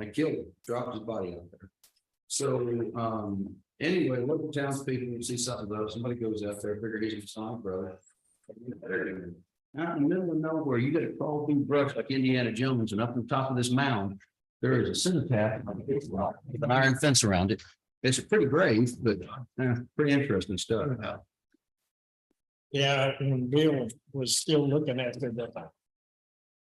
I killed him, dropped his body out there. So, anyway, local townspeople see something though, somebody goes out there, figure he's a Sonic brother. Out in the middle of nowhere, you gotta crawl through brush like Indiana Jones, and up on top of this mound, there is a cenotaph with an iron fence around it. It's a pretty grave, but pretty interesting stuff. Yeah, and Bill was still looking at it.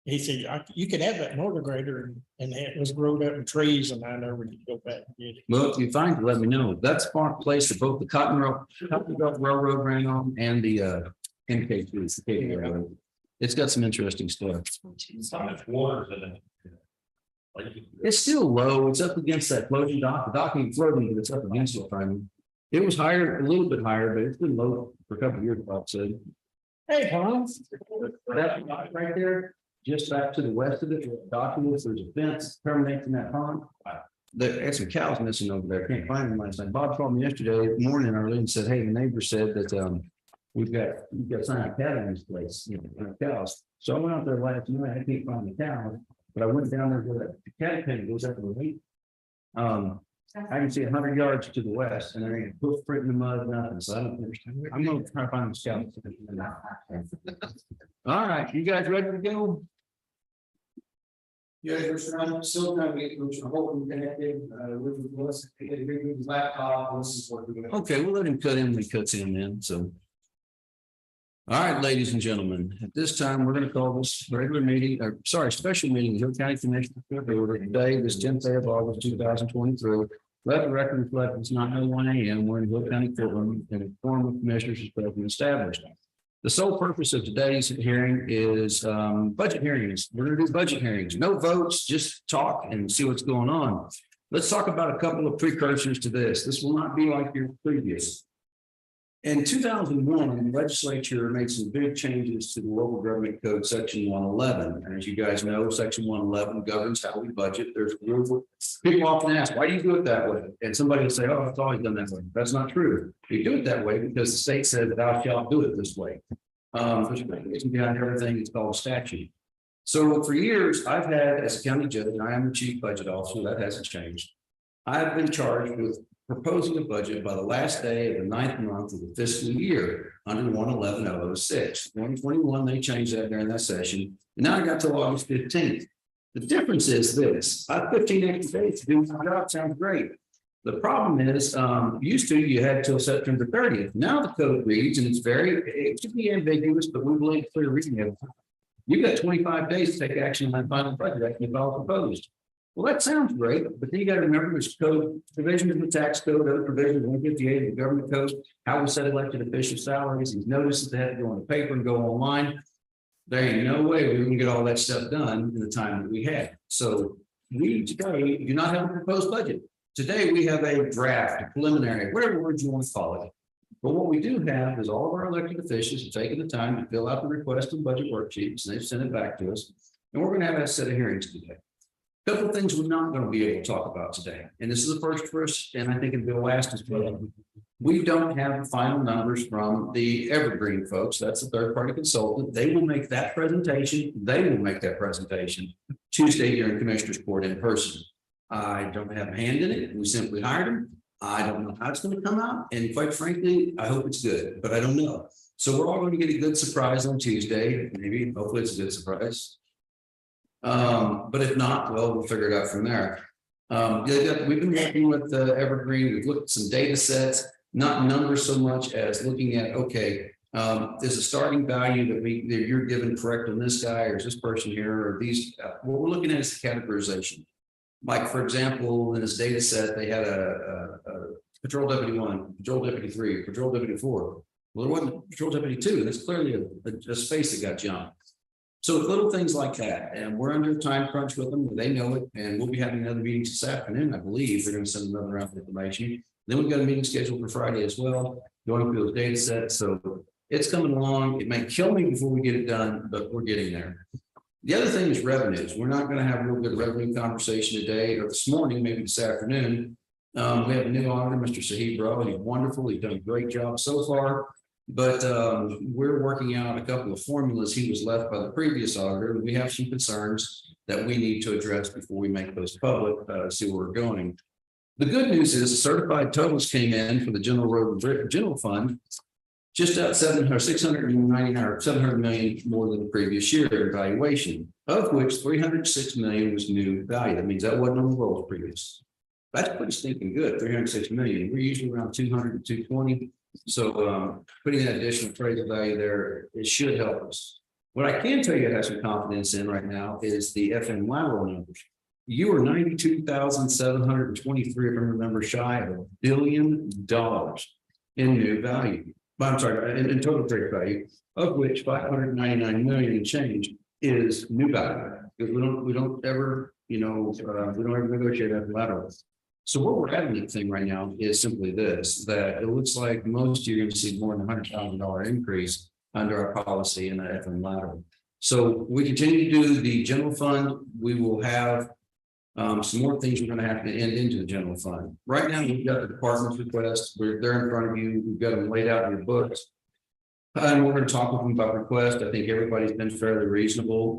He said, you could have that motor grader and it was grown up in trees and I never did go back and get it. Well, if you find it, let me know. That's far place that both the Cotton Belt Railroad ran on and the MK2, the Katy Railroad. It's got some interesting stuff. It's still low. It's up against that floating dock. The dock ain't floating, but it's up against it finally. It was higher, a little bit higher, but it's been low for a couple of years, Bob said. Hey, Tom. That dock right there, just back to the west of it, documents, there's a fence terminating that pond. There's some cows missing over there. Can't find them last night. Bob called me yesterday morning early and said, hey, the neighbor said that we've got some cattle in this place, cows. So I went out there last night. I can't find the cows, but I went down there where the cattle pen goes up to the lake. I can see 100 yards to the west, and there ain't a footprint in the mud, nothing. So I don't understand. I'm gonna try to find the scouts. All right, you guys ready to go? Yeah, we're still trying to get Holton connected, with his laptop, this is what we're doing. Okay, we'll let him cut in when he cuts in then, so. All right, ladies and gentlemen, at this time, we're gonna call this regular meeting, or sorry, special meeting, of the Hill County Commission today, this 10th day of August, 2023. Let the record reflect it's 9:01 a.m. We're in Hill County courtroom and a quorum of commissioners is presently established. The sole purpose of today's hearing is budget hearings. We're gonna do budget hearings, no votes, just talk and see what's going on. Let's talk about a couple of precursors to this. This will not be like your previous. In 2001, the legislature made some big changes to the local government code, section 111. And as you guys know, section 111 governs how we budget. There's people often ask, why do you do it that way? And somebody will say, oh, it's always done that way. That's not true. You do it that way because the state said that thou shalt do it this way. There's a reason behind everything. It's called a statute. So for years, I've had, as a county judge, and I am the chief budget officer, that hasn't changed. I've been charged with proposing a budget by the last day of the 9th month of the fiscal year under 111.006. 121, they changed that during that session. And now I got till August 15th. The difference is this: I have 15 extra days to do my job. Sounds great. The problem is, used to you had till September 30th. Now the code reads, and it should be ambiguous, but we believe clear reading of it. You've got 25 days to take action on that final budget that can be proposed. Well, that sounds great, but then you got to remember there's code provisions of the tax code, other provisions, 158 of the government code, how we set elected official salaries, these notices that have to go on the paper and go online. There ain't no way we can get all that stuff done in the time that we had. So we today do not have a proposed budget. Today we have a draft, a preliminary, whatever words you want to call it. But what we do have is all of our elected officials have taken the time to fill out the request and budget worksheets, and they've sent it back to us. And we're going to have a set of hearings today. Couple of things we're not going to be able to talk about today, and this is the first for us, and I think it'll be the last as well. We don't have the final numbers from the Evergreen folks. That's a third-party consultant. They will make that presentation. Tuesday during Commissioner's Court in person. I don't have a hand in it. We simply hired them. I don't know how it's going to come out, and quite frankly, I hope it's good, but I don't know. So we're all going to get a good surprise on Tuesday. Maybe, hopefully, it's a good surprise. But if not, well, we'll figure it out from there. We've been working with Evergreen. We've looked at some data sets, not numbers so much as looking at, okay, is the starting value that you're given correct on this guy, or is this person here, or these, what we're looking at is the categorization. Like, for example, in this data set, they had a patrol deputy 1, patrol deputy 3, patrol deputy 4. Well, there wasn't patrol deputy 2, and it's clearly a space that got jumped. So little things like that, and we're under a time crunch with them. They know it, and we'll be having another meeting this afternoon. I believe they're going to send another round of information. Then we've got a meeting scheduled for Friday as well, going through those data sets. So it's coming along. It may kill me before we get it done, but we're getting there. The other thing is revenues. We're not going to have a real good revenue conversation today or this morning, maybe this afternoon. We have a new auditor, Mr. Sahib Bro. He's wonderful. He's done a great job so far. But we're working out a couple of formulas he was left by the previous auditor. We have some concerns. that we need to address before we make those public, see where we're going. The good news is certified totals came in for the general road and general fund. Just out 699 or 700 million more than the previous year evaluation, of which 306 million was new value. That means that wasn't on the rolls previous. That's pretty stinking good, 306 million. We're usually around 200 to 220. So putting that additional appraisal value there, it should help us. What I can tell you I have some confidence in right now is the FM lateral numbers. You are 92,723, if I remember, shy of $1 billion in new value. I'm sorry, in total trade value, of which 599 million and change is new value. Because we don't ever, we don't ever negotiate that lateral. So what we're having that thing right now is simply this, that it looks like most you're going to see more than $100,000 increase under our policy in the FM lateral. So we continue to do the general fund. We will have some more things we're going to have to end into the general fund. Right now, we've got the department's request. They're in front of you. We've got them laid out in your books. And we're going to talk with them about request. I think everybody's been fairly reasonable.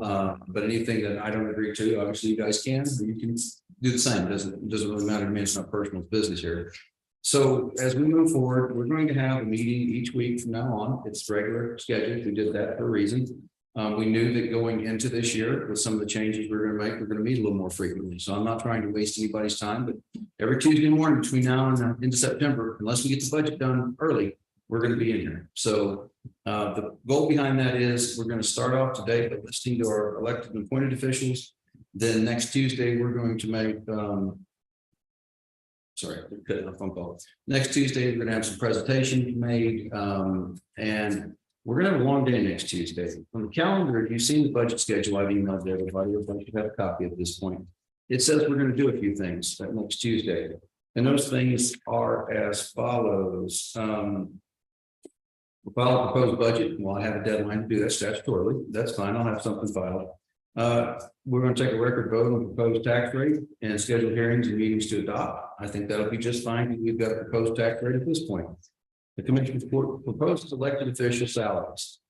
But anything that I don't agree to, obviously you guys can, or you can do the same. It doesn't really matter to me. It's not personal business here. So as we move forward, we're going to have a meeting each week from now on. It's regular scheduled. We did that for a reason. We knew that going into this year with some of the changes we're going to make, we're going to meet a little more frequently. So I'm not trying to waste anybody's time, but every Tuesday morning between now and into September, unless we get the budget done early, we're going to be in here. So the goal behind that is we're going to start off today by listening to our elected and appointed officials. Then next Tuesday, we're going to make, sorry, I'm cutting a phone call. Next Tuesday, we're going to have some presentations made and we're going to have a long day next Tuesday. On the calendar, you've seen the budget schedule I've emailed to everybody. Everybody should have a copy at this point. It says we're going to do a few things that next Tuesday. And those things are as follows. We'll file a proposed budget. Well, I have a deadline to do that statutorily. That's fine. I'll have something filed. We're going to take a record vote on proposed tax rate and schedule hearings and meetings to adopt. I think that'll be just fine. We've got a proposed tax rate at this point. The commission's proposes elected official salaries.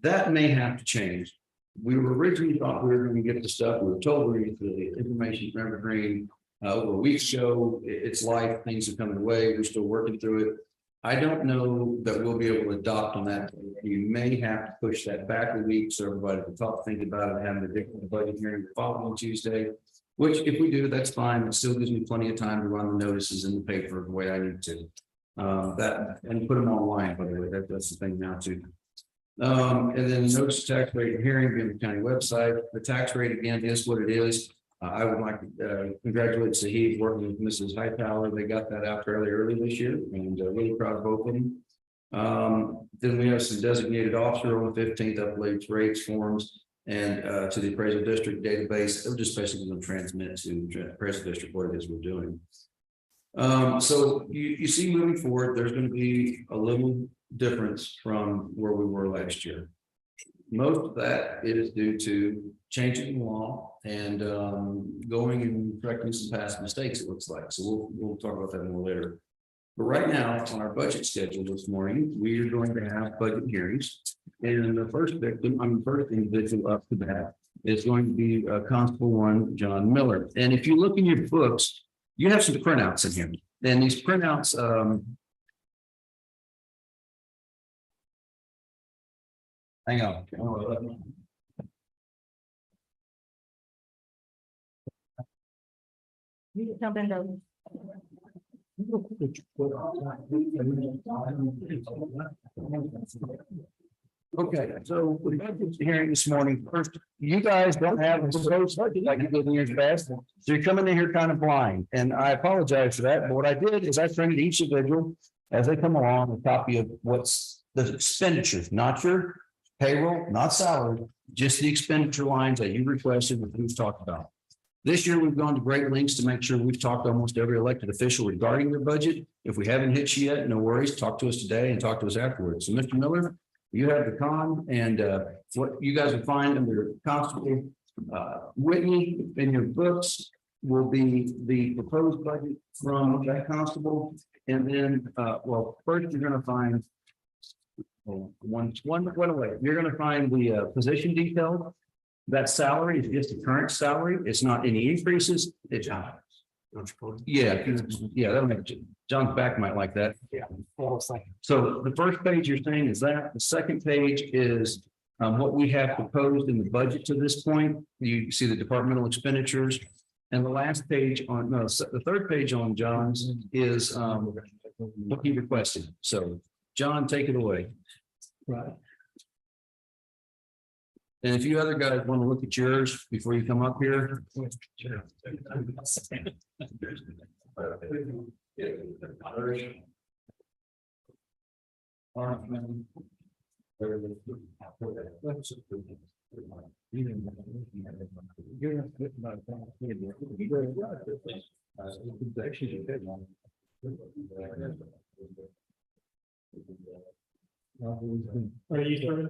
That may have to change. We were originally thought we were going to get the stuff. We were told we were going to get the information from Evergreen over a week ago. It's life. Things are coming away. We're still working through it. I don't know that we'll be able to adopt on that. You may have to push that back a week so everybody can think about it, having a different budget hearing the following Tuesday, which if we do, that's fine. It still gives me plenty of time to run the notices in the paper the way I need to. That and put them online, by the way, that's the thing now too. And then the notice of tax rate hearing being the county website. The tax rate again is what it is. I would like to congratulate Sahib working with Mrs. Hightower. They got that out fairly early this year, and really proud of both of them. Then we have some designated officer on the 15th uploads rates forms and to the appraisal district database. They're just basically going to transmit to the appraisal district what it is we're doing. So you see moving forward, there's going to be a little difference from where we were last year. Most of that is due to changing the law and going and correcting some past mistakes, it looks like. So we'll talk about that more later. But right now on our budget schedule this morning, we are going to have budget hearings. And the first individual up to bat is going to be Constable 1, John Miller. And if you look in your books, you have some printouts in here. And these printouts, hang on. You can jump in those. Okay, so the budget hearing this morning, first, you guys don't have a proposed budget like you did in years past. So you're coming in here kind of blind, and I apologize for that. But what I did is I printed each individual as they come along a copy of what's the expenditures, not your payroll, not salary, just the expenditure lines that you requested and we've talked about. This year, we've gone to great lengths to make sure we've talked to almost every elected official regarding their budget. If we haven't hit you yet, no worries. Talk to us today and talk to us afterwards. So, Mr. Miller, you have the con, and what you guys will find under Constable Whitney in your books will be the proposed budget from that constable. And then, well, first you're going to find one away. You're going to find the position detail. That salary is just the current salary. It's not any increases. It's, yeah, that'll make, John's back might like that. Yeah. Well, it's like, So the first page you're saying is that, the second page is what we have proposed in the budget to this point. You see the departmental expenditures. And the last page on, no, the third page on John's is what he requested. So John, take it away. right. And if you other guys want to look at yours before you come up here. Are you through?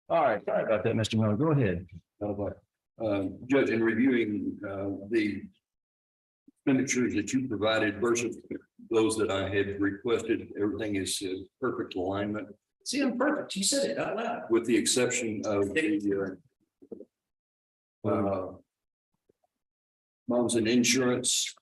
All right, sorry about that, Mr. Miller. Go ahead. Judge, in reviewing the expenditures that you provided versus those that I had requested, everything is perfect alignment, See, I'm perfect. You said it out loud. with the exception of the loans and insurance.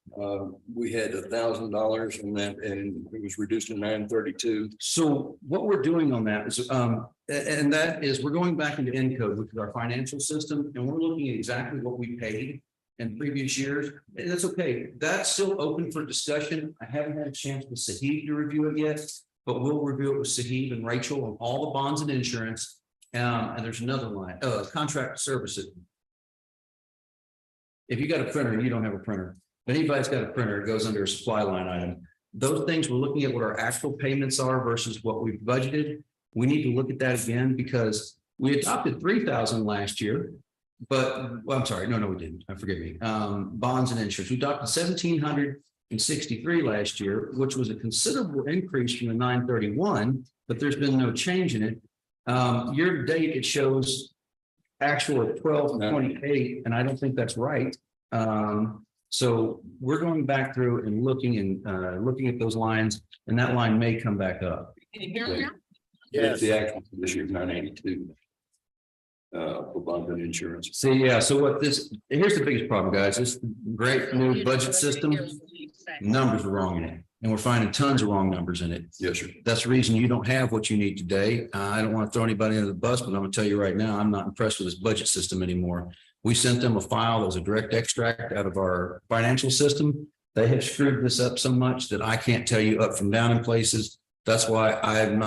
We had $1,000 in that, and it was reduced to 932. So what we're doing on that is, and that is, we're going back into Encode, which is our financial system, and we're looking at exactly what we paid in previous years. And that's okay. That's still open for discussion. I haven't had a chance with Sahib to review it yet, but we'll review it with Sahib and Rachel on all the bonds and insurance. And there's another line, contract services. If you got a printer and you don't have a printer, if anybody's got a printer, it goes under a supply line item. Those things, we're looking at what our actual payments are versus what we've budgeted. We need to look at that again because we adopted 3,000 last year. But, well, I'm sorry, no, we didn't. Forgive me. Bonds and insurance. We adopted 1,763 last year, which was a considerable increase from the 931, but there's been no change in it. Year to date, it shows actual at 1228, and I don't think that's right. So we're going back through and looking at those lines, and that line may come back up. Can you hear me now? Yes. The actual for this year is 982. For bond and insurance. See, yeah, so here's the biggest problem, guys. This great new budget system, numbers are wrong in it. And we're finding tons of wrong numbers in it. Yes, sir. That's the reason you don't have what you need today. I don't want to throw anybody under the bus, but I'm going to tell you right now, I'm not impressed with this budget system anymore. We sent them a file that was a direct extract out of our financial system. They have screwed this up so much that I can't tell you up from down in places. That's why I've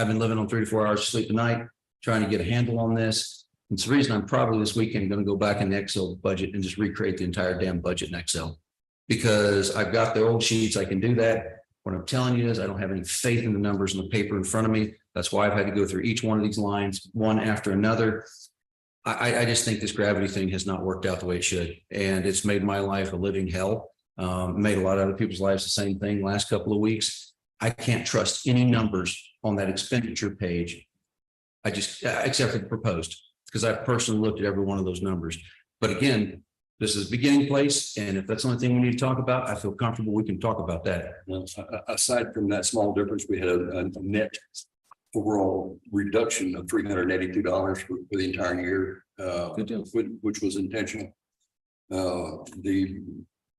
been living on 3 to 4 hours of sleep a night, trying to get a handle on this. It's the reason I'm probably this weekend going to go back in the Excel budget and just recreate the entire damn budget in Excel. Because I've got the old sheets, I can do that. What I'm telling you is I don't have any faith in the numbers in the paper in front of me. That's why I've had to go through each one of these lines, one after another. I just think this gravity thing has not worked out the way it should. And it's made my life a living hell. Made a lot of other people's lives the same thing last couple of weeks. I can't trust any numbers on that expenditure page. I just, except for the proposed, because I've personally looked at every one of those numbers. But again, this is a beginning place. And if that's the only thing we need to talk about, I feel comfortable we can talk about that. Aside from that small difference, we had a net overall reduction of $382 for the entire year, Good deal. which was intentional. The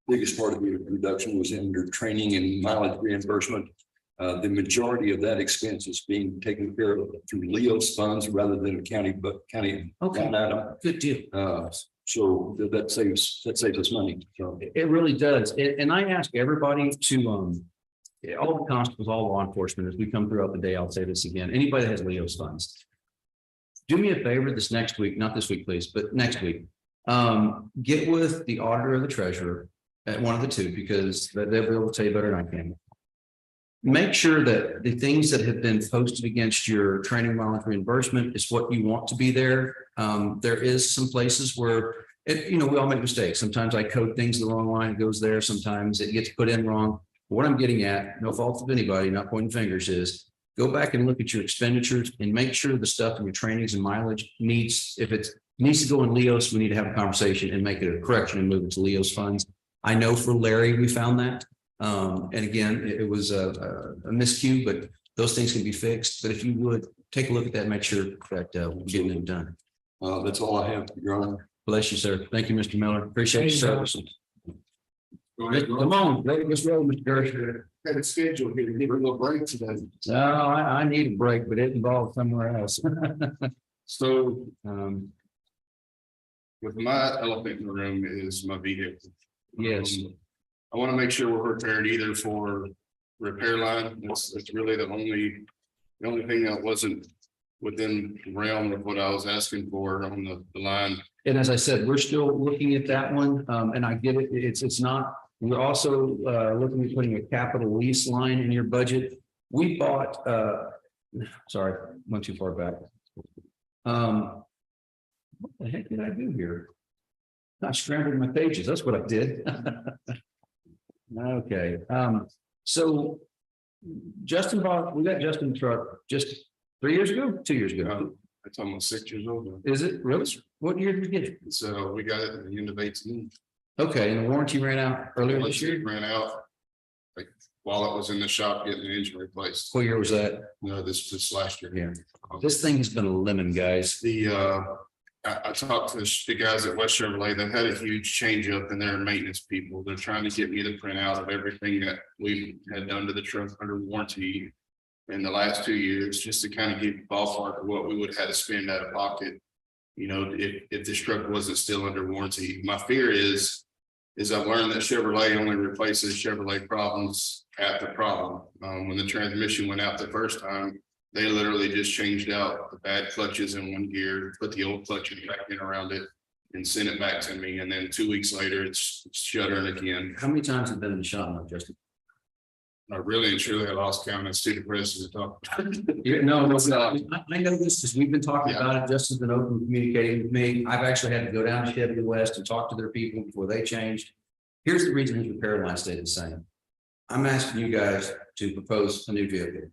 biggest part of the reduction was under training and mileage reimbursement. The majority of that expense is being taken care of through Leo's funds rather than county Okay. line item. Good deal. So that saves us money. So It really does. And I ask everybody to, all the constables, all law enforcement, as we come throughout the day, I'll say this again, anybody that has Leo's funds. Do me a favor this next week, not this week, please, but next week. Get with the auditor or the treasurer at one of the two, because they'll be able to tell you better than I can. Make sure that the things that have been posted against your training mileage reimbursement is what you want to be there. There is some places where, we all make mistakes. Sometimes I code things the wrong line, it goes there. Sometimes it gets put in wrong. What I'm getting at, no fault of anybody, not pointing fingers, is go back and look at your expenditures and make sure the stuff in your trainings and mileage needs, if it needs to go in Leo's, we need to have a conversation and make it a correction and move it to Leo's funds. I know for Larry, we found that. And again, it was a miscue, but those things can be fixed, but if you would, take a look at that, make sure that we're getting them done. That's all I have, Your Honor. Bless you, sir. Thank you, Mr. Miller. Appreciate your Thank you, service. Go ahead, Ron. Come on, let's roll, Mr. Gersh. Had a schedule here, give her a little break today. No, I need a break, but it involves somewhere else. So Um, with my elephant in the room is my vehicle. yes, I want to make sure we're prepared either for repair line. It's really the only thing that wasn't within the realm of what I was asking for on the line. and as I said, we're still looking at that one, and I get it, it's not, we're also looking at putting a capital lease line in your budget. We bought, sorry, went too far back. What the heck did I do here? I scrambled my pages, that's what I did. Okay, so Justin bought, we got Justin truck just 3 years ago, 2 years ago. It's almost 6 years old. Is it really? What year did we get it? So we got it at the end of 18. Okay, and the warranty ran out earlier this year? Ran out. Like while it was in the shop getting the engine replaced. What year was that? No, this last year. Yeah. This thing has been a lemon, guys. I talked to the guys at West Chevrolet. They've had a huge change up in their maintenance people. They're trying to get me the printout of everything that we had done to the truck under warranty in the last 2 years, just to kind of give ballpark of what we would have had to spend out of pocket. You know, if this truck wasn't still under warranty. My fear is I've learned that Chevrolet only replaces Chevrolet problems at the problem. When the transmission went out the first time, they literally just changed out the bad clutches in one gear, put the old clutches back in around it and sent it back to me. And then 2 weeks later, it's shuddering again. How many times have been in the shop now, Justin? I really and truly I lost count. It's too depressing to talk. No, I know this because we've been talking about it. Justin's been open communicating with me. I've actually had to go down to Chevy West and talk to their people before they changed. Here's the reason his repair line stayed the same. I'm asking you guys to propose a new vehicle.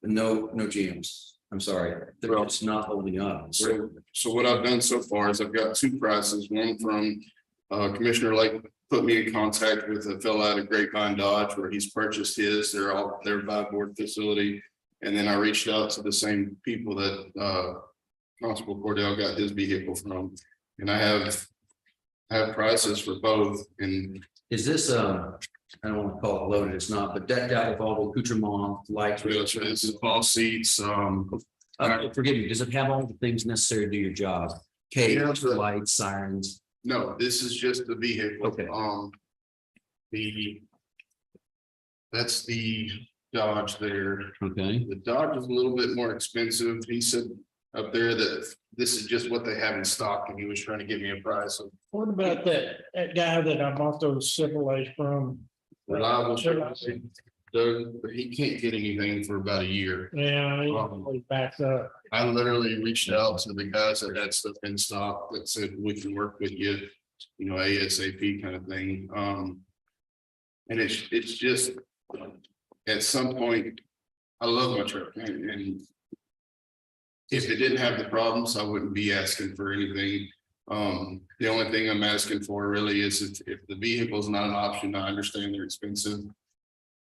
No GMs. I'm sorry. They're just not holding up. So what I've done so far is I've got two prices, one from Commissioner Lake put me in contact with a fellow out of Grapevine Dodge where he's purchased his, their buy board facility. And then I reached out to the same people that Constable Cordell got his vehicle from. And I have prices for both. And Is this, I don't want to call it loaded, it's not, but decked out with all the accoutrement, lights. this is all seats, Forgive me, does it have all the things necessary to do your job? Cables, lights, sirens? no, this is just the vehicle. Okay. That's the Dodge there. Okay, The Dodge is a little bit more expensive. He said up there that this is just what they have in stock and he was trying to give me a price of What about that guy that I bought those Chevrolets from? reliable. Doug, but he can't get anything for about a year. Yeah, he backed up. I literally reached out to the guys that had stuff in stock that said we can work with you, you know, ASAP kind of thing. And it's just at some point, I love my truck and if it didn't have the problems, I wouldn't be asking for anything. The only thing I'm asking for really is if the vehicle is not an option, I understand they're expensive.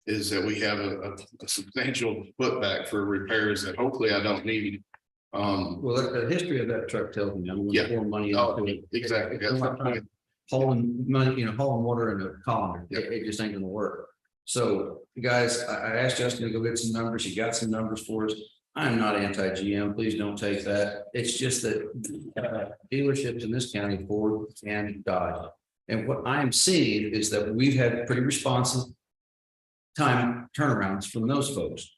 Is that we have a substantial putback for repairs that hopefully I don't need. well, the history of that truck tells me, I'm going Yeah. to pour money Oh, into it. exactly. That's my point. Hauling money, hauling water in a colander, it just ain't gonna work. So, guys, I asked Justin to go get some numbers, he got some numbers for us. I'm not anti-GM, please don't take that. It's just that dealerships in this county, Ford and Dodge. And what I am seeing is that we've had pretty responsive time turnarounds from those folks.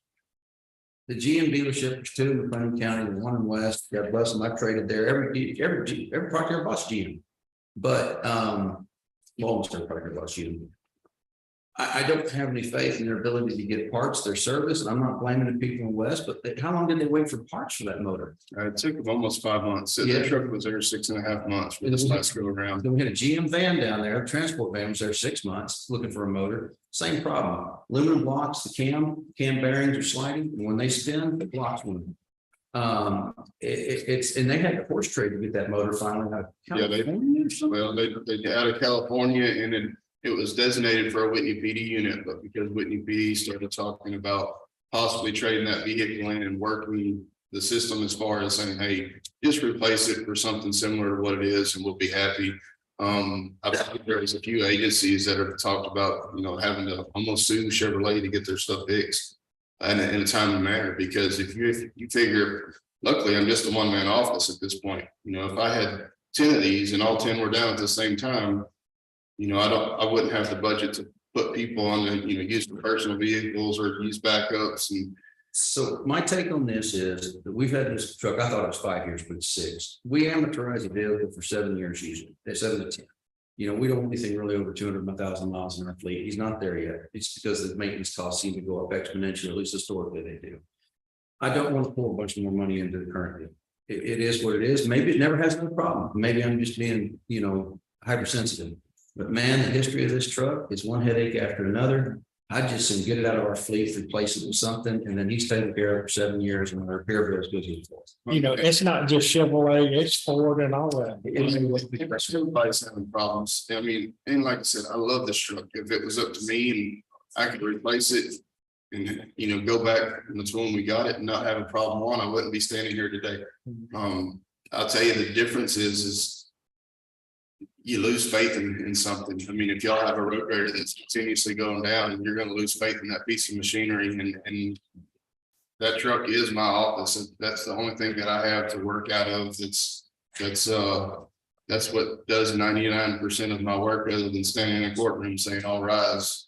The GM dealership, there's two in McLennan County, the one in West, God bless them, I've traded there, every product there bought GM. But, well, almost every product there bought GM. I don't have any faith in their ability to get parts, their service, and I'm not blaming the people in West, but how long did they wait for parts for that motor? It took them almost 5 months. So Yeah. the truck was there 6.5 months for this last go around. Then we had a GM van down there, a transport van was there 6 months looking for a motor, same problem. Aluminum blocks, the cam bearings are sliding, and when they spin, the blocks move. It's, and they had the horse trade to get that motor finally out. of Yeah, they- California or something? Well, they out of California and then it was designated for a Whitney PD unit, but because Whitney PD started talking about possibly trading that vehicle in and working the system as far as saying, hey, just replace it for something similar to what it is and we'll be happy. I think there's a few agencies that have talked about, having to almost sue Chevrolet to get their stuff fixed in a timely manner, because if you figure, luckily I'm just a one-man office at this point. If I had 10 of these and all 10 were down at the same time, I wouldn't have the budget to put people on the, use for personal vehicles or use backups. And So my take on this is that we've had this truck, I thought it was 5 years, but it's 6. We amortize a vehicle for 7 years usually, 7 to 10. We don't want anything really over 200,000 miles in our fleet. He's not there yet. It's because the maintenance costs seem to go up exponentially, at least historically they do. I don't want to pour a bunch more money into the current deal. It is what it is. Maybe it never has no problem. Maybe I'm just being, hypersensitive. But man, the history of this truck is one headache after another. I just said, get it out of our fleet, replace it with something, and then he's taken care of it for 7 years, and the repair bills goes in for us. It's not just Chevrolet, it's Ford and all that. Everybody's having problems. I mean, and like I said, I love this truck. If it was up to me and I could replace it and, go back and that's when we got it and not have a problem on, I wouldn't be standing here today. I'll tell you the difference is you lose faith in something. I mean, if y'all have a road grader that's continuously going down and you're going to lose faith in that piece of machinery, and that truck is my office. That's the only thing that I have to work out of. That's what does 99% of my work, other than standing in a courtroom saying all rise.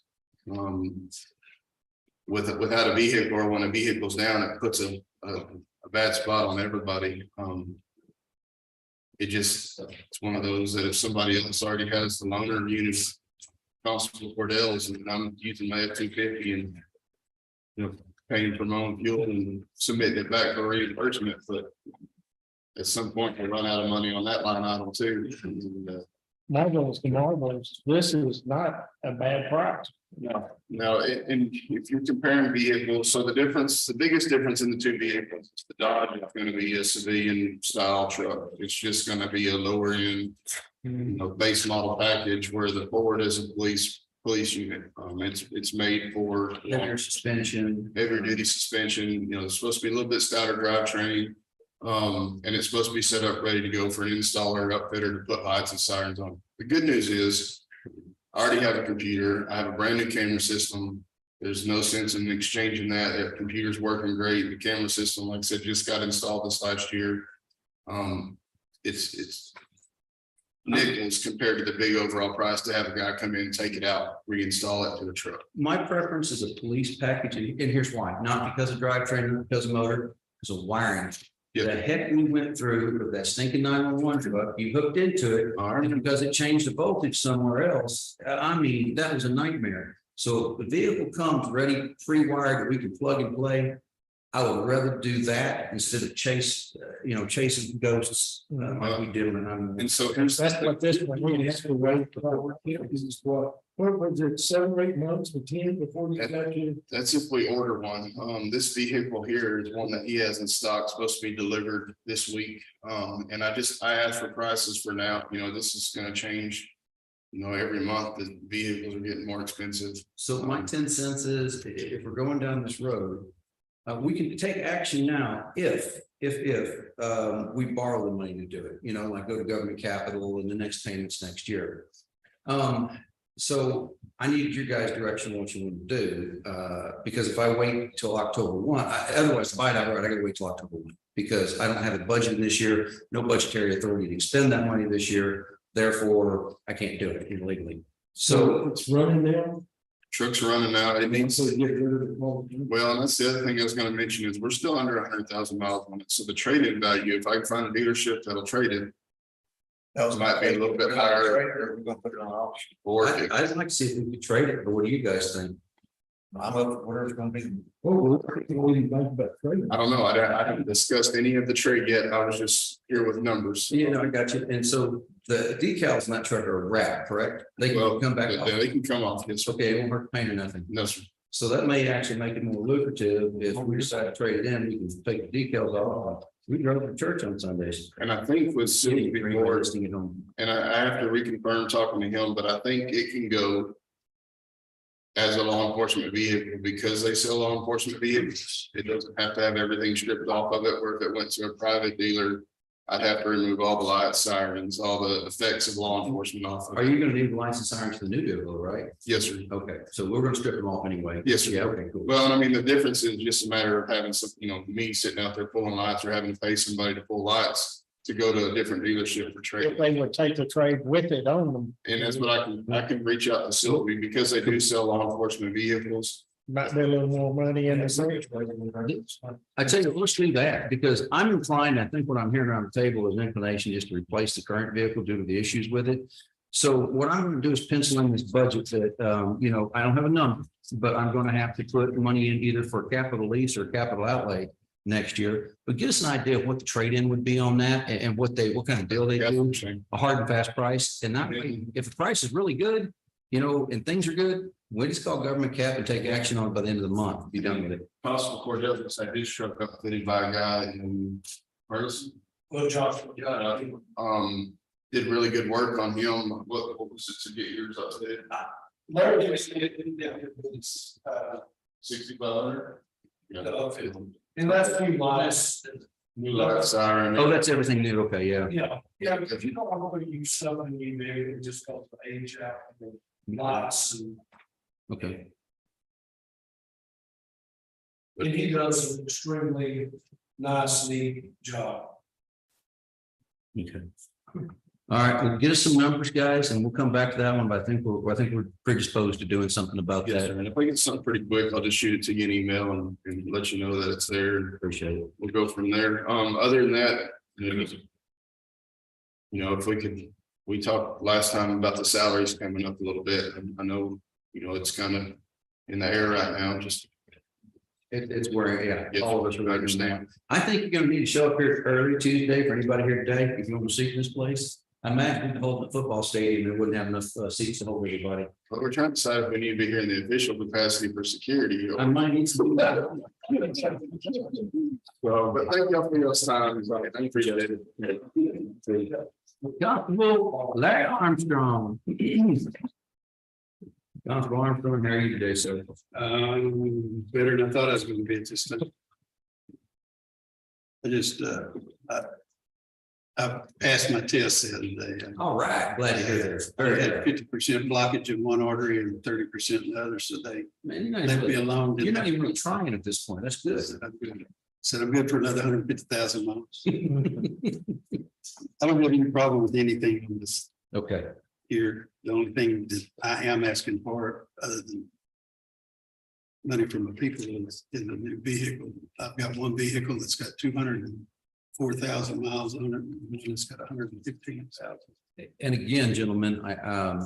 Without a vehicle, or when a vehicle's down, it puts a bad spot on everybody. It's one of those that if somebody else already has the loaner unit, Constable Cordell's, and I'm using my F-250 and paying for my own fuel and submitting it back for reimbursement, but at some point we'll run out of money on that line item too. Marvelous. This is not a bad price. No, and if you're comparing vehicles, so the biggest difference in the two vehicles, the Dodge is going to be a civilian style truck. It's just going to be a lower end, base model package, where the Ford is a police unit. It's made for Heavier suspension. heavier duty suspension. It's supposed to be a little bit stouter drivetrain. And it's supposed to be set up ready to go for an installer or upfitter to put lights and sirens on. The good news is I already have a computer. I have a brand new camera system. There's no sense in exchanging that. If computer's working great, the camera system, like I said, just got installed this last year. It's nickels compared to the big overall price to have a guy come in, take it out, reinstall it to the truck. My preference is a police package, and here's why, not because of drivetrain, not because of motor, because of wiring. Yeah. The heck we went through with that stinking 911 truck, you hooked into it, and because it changed the voltage somewhere else. I mean, that was a nightmare. So if the vehicle comes ready, pre-wired, that we can plug and play. I would rather do that instead of chasing ghosts like we do. And so here's That's what this one, we have to wait for. This is what was it, 7 or 8 months or 10 before you got you? that's if we order one. This vehicle here is one that he has in stock, supposed to be delivered this week. And I asked for prices for now. This is going to change. Every month the vehicles are getting more expensive. So my 10 cents is, if we're going down this road, we can take action now if we borrow the money to do it, like go to government capital and the next payment's next year. So I need your guys' direction on what you want to do, because if I wait till October 1, otherwise to buy it outright, I gotta wait till October 1, because I don't have a budget this year, no budgetary authority to expend that money this year. Therefore, I can't do it illegally. So It's running now. Trucks running out. It needs, So get rid of the. well, and that's the other thing I was going to mention is we're still under 100,000 miles on it. So the trade-in value, if I can find a dealership that'll trade it, might be a little bit higher. We're gonna put it on auction. Or I'd like to see if we could trade it, but what do you guys think? I'm up for whatever it's gonna be. I don't know. I haven't discussed any of the trade yet. I was just here with numbers. I got you. And so the decals in that truck are wrapped, correct? They Well, can come back off. They can come off. Yes, sir. Okay, it won't hurt paint or nothing. No, sir. So that may actually make it more lucrative. If we decide to trade it in, we can take the decals off. We drove to church on Sundays. And I think with city before, Listing it on. and I have to reconfirm talking to him, but I think it can go as a law enforcement vehicle because they sell law enforcement vehicles. It doesn't have to have everything stripped off of it, where if it went to a private dealer, I'd have to remove all the lights, sirens, all the effects of law enforcement off of Are it. you gonna need the license sirens for the new vehicle, right? Yes, sir. Okay, so we're gonna strip them off anyway. Yes, sir. Yeah, okay, cool. Well, and I mean, the difference is just a matter of having some, me sitting out there pulling lights or having to pay somebody to pull lights to go to a different dealership for If trade. they would take the trade with it on them, And that's what I can reach out to Sylvie because they do sell law enforcement vehicles. might be a little more money in the. I tell you, let's leave that because I'm inclined, I think what I'm hearing around the table is an inclination just to replace the current vehicle due to the issues with it. So what I'm gonna do is pencil in this budget that, I don't have a number, but I'm gonna have to put money in either for capital lease or capital outlay next year. But give us an idea of what the trade-in would be on that and what kind of deal they do, a hard and fast price. And that way, if the price is really good, and things are good, we just call government cap and take action on it by the end of the month, be done with it. Possible Cordell, I did truck up fitted by a guy in Ferguson. Well, Josh, Did really good work on him. What was it to get yours up there? Larry, it's, 6,500? and that's few miles. New light siren. Oh, that's everything new. Okay, yeah. Yeah, if you don't want to use something you do, it just goes to age out the lots and Okay. he does an extremely nice, neat job. Okay. All right, well, get us some numbers, guys, and we'll come back to that one, but I think we're predisposed to doing something about Yes, that. sir. And if we get something pretty quick, I'll just shoot it to you in email and let you know that it's there. Appreciate it. We'll go from there. Other than that, if we talked last time about the salaries coming up a little bit. And I know, it's kind of in the air right now, just It's where, yeah. get all of us to understand. I think you're gonna need to show up here early Tuesday for anybody here today, if you want to see this place. I imagine holding the football stadium, there wouldn't have enough seats to hold everybody. But we're trying to decide if we need to be here in the official capacity for security. I might need some. Well, but thank y'all for your time. I appreciate it. Constable Larry Armstrong. Constable Armstrong, how are you today, sir? Better than I thought I was gonna be at this time. I just, I passed my test the other day. All right, glad to hear this. I Very had good. 50% blockage in one artery and 30% in the other, so they Man, you're not left me even- alone. you're not even really trying at this point. That's good. Said I'm good for another 150,000 miles. I don't have any problem with anything in this Okay, here. The only thing that I am asking for, other than money from the people is in the new vehicle. I've got one vehicle that's got 204,000 miles on it, and one that's got 115,000. and again, gentlemen,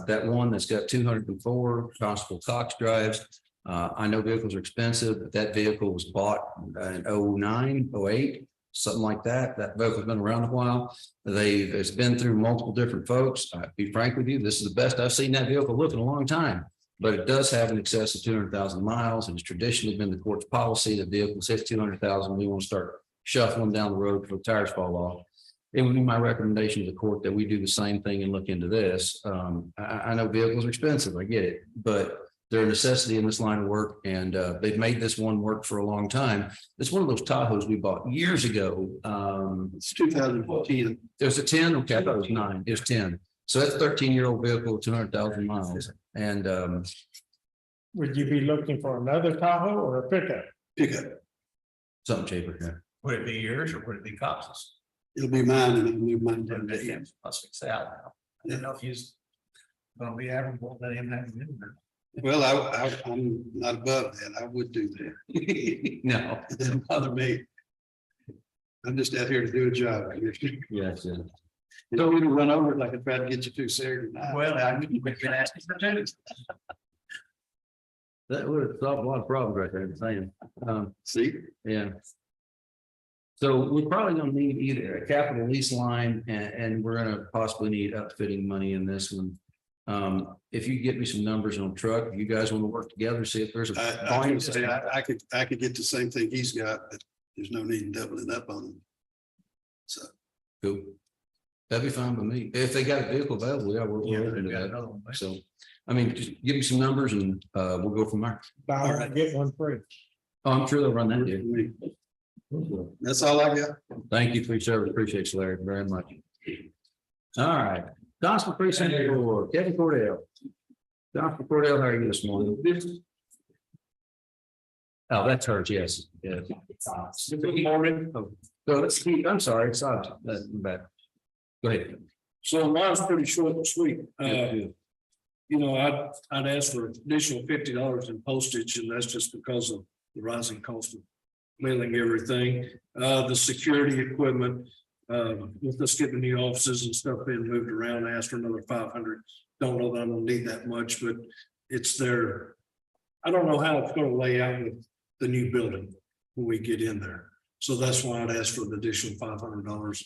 that one that's got 204 Constable Cox drives. I know vehicles are expensive, but that vehicle was bought in 09, 08, something like that. That vehicle's been around a while. It's been through multiple different folks. I'll be frank with you, this is the best I've seen that vehicle look in a long time. But it does have an excess of 200,000 miles, and it's traditionally been the court's policy that vehicles hit 200,000, we want to start shuffling down the road before the tires fall off. It would be my recommendation to the court that we do the same thing and look into this. I know vehicles are expensive, I get it, but they're a necessity in this line of work, and they've made this one work for a long time. It's one of those Tahoes we bought years ago. It's 2014. There's a 10, okay, I thought it was 9, it was 10. So that's a 13-year-old vehicle with 200,000 miles, and Would you be looking for another Tahoe or a pickup? Pickup. something cheaper, yeah. Would it be yours or would it be Cox's? It'll be mine and I'll move mine down to him. Let's fix that now. I didn't know if he's gonna be admirable, let him have it in there. Well, I'm not above that. I would do that. No, It doesn't bother me. I'm just out here to do a job. yes, yeah. You don't need to run over it like I tried to get you to Saturday night. Well, we've been asking for two. That would have solved a lot of problems right there, I'm saying. See, Yeah. So we're probably gonna need either a capital lease line and we're gonna possibly need upfitting money in this one. If you get me some numbers on truck, if you guys want to work together, see if there's a. I can say I could get the same thing he's got, but there's no need in doubling up on him. So Cool. That'd be fine with me. If they got a vehicle available, yeah, we're open to that. So, I mean, just give me some numbers and we'll go from there. Buy one, get one free. Oh, I'm sure they'll run that deal. That's all I got. Thank you for your service. Appreciate you, Larry, very much. All right, Constable Precinct 4, Kevin Cordell. Constable Cordell, how are you this morning? Oh, that's hers, yes, yes. Good morning. Oh, so let's keep, I'm sorry, sorry, bad. Go ahead. So mine's pretty short and sweet. Good. You know, I'd ask for additional $50 in postage, and that's just because of the rising cost of mailing everything. The security equipment, with us getting new offices and stuff being moved around, I asked for another 500. Don't know that I'm gonna need that much, but it's there. I don't know how it's gonna lay out with the new building when we get in there. So that's why I'd ask for an additional $500.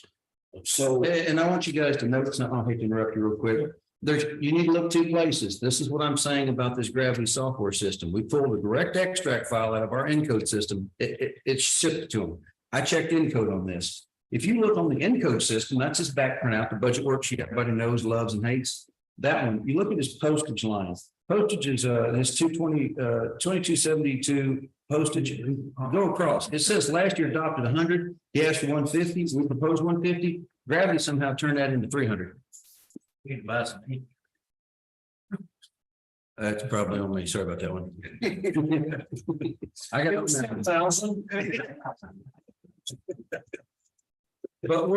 So And I want you guys to notice, I hate to interrupt you real quick. You need to look two places. This is what I'm saying about this Gravity software system. We pulled a direct extract file out of our encode system. It's shipped to them. I checked encode on this. If you look on the encode system, that's his back printout, the budget worksheet everybody knows, loves, and hates. That one, you look at his postage line. Postage is his 2272 postage. Go across. It says last year adopted 100. He asked for 150. We proposed 150. Gravity somehow turned that into 300. You can buy some. That's probably on me. Sorry about that one. I got 7,000. But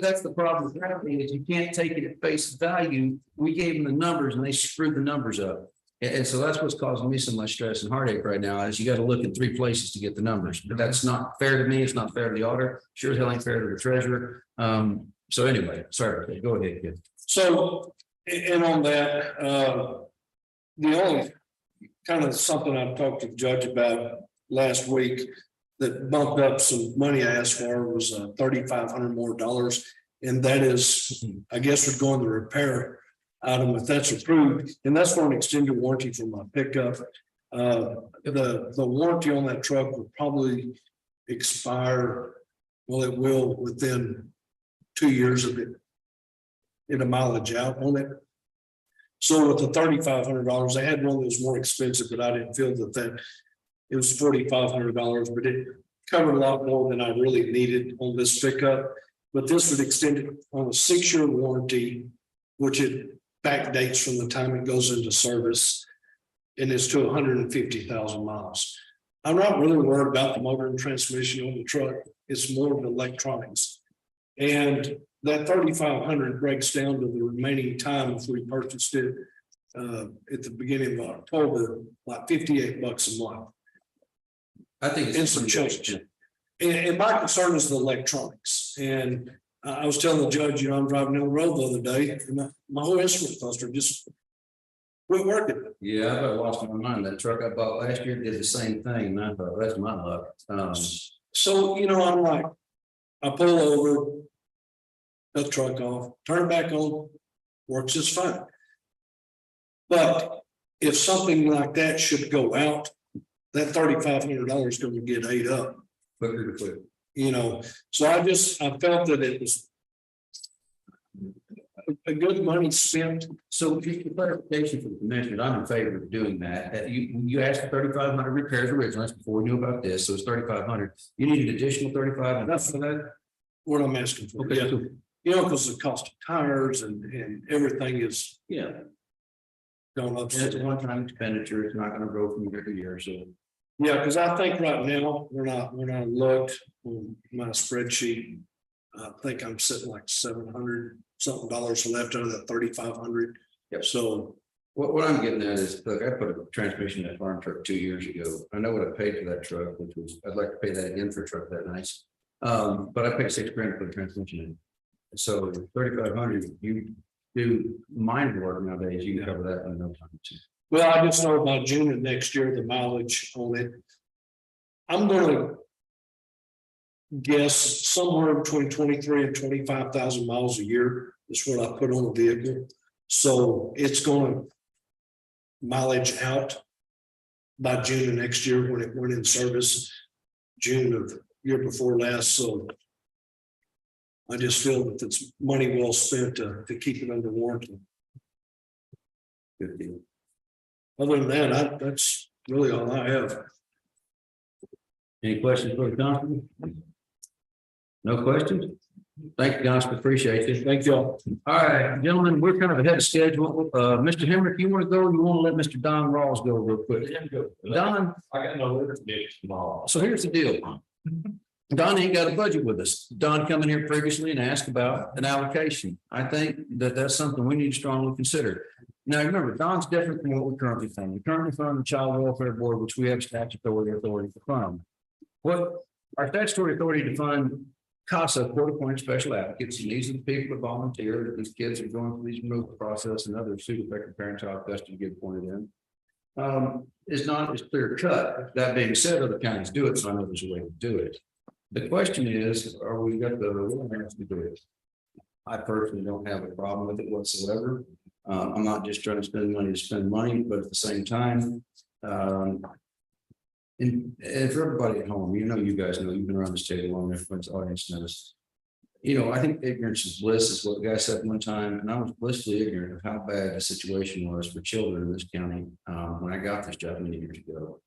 that's the problem with gravity is you can't take it at face value. We gave them the numbers and they screwed the numbers up. And so that's what's causing me so much stress and heartache right now is you got to look in three places to get the numbers. But that's not fair to me. It's not fair to the auditor. Sure as hell ain't fair to the treasurer. So anyway, sorry, go ahead, kid. So, and on that, the only kind of something I've talked to the judge about last week that bumped up some money I asked for was $3,500 more. And that is, I guess, would go in the repair item if that's approved. And that's for an extended warranty for my pickup. The warranty on that truck will probably expire, well, it will within 2 years of it. In a mileage out on it. So with the $3,500, I had one that was more expensive, but I didn't feel that it was $4,500, but it covered a lot more than I really needed on this pickup. But this would extend it on a 6-year warranty, which it backdates from the time it goes into service, and it's to 150,000 miles. I'm not really worried about the motor and transmission on the truck. It's more of the electronics. And that $3,500 breaks down to the remaining time if we purchased it at the beginning of October, like $58 a month. I think And some change. And my concern is the electronics. And I was telling the judge, you know, I'm driving down the road the other day, and my whole instrument cluster just quit working. Yeah, I lost my mind. That truck I bought last year did the same thing. And I thought, that's my luck. So, you know, I'm like, I pull over, cut the truck off, turn it back on, works just fine. But if something like that should go out, that $3,500 is going to get ate up, Quicker to quick. you know. So I felt that it was a good money spent. So just for clarification for the commissioner, I'm in favor of doing that. You asked for 3,500 repairs originally, that's before we knew about this, so it's 3,500. You need an additional 3,500. Enough for that, what I'm asking for. Okay, Yeah. cool. You know, because the cost of tires and everything is Yeah, going up. and it's a one-time expenditure. It's not gonna grow from year to year, so. Yeah, because I think right now, when I looked on my spreadsheet, I think I'm sitting like $700 something left out of that 3,500. Yep. So, What I'm getting at is, look, I put a transmission in that farm truck 2 years ago. I know what I paid for that truck, which was, I'd like to pay that again for a truck that nice. But I paid $6,000 for the transmission in. So 3,500, you do mine work nowadays, you can cover that in no time. well, I just know by June of next year, the mileage on it. I'm gonna guess somewhere between 23 and 25,000 miles a year is what I put on the vehicle. So it's gonna mileage out by June of next year when it went in service, June of year before last. So I just feel that it's money well spent to keep it under warranty. Good deal. Other than that, that's really all I have. Any questions for the constable? No questions? Thank you, Constable. Appreciate it. Thank y'all. All right, gentlemen, we're kind of ahead of schedule. Mr. Henrik, you want to go? Or you want to let Mr. Don Rawls go real quick? Don, I got no litter ditch tomorrow. so here's the deal. Don ain't got a budget with us. Don come in here previously and asked about an allocation. I think that that's something we need to strongly consider. Now, remember, Don's different from what we currently fund. We currently fund the Child Welfare Board, which we have statutory authority to fund. What our statutory authority to fund CASA, Court Appointed Special Advocates, and these are the people that volunteer. These kids are going through these removal process and other suit-affected parent-child custody get appointed in. Is not as clear cut. That being said, other counties do it, so I know there's a way to do it. The question is, are we got the willingness to do it? I personally don't have a problem with it whatsoever. I'm not just trying to spend money to spend money, but at the same time, and for everybody at home, you guys know, you've been around this table long, everyone's audience knows. I think ignorance is bliss is what the guy said one time, and I was blissfully ignorant of how bad the situation was for children in this county when I got this job many years ago.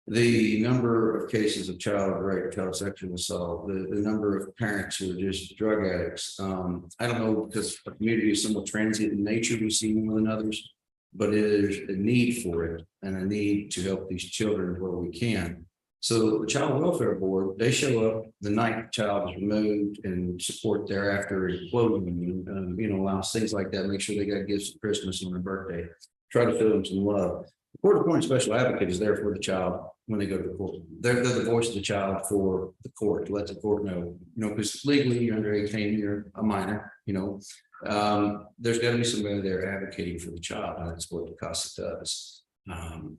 The number of cases of child rape, child sexual assault, the number of parents who are just drug addicts. I don't know, because our community is somewhat transient in nature, we see more than others, but it is a need for it and a need to help these children where we can. So the Child Welfare Board, they show up the night the child is removed and support thereafter, and clothing, allows things like that, make sure they got gifts for Christmas and their birthday, try to show them some love. The Court Appointed Special Advocate is there for the child when they go to the court. They're the voice of the child for the court, to let the court know, because legally you're under 18, you're a minor, there's got to be somebody there advocating for the child. And that's what the CASA does. I'm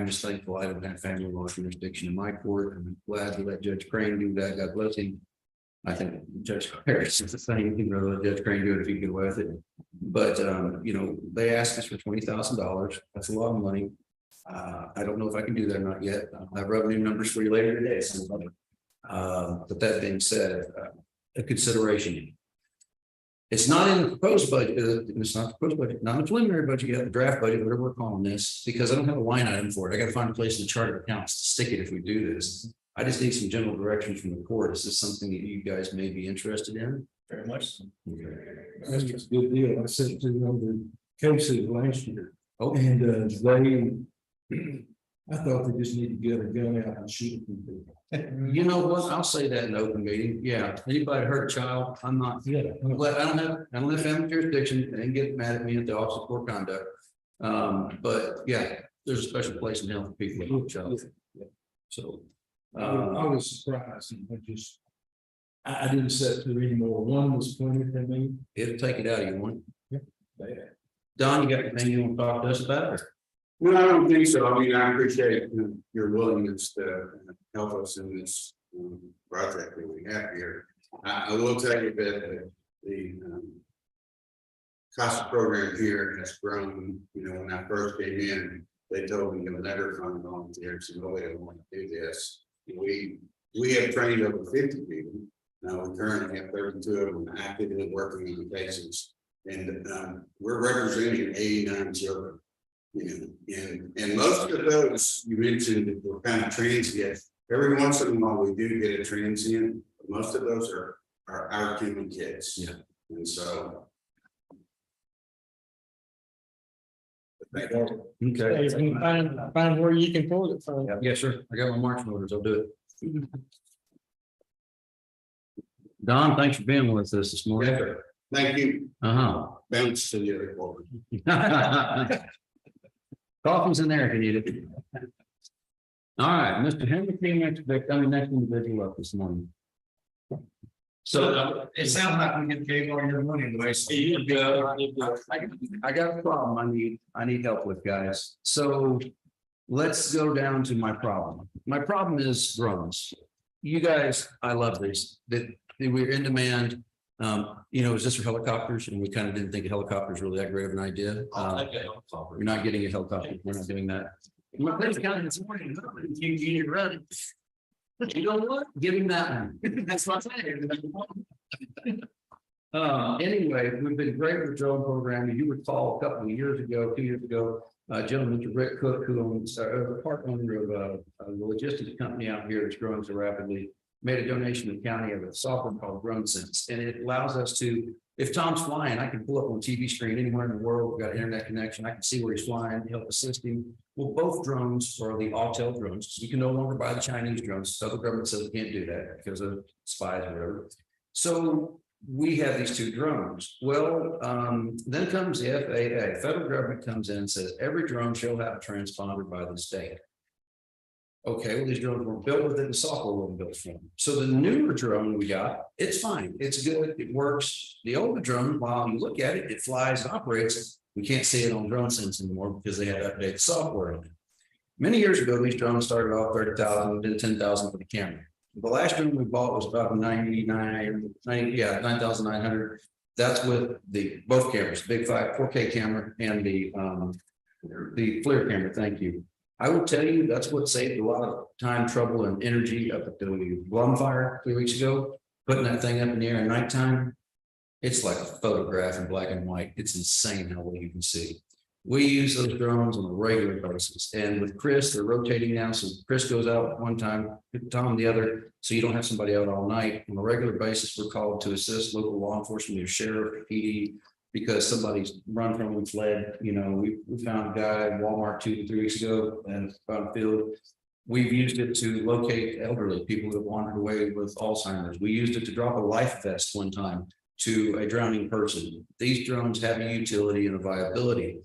just thankful I don't have family law jurisdiction in my court. I'm glad to let Judge Crane do that. God bless him. I think Judge Harris is the same, you know, let Judge Crane do it if he can get away with it. But, they asked us for $20,000. That's a lot of money. I don't know if I can do that or not yet. I'll have revenue numbers for you later today. But that being said, a consideration. It's not in the proposed budget. It's not the proposed budget, not the preliminary budget yet, the draft budget, whatever we're calling this, because I don't have a line item for it. I got to find a place in the chart of accounts to stick it if we do this. I just need some general direction from the court. Is this something that you guys may be interested in? Very much. That's just a good deal. I sent 200 cases last year. Oh, And I thought they just need to get a gun out and shoot people. you know what? I'll say that in an open meeting. Yeah. Anybody hurt a child, I don't have family jurisdiction and get mad at me at the Office of Court Conduct. But yeah, there's a special place in hell for people that hurt a child. So. I was surprised. And I didn't set to anymore. One was pointed at me. It'll take it out of you one. Bad. Don, you got anything you want to talk to us about? Or? No, I don't think so. I mean, I appreciate your willingness to help us in this project that we have here. I will tell you that the CASA program here has grown. When I first came in, they told me to never fund volunteers, so nobody would want to do this. We have trained over 50 people. Now we currently have 32 of them actively working on cases, and we're representing 89 children. And most of those you mentioned that were kind of transient. Every once in a while we do get a transient, but most of those are our human kids. Yeah. And so. Okay. Hey, when you find where you can pull it from. Yes, sir. I got my marching orders. I'll do it. Don, thanks for being with us this morning. Thank you. Bounce to the other board. Coffee's in there if you need it. All right, Mr. Henry, next individual up this morning. So it sounds like we get gave all your money away. So I got a problem I need help with, guys. So let's go down to my problem. My problem is drones. You guys, I love these, that we're in demand. Is this for helicopters? And we kind of didn't think a helicopter is really that great of an idea. You're not getting a helicopter. We're not doing that. My friend's counting this morning. You need to run. You know what? Give him that one. That's what I'm saying. Anyway, we've been great with drone programming. You recall a couple of years ago, 2 years ago, gentleman, Mr. Rick Cook, who owns, the part owner of a logistics company out here that's growing so rapidly, made a donation to the county of a software called DroneSense, and it allows us to, if Tom's flying, I can pull up on TV screen anywhere in the world, we've got an internet connection, I can see where he's flying, help assist him. Well, both drones are the Autel drones. You can no longer buy the Chinese drones. So the government says we can't do that because of spies or whatever. So we have these two drones. Well, then comes the FAA, federal government comes in and says every drone shall have a transponder by the state. Okay, well, these drones weren't built with it, the software wasn't built for them. So the newer drone we got, it's fine, it's good, it works. The older drone, while you look at it, it flies and operates. We can't see it on DroneSense anymore because they have to update the software on it. Many years ago, these drones started off 30,000, then 10,000 for the camera. The last drone we bought was about 9,900. That's with the both cameras, big 4K camera and the FLIR camera. Thank you. I will tell you, that's what saved a lot of time, trouble, and energy up at the Blum fire 3 weeks ago. Putting that thing up in the air at nighttime, it's like a photograph in black and white. It's insane how well you can see. We use those drones on a regular basis, and with Chris, they're rotating now. So Chris goes out one time, Tom the other, so you don't have somebody out all night. On a regular basis, we're called to assist local law enforcement, your sheriff, PD, because somebody's run from them, fled. You know, we found a guy in Walmart 2 to 3 weeks ago and found a field. We've used it to locate elderly people that wandered away with Alzheimer's. We used it to drop a life vest one time to a drowning person. These drones have a utility and a viability.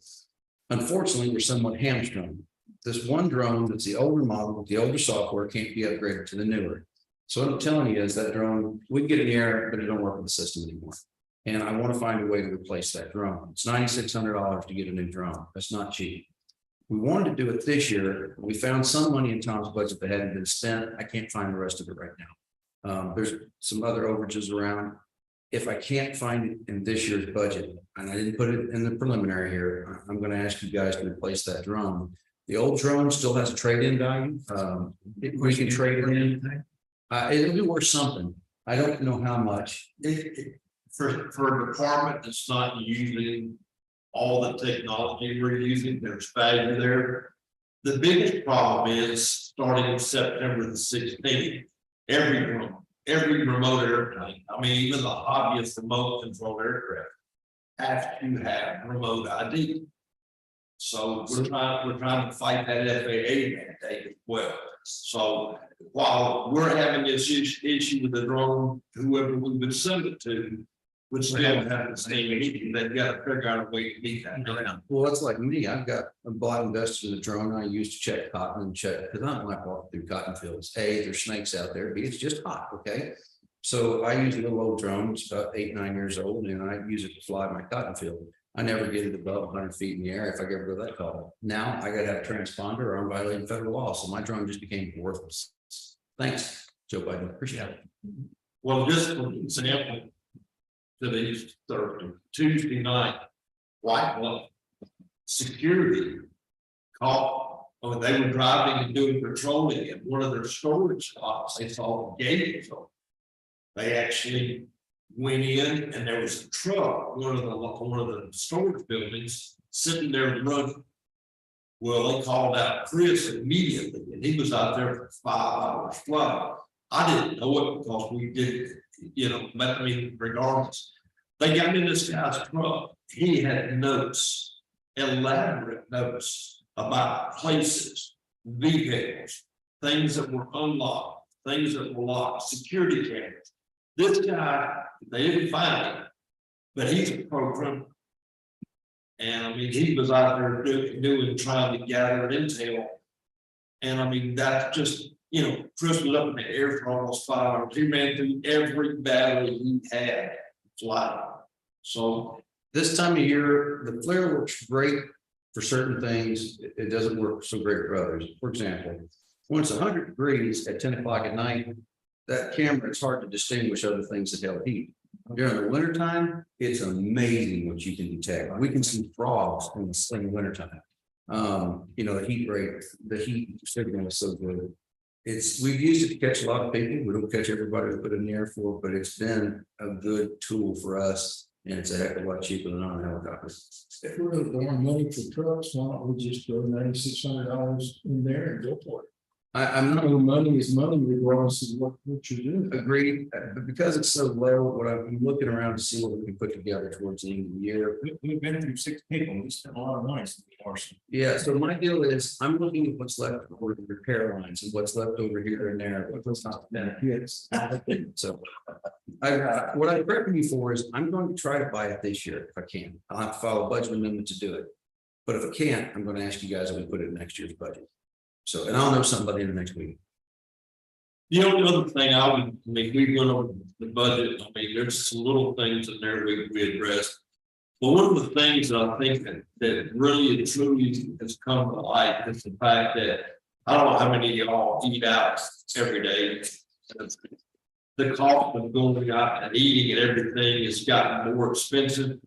Unfortunately, we're somewhat hamstrung. This one drone that's the older model with the older software can't be upgraded to the newer. So what I'm telling you is that drone, we can get in the air, but it don't work with the system anymore. And I want to find a way to replace that drone. It's $9,600 to get a new drone. That's not cheap. We wanted to do it this year. We found some money in Tom's budget that hadn't been spent. I can't find the rest of it right now. There's some other overages around. If I can't find it in this year's budget, and I didn't put it in the preliminary here, I'm going to ask you guys to replace that drone. The old drone still has a trade-in value. We can trade it in. It'll be worth something. I don't know how much. For a department that's not using all the technology we're using, there's value there. The biggest problem is starting September the 16th, every remote airplane, I mean, even the obvious remote control aircraft have to have remote ID. So we're trying to fight that FAA mandate as well. So while we're having this issue with the drone, whoever we would send it to would still have the same issue. They've got to figure out a way to meet that. Well, it's like me. I've got a lot invested in the drone I use to check cotton and check, because I don't like walking through cotton fields. A, there's snakes out there. B, it's just hot. Okay. So I use a little old drone. It's about 8, 9 years old, and I use it to fly my cotton field. I never get it above 100 feet in the air if I ever go that tall. Now I got to have a transponder or I'm violating federal law. So my drone just became worthless. Thanks, Joe Biden. Appreciate it. Well, just for example, today's Thursday, Tuesday night, White Bluff security caught, when they were driving and doing patrolling at one of their storage spots, they saw the gate was open. They actually went in and there was a truck, one of the storage buildings sitting there running. Well, they called out Chris immediately, and he was out there for 5 hours flying. I didn't know it because we did, but I mean, regardless, they got in this guy's truck. He had notes, elaborate notes about places, vehicles, things that were unlocked, things that were locked, security cameras. This guy, they didn't find him, but he's a program. And I mean, he was out there trying to gather intel. And I mean, that's just, Chris was up in the air for almost 5 hours. He ran through every battle he had flying. So This time of year, the FLIR works great for certain things. It doesn't work so great for others. For example, when it's 100 degrees at 10 o'clock at night, that camera, it's hard to distinguish other things that held heat. During the wintertime, it's amazing what you can detect. We can see frogs in the wintertime. The heat rate, the heat signal is so good. we've used it to catch a lot of people. We don't catch everybody we put in the airport, but it's been a good tool for us. And it's a heck of a lot cheaper than on a helicopter. If we're going money for trucks, why don't we just throw $9,600 in there and go for it? I'm not No money is money regardless of what you're doing. agreed, but because it's so low, what I'm looking around to see what we can put together towards the end of the year. We've been through 6 people, we spent a lot of money. Yeah, so my deal is, I'm looking at what's left over the repair lines and what's left over here and there. What's not been hits. So what I'm prepping you for is I'm going to try to buy it this year if I can. I'll have to file a budget amendment to do it. But if I can't, I'm going to ask you guys if we put it in next year's budget. So, and I'll know something by the end of next week. The only other thing I mean, we went over the budget, I mean, there's some little things in there we addressed. But one of the things that I think that really and truly has come to light is the fact that I don't know how many of y'all eat out every day. The cost of going out and eating and everything has gotten more expensive.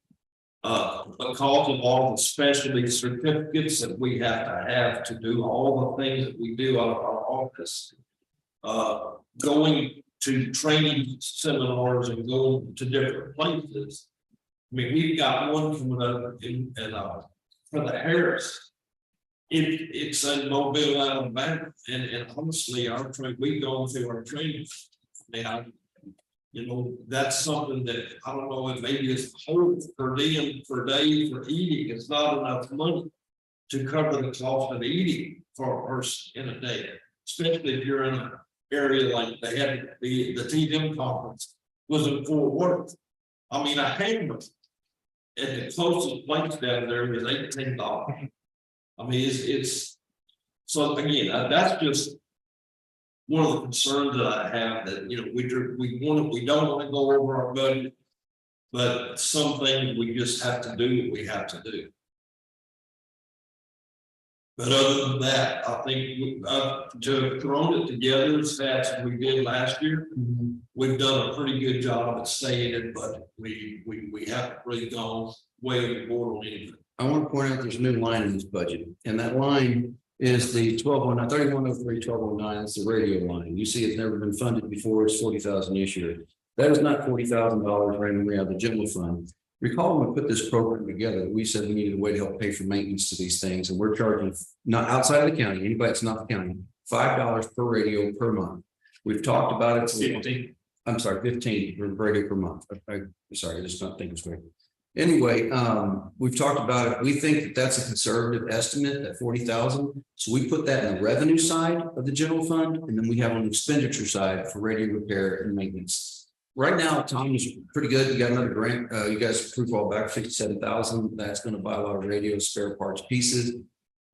Because of all the specialty certificates that we have to do all the things that we do out of our office. Going to training seminars and going to different places. I mean, we've got one coming up for the Harris. It's in Mobile, Alabama, and honestly, we've gone through our training. Now, you know, that's something that I don't know, if maybe it's whole per day for eating, it's not enough money to cover the cost of eating for a person in a day, especially if you're in an area like they had the TDM conference was in Fort Worth. I mean, a hamburger at the closest place down there is $18. I mean, it's so again, that's just one of the concerns that I have, that, you know, we don't want to go over our budget, but some things we just have to do what we have to do. But other than that, I think to have thrown it together as fast as we did last year, we've done a pretty good job at staying in budget. We haven't really gone way overboard on anything. I want to point out there's a new line in this budget, and that line is the 3103, 1209. That's the radio line. You see, it's never been funded before. It's 40,000 this year. That is not $40,000 randomly out of the general fund. Recall when we put this program together, we said we needed a way to help pay for maintenance to these things, and we're charging, not outside of the county, anybody that's not the county, $5 per radio per month. We've talked about it. 15. I'm sorry, 15 per radio per month. Sorry, I just don't think it's right. Anyway, we've talked about it. We think that that's a conservative estimate at 40,000. So we put that in the revenue side of the general fund, and then we have on the expenditure side for radio repair and maintenance. Right now, Tom is pretty good. You got another grant. You guys approved all back 57,000. That's going to buy a lot of radio spare parts pieces.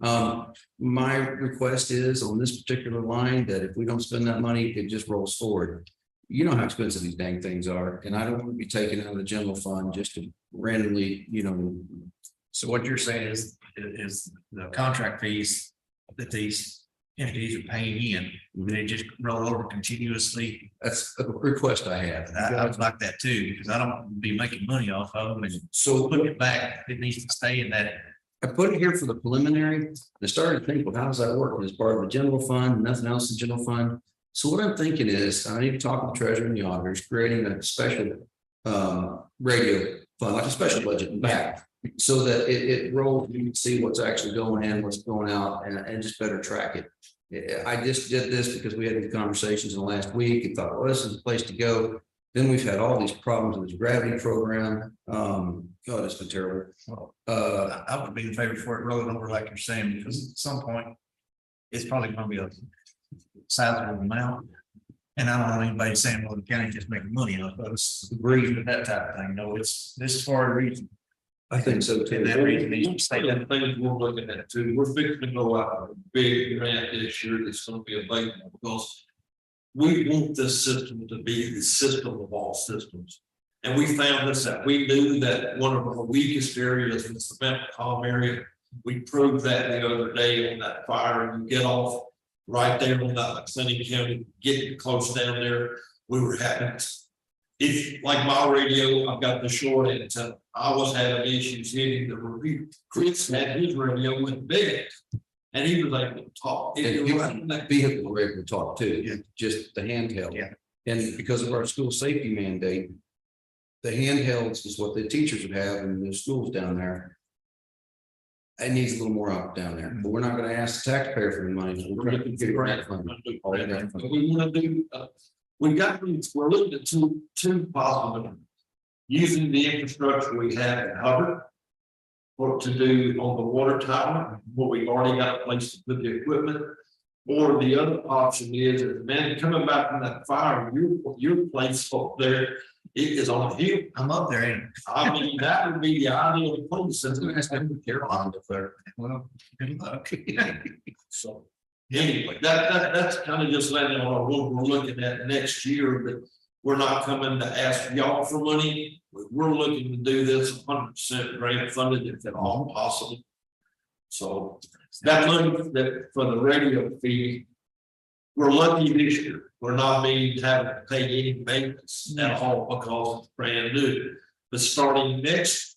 My request is on this particular line that if we don't spend that money, it just rolls forward. You know how expensive these dang things are, and I don't want to be taken out of the general fund just to randomly, you know. So what you're saying is the contract fees that these entities are paying in, they just roll over continuously. That's a request I have. I would like that too, because I don't want to be making money off of them and So put it back. It needs to stay in that. I put it here for the preliminary. I started to think, well, how does that work? As part of the general fund, nothing else in general fund. So what I'm thinking is, I need to talk with the treasurer and the auditors, creating a special radio fund, like a special budget in back, so that it rolls, you can see what's actually going in, what's going out, and just better track it. I just did this because we had these conversations in the last week and thought, well, this is the place to go. Then we've had all these problems with this gravity program. God, it's been terrible. I would be in favor for it rolling over like you're saying, because at some point it's probably going to be a sizable amount. And I don't want anybody saying, well, the county just making money off of us. Agree with that type of thing. No, this is for a reason. I think so too. And that reason needs to stay The there. things we're looking at too, we're fixing to go out with a big grant this year that's going to be available, because we want this system to be the system of all systems. And we found this out. We knew that one of our weakest areas was the Metcalm area. We proved that the other day on that fire, and you get off right there on that Sunny County, getting close down there. We were having, if like my radio, I've got the short end, so I was having issues hitting the repeater. Chris had his radio with big. And he was able to talk. And It you was want that vehicle we're able to talk to, Yeah. just the handheld. Yeah. And because of our school safety mandate, the handhelds is what the teachers would have in the schools down there. It needs a little more up down there, but we're not gonna ask the taxpayer for the money. We're looking for grant funding. All grant funding. We wanna do, we're looking at two possible. Using the infrastructure we have at Hubbard. For to do on the water tower, where we already got a place to put the equipment. Or the other option is, man, coming back from that fire, your place up there, it is on a hill. I'm up there and, I mean, that would be the ideal place, That's gonna ask them to care on if they're. well, good luck. so. Anyway, that's kind of just letting you know what we're looking at next year, but we're not coming to ask y'all for money. We're looking to do this 100% grant funded if at all possible. So that money that for the radio fee, we're lucky this year. We're not being having to pay any maintenance at all because it's brand new. But starting next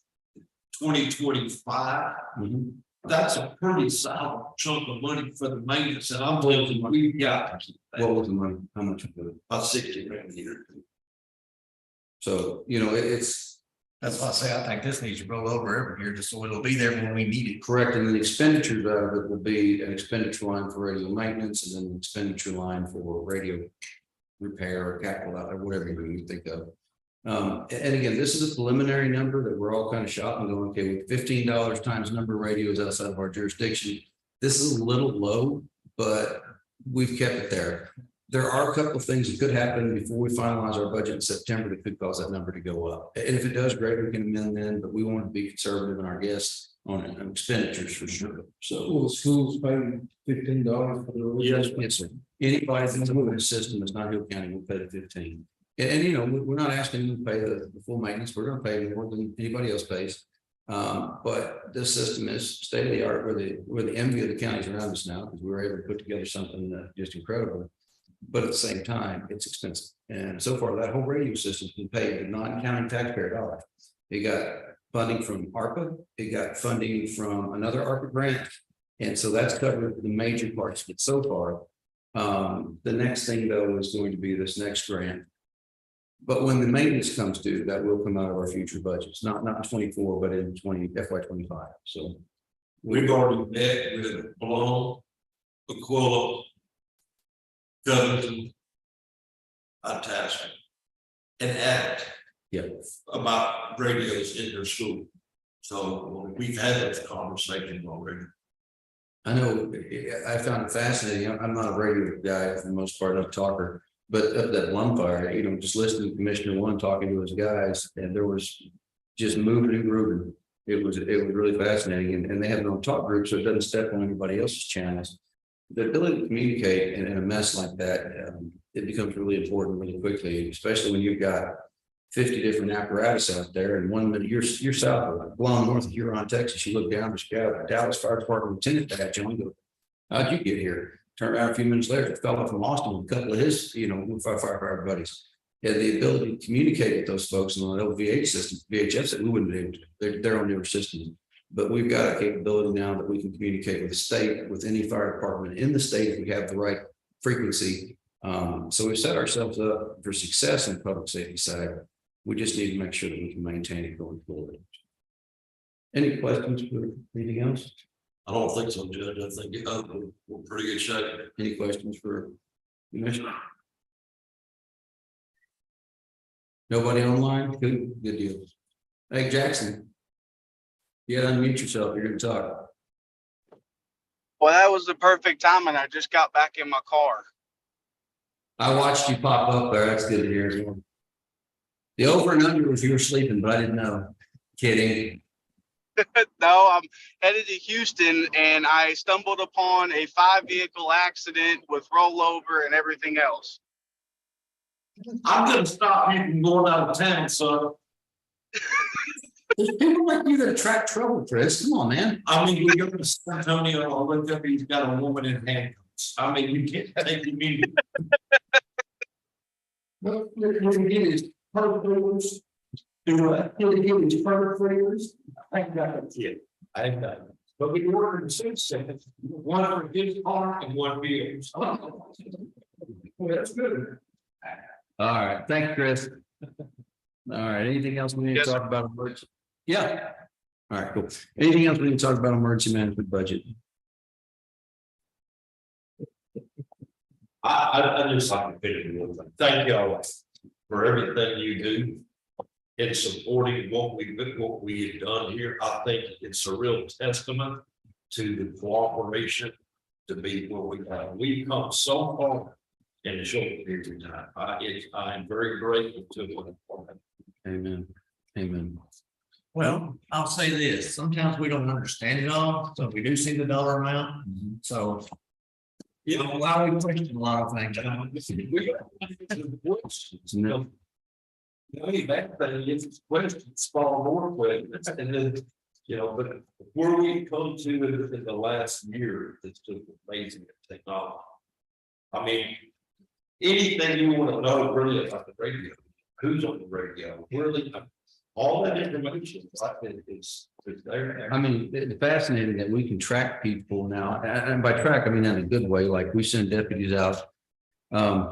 2025, Mhm. that's a pretty solid chunk of money for the maintenance, and I'm telling you, we've got What was the money? How much? of it? about 60 grand a year. So, you know, it's That's why I say I think this needs to roll over every year, just so it'll be there when we need it. correct. And then the expenditures out of it will be an expenditure line for radio maintenance and then an expenditure line for radio repair or capital out or whatever you think of. And again, this is a preliminary number that we're all kind of shopping going, okay, with $15 times number of radios outside of our jurisdiction. This is a little low, but we've kept it there. There are a couple of things that could happen before we finalize our budget in September that could cause that number to go up. And if it does, great, we can amend then, but we want to be conservative in our guests on expenditures for sure. So. Will the schools pay $15 for the? Yes, yes, sir. Anybody that's in the system that's not Hill County will pay the 15. And you know, we're not asking them to pay the full maintenance. We're gonna pay more than anybody else pays. But this system is state of the art. We're the envy of the counties around us now because we were able to put together something just incredible. But at the same time, it's expensive. And so far, that whole radio system's been paid with non-county taxpayer dollars. It got funding from ARPA. It got funding from another ARPA grant. And so that's covered the major parts of it so far. The next thing though is going to be this next grant. But when the maintenance comes due, that will come out of our future budgets, not in 24, but in FY25. So We've already met with Malone, Aquila, Covington, Itasca, and Act yeah, about radios in their school. So we've had those conversations already. I know. I found it fascinating. I'm not a radio guy for the most part, I'm a talker. But of that one fire, you know, just listening to Commissioner One talking to his guys, and there was just moving and grooving. It was really fascinating, and they have no talk group, so it doesn't step on anybody else's channels. The ability to communicate in a mess like that, it becomes really important really quickly, especially when you've got 50 different apparatus out there, and 1 minute you're south of Guam, north of Huron, Texas. You look down, there's a Dallas Fire Department lieutenant badge on. You go, how'd you get here? Turn around a few minutes later, the fellow from Austin with a couple of his, firefighter buddies. Had the ability to communicate with those folks on the LVH system, VHF that we wouldn't be able to. They're on newer systems. But we've got a capability now that we can communicate with the state, with any fire department in the state if we have the right frequency. So we've set ourselves up for success on the public safety side. We just need to make sure that we can maintain it going forward. Any questions for anything else? I don't think so, Judge. I think we're pretty good shape. Any questions for Commissioner? Nobody online? Good deal. Hey, Jackson. You gotta unmute yourself. You're gonna talk. Well, that was the perfect time, and I just got back in my car. I watched you pop up there. That's good to hear as well. The over and under was you were sleeping, but I didn't know. Kidding. No, I'm headed to Houston, and I stumbled upon a 5-vehicle accident with rollover and everything else. I'm gonna stop you from going out of town, son. There's people like you that attract trouble, Chris. Come on, man. I mean, we go to San Antonio, I look up, he's got a woman in handcuffs. I mean, you can't take me meeting. What you get is perk flavors. Do what? What you get is perk flavors. I got it. I got it. But we ordered the six sets, one for his car and one for yours. Well, that's good. All right, thank you, Chris. All right, anything else we need to Yes, sir. talk about? Emergency? Yeah. All right, cool. Anything else we need to talk about emergency management budget? I just like to finish with one thing. Thank y'all for everything you do. In supporting what we have done here. I think it's a real testament to the cooperation to be where we are. We've come so far in a short period of time. I'm very grateful to them. Amen. Amen. Well, I'll say this, sometimes we don't understand it all, so we do see the dollar amount, so. You know, why we question a lot of things. No. That thing is questions, fall more questions, and then, you know, but where we come to in the last year, it's just amazing technology. I mean, anything you want to know really about the radio, who's on the radio, really, all that information, I think is there. I mean, it's fascinating that we can track people now, and by track, I mean in a good way, like we send deputies out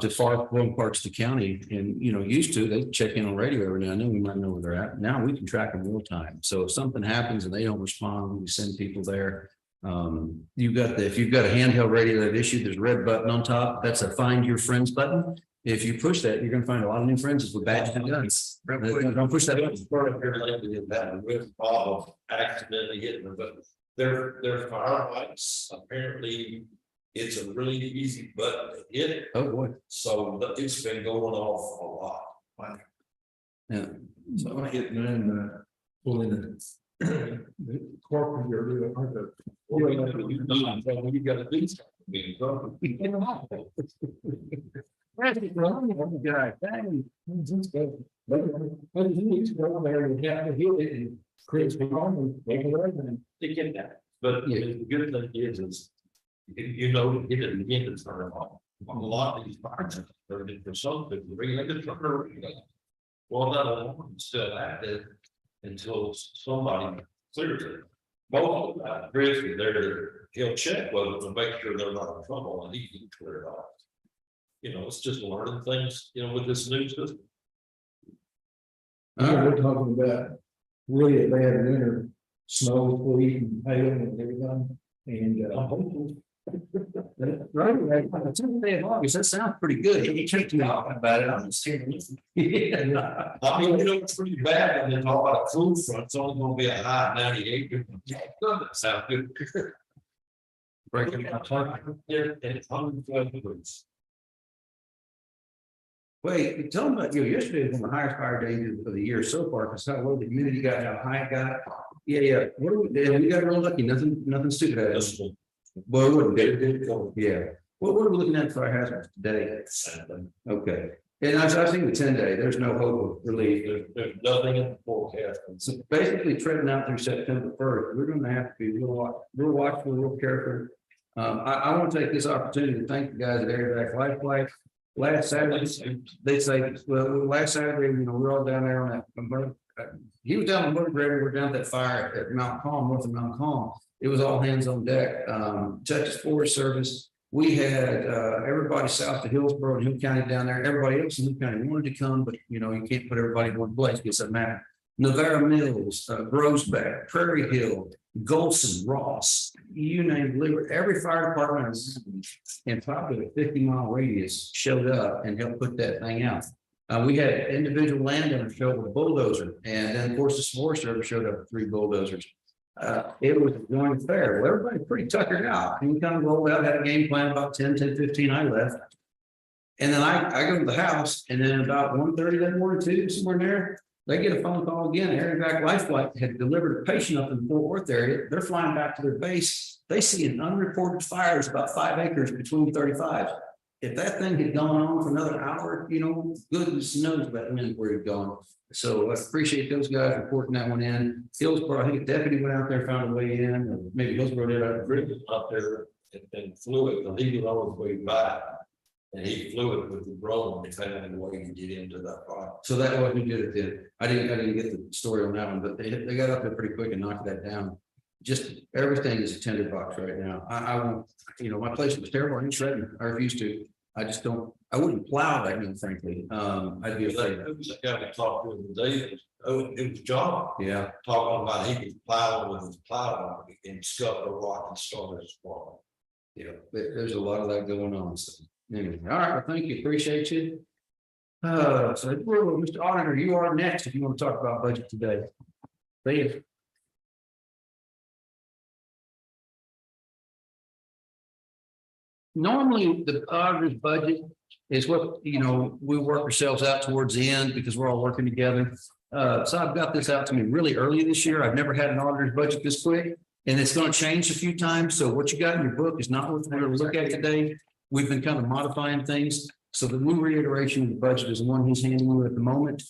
to far flung parts of the county, and used to, they check in on radio every now and then, we might know where they're at. Now we can track them real time. So if something happens and they don't respond, we send people there. If you've got a handheld radio that issued, there's a red button on top. That's a find your friends button. If you push that, you're gonna find a lot of new friends with badges and guns. Don't push that button. Part of your land is that with Bob accidentally hitting them, but their fire lights, apparently. It's a really easy button to hit, Oh, boy. so it's been going off a lot. Yeah. So I hit and pulling the carpenter. You gotta do But the good thing is. You know, get it again, it's not a lot of these fires, they're for something, they just turn around. Well, that alarm is still active until somebody clears it. Both of that, Grizzly, he'll check whether to make sure they're not in trouble and he can clear it off. It's just learning things, with this new system. We're talking about really a bad winter, snow, sleet and hail and everything. And Right. It's in the day of August. That sounds pretty good. You can't talk about it. I'm just saying. Yeah. I mean, it's pretty bad, and then talk about a cool front, it's only gonna be a high 98. That sounds good. Breaking my heart. Yeah, and it's 112 degrees. Wait, tell them about, yesterday was one of the highest fire days of the year so far, because how low the humidity got, how high it got. Yeah. We got real lucky. Nothing stupid at us. Well, it wouldn't be. Yeah. What are we looking at for our hazards today? Okay. And I've seen the 10-day, there's no hope of relief. There's nothing in the forecast. So basically treading out through September 1st, we're gonna have to be real watchful, real careful. I want to take this opportunity to thank the guys at Airback Life Flight. Last Saturday, they say, well, last Saturday, we're all down there on that. He was down on Motor Grader, we're down at that fire at Mount Calm, north of Mount Calm. It was all hands on deck. Texas Forest Service. We had everybody south of Hillsborough and Hill County down there. Everybody else in Hill County wanted to come, but you can't put everybody in one place. It doesn't matter. Navarre Mills, Groesbeck, Prairie Hill, Golson, Ross, you name it. Every fire department in probably a 50-mile radius showed up and helped put that thing out. We had individual landowners show up with a bulldozer, and then of course the Forest Service showed up with 3 bulldozers. It was going fair. Well, everybody pretty tuckered out. And we kind of rolled out, had a game plan about 10:15. I left. And then I go to the house, and then about 1:30 that morning, 2, somewhere in there, they get a phone call again. Airback Life Flight had delivered a patient up in the Fort Worth area. They're flying back to their base. They see an unreported fires about 5 acres between 35. If that thing had gone on for another hour, goodness knows that wind where it'd gone. So I appreciate those guys reporting that one in. Hillsborough, I think a deputy went out there, found a way in, or maybe Hillsborough did. Up there and flew it, and he was on his way back. And he flew it with the drone and found a way to get into that fire. So that wasn't good at the, I didn't get the story on that one, but they got up there pretty quick and knocked that down. just everything is a tinderbox right now. I won't, my place was terrible. I didn't shred. I refuse to. I just don't, I wouldn't plow that, frankly. I'd be afraid. It was a guy we talked to the day, it was John Yeah. talking about he could plow with his plow and scuff the rock and start his farm. Yeah, there's a lot of that going on. So anyway, all right, well, thank you, appreciate you. So Mr. Auditor, you are next if you want to talk about budget today. Please. Normally, the auditor's budget is what, we work ourselves out towards the end because we're all working together. So I've got this out to me really early this year. I've never had an auditor's budget this quick. And it's going to change a few times. So what you got in your book is not what we're going to look at today. We've been kind of modifying things. So the new reiteration of the budget is the one he's handing you at the moment.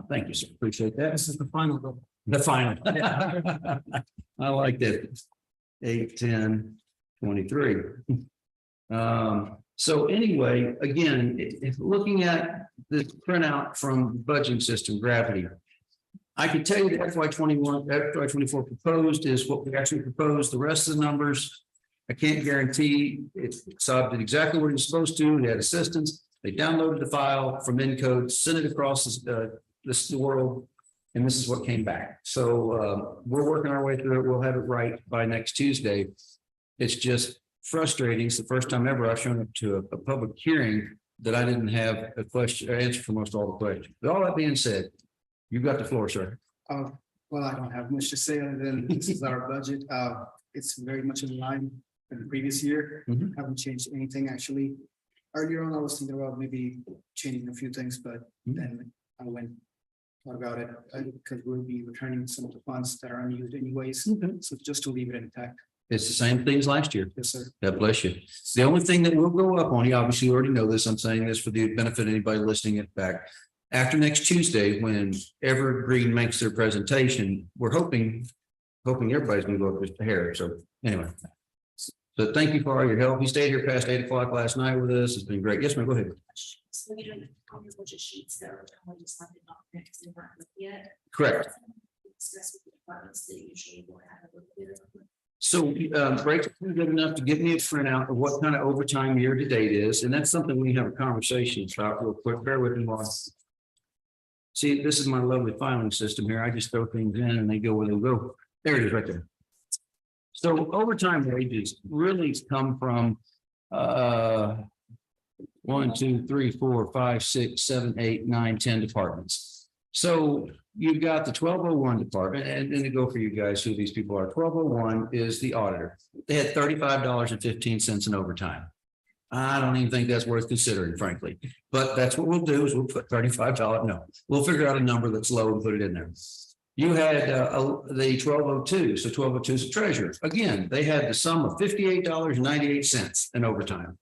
Thank you, sir. Appreciate that. This is the final bill. The final. I like that. 8/10/23. So anyway, again, if looking at the printout from the budgeting system, Gravity, I can tell you that FY21, FY24 proposed is what we actually proposed. The rest of the numbers, I can't guarantee it. Saab did exactly what he was supposed to. They had assistance. They downloaded the file from Encode, sent it across the world, and this is what came back. So we're working our way through it. We'll have it right by next Tuesday. It's just frustrating. It's the first time ever I've shown up to a public hearing that I didn't have a question or answer for most all the questions. But all that being said, you've got the floor, sir. Well, I don't have much to say other than this is our budget. It's very much in line with the previous year. Mhm. Haven't changed anything actually. Earlier on, I was thinking about maybe changing a few things, but then I thought about it because we'll be returning some of the funds that are unused anyways. So just to leave it intact. It's the same thing as last year. Yes, sir. God bless you. The only thing that will go up on you, obviously you already know this, I'm saying this for the benefit of anybody listening it back. After next Tuesday, when Evergreen makes their presentation, we're hoping everybody's gonna go up just a hair. So anyway. So thank you for all your help. You stayed here past 8 o'clock last night with us. It's been great. Yes, ma'am, go ahead. So we don't on your budget sheets that are just like not because they weren't looked yet. Correct. Discuss with the departments that usually will have a little bit of. So, Rachel, you're good enough to give me a printout of what kind of overtime year to date is, and that's something we have a conversation about real quick. Bear with me, boss. See, this is my lovely filing system here. I just throw things in and they go where they go. There it is right there. So overtime wages really come from 1, 2, 3, 4, 5, 6, 7, 8, 9, 10 departments. So you've got the 1201 department, and to go for you guys who these people are. 1201 is the auditor. They had $35.15 in overtime. I don't even think that's worth considering, frankly, but that's what we'll do is we'll put $35. No, we'll figure out a number that's low and put it in there. You had the 1202. So 1202 is a treasurer. Again, they had the sum of $58.98 in overtime.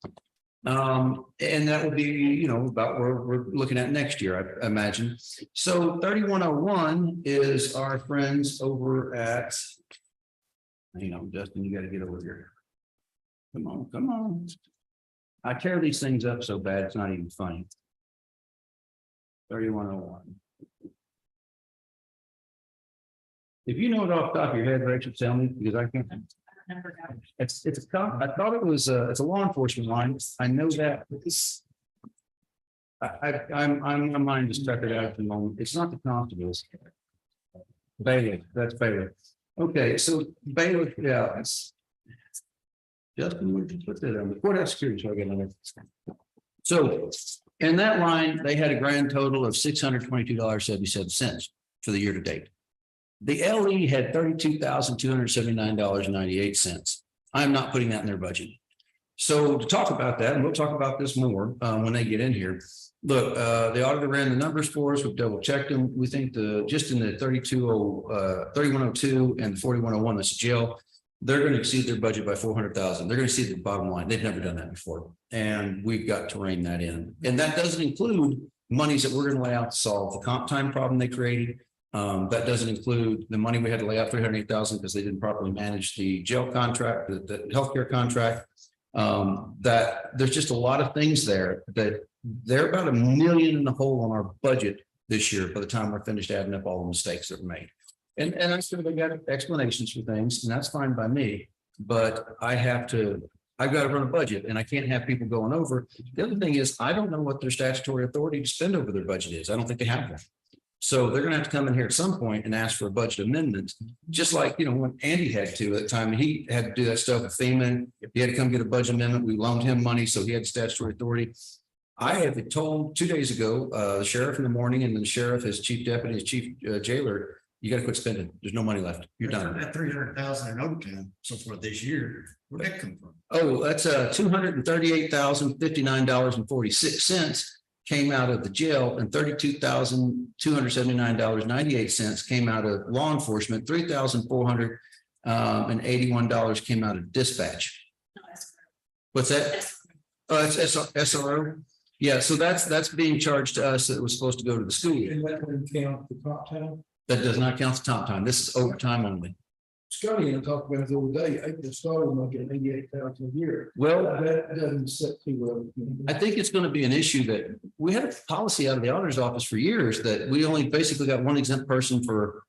And that will be, about where we're looking at next year, I imagine. So 3101 is our friends over at, Justin, you got to get over here. Come on. I tear these things up so bad, it's not even funny. 3101. If you know it off the top of your head, Rachel, tell me, because I can't. It's I thought it was it's a law enforcement line. I know that. My mind just stuck it out at the moment. It's not the constables. Bailiff, that's bailiff. Okay, so bailiff, yeah, it's Justin, where'd you put that on the courthouse security? So I get another. So in that line, they had a grand total of $622.77 for the year to date. The LE had $32,279.98. I'm not putting that in their budget. So to talk about that, and we'll talk about this more when they get in here. Look, the auditor ran the numbers for us. We've double checked them. We think just in the 3102 and the 4101, that's jail, they're going to exceed their budget by 400,000. They're going to see the bottom line. They've never done that before. And we've got to rein that in. And that doesn't include monies that we're going to lay out to solve the comp time problem they created. That doesn't include the money we had to lay out, 308,000, because they didn't properly manage the jail contract, the healthcare contract. That there's just a lot of things there that they're about $1 million in the hole on our budget this year by the time we're finished adding up all the mistakes that were made. And I still got explanations for things, and that's fine by me, but I've got to run a budget and I can't have people going over. The other thing is, I don't know what their statutory authority to spend over their budget is. I don't think they have one. So they're gonna have to come in here at some point and ask for a budget amendment, just like, when Andy had to at the time, he had to do that stuff with FEMA. He had to come get a budget amendment. We loaned him money, so he had statutory authority. I have been told 2 days ago, the sheriff in the morning and then the sheriff, his chief deputy, his chief jailer, you gotta quit spending. There's no money left. You're done. That 300,000 in overtime so far this year, where'd that come from? Oh, that's $238,059.46 came out of the jail, and $32,279.98 came out of law enforcement. $3,481 came out of dispatch. No, that's What's that? correct. Oh, it's SRO. Yeah, so that's being charged to us that was supposed to go to the school. And that would count the top time. That does not count the top time. This is overtime only. Scotty and I talked about it the other day, April started making 88,000 a year. Well, That doesn't set too well. I think it's going to be an issue that we had a policy out of the auditor's office for years that we only basically got one exempt person for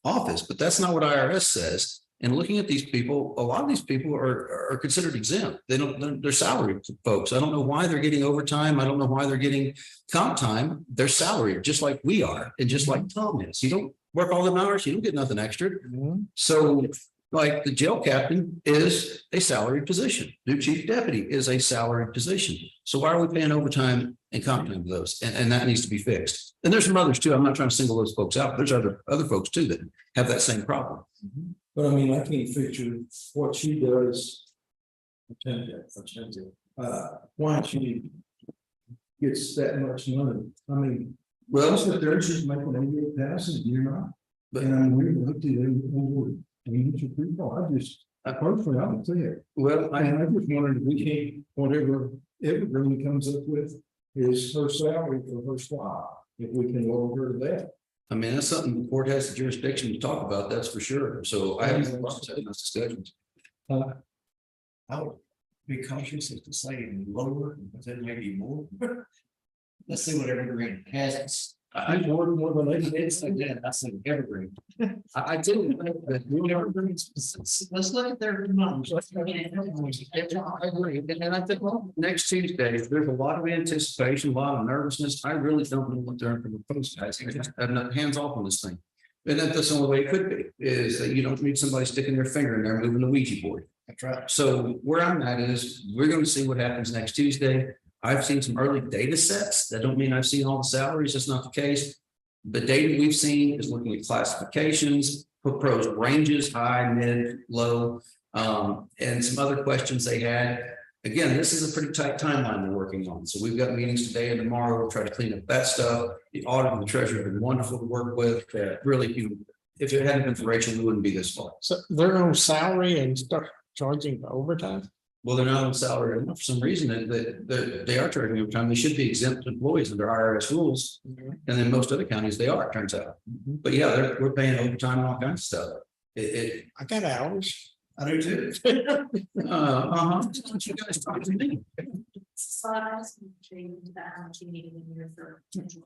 office, but that's not what IRS says. And looking at these people, a lot of these people are considered exempt. They're salaried folks. I don't know why they're getting overtime. I don't know why they're getting comp time. They're salaried, just like we are, and just like Tom is. You don't work all them hours, you don't get nothing extra. So like the jail captain is a salaried position. New chief deputy is a salaried position. So why are we paying overtime and comp time to those? And that needs to be fixed. And there's some others too. I'm not trying to single those folks out. There's other folks too that have that same problem. But I mean, I can't picture what she does. Why she gets that much money. I mean, well, if they're just making 88,000, you're not. But- And I'm really lucky they over. I mean, people, I personally, I would say it. Well, And I just wondered if we can't, whatever everybody comes up with is her salary for her slot. If we can lower her to that. I mean, that's something the court has the jurisdiction to talk about, that's for sure. So I have no problem having those discussions. I would be cautious if to say lower, but then maybe more. Let's see what evergreen has. I more than It's like that, I said evergreen. I didn't think that we never. Let's look at their numbers. I agree. And I think, well, next Tuesday, there's a lot of anticipation, a lot of nervousness. I really don't know what they're going to propose, guys. I'm not hands off on this thing. And that's the only way it could be, is that you don't need somebody sticking their finger in there moving the Ouija board. That's right. So where I'm at is, we're going to see what happens next Tuesday. I've seen some early data sets. That don't mean I've seen all the salaries. That's not the case. The data we've seen is looking at classifications, proposed ranges, high, mid, low, and some other questions they had. Again, this is a pretty tight timeline they're working on. So we've got meetings today and tomorrow. We'll try to clean up that stuff. The audit and the treasurer have been wonderful to work with. Really, if it hadn't been for Rachel, we wouldn't be this far. So they're on salary and start charging for overtime? Well, they're not on salary. For some reason, they are charging overtime. They should be exempt employees under IRS rules. And then most other counties, they are, it turns out. But yeah, we're paying overtime and all kinds of stuff. I got hours. I do too. You guys talk to me. So I was intrigued into that, how much you needed in your for potential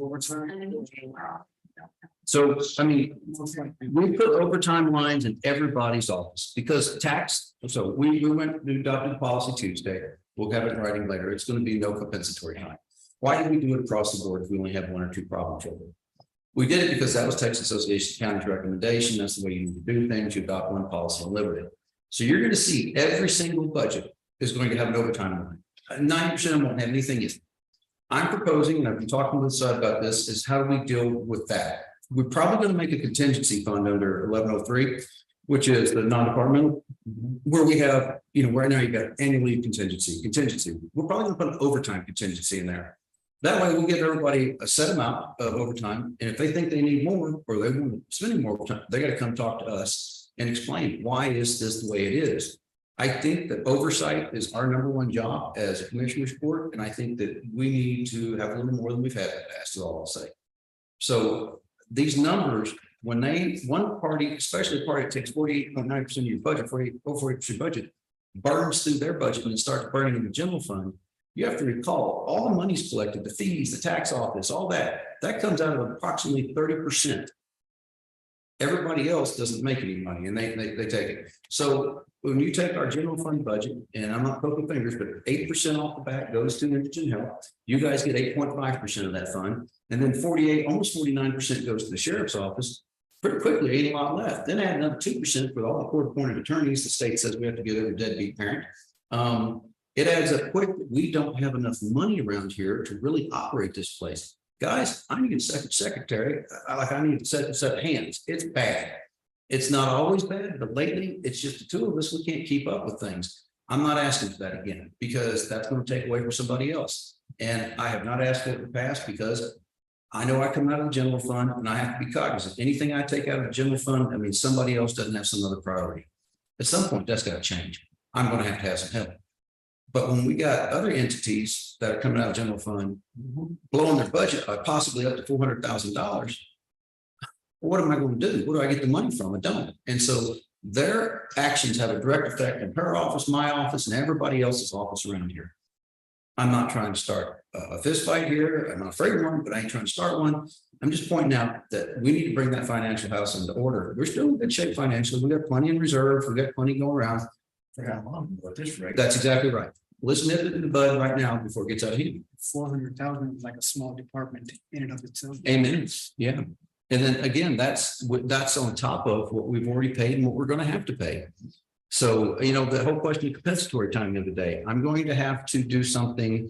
overtime. And then we'll change our- So, I mean, we put overtime lines in everybody's office because tax, so we adopted the policy Tuesday. We'll have it in writing later. It's going to be no compensatory time. Why did we do it across the board if we only have one or two problem children? We did it because that was Texas Association of Counties recommendation. That's the way you need to do things. You adopt one policy and live with it. So you're going to see every single budget is going to have an overtime line. 90% of them won't have anything in it. I'm proposing, and I've been talking with Sud about this, is how do we deal with that? We're probably going to make a contingency fund under 1103, which is the non-departmental, where we have, right now you've got annual leave contingency. We're probably going to put an overtime contingency in there. That way we give everybody a set amount of overtime. And if they think they need more, or they want to spend more overtime, they got to come talk to us and explain why is this the way it is. I think that oversight is our number one job as a commissioner's court. And I think that we need to have a little more than we've had in the past, is all I'll say. So these numbers, when one party, especially a party that takes 48.9% of your budget, 40% budget, burns through their budget and starts burning in the general fund, you have to recall all the money's collected, the fees, the tax office, all that comes out of approximately 30% Everybody else doesn't make any money and they take it. So when you take our general fund budget, and I'm not poking fingers, but 8% off the bat goes to indigent health. You guys get 8.5% of that fund. And then 48, almost 49% goes to the sheriff's office. Pretty quickly, ain't a lot left. Then add another 2% for all the court appointed attorneys. The state says we have to give every deadbeat parent. It adds up quick. We don't have enough money around here to really operate this place. Guys, I need a second secretary. I need a set of hands. It's bad. It's not always bad, but lately it's just the two of us. We can't keep up with things. I'm not asking for that again because that's going to take away from somebody else. And I have not asked for it in the past because I know I come out of the general fund and I have to be cognizant. Anything I take out of the general fund, I mean, somebody else doesn't have some other priority. At some point, that's got to change. I'm going to have some help. But when we got other entities that are coming out of general fund, blowing their budget by possibly up to $400,000, what am I going to do? Where do I get the money from? I don't. And so their actions have a direct effect on her office, my office, and everybody else's office around here. I'm not trying to start a fist fight here. I'm not afraid of one, but I ain't trying to start one. I'm just pointing out that we need to bring that financial house into order. We're still in good shape financially. We got plenty in reserve. We got plenty going around. For how long? What this rate? That's exactly right. Let's nip it in the bud right now before it gets out of hand. 400,000 is like a small department in and of itself. Amen. Yeah. And then again, that's on top of what we've already paid and what we're going to have to pay. So, you know, the whole question of compensatory time the other day, I'm going to have to do something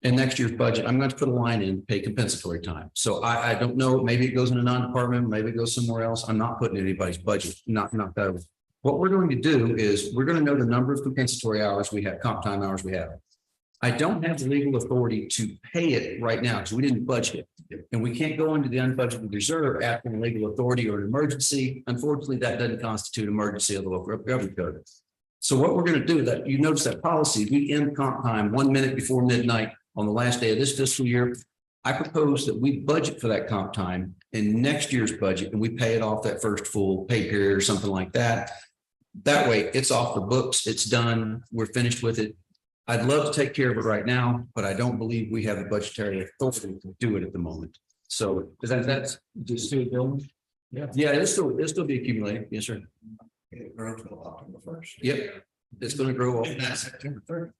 in next year's budget. I'm going to put a line in, pay compensatory time. So I don't know, maybe it goes in a non-department, maybe it goes somewhere else. I'm not putting anybody's budget, not that. What we're going to do is we're going to know the number of compensatory hours we have, comp time hours we have. I don't have the legal authority to pay it right now because we didn't budget it. And we can't go into the unbudgeted reserve after a legal authority or an emergency. Unfortunately, that doesn't constitute emergency of the local government code. So what we're going to do, that you notice that policy, we end comp time 1 minute before midnight on the last day of this fiscal year. I propose that we budget for that comp time in next year's budget and we pay it off that first full pay period or something like that. That way it's off the books, it's done, we're finished with it. I'd love to take care of it right now, but I don't believe we have the budgetary authority to do it at the moment. So that's just still building? Yeah, it'll still be accumulating. Yes, sir. It grows till October 1st. Yep, it's going to grow. And that's September 30th.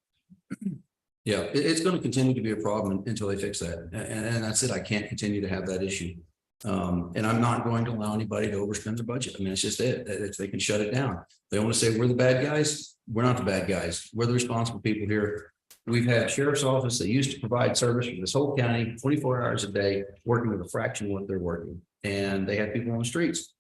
Yeah, it's going to continue to be a problem until they fix that. And that's it. I can't continue to have that issue. And I'm not going to allow anybody to overspend their budget. I mean, it's just it. If they can shut it down. They want to say we're the bad guys. We're not the bad guys. We're the responsible people here. We've had sheriff's office that used to provide service for this whole county 24 hours a day, working with a fraction of what they're working. And they had people on the streets.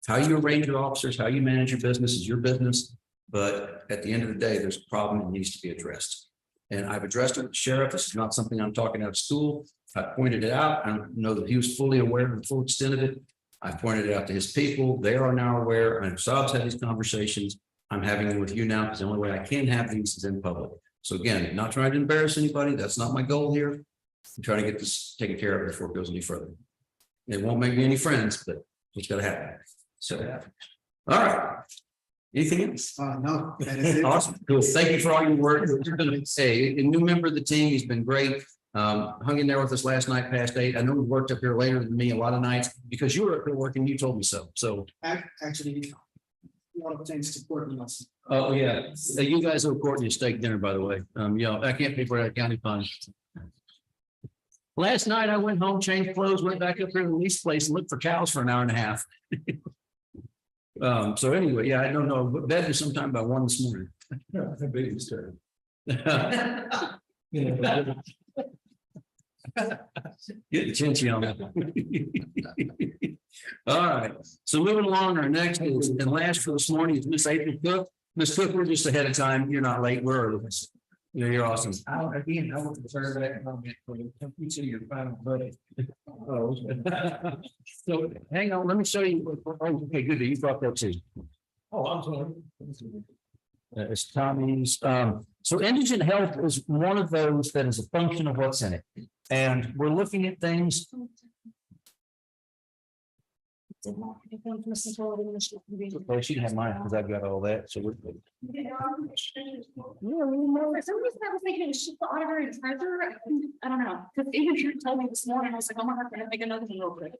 How you arrange your officers, how you manage your business is your business. But at the end of the day, there's a problem that needs to be addressed. And I've addressed it with the sheriff. This is not something I'm talking out of school. I pointed it out. I know that he was fully aware of the full extent of it. I pointed it out to his people. They are now aware. And Saab's had these conversations. I'm having them with you now because the only way I can have these is in public. So again, not trying to embarrass anybody. That's not my goal here. I'm trying to get this taken care of before it goes any further. It won't make me any friends, but it's got to happen. So, all right. Anything else? No, that is it. Awesome. Cool. Thank you for all your work. Hey, a new member of the team. He's been great. Hung in there with us last night past 8. I know we worked up here later than me a lot of nights because you were up here working. You told me so. So Actually, a lot of things to Courtney. oh yeah. You guys owe Courtney a steak dinner, by the way. Yeah, I can't pay for that county fund. Last night I went home, changed clothes, went back up here to the lease place and looked for cows for an hour and a half. So anyway, yeah, I don't know, but bed was sometime about 1 this morning. Get the chinchy on that. All right, so moving along, our next is, and last for this morning is Miss April Cook. Miss Cook, we're just ahead of time. You're not late. We're early. You're awesome. I want to serve that comment for you. You see your final budget. Oh. So hang on, let me show you. Oh, okay, good. You brought that too. Oh, I'm sorry. It's Tommy's. So indigent health is one of those that is a function of what's in it. And we're looking at things. Well, she can have mine because I've got all that, so we're good. For some reason, I was thinking it's just the auditor and treasurer. I don't know, because even you told me this morning, I was like, oh my God, I'm gonna make another one real quick.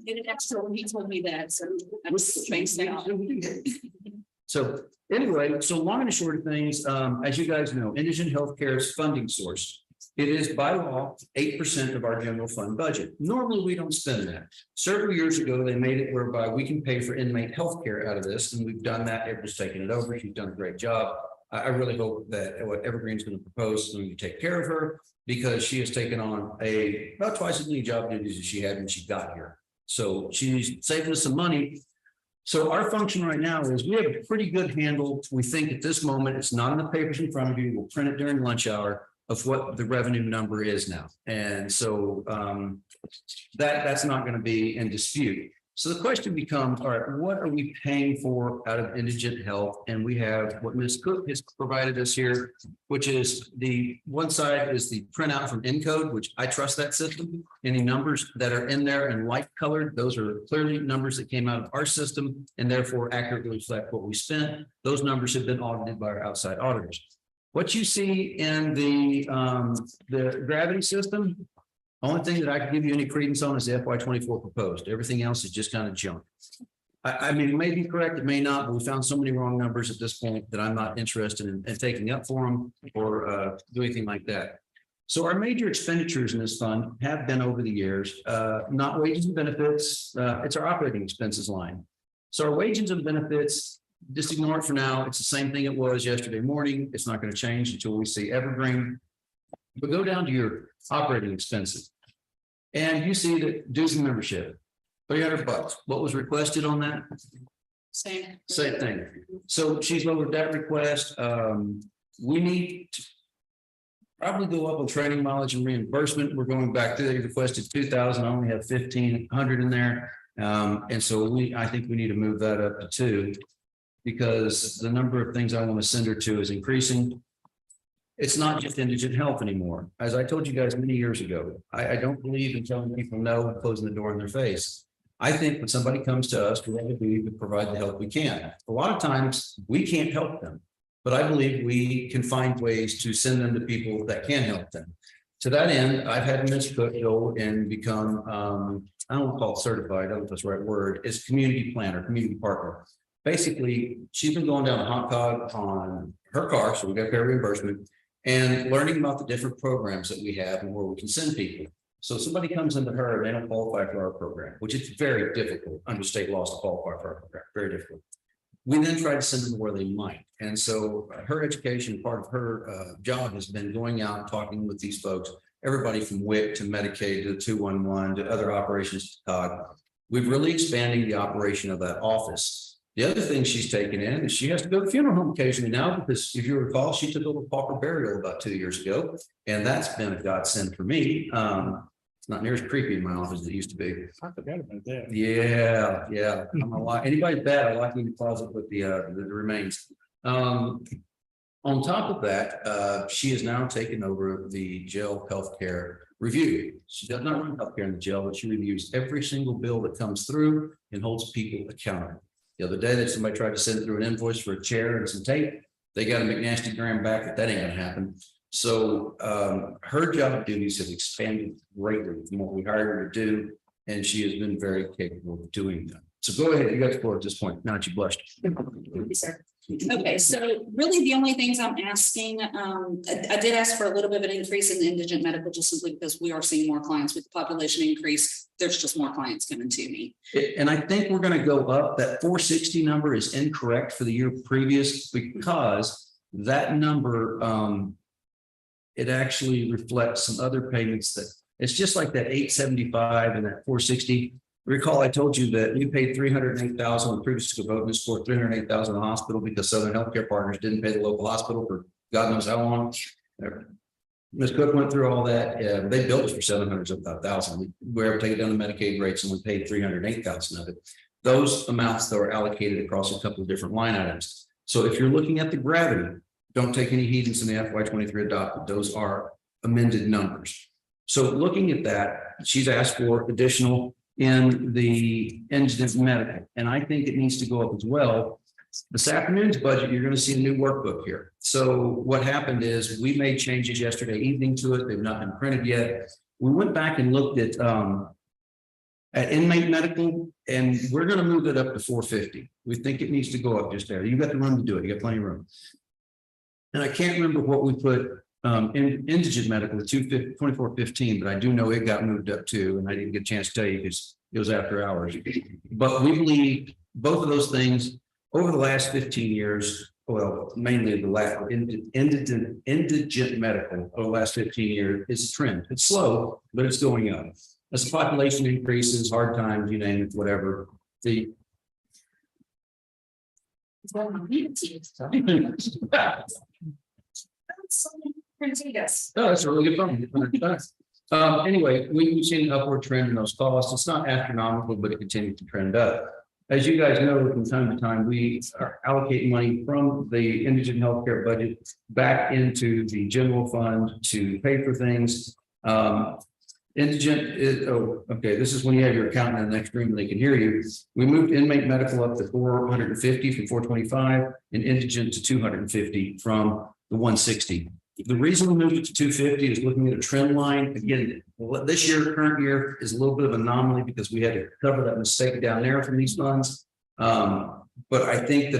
Get an extra when he told me that, so I was spaced out. So anyway, so long and short of things, as you guys know, indigent healthcare's funding source. It is by law 8% of our general fund budget. Normally, we don't spend that. Several years ago, they made it whereby we can pay for inmate healthcare out of this, and we've done that. Everyone's taken it over. She's done a great job. I really hope that what Evergreen's going to propose is going to take care of her, because she has taken on about twice as many job duties as she had when she got here. So she's saving us some money. So our function right now is we have a pretty good handle. We think at this moment, it's not in the papers in front of you. We'll print it during lunch hour of what the revenue number is now. And so that's not going to be in dispute. So the question becomes, all right, what are we paying for out of indigent health? And we have what Ms. Cook has provided us here, which is the one side is the printout from Encode, which I trust that system. Any numbers that are in there and light colored, those are clearly numbers that came out of our system and therefore accurately reflect what we spent. Those numbers have been audited by our outside auditors. What you see in the gravity system, only thing that I can give you any credence on is the FY24 proposed. Everything else is just kind of junk. I mean, it may be correct, it may not, but we found so many wrong numbers at this point that I'm not interested in taking up for them or do anything like that. So our major expenditures in this fund have been over the years, not wages and benefits. It's our operating expenses line. So our wages and benefits, just ignore it for now. It's the same thing it was yesterday morning. It's not going to change until we see Evergreen. But go down to your operating expenses. And you see that dues and membership, $300. What was requested on that? Same. Same thing. So she's lowered that request. We need to probably go up on training mileage and reimbursement. We're going back to, they requested 2,000. I only have 1,500 in there. And so I think we need to move that up to 2. Because the number of things I want to send her to is increasing. It's not just indigent health anymore. As I told you guys many years ago, I don't believe in telling people no and closing the door in their face. I think when somebody comes to us, we have a duty to provide the help we can. A lot of times we can't help them, but I believe we can find ways to send them to people that can help them. To that end, I've had Ms. Cook go and become, I don't want to call it certified, I don't know if that's the right word, is community planner, community partner. Basically, she's been going down to Hong Kong on her car, so we got pair reimbursement, and learning about the different programs that we have and where we can send people. So if somebody comes into her, they don't qualify for our program, which is very difficult under state laws to qualify for our program, very difficult. We then try to send them where they might. And so her education, part of her job has been going out and talking with these folks, everybody from WIC to Medicaid to 211 to other operations. We've really expanding the operation of that office. The other thing she's taken in is she has to go to funeral home occasionally now, because if you recall, she took a little pauper burial about 2 years ago, and that's been a godsend for me. It's not near as creepy in my office as it used to be. I forgot about that. Yeah. I'm a lot. Anybody's bad, I like in the closet with the remains. On top of that, she has now taken over the jail healthcare review. She does not run healthcare in the jail, but she reviews every single bill that comes through and holds people accountable. The other day that somebody tried to send through an invoice for a chair and some tape, they got a McNasty gram back that ain't gonna happen. So her job duties have expanded greatly from what we hired her to do, and she has been very capable of doing them. So go ahead, you got the floor at this point. Now that you blushed. Okay, so really the only things I'm asking, I did ask for a little bit of an increase in the indigent medical just simply because we are seeing more clients with the population increase. There's just more clients coming to me. And I think we're going to go up. That 460 number is incorrect for the year previous, because that number, it actually reflects some other payments that it's just like that 875 and that 460. Recall, I told you that we paid $308,000 when previous to vote this for $308,000 in the hospital because Southern Healthcare Partners didn't pay the local hospital for God knows how long. Ms. Cook went through all that. They billed us for $700,000. We were able to take it down to Medicaid rates, and we paid $308,000 of it. Those amounts though are allocated across a couple of different line items. So if you're looking at the gravity, don't take any heedance in the FY23 adopted. Those are amended numbers. So looking at that, she's asked for additional in the indigent medical, and I think it needs to go up as well. This afternoon's budget, you're going to see a new workbook here. So what happened is we made changes yesterday evening to it. They've not been printed yet. We went back and looked at inmate medical, and we're going to move it up to 450. We think it needs to go up just there. You got the room to do it. You got plenty of room. And I can't remember what we put in indigent medical, 2415, but I do know it got moved up too, and I didn't get a chance to tell you because it was after hours. But we believe both of those things over the last 15 years, well, mainly the last indigent medical over the last 15 years is a trend. It's slow, but it's going up. As the population increases, hard times, you name it, whatever. The Oh, that's a really good point. Anyway, we've seen an upward trend in those costs. It's not astronomical, but it continues to trend up. As you guys know, from time to time, we are allocating money from the indigent healthcare budget back into the general fund to pay for things. Indigent is, oh, okay, this is when you have your accountant in the next room and they can hear you. We moved inmate medical up to 450 from 425 and indigent to 250 from the 160. The reason we moved it to 250 is looking at a trend line. Again, this year, current year is a little bit of an anomaly because we had to cover that mistake down there from these funds. But I think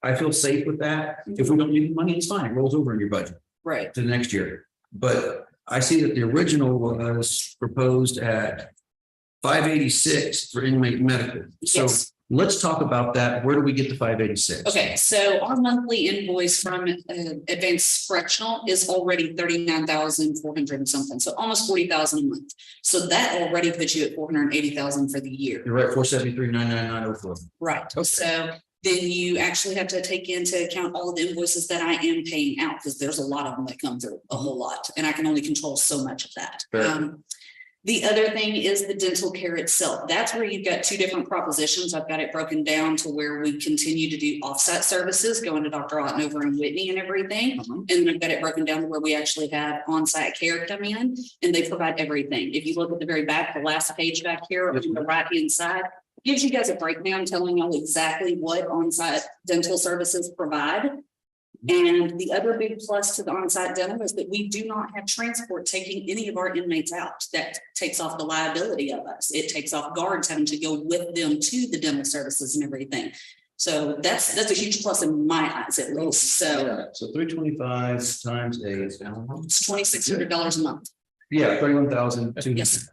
I feel safe with that. If we don't need the money, it's fine. It rolls over in your budget. Right. To the next year. But I see that the original was proposed at 586 for inmate medical. So Yes. let's talk about that. Where do we get the 586? Okay, so our monthly invoice from Advanced Correctional is already 39,400 and something, so almost 40,000 a month. So that already puts you at 480,000 for the year. You're right, 473,99904. Right, so then you actually have to take into account all of the invoices that I am paying out, because there's a lot of them that come through, a whole lot, and I can only control so much of that. Fair. The other thing is the dental care itself. That's where you've got two different propositions. I've got it broken down to where we continue to do offsite services, going to Dr. Ottover and Whitney and everything. And then I've got it broken down to where we actually have on-site care come in and they provide everything. If you look at the very back, the last page back here on the right-hand side, gives you guys a breakdown telling y'all exactly what on-site dental services provide. And the other big plus to the on-site dental is that we do not have transport taking any of our inmates out. That takes off the liability of us. It takes off guards having to go with them to the dental services and everything. So that's a huge plus in my eyes at least. So Yeah, so 325 times a is how much? it's $2,600 a month. Yeah, 31,200. Yes.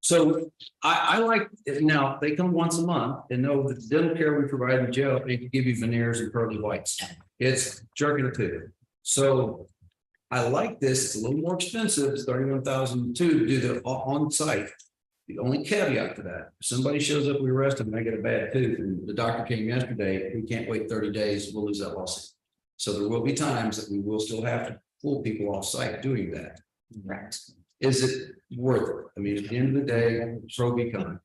So I like it. Now they come once a month and know that the dental care we provide in jail, they can give you veneers and pearly whites. It's jerking it too. So I like this. It's a little more expensive. It's 31,002 to do the on site. The only caveat to that, if somebody shows up, we arrest them, and they get a bad tooth, and the doctor came yesterday, we can't wait 30 days, we'll lose that lawsuit. So there will be times that we will still have to pull people off site doing that. Right. Is it worth it? I mean, at the end of the day, pro be con.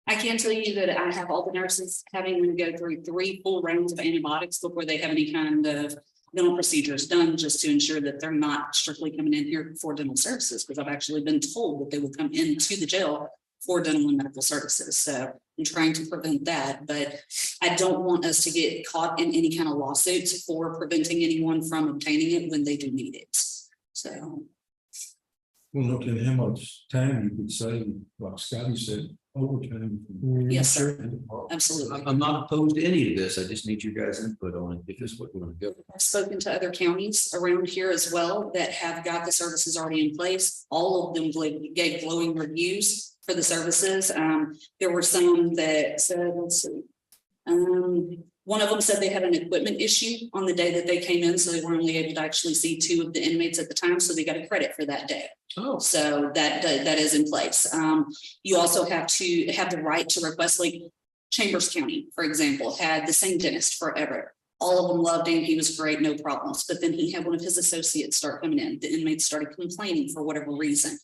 I can tell you that I have all the nurses having them go through 3 full rounds of antibiotics before they have any kind of dental procedures done, just to ensure that they're not strictly coming in here for dental services, because I've actually been told that they will come into the jail for dental and medical services. So I'm trying to prevent that, but I don't want us to get caught in any kind of lawsuits for preventing anyone from obtaining it when they do need it. So. Well, look at how much time you could save, like Scotty said, overtime. Yes, sir. Absolutely. I'm not opposed to any of this. I just need you guys' input on it, if this is what we want to go. I've spoken to other counties around here as well that have got the services already in place. All of them gave glowing reviews for the services. There were some that said, let's see. One of them said they had an equipment issue on the day that they came in, so they were only able to actually see 2 of the inmates at the time, so they got a credit for that day. Oh. So that is in place. You also have to have the right to request, like Chambers County, for example, had the same dentist forever. All of them loved him. He was great, no problems. But then he had one of his associates start coming in. The inmates started complaining for whatever reason.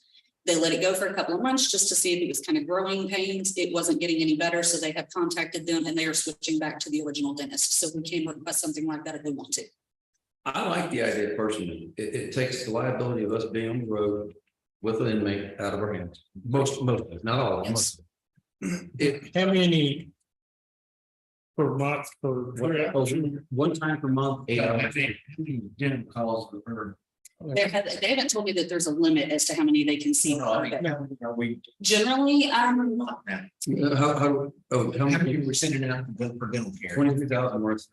They let it go for a couple of months just to see if it was kind of growing pains. It wasn't getting any better. So they have contacted them and they are switching back to the original dentist. So we can request something like that if we want to. I like the idea personally. It takes the liability of us being on the road with an inmate out of our hands. Most of it, not all of them. most of it. It, How many? Per month, per. one time per month, 8 hours. General calls for her. They haven't told me that there's a limit as to how many they can see. Are we, Generally, How how many many we're sending out for dental care? 23,000 worth?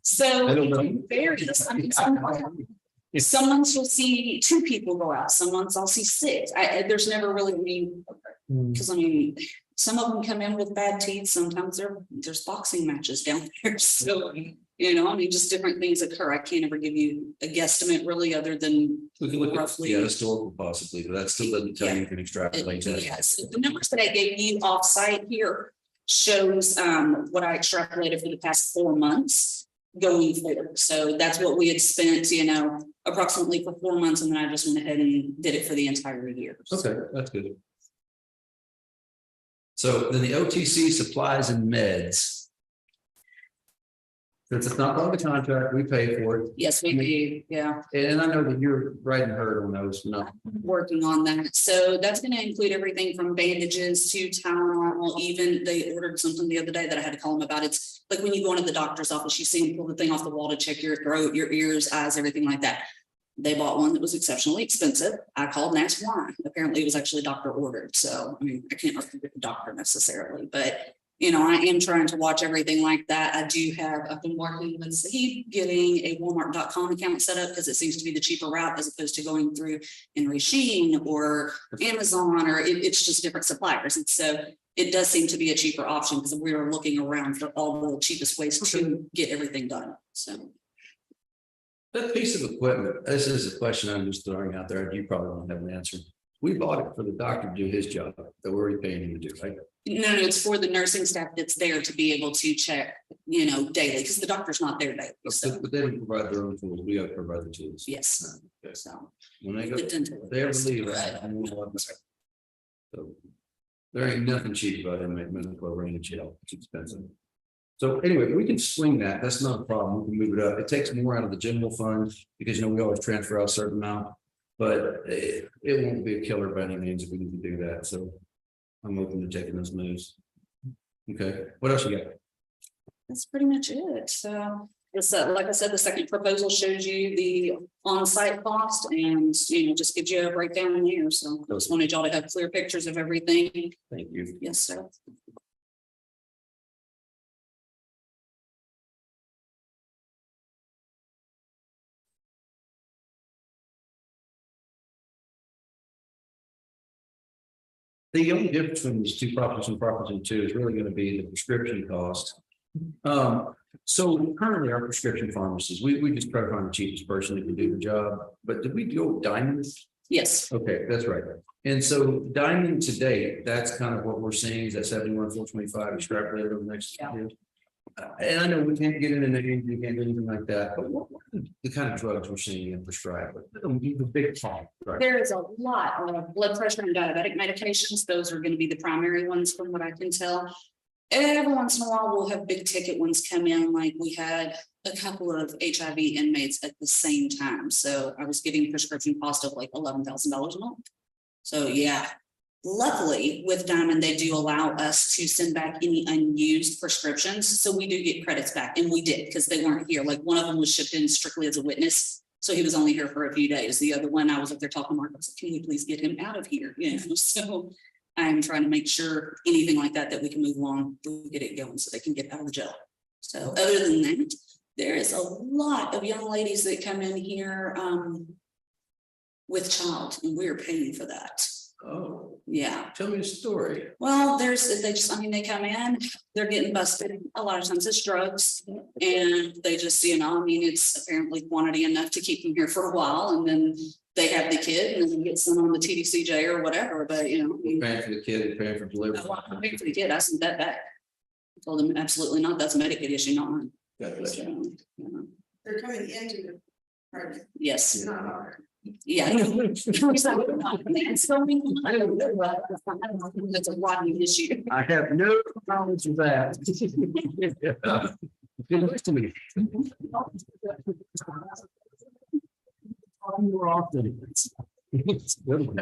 so I don't know. it varies. I mean, some months you'll see 2 people go out, some months I'll see 6. There's never really any, because I mean, some of them come in with bad teeth, sometimes there's boxing matches down there, so. You know, I mean, just different things occur. I can't ever give you a guesstimate really, other than We can look at, roughly. yeah, historical possibly, but that still doesn't tell you you can extrapolate that. Yes, the numbers that I gave you offsite here shows what I extrapolated for the past 4 months going forward. So that's what we had spent, you know, approximately for 4 months, and then I just went ahead and did it for the entire year. Okay, that's good. So then the OTC supplies and meds. Since it's not on the contract, we pay for it. Yes, we do, yeah. And I know that you're writing herd on those, no. Working on that. So that's gonna include everything from bandages to Tylenol. Even they ordered something the other day that I had to call them about. It's like when you go into the doctor's office, you see them pull the thing off the wall to check your throat, your ears, eyes, everything like that. They bought one that was exceptionally expensive. I called and asked why. Apparently it was actually doctor ordered. So, I mean, I can't argue with the doctor necessarily, but you know, I am trying to watch everything like that. I've been working with Zahid getting a Walmart.com account set up because it seems to be the cheaper route as opposed to going through Henry Shein or Amazon, or it's just different suppliers. And so it does seem to be a cheaper option because we are looking around for all the cheapest ways to get everything done. So. That piece of equipment, this is a question I'm just throwing out there. You probably won't have an answer. We bought it for the doctor to do his job that we're paying him to do, right? No, it's for the nursing staff that's there to be able to check, you know, daily, because the doctor's not there daily. So, But they don't provide their own tools. We have to provide the tools. yes. Okay. So. When they go, The dental. if they ever leave, so there ain't nothing cheap about inmate medical or any jail. It's expensive. So anyway, we can swing that. That's not a problem. We can move it up. It takes more out of the general fund because, you know, we always transfer out a certain amount. But it won't be a killer by any means if we need to do that. So I'm open to taking those moves. Okay, what else you got? That's pretty much it. So it's like I said, the second proposal shows you the on-site cost and, you know, just gives you a breakdown in here. So I just wanted y'all to have clear pictures of everything. Thank you. Yes, sir. The only difference between these two properties and property 2 is really going to be the prescription cost. So currently our prescription pharmacies, we just try to find the cheapest person that can do the job, but did we go Diamond? Yes. Okay, that's right. And so Diamond today, that's kind of what we're seeing is that 71,425 extrapolated over the next Yeah. year. And I know we can't get into names, we can't do anything like that, but what are the kind of drugs we're seeing in prescribed? The big part, right? There is a lot of blood pressure and diabetic medications. Those are going to be the primary ones from what I can tell. Every once in a while, we'll have big ticket ones come in, like we had a couple of HIV inmates at the same time. So I was getting prescription cost of like $11,000 a month. So yeah, luckily with Diamond, they do allow us to send back any unused prescriptions. So we do get credits back, and we did because they weren't here. Like one of them was shipped in strictly as a witness. So he was only here for a few days. The other one, I was up there talking to Mark, I was like, can you please get him out of here? You know, so I'm trying to make sure anything like that we can move along, we'll get it going so they can get out of the jail. So other than that, there is a lot of young ladies that come in here with child, and we're paying for that. Oh, Yeah. tell me a story. Well, they come in, they're getting busted. A lot of times it's drugs, and they just, you know, I mean, it's apparently quantity enough to keep them here for a while, and then they have the kid and then get sent on the TDCJ or whatever, but you know. Paying for the kid, paying for delivery. I'm paying for the kid, I sent that back. I told them absolutely not, that's a Medicaid issue, not mine. God bless you. So, you know, They're coming into the party, yes, not our. yeah. That's going on. I don't know, that's a Rodney issue. I have no knowledge of that. Nice to meet you. More often. It's good.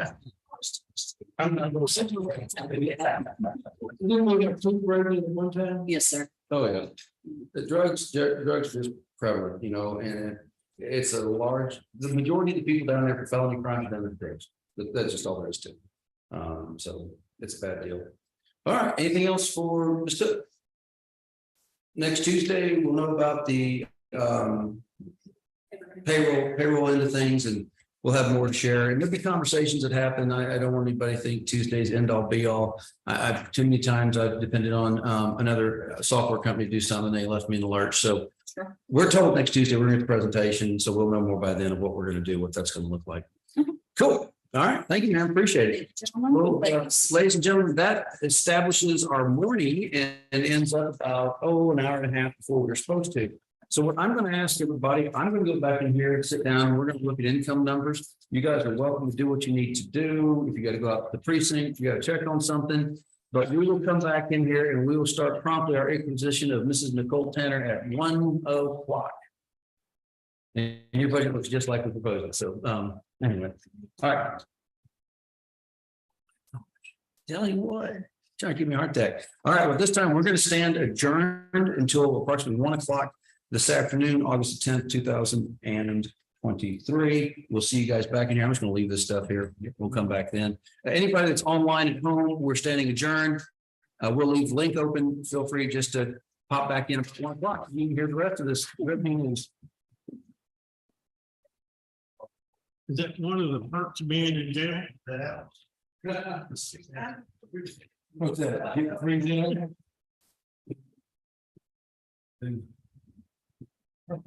I'm not gonna send you. Didn't we get food burden at one time? Yes, sir. Oh, yeah. The drugs are just prevalent, you know, and it's a large, the majority of the people down there for felony crimes are done with drugs. That's just all there is to it. So it's a bad deal. All right, anything else for Mr. Next Tuesday, we'll know about the payroll end of things, and we'll have more to share. And there'll be conversations that happen. I don't want anybody to think Tuesday's end all be all. I've too many times I've depended on another software company to do something. They left me in the lurch. So Sure. we're told next Tuesday we're going to get the presentation. So we'll know more by then of what we're going to do, what that's going to look like. Cool. All right. Thank you, man. Appreciate it. Well, ladies and gentlemen, that establishes our morning and ends up about, an hour and a half before we're supposed to. So what I'm going to ask everybody, I'm going to go back in here and sit down. We're going to look at income numbers. You guys are welcome to do what you need to do. If you got to go out to the precinct, you got to check on something. But we will come back in here and we will start promptly our acquisition of Mrs. Nicole Tanner at 1:00. And your budget looks just like we proposed it. So anyway, all right. Tell you what, trying to give me a heart attack. All right, well, this time we're going to stand adjourned until approximately 1:00 this afternoon, August 10th, 2023. We'll see you guys back in here. I'm just going to leave this stuff here. We'll come back then. Anybody that's online at home, we're standing adjourned. We'll leave the link open. Feel free just to pop back in at 1:00. You can hear the rest of this. Is that one of the perks of being in jail? What's that? Get free dinner?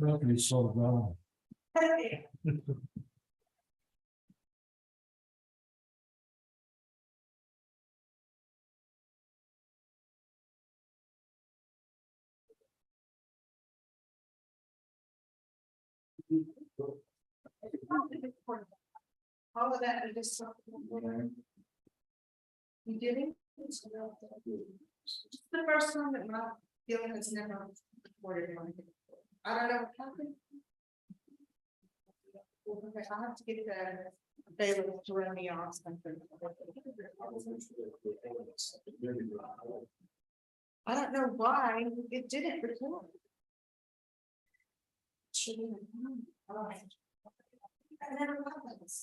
Property sold well. All of that, we just. You did it? It's the first time that my feeling has never reported on it. I don't know what happened. Okay, I'll have to get the bailiff to run me off something. I don't know why it didn't record. Shouldn't have known. All right. That never happens.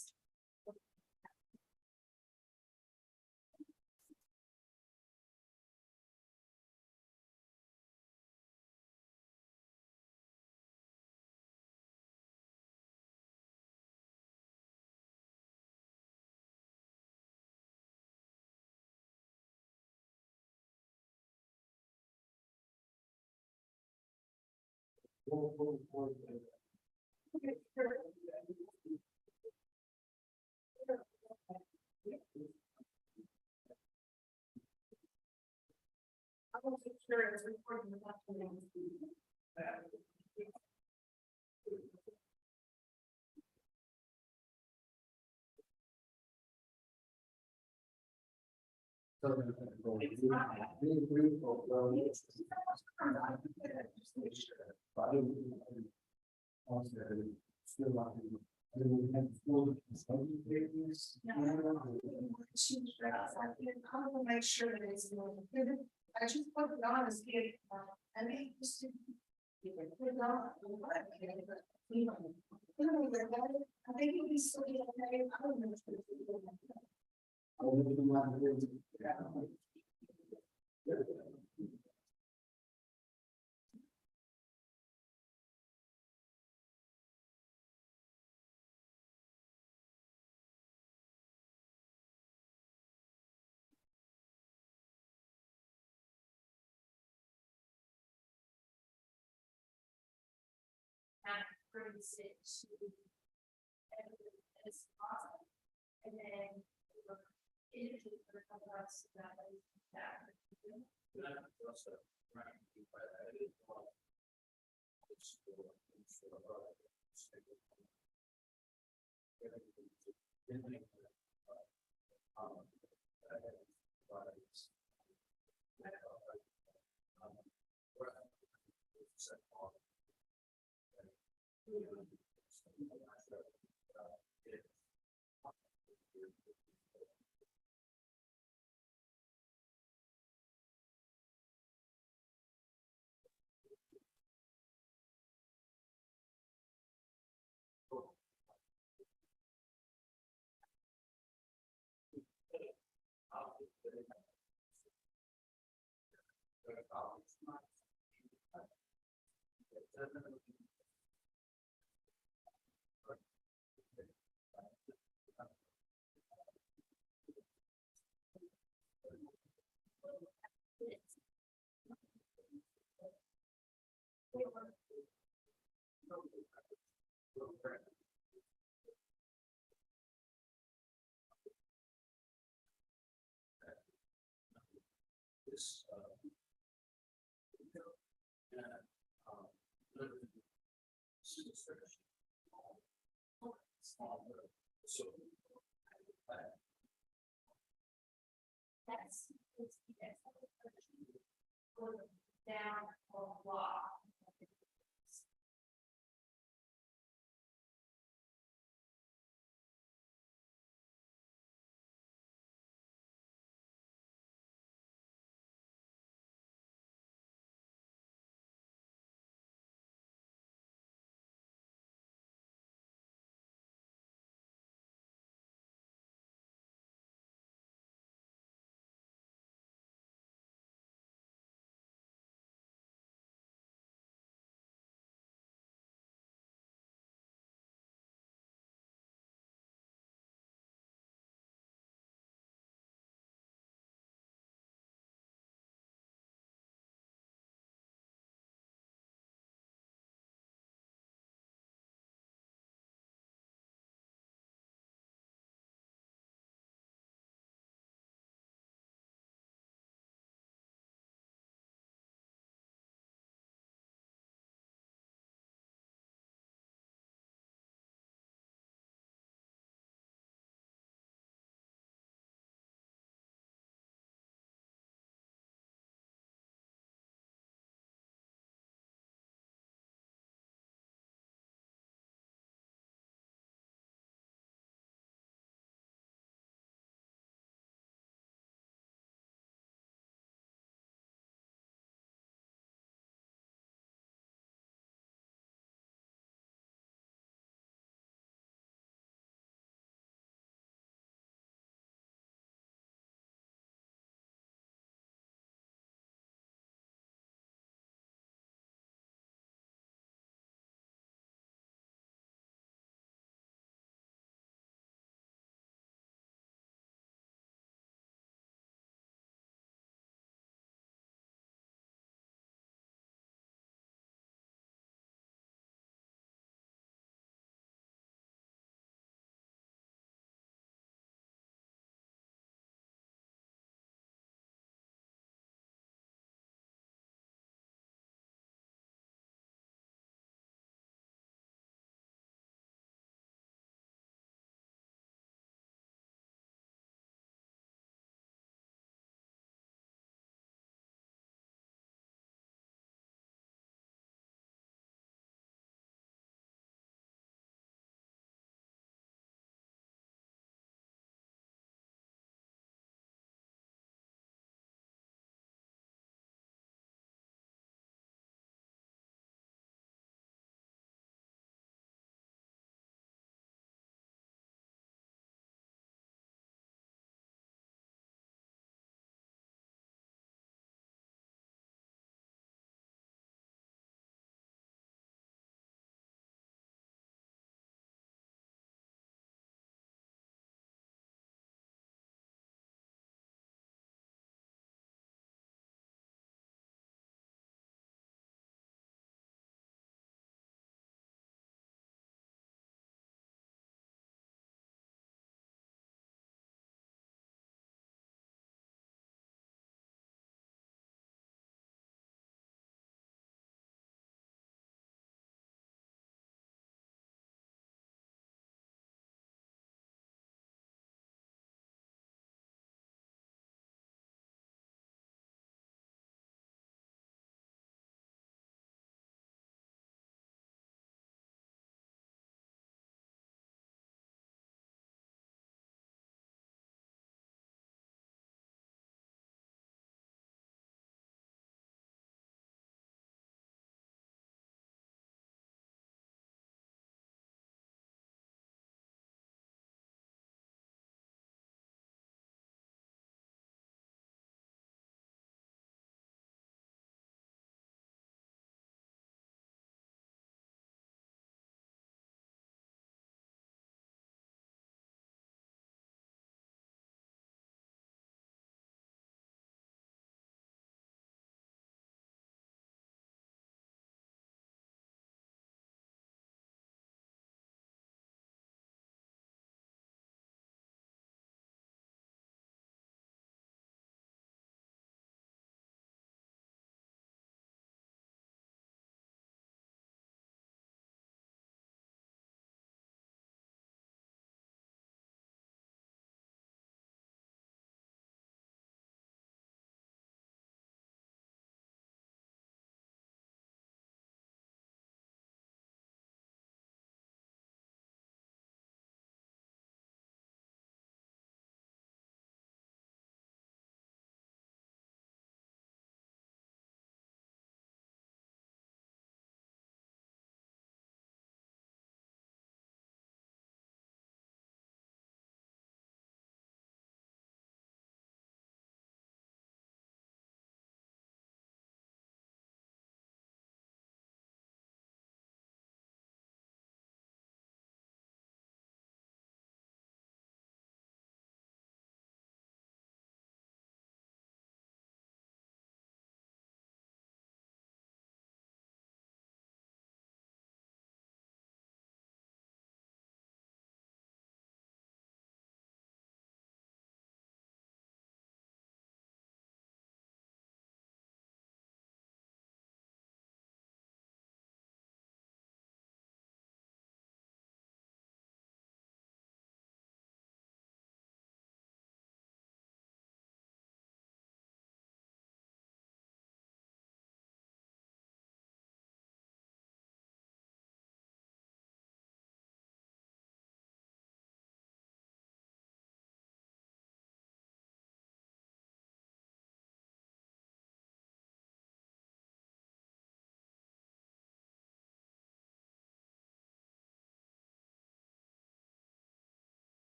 I wasn't sure it was recording the document. I will make sure that it's. I just put it on as good, and they just. Put it on. I think it'll be so okay. I don't know. Brings it to as awesome. And then it for a couple of us that Down or block.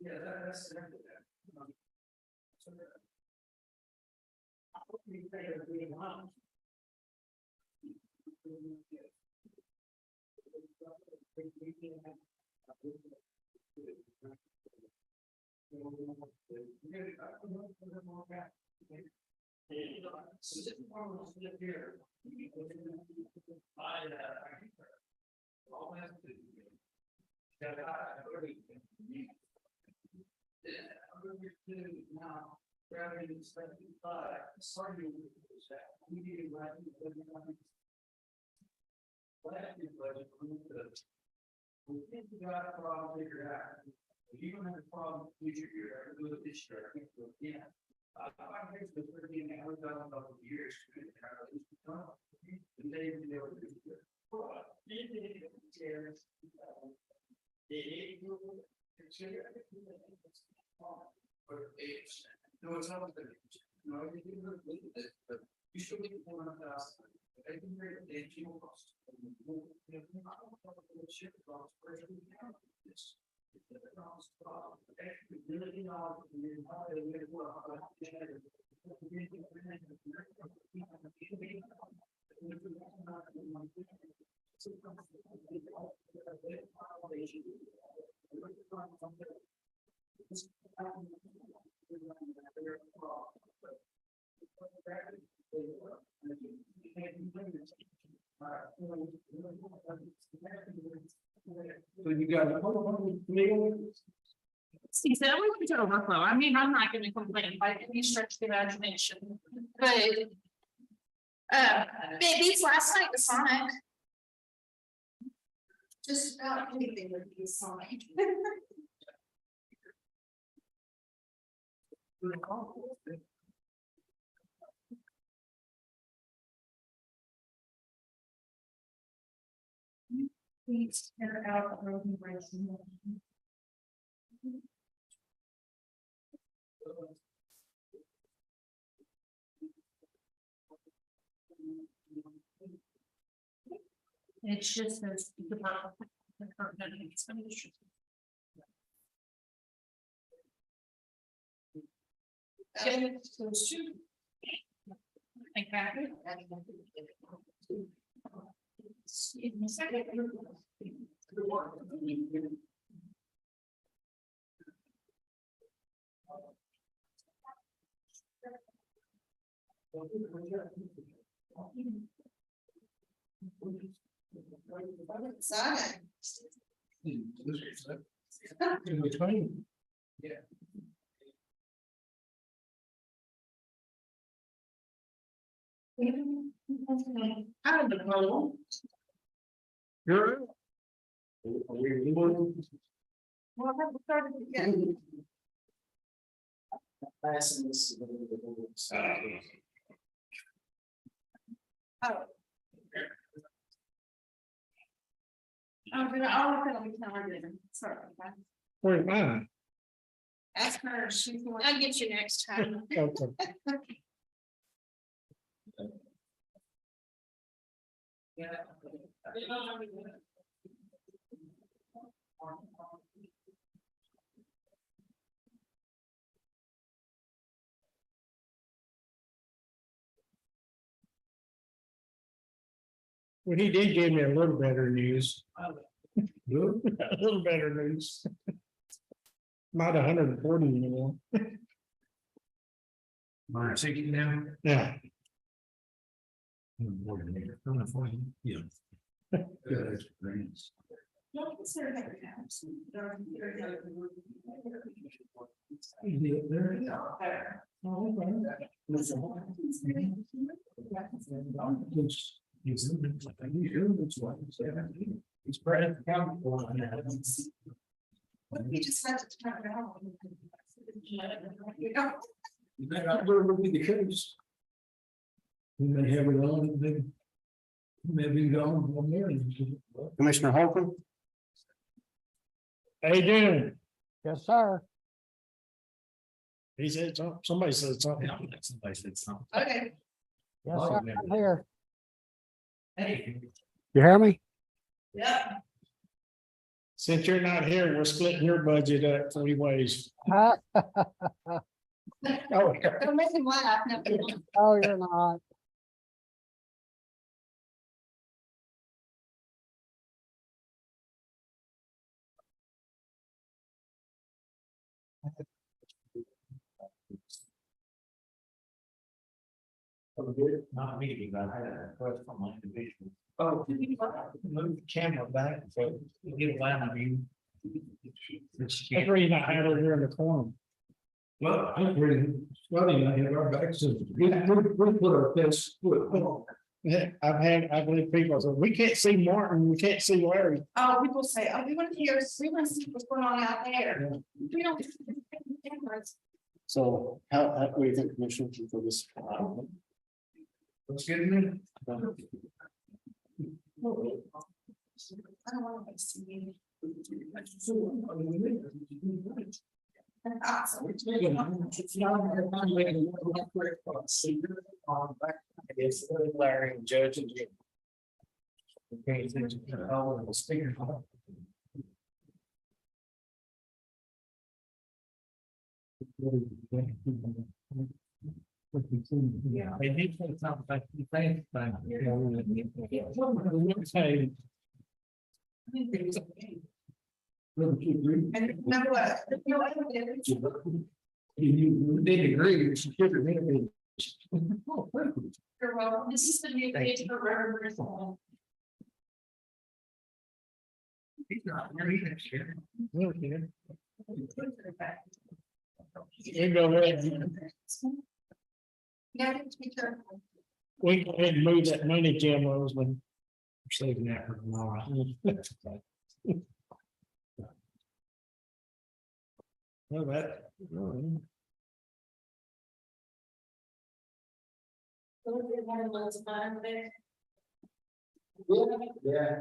Yeah, that's. You don't have a problem with your year, with this year, yeah. I think the 13 hours down a couple of years. And they were. No, it's not. No, you didn't believe it, but you should be 1,000. I think they fuel cost. So you got a meal? He said, I want to overflow. I mean, I'm not gonna complain by any stretch of the imagination, but. These last night was Sonic. Just about anything would be Sonic. Please tear out the road and bridge. It's just those. Excuse me a second. Sonic. In between. Yeah. I don't know. You're. Well, I haven't started again. Oh. I'm gonna, I'll look at the calendar. Sorry. Where am I? Ask her, I'll get you next time. Okay. Well, he did give me a little better news. A little better news. Not 140 anymore. Mine, 60 now? Yeah. Yeah. Good experience. It's Brad. He just had to turn it on. That will be the case. We may have it on, maybe gone 1 million. Commissioner Holcomb? How you doing? Yes, sir. He said something, somebody said something. Somebody said something. Okay. Yes, sir, I'm here. Hey. You hear me? Yep. Since you're not here, we're splitting your budget up 3 ways. Huh? Oh, yeah. Don't make him laugh. No. Oh, you're not. Not me, but I had a request from my individual. Oh, Move the camera back, so you get a line of view. that's the reason I had over here in the corner. Well, I'm pretty, Scotty and I have our backs to, we put our best foot. Yeah, I believe people say, we can't see Martin, we can't see Larry. Oh, people say, oh, we want to hear, we want to see what's going on out there. We don't. So how do you think Commissioner for this? Let's get in I don't want to see you. Awesome. Larry and Judge and Jim. Okay, so you can all of the speakers. Yeah, they need to talk about the things. Hey, And remember what? No, I don't get it. You did agree, you should give it. You're welcome. This is the new page for River. He's not really here. you go ahead. Yeah, be careful. We go ahead and move that money, Jim Roseman. We're saving that for tomorrow. Well, that. Yeah.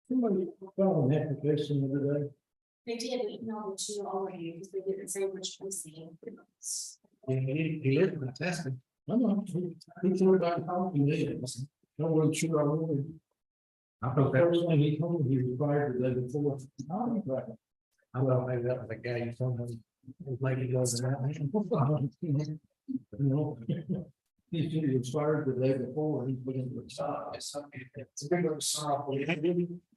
Somebody found an application the other day. They did email it to you already because they didn't say which was the. He lives in Testing. No, no, he told about how he did. No one sure I would. I thought that was, Everything he told me he was fired the day before. Oh, right. I thought maybe that was a guy you told me. His lady goes around. No. He said he was fired the day before. He's looking for a job. It's a big old sorrow.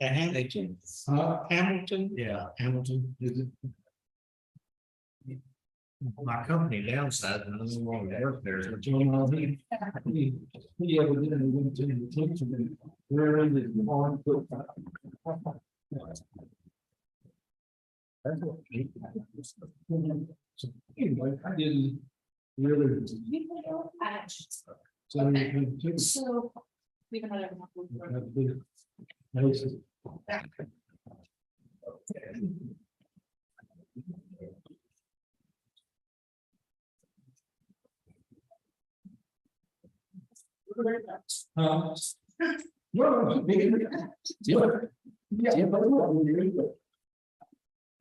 Hamilton. Huh? Hamilton. Yeah, Hamilton. Is it? my company downsized and I don't want to work there. But you know, he evidently went to the attention and where is it? On foot. That's what he. So anyway, I didn't really. So we took. So. We don't have enough.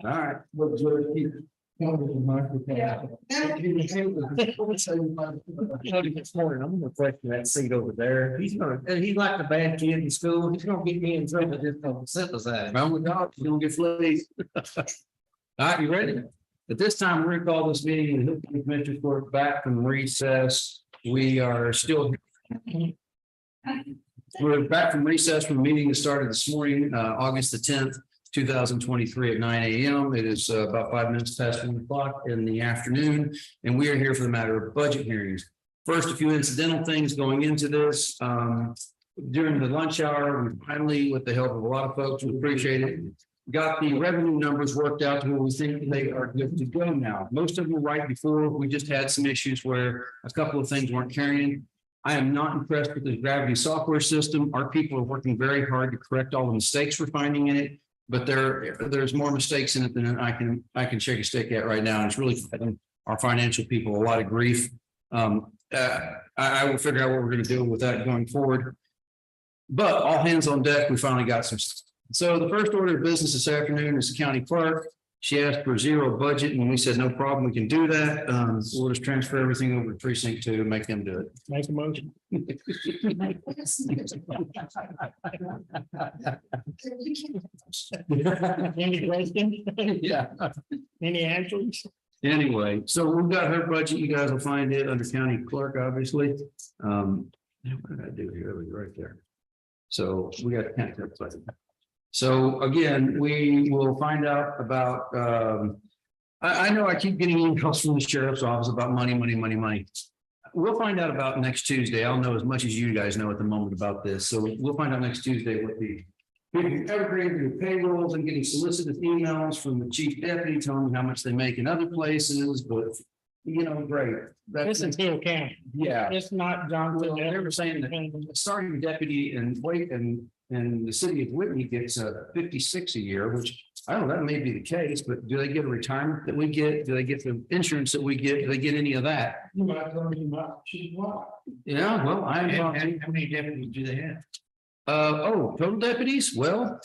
All right. Well, George, keep coming to the microphone. This morning, I'm gonna question that seat over there. He's like a bad kid in school. He's gonna get me in trouble just for synthesizing. Oh my God, you don't get fleas. All right, you ready? At this time, we're gonna call this meeting in the Hill County Commissioners Court back from recess. We are still. We're back from recess from a meeting that started this morning, August the 10th, 2023 at 9 a.m. It is about 5 minutes past 1 o'clock in the afternoon, and we are here for the matter of budget hearings. First, a few incidental things going into this. During the lunch hour, we finally, with the help of a lot of folks, we appreciate it, got the revenue numbers worked out to where we think they are good to go now. Most of them were right before. We just had some issues where a couple of things weren't carrying. I am not impressed with the Gravity software system. Our people are working very hard to correct all the mistakes we're finding in it. But there's more mistakes in it than I can shake a stick at right now. And it's really our financial people a lot of grief. I will figure out what we're gonna do with that going forward. But all hands on deck, we finally got some. So the first order of business this afternoon is the county clerk. She asked for zero budget and we said, no problem, we can do that. We'll just transfer everything over to precinct 2 and make them do it. Make a motion. Any questions? Yeah. Any answers? Anyway, so we've got her budget. You guys will find it under county clerk, obviously. What did I do here? It was right there. So we got county clerk budget. So again, we will find out about, I know I keep getting emails from the sheriff's office about money. We'll find out about next Tuesday. I'll know as much as you guys know at the moment about this. So we'll find out next Tuesday what the evergreen payrolls and getting solicited emails from the chief deputy telling me how much they make in other places, but you know, great. This is Hill County. Yeah. It's not Johnson. Well, they were saying that starting deputy and the city of Whitney gets 56 a year, which I don't know, that may be the case, but do they get a retirement that we get? Do they get the insurance that we get? Do they get any of that? Yeah, well, How many deputies do they have? total deputies? Well,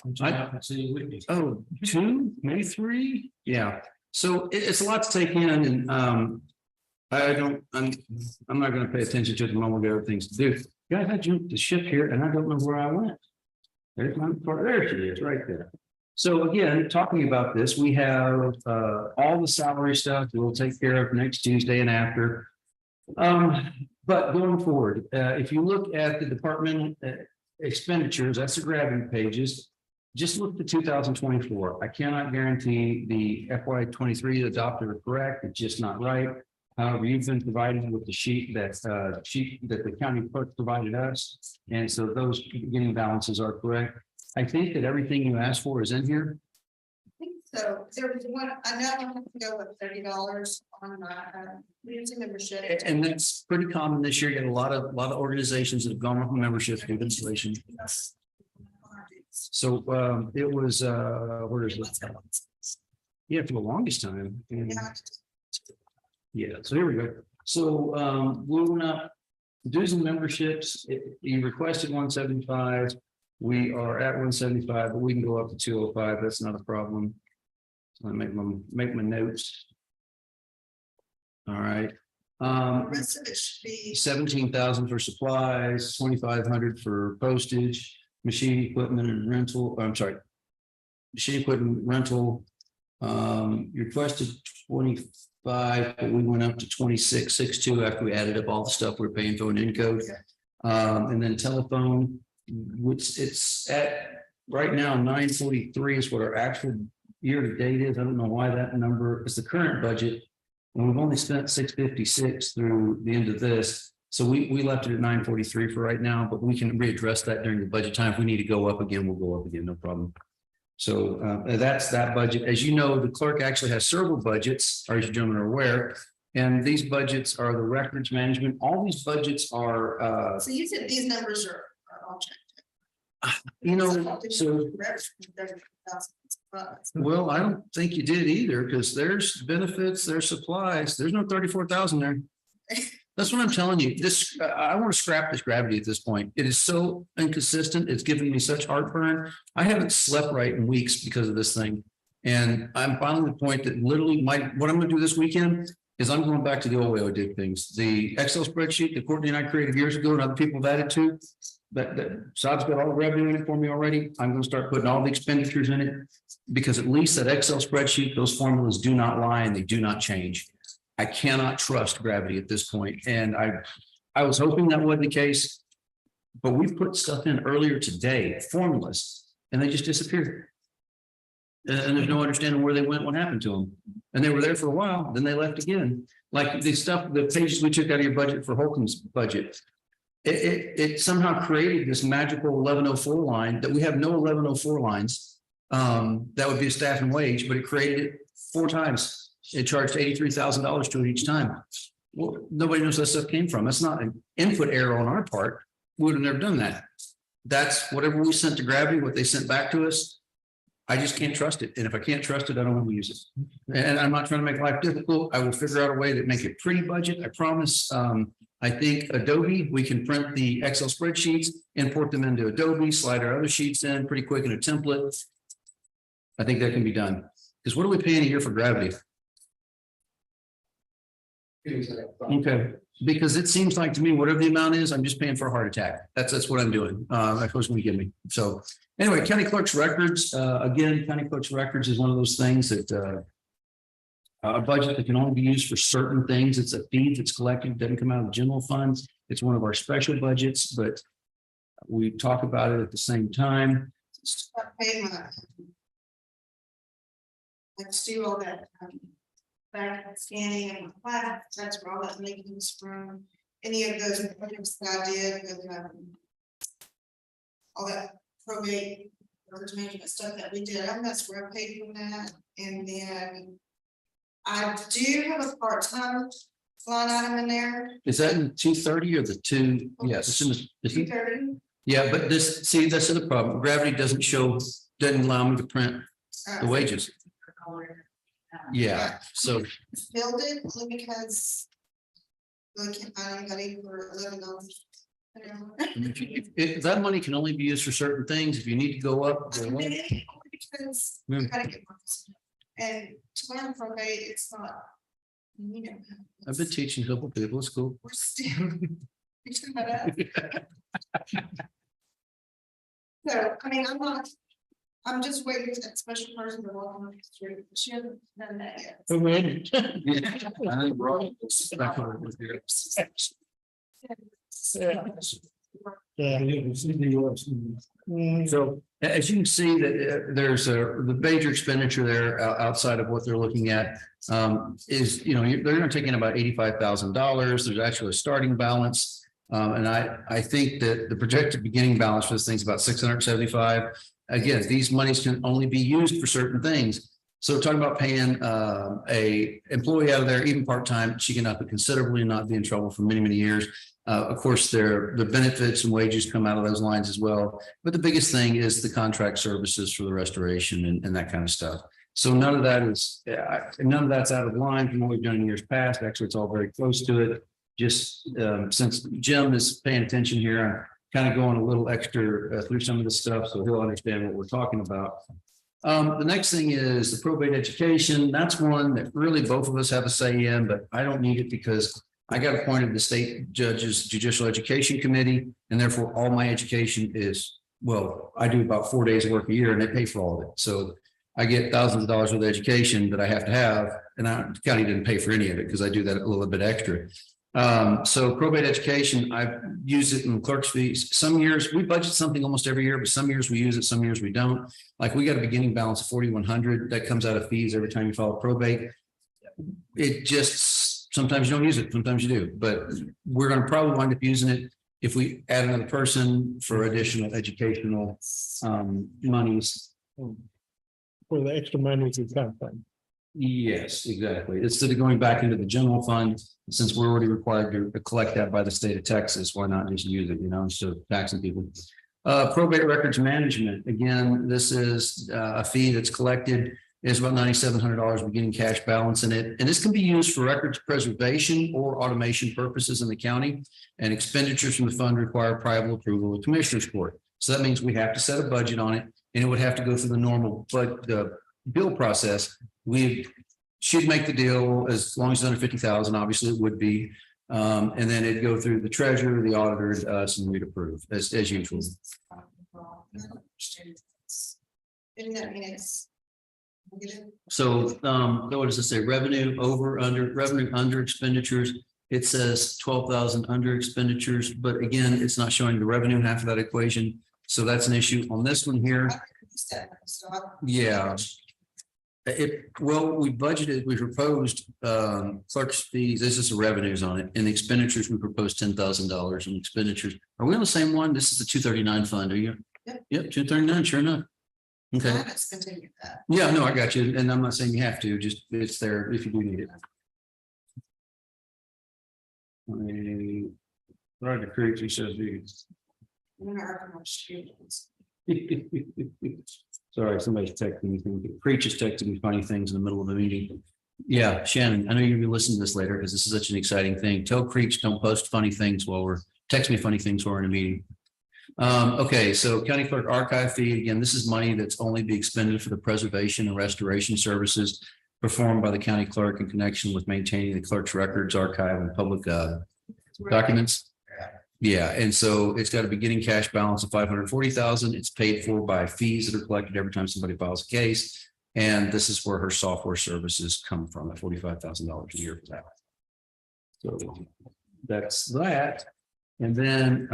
Oh, 2, maybe 3. Yeah. So it's a lot to take in and I'm not going to pay attention to it the moment we got other things to do. Guys, I jumped the ship here and I don't know where I went. There's my part. There she is, right there. So again, talking about this, we have all the salary stuff we'll take care of next Tuesday and after. But going forward, if you look at the departmental expenditures, that's the grabbing pages. Just look at 2024. I cannot guarantee the FY23 adopted are correct. It's just not right. However, you've been provided with the sheet that the county clerk provided us. And so those beginning balances are correct. I think that everything you asked for is in here. So there was one, I know I have to go with $30 on my community membership. And that's pretty common this year. You get a lot of organizations that have gone up memberships through installation. So it was where is it? Yeah, for the longest time. And yeah, so here we go. So we went up dues and memberships. You requested 175. We are at 175, but we can go up to 205. That's not a problem. So I make my notes. All right. The rest of it should be 17,000 for supplies, 2,500 for postage, machine equipment and rental. I'm sorry. Machine equipment rental. You requested 25, but we went up to 26,662 after we added up all the stuff we're paying for an Encode. And then telephone, which it's at right now 943 is what our actual year to date is. I don't know why that number is the current budget. And we've only spent 656 through the end of this. So we left it at 943 for right now, but we can readdress that during the budget time. If we need to go up again, we'll go up again, no problem. So that's that budget. As you know, the clerk actually has several budgets, as you gentlemen are aware. And these budgets are the records management. All these budgets are so you said these numbers are all checked. you know, so well, I don't think you did either, because there's benefits, there's supplies, there's no 34,000 there. That's what I'm telling you. This, I want to scrap this gravity at this point. It is so inconsistent. It's giving me such heartburn. I haven't slept right in weeks because of this thing. And I'm finally at the point that literally what I'm going to do this weekend is I'm going back to the old way I did things. The Excel spreadsheet that Courtney and I created years ago and other people have added to, that Saab's got all the revenue in it for me already. I'm going to start putting all the expenditures in it, because at least that Excel spreadsheet, those formulas do not lie and they do not change. I cannot trust gravity at this point. And I was hoping that wasn't the case, but we put stuff in earlier today, formulas, and they just disappeared. And there's no understanding where they went, what happened to them. And they were there for a while, then they left again. Like the stuff, the pages we took out of your budget for Holcomb's budget, it somehow created this magical 1104 line that we have no 1104 lines. That would be a staff and wage, but it created it 4 times. It charged $83,000 to it each time. Well, nobody knows where that stuff came from. That's not an input error on our part. We would have never done that. That's whatever we sent to Gravity, what they sent back to us. I just can't trust it. And if I can't trust it, I don't want to use it. And I'm not trying to make life difficult. I will figure out a way to make it pretty budget. I promise. I think Adobe, we can print the Excel spreadsheets, import them into Adobe, slide our other sheets in pretty quick in a template. I think that can be done. Because what are we paying a year for Gravity? Okay, because it seems like to me, whatever the amount is, I'm just paying for a heart attack. That's what I'm doing. That's what's going to give me. So anyway, county clerk's records, again, county clerk's records is one of those things that a budget that can only be used for certain things. It's a fee that's collected, doesn't come out of the general funds. It's one of our special budgets, but we talk about it at the same time. Let's do all that. Back scanning and that's where all that linkings from. Any of those projects that I did with all that probate records management stuff that we did, that's where I paid for that. And then I do have a part-time line item in there. Is that in 230 or the two? Yes, it's in the 230. yeah, but this, see, that's the problem. Gravity doesn't allow me to print the wages. Yeah, so Filled it only because I can't find anybody for $11. if that money can only be used for certain things, if you need to go up. Go up. Because you gotta get more. And to learn probate, it's not. You know. I've been teaching a couple of people, it's cool. We're still. We should have that. So, I mean, I'm just waiting for that special person to walk on the street. She hasn't done that yet. Who in? Yeah, I think we're all back over with here. So as you can see that there's the major expenditure there outside of what they're looking at is, you know, they're going to take in about $85,000. There's actually a starting balance. And I think that the projected beginning balance for this thing is about 675. Again, these monies can only be used for certain things. So talking about paying a employee out of there, even part-time, she can up it considerably and not be in trouble for many, many years. Of course, the benefits and wages come out of those lines as well. But the biggest thing is the contract services for the restoration and that kind of stuff. So none of that's out of line from what we've done in years past. Actually, it's all very close to it. Just since Jim is paying attention here, I'm kind of going a little extra through some of the stuff, so he'll understand what we're talking about. The next thing is the probate education. That's one that really both of us have a say in, but I don't need it because I got appointed to the state judge's judicial education committee, and therefore all my education is, well, I do about 4 days of work a year and they pay for all of it. So I get thousands of dollars worth of education that I have to have, and the county didn't pay for any of it because I do that a little bit extra. So probate education, I've used it in clerk's fees. Some years we budget something almost every year, but some years we use it, some years we don't. Like we got a beginning balance of 4,100 that comes out of fees every time you file a probate. It just, sometimes you don't use it, sometimes you do, but we're going to probably wind up using it if we add another person for additional educational monies. Where the extra money is come from. Yes, exactly. Instead of going back into the general fund, since we're already required to collect that by the state of Texas, why not just use it, you know, instead of taxing people? Probate records management, again, this is a fee that's collected. It's about $9,700 beginning cash balance in it. And this can be used for records preservation or automation purposes in the county. And expenditures from the fund require prior approval of Commissioner's Court. So that means we have to set a budget on it, and it would have to go through the normal bill process. We should make the deal as long as it's under 50,000, obviously it would be. And then it'd go through the treasurer, the auditor, to us, and we'd approve as usual. Didn't that mean it's? So what does it say? Revenue under expenditures. It says 12,000 under expenditures, but again, it's not showing the revenue half of that equation. So that's an issue on this one here. Yeah. We budgeted, we proposed clerk's fees. This is the revenues on it, and the expenditures, we proposed $10,000 in expenditures. Are we on the same one? This is the 239 fund, are you? Yep, 239, sure enough. Okay. Yeah, no, I got you. And I'm not saying you have to, just it's there if you do need it. Right, the creek, he says these. Sorry, somebody's texting me. Preach is texting me funny things in the middle of the meeting. Yeah, Shannon, I know you're gonna listen to this later because this is such an exciting thing. Tell Creech, don't post funny things text me funny things while we're in a meeting. Okay, so county clerk archive fee, again, this is money that's only be expended for the preservation and restoration services performed by the county clerk in connection with maintaining the clerk's records, archive, and public documents. Yeah, and so it's got a beginning cash balance of 540,000. It's paid for by fees that are collected every time somebody files a case. And this is where her software services come from, at $45,000 a year for that. So that's that. And then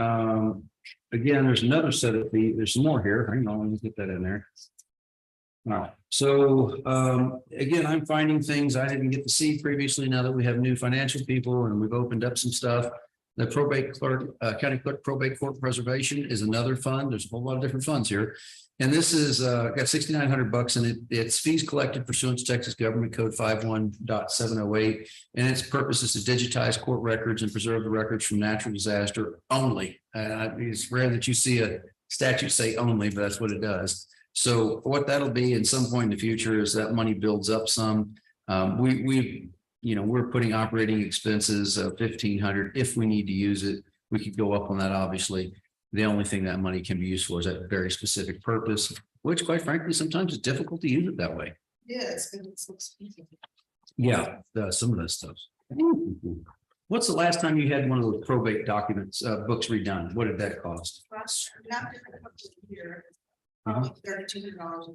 again, there's another set of fees. There's some more here. Hang on, let me get that in there. All right, so again, I'm finding things I didn't get to see previously now that we have new financial people and we've opened up some stuff. The probate clerk, county clerk probate court preservation is another fund. There's a whole lot of different funds here. And this is got $6,900 in it. It's fees collected pursuant to Texas Government Code 51.708. And its purpose is to digitize court records and preserve the records from natural disaster only. It's rare that you see a statute say only, but that's what it does. So what that'll be in some point in the future is that money builds up some. We're putting operating expenses of $1,500 if we need to use it. We could go up on that, obviously. The only thing that money can be used for is that very specific purpose, which quite frankly, sometimes it's difficult to use it that way. Yeah, it's been so expensive. Yeah, some of that stuff. What's the last time you had one of those probate documents, books redone? What did that cost? Not different here. Probably $3,200.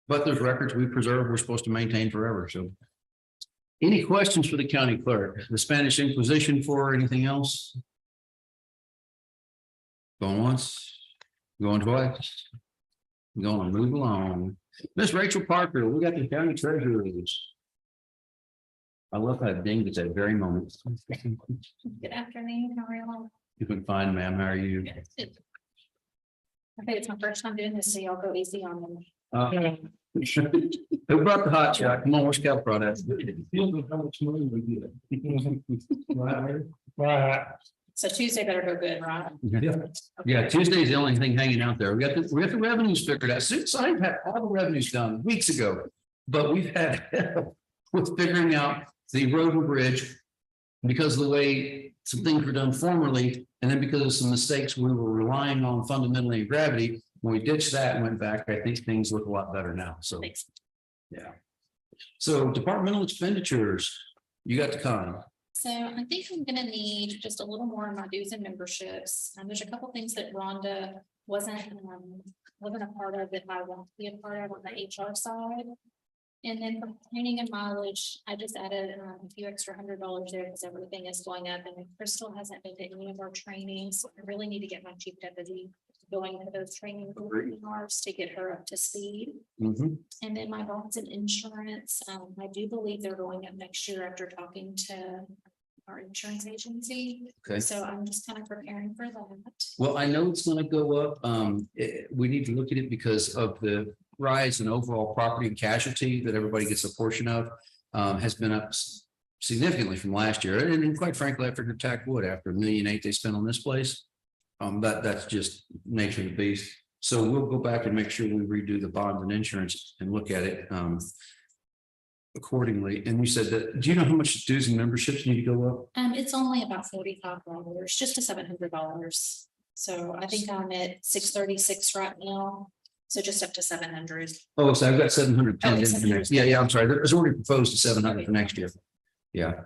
But there's records we preserve, we're supposed to maintain forever, so. Any questions for the county clerk? The Spanish Inquisition for anything else? Going once, going twice. Going to move along. Miss Rachel Parker, we got the county treasurers. I love how it dinged at that very moment. Good afternoon, how are you all? You can find, ma'am, how are you? I think it's my first time doing this, so y'all go easy on me. Who brought the hot shot? Come on, where's Cal brought that? Right. So Tuesday better go good, right? Yeah, Tuesday's the only thing hanging out there. We got the revenues figured out. Since I've had all the revenues done weeks ago, but we've had help with figuring out the road and bridge because of the way some things were done formerly, and then because of some mistakes we were relying on fundamentally in gravity. When we ditched that and went back, I think things look a lot better now. So, yeah. So departmental expenditures, you got the con. So I think I'm gonna need just a little more in my dues and memberships. There's a couple things that Rhonda wasn't a part of that I want to be a part of on the HR side. And then for training and mileage, I just added a few extra $100 there because everything is going up and Crystal hasn't been to any of our trainings. So I really need to get my chief deputy going to those training webinars to get her up to speed. And then my bonds and insurance, I do believe they're going up next year after talking to our insurance agency. Okay. So I'm just kind of preparing for that. Well, I know it's going to go up. We need to look at it because of the rise in overall property and casualty that everybody gets a portion of, has been up significantly from last year. And quite frankly, I figured TAC would after $1.8 million they spent on this place. That's just nature of the beast. So we'll go back and make sure we redo the bonds and insurance and look at it accordingly. And you said that, do you know how much dues and memberships need to go up? It's only about $45, just to $700. So I think I'm at $636 right now. So just up to 700. Oh, so I've got 710. Oh, for next. Yeah, I'm sorry. There's already proposed to 700 for next year. Yeah.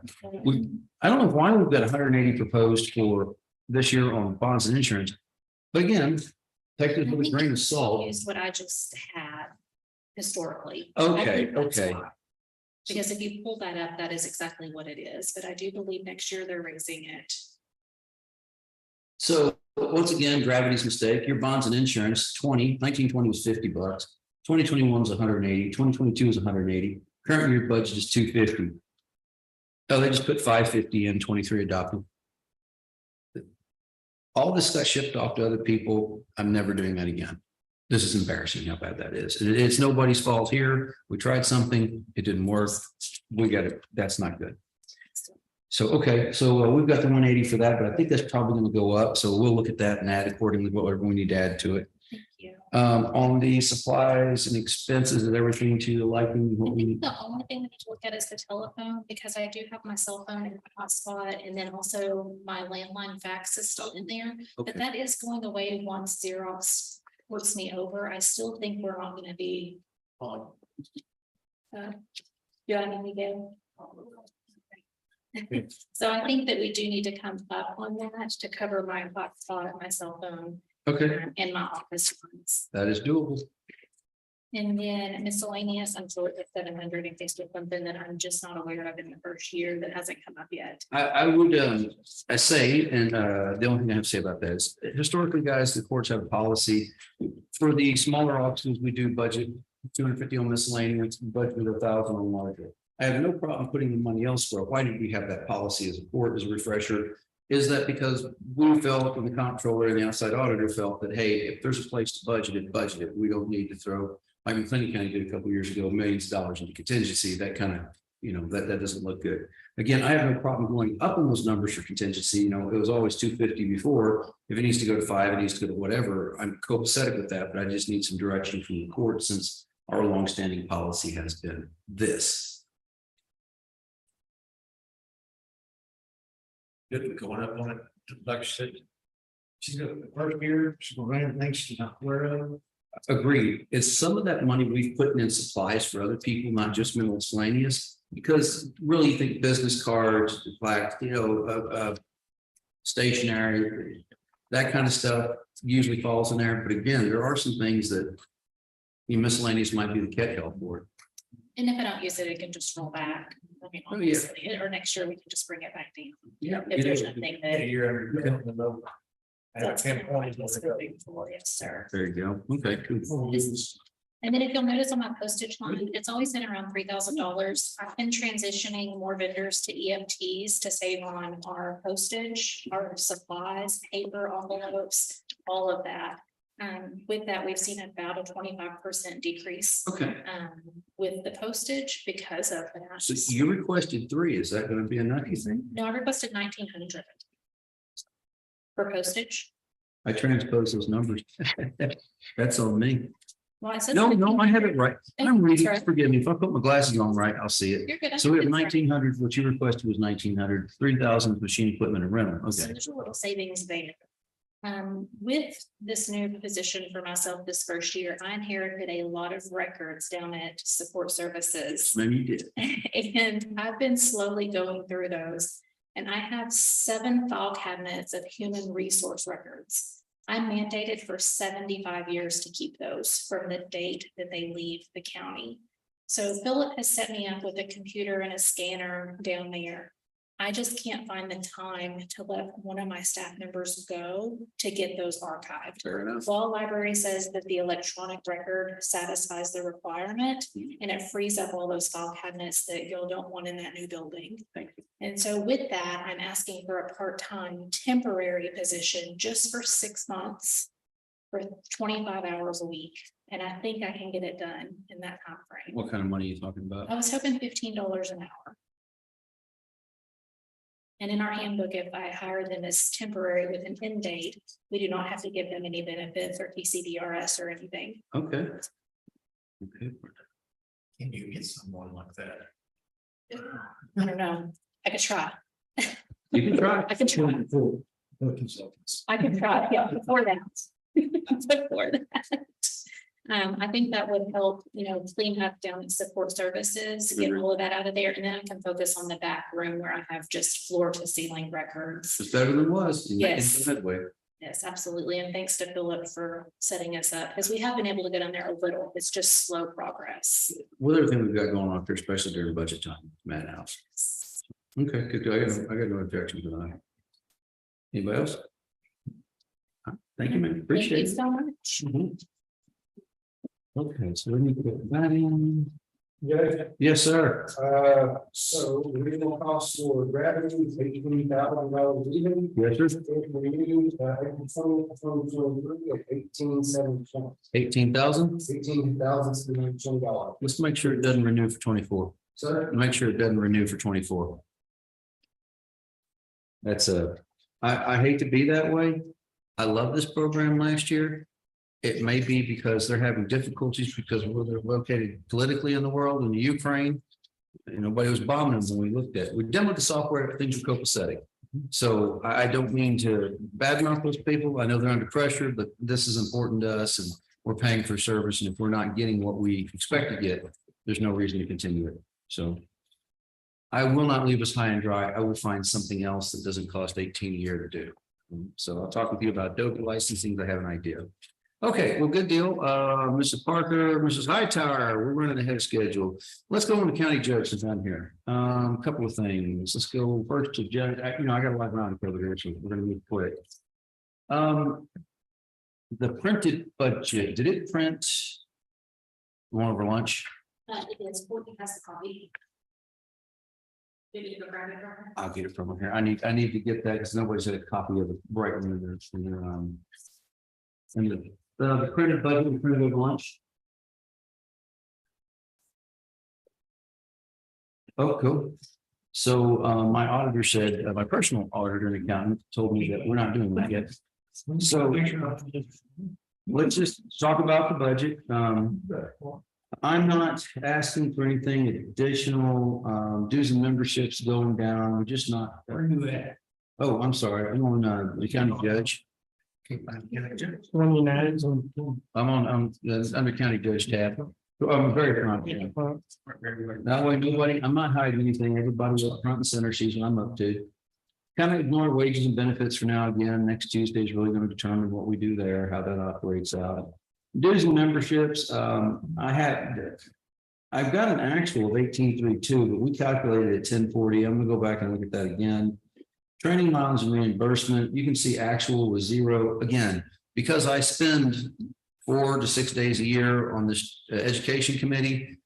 I don't know why we've got 180 proposed for this year on bonds and insurance. But again, take this with a grain of salt. Use what I just had historically. Okay, okay. Because if you pull that up, that is exactly what it is. But I do believe next year they're raising it. So once again, gravity's mistake. Your bonds and insurance, 1920 was $50. 2021 was 180. 2022 is 180. Current year budget is 250. Oh, they just put 550 in 23 adopted. All this got shipped off to other people. I'm never doing that again. This is embarrassing how bad that is. It's nobody's fault here. We tried something, it didn't work. We got it. That's not good. So, okay, so we've got the 180 for that, but I think that's probably going to go up. So we'll look at that and add accordingly whatever we need to add to it. Thank you. On the supplies and expenses and everything to the liking, I what we think need. the only thing we need to look at is the telephone, because I do have my cell phone in my hotspot, and then also my landline fax is still in there. But Okay. that is going away once Xerox works me over. I still think we're not gonna be on. Do I need to go? So I think that we do need to come up on that to cover my hotspot, my cell phone, Okay, and my office ones. that is doable. And then miscellaneous, I'm sure it's 700 in case there's something that I'm just not aware of in the first year that hasn't come up yet. I would, I say, and the only thing I have to say about that is historically, guys, the courts have a policy. For the smaller offices, we do budget 250 on miscellaneous, budget 1,000 on larger. I have no problem putting the money elsewhere. Why did we have that policy as a court, as a refresher? Is that because we felt, and the comptroller and the outside auditor felt that, hey, if there's a place to budget it. We don't need to throw, like McLean County did a couple of years ago, millions of dollars into contingency. That kind of, that doesn't look good. Again, I have no problem going up on those numbers for contingency. It was always 250 before. If it needs to go to 5, it needs to go to whatever. I'm copacetic with that, but I just need some direction from the court since our longstanding policy has been this. Good, going up on it, like I said. She's got the first year, she's gonna run things she's not aware of. Agreed. Is some of that money we've put in supplies for other people, not just miscellaneous? Because really you think business cards, plaques, stationery, that kind of stuff usually falls in there. But again, there are some things that miscellaneous might be the catch-all for it. And if I don't use it, it can just roll back. I mean, Oh, yeah. obviously, or next year we can just bring it back down. Yeah. If there's nothing that. That's Yes, sir. There you go. Okay, cool. And then if you'll notice on my postage line, it's always been around $3,000. I've been transitioning more vendors to EFTs to save on our postage, our supplies, paper, envelopes, all of that. With that, we've seen about a 25% decrease Okay. with the postage because of that. So you requested 3. Is that going to be enough, you think? No, I requested 1,900 for postage. I transposed those numbers. That's on me. Well, I said. No, I have it right. I'm reading. Sorry. Forgive me. If I put my glasses on right, I'll see it. You're good. So we have 1,900. What you requested was 1,900, 3,000 machine equipment and rental. So Okay. there's a little savings there. With this new position for myself this first year, I inherited a lot of records down at Support Services. Maybe you did. And I've been slowly going through those. And I have 7 file cabinets of human resource records. I'm mandated for 75 years to keep those from the date that they leave the county. So Philip has set me up with a computer and a scanner down there. I just can't find the time to let one of my staff members go to get those archived. Fair enough. Law Library says that the electronic record satisfies the requirement and it frees up all those file cabinets that you don't want in that new building. Thank you. And so with that, I'm asking for a part-time temporary position just for 6 months for 25 hours a week. And I think I can get it done in that time frame. What kind of money are you talking about? I was hoping $15 an hour. And in our handbook, if I hire them as temporary with an end date, we do not have to give them any benefits or TCDRS or anything. Okay. Okay. Can you get someone like that? I don't know. I could try. You can try. I could try. Consultants. I could try, yeah, before that. Before that. I think that would help, clean up down at Support Services, get all of that out of there, and then I can focus on the back room where I have just floor to ceiling records. It's better than it was. Yes. That way. Yes, absolutely. And thanks to Philip for setting us up, because we have been able to get on there a little. It's just slow progress. What other thing we've got going on up there, especially during budget time, Madhouse? Okay, good. I got no objection to that. Anybody else? Thank you, man. Appreciate it. Thank you so much. Mhm. Okay, so we need to get that in. Yeah, Yes, sir. so the original cost for gravity is $18,000 even. Yes, sir. If we use, April 2023 at 18,720, 18,000. $18,720. Let's make sure it doesn't renew for 24. Sir, Make sure it doesn't renew for 24. I hate to be that way. I love this program last year. It may be because they're having difficulties because where they're located politically in the world, in the Ukraine. And nobody was bombing them when we looked at it. We demoed the software, things are copacetic. So I don't mean to badmouth those people. I know they're under pressure, but this is important to us and we're paying for service. And if we're not getting what we expect to get, there's no reason to continue it. So I will not leave us high and dry. I will find something else that doesn't cost 18 a year to do. So I'll talk with you about Adobe licensing to have an idea. Okay, well, good deal. Mrs. Parker, Mrs. Hightower, we're running ahead of schedule. Let's go on to county judge since I'm here. A couple of things. Let's go first to judge. I got a lot around over here, so we're gonna move quick. The printed budget, did it print? One over lunch? It is, Courtney has the copy. Did you go grab it from her? I'll get it from here. I need to get that because nobody's had a copy of it right when they're the printed budget, we printed over lunch. Oh, cool. So my auditor said, my personal auditor and accountant told me that we're not doing that yet. So let's just talk about the budget. I'm not asking for anything additional, dues and memberships going down. We're just not. Where are you at? Oh, I'm sorry. I'm on the county judge. 29. I'm on the under county judge tab. I'm very front. That way, nobody, I'm not hiding anything. Everybody's up front and center sees what I'm up to. Kind of ignore wages and benefits for now. Again, next Tuesday is really going to determine what we do there, how that operates out. Dues and memberships, I've got an actual of 1832, but we calculated at 1040. I'm gonna go back and look at that again. Training miles and reimbursement, you can see actual was 0. Again, because I spend 4 to 6 days a year on this education committee,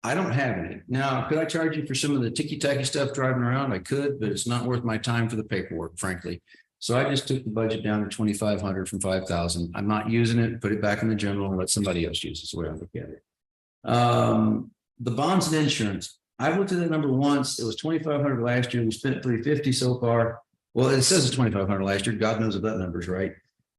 I don't have any. Now, could I charge you for some of the ticky-tacky stuff driving around? I could, but it's not worth my time for the paperwork, frankly. So I just took the budget down to 2,500 from 5,000. I'm not using it, put it back in the general and let somebody else use it. That's the way I look at it. The bonds and insurance. I looked at that number once. It was 2,500 last year. We spent 350 so far. Well, it says it's 2,500 last year. God knows if that number's right.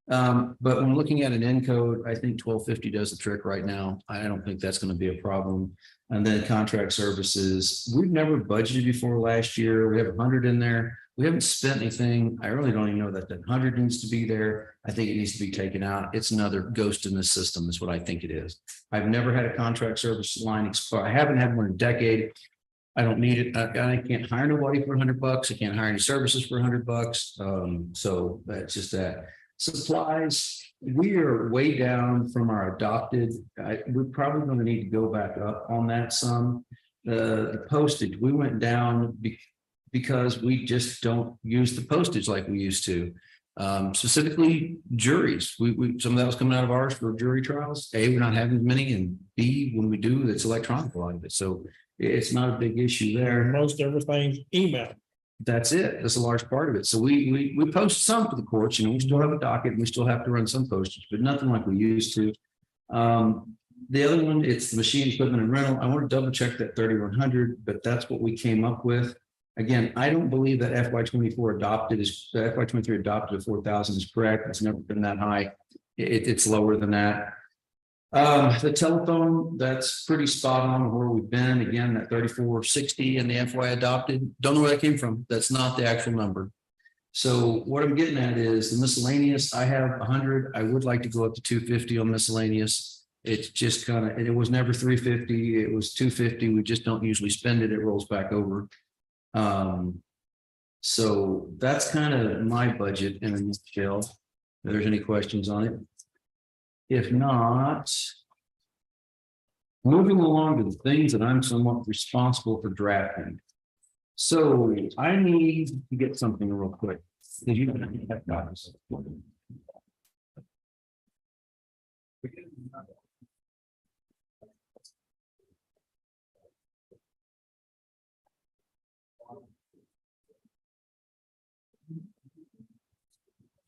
But when looking at an encode, I think 1,250 does the trick right now. I don't think that's going to be a problem. And then contract services. We've never budgeted before last year. We have 100 in there. We haven't spent anything. I really don't even know that 100 needs to be there. I think it needs to be taken out. It's another ghost in the system is what I think it is. I've never had a contract service line expire. I haven't had one in a decade. I don't need it. I can't hire nobody for $100. I can't hire any services for $100. So that's just that. Supplies, we are way down from our adopted. We're probably going to need to go back up on that some. The postage, we went down because we just don't use the postage like we used to. Specifically juries. We some of that was coming out of ours for jury trials. A, we're not having as many, and B, when we do, it's electronic a lot of it. So it's not a big issue there. Most everything's email. That's it. That's a large part of it. So we post some for the courts, we still have a docket and we still have to run some postage, but nothing like we used to. The other one, it's the machine equipment and rental. I want to double check that 3,100, but that's what we came up with. Again, I don't believe that FY24 adopted is FY23 adopted at 4,000 is correct. It's never been that high. It's lower than that. The telephone, that's pretty spot on where we've been. Again, that 3,460 in the FY adopted. Don't know where that came from. That's not the actual number. So what I'm getting at is the miscellaneous. I have 100. I would like to go up to 250 on miscellaneous. It's just kind of, it was never 350. It was 250. We just don't usually spend it. It rolls back over. So that's kind of my budget in a nutshell. If there's any questions on it. If not, moving along to the things that I'm somewhat responsible for drafting. So I need to get something real quick. Did you have guys?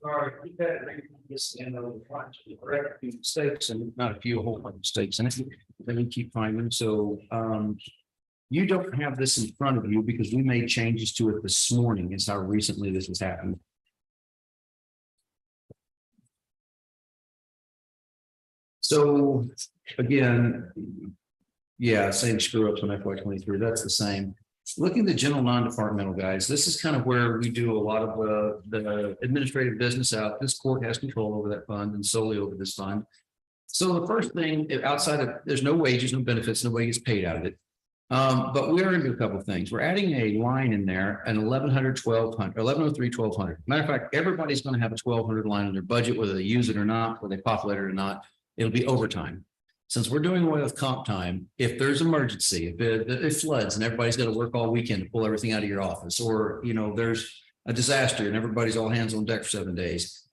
Sorry, correct a few mistakes and not a few, a whole bunch of mistakes in it. Let me keep finding. So You don't have this in front of you because we made changes to it this morning. It's how recently this has happened. So again, yeah, same screw ups on FY 23. That's the same. Looking at the general non-departmental guys, this is kind of where we do a lot of the administrative business out. This court has control over that fund and solely over this fund. So the first thing outside of, there's no wages, no benefits, nobody gets paid out of it. But we are going to do a couple of things. We're adding a line in there, an 1100, 1200, 1103, 1200. Matter of fact, everybody's going to have a 1200 line in their budget, whether they use it or not, whether they populate it or not. It'll be overtime. Since we're doing away with comp time, if there's emergency, if it floods and everybody's got to work all weekend to pull everything out of your office, or, you know, there's a disaster and everybody's all hands on deck for 7 days,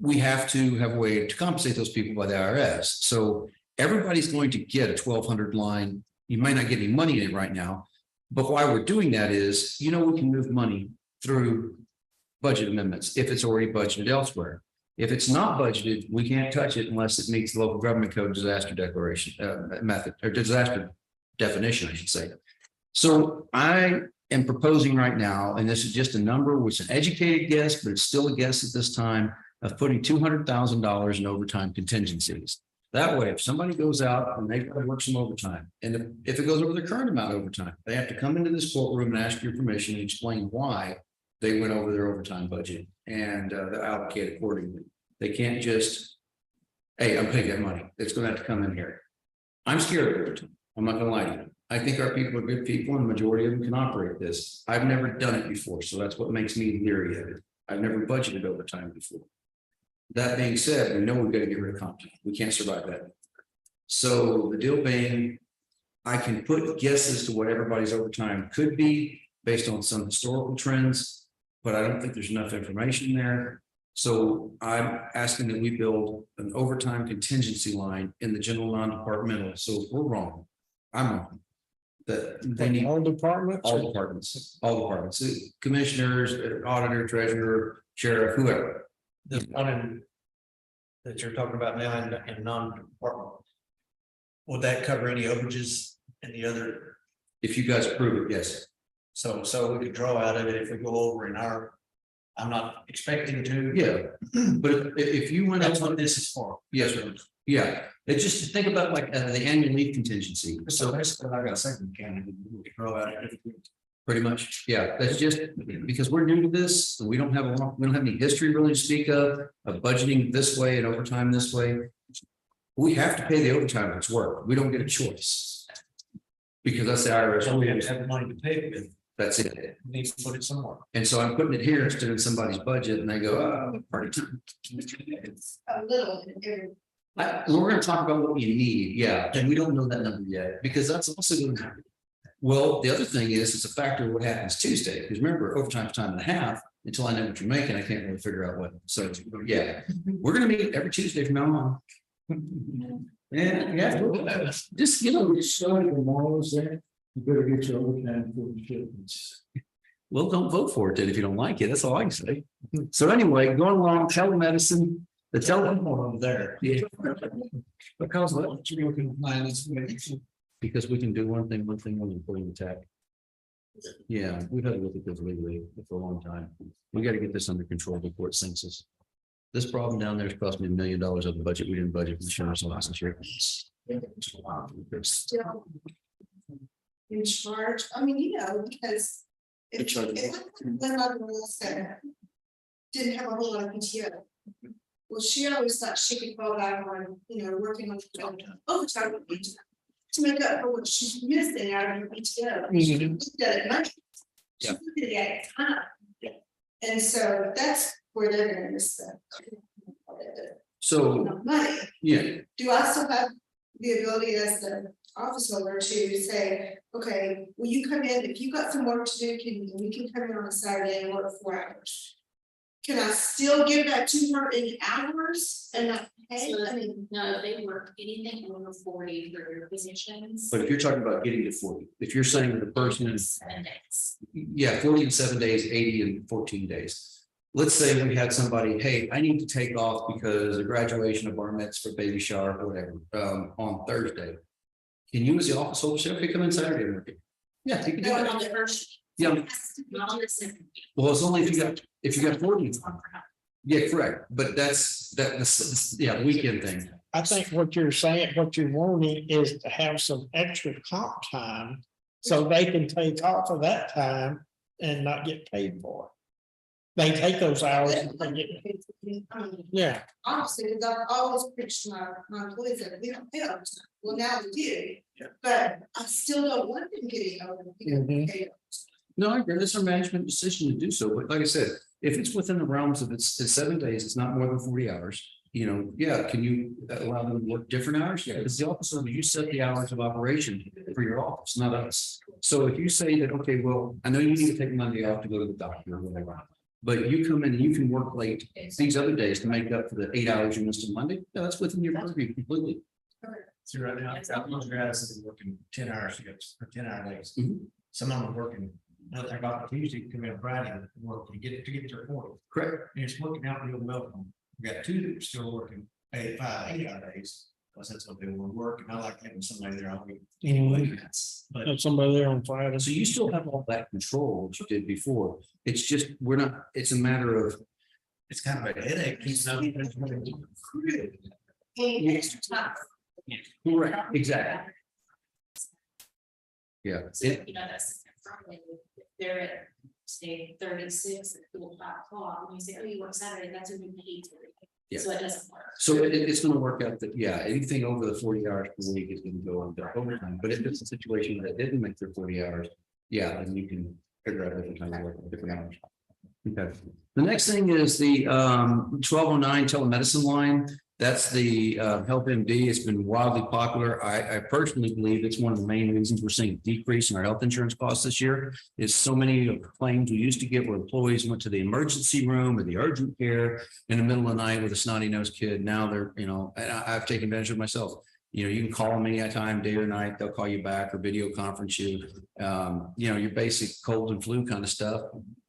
we have to have a way to compensate those people by the IRS. So everybody's going to get a 1200 line. You might not get any money in it right now, but why we're doing that is, you know, we can move money through budget amendments if it's already budgeted elsewhere. If it's not budgeted, we can't touch it unless it meets the local government code disaster declaration method, or disaster definition, I should say. So I am proposing right now, and this is just a number, which is an educated guess, but it's still a guess at this time, of putting $200,000 in overtime contingencies. That way, if somebody goes out and they've got to work some overtime, and if it goes over the current amount of overtime, they have to come into this courtroom and ask your permission and explain why they went over their overtime budget and they allocate accordingly. They can't just, hey, I'm paying that money. It's going to have to come in here. I'm scared of overtime. I'm not going to lie to you. I think our people are good people and the majority of them can operate this. I've never done it before, so that's what makes me leery of it. I've never budgeted overtime before. That being said, we know we've got to get rid of comp time. We can't survive that. So the deal being, I can put guesses to what everybody's overtime could be based on some historical trends, but I don't think there's enough information there. So I'm asking that we build an overtime contingency line in the general non-departmental. So if we're wrong, I'm wrong. That they need All departments. all departments, commissioners, auditor, treasurer, sheriff, whoever. This one that you're talking about now in non-department. Would that cover any overages in the other? If you guys approve it, yes. So we could draw out of it if we go over in our, I'm not expecting to. Yeah, but if you went. That's what this is for. Yes, sir. Yeah, it's just to think about like the annual leave contingency. So basically, I got a second candidate. Throw out. Pretty much, yeah, that's just because we're new to this, and we don't have any history really to speak of budgeting this way and overtime this way. We have to pay the overtime if it's work. We don't get a choice. Because that's the IRS. So we have to have the money to pay it with. That's it. We need to put it somewhere. And so I'm putting it here instead of somebody's budget, and they go, party time. A little. We're gonna talk about what you need, yeah, and we don't know that number yet, because that's also going to happen. Well, the other thing is, it's a factor of what happens Tuesday, because remember, overtime's time and a half, until I know what you're making, I can't really figure out what, so, yeah. We're gonna meet every Tuesday from now on. Yeah, just, you know, It's starting tomorrow, there. You better get your overtime for the shipments. well, don't vote for it then if you don't like it, that's all I can say. So anyway, going along, telemedicine, the Telephone over there. Yeah. Because what you're looking at mine is. Because we can do one thing only according to tech. Yeah, we've had to look at this legally for a long time. We got to get this under control before it sinks us. This problem down there has cost me $1 million of the budget. We didn't budget for insurance and licensure. Still in charge, I mean, you know, because if when I was didn't have a whole lot of PTO. Well, she always thought she could fall back on, you know, working on overtime to make up for what she's missing out of her PTO. She looked at it much. She looked at it at time. And so that's where they're gonna miss the So, money. yeah, Do I still have the ability as the office holder to say, okay, will you come in, if you got some work to do, we can come in on a Saturday and work 4 hours? Can I still give that to her in hours and not pay? I mean, No, they work anything over 40 for your positions. but if you're talking about getting to 40, if you're saying the person is, 7 days. yeah, 40 in 7 days, 80 in 14 days. Let's say we had somebody, hey, I need to take off because of graduation of bar mitzvah, baby shower, or whatever, on Thursday. Can you as the office holder say, okay, come in Saturday and work it? Yeah, you can do No, on it. the first. Yeah. Not on the second. Well, it's only if you got 40. Yeah, correct. But that's yeah, weekend thing. I think what you're saying, what you're wanting is to have some extra comp time. So they can take off of that time and not get paid for it. They take those hours. and they get- Yeah, Honestly, because I've always preached to my employees that we don't pay overtime. Well, now we do, but I still don't want them getting overtime. Mhm. No, I agree. It's our management decision to do so. But like I said, if it's within the realms of it's 7 days, it's not more than 40 hours. You know, yeah, can you allow them to work different hours? Yeah, it's the office owner. You set the hours of operation for your office, not us. So if you say that, okay, well, I know you need to take Monday off to go to the doctor or whatever. But you come in and you can work late these other days to make up for the 8 hours you missed on Monday. Yeah, that's within your purview completely. See, right now, I've got most guys that are working 10-hour shifts or 10-hour days. Mhm. Some of them are working, they're about Tuesday, come in Friday, and work to get to their point. Correct. And it's working out real well. for them. We got 2 that are still working 8-hour days. Because that's what they want to work, and I like having somebody there all week. Anyway. But have somebody there on Friday. So you still have all that control that you did before. It's just, we're not, it's a matter of, it's kind of a headache. Keeps them. Paying extra time. correct, exactly. Yeah, So, it, you know, that's from, if they're at, say, 36 at 5 o'clock, and you say, oh, you work Saturday, that's when you paid for it. Yeah. So it doesn't work. so it's gonna work out that, yeah, anything over the 40 hours per week is gonna go on to overtime. But if it's a situation that didn't make their 40 hours, yeah, then you can figure out different time to work different hours. Okay, the next thing is the 1209 telemedicine line. That's the Help MD. It's been wildly popular. I personally believe it's one of the main reasons we're seeing a decrease in our health insurance costs this year. Is so many of the claims we used to get where employees went to the emergency room or the urgent care in the middle of the night with a snotty nosed kid. Now they're, you know, and I've taken advantage of myself. You know, you can call them anytime, day or night. They'll call you back or video conference you. You know, your basic cold and flu kind of stuff.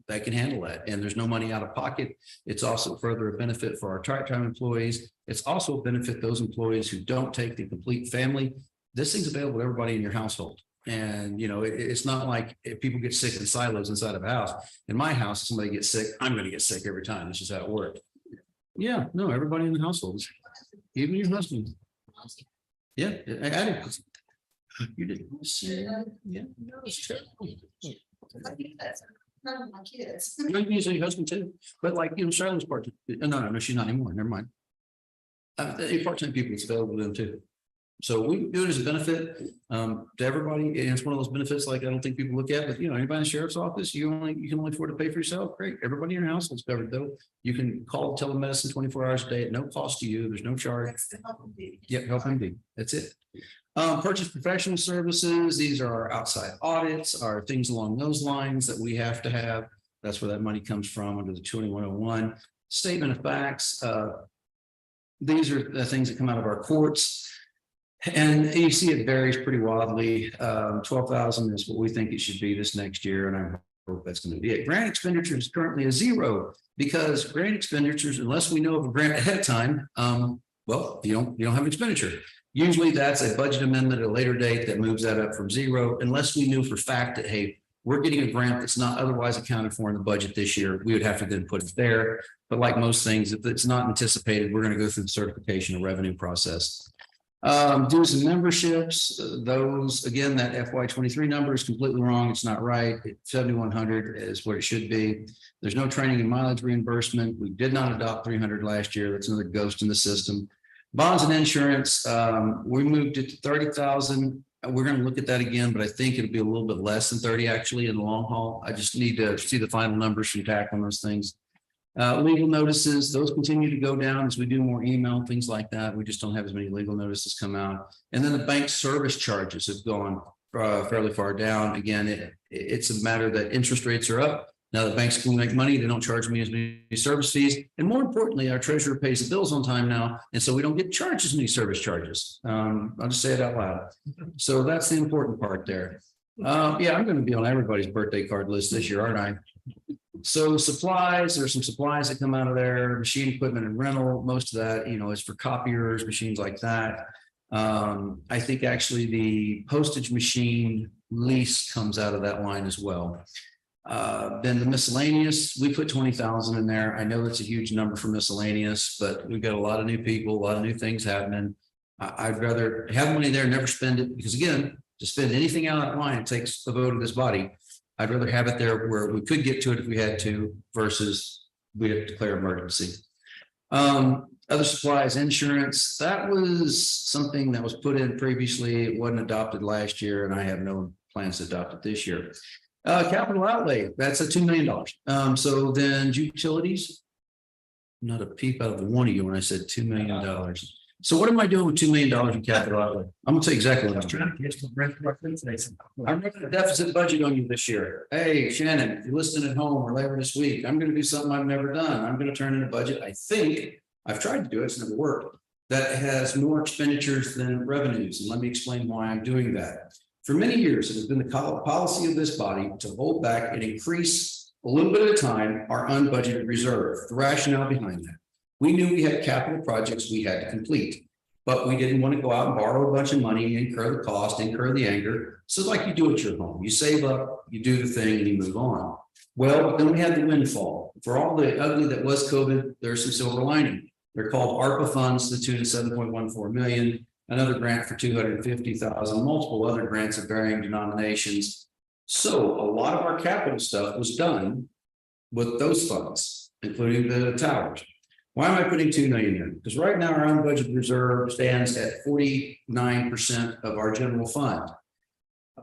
They can handle that, and there's no money out of pocket. It's also further a benefit for our part-time employees. It's also a benefit those employees who don't take the complete family. This thing's available to everybody in your household. And, you know, it's not like if people get sick in silos inside of a house. In my house, if somebody gets sick, I'm going to get sick every time. This is how it works. Yeah, no, everybody in the household, even your husband. Yeah, I did. You did. Yeah. It's terrible. I think that's none of my kids. You can use your husband too, but like, you know, Charlotte's part, no, she's not anymore, never mind. Part-time people, it's available to them too. So we do it as a benefit to everybody, and it's one of those benefits like I don't think people look at, but you know, anybody in the sheriff's office, you can only afford to pay for yourself, great, everybody in your household's covered though. You can call telemedicine 24 hours a day at no cost to you, there's no charge. That's the help of me. Yep, Help MD, that's it. Purchase professional services, these are our outside audits, are things along those lines that we have to have. That's where that money comes from under the 2101 statement of facts. These are the things that come out of our courts. And you see it varies pretty wildly. 12,000 is what we think it should be this next year, and I hope that's going to be it. Grant expenditure is currently a 0 because grant expenditures, unless we know of a grant ahead of time, well, you don't have an expenditure. Usually that's a budget amendment at a later date that moves that up from 0, unless we knew for fact that, hey, we're getting a grant that's not otherwise accounted for in the budget this year. We would have to then put it there. But like most things, if it's not anticipated, we're going to go through the certification and revenue process. Dues and memberships, those, again, that FY23 number is completely wrong. It's not right. 7,100 is what it should be. There's no training and mileage reimbursement. We did not adopt 300 last year. That's another ghost in the system. Bonds and insurance, we moved it to 30,000. We're going to look at that again, but I think it'll be a little bit less than 30 actually in the long haul. I just need to see the final numbers from TAC on those things. Legal notices, those continue to go down as we do more email, things like that. We just don't have as many legal notices come out. And then the bank service charges have gone fairly far down. Again, it's a matter that interest rates are up. Now the banks can make money. They don't charge me as many service fees. And more importantly, our treasurer pays the bills on time now. And so we don't get charged as many service charges. I'll just say it out loud. So that's the important part there. Yeah, I'm going to be on everybody's birthday card list this year, aren't I? So supplies, there's some supplies that come out of there, machine equipment and rental. Most of that, you know, is for copiers, machines like that. I think actually the postage machine lease comes out of that line as well. Then the miscellaneous, we put 20,000 in there. I know that's a huge number for miscellaneous, but we've got a lot of new people, a lot of new things happening. I'd rather have money there, never spend it, because again, to spend anything out of that line, it takes a vote of this body. I'd rather have it there where we could get to it if we had to versus we have to declare emergency. Other supplies, insurance, that was something that was put in previously. It wasn't adopted last year, and I have no plans to adopt it this year. Capital outlay, that's a $2 million. So then utilities, not a peep out of one of you when I said $2 million. So what am I doing with $2 million in capital outlay? I'm gonna tell you exactly what I'm doing. I'm running a deficit budget on you this year. Hey, Shannon, if you're listening at home or later this week, I'm gonna do something I've never done. I'm gonna turn in a budget. I think I've tried to do it, it's never worked. That has more expenditures than revenues. And let me explain why I'm doing that. For many years, it has been the policy of this body to hold back and increase a little bit at a time our unbudgeted reserve. The rationale behind that. We knew we had capital projects we had to complete, but we didn't want to go out and borrow a bunch of money, incur the cost, incur the anger. So like you do at your home, you save up, you do the thing and you move on. Well, then we had the windfall. For all the ugly that was COVID, there's some silver lining. They're called ARPA funds, the tune of 7.14 million, another grant for 250,000, multiple other grants of varying denominations. So a lot of our capital stuff was done with those funds, including the towers. Why am I putting 2 million in? Because right now our unbudgeted reserve stands at 49% of our general fund.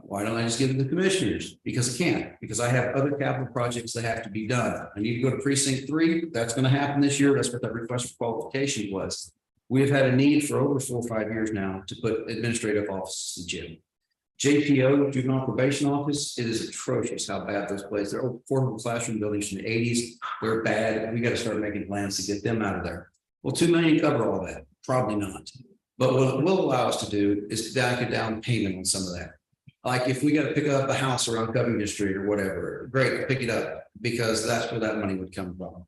Why don't I just give it to the commissioners? Because I can't, because I have other capital projects that have to be done. I need to go to precinct 3. That's going to happen this year. That's what that request for qualification was. We have had a need for over 4 or 5 years now to put administrative offices in gym. JPO, juvenile probation office, it is atrocious how bad those places. They're affordable classroom buildings from the 80s. They're bad. We got to start making plans to get them out of there. Will 2 million cover all that? Probably not. But what it will allow us to do is back a down payment on some of that. Like if we got to pick up a house around Covington Street or whatever, great, pick it up because that's where that money would come from.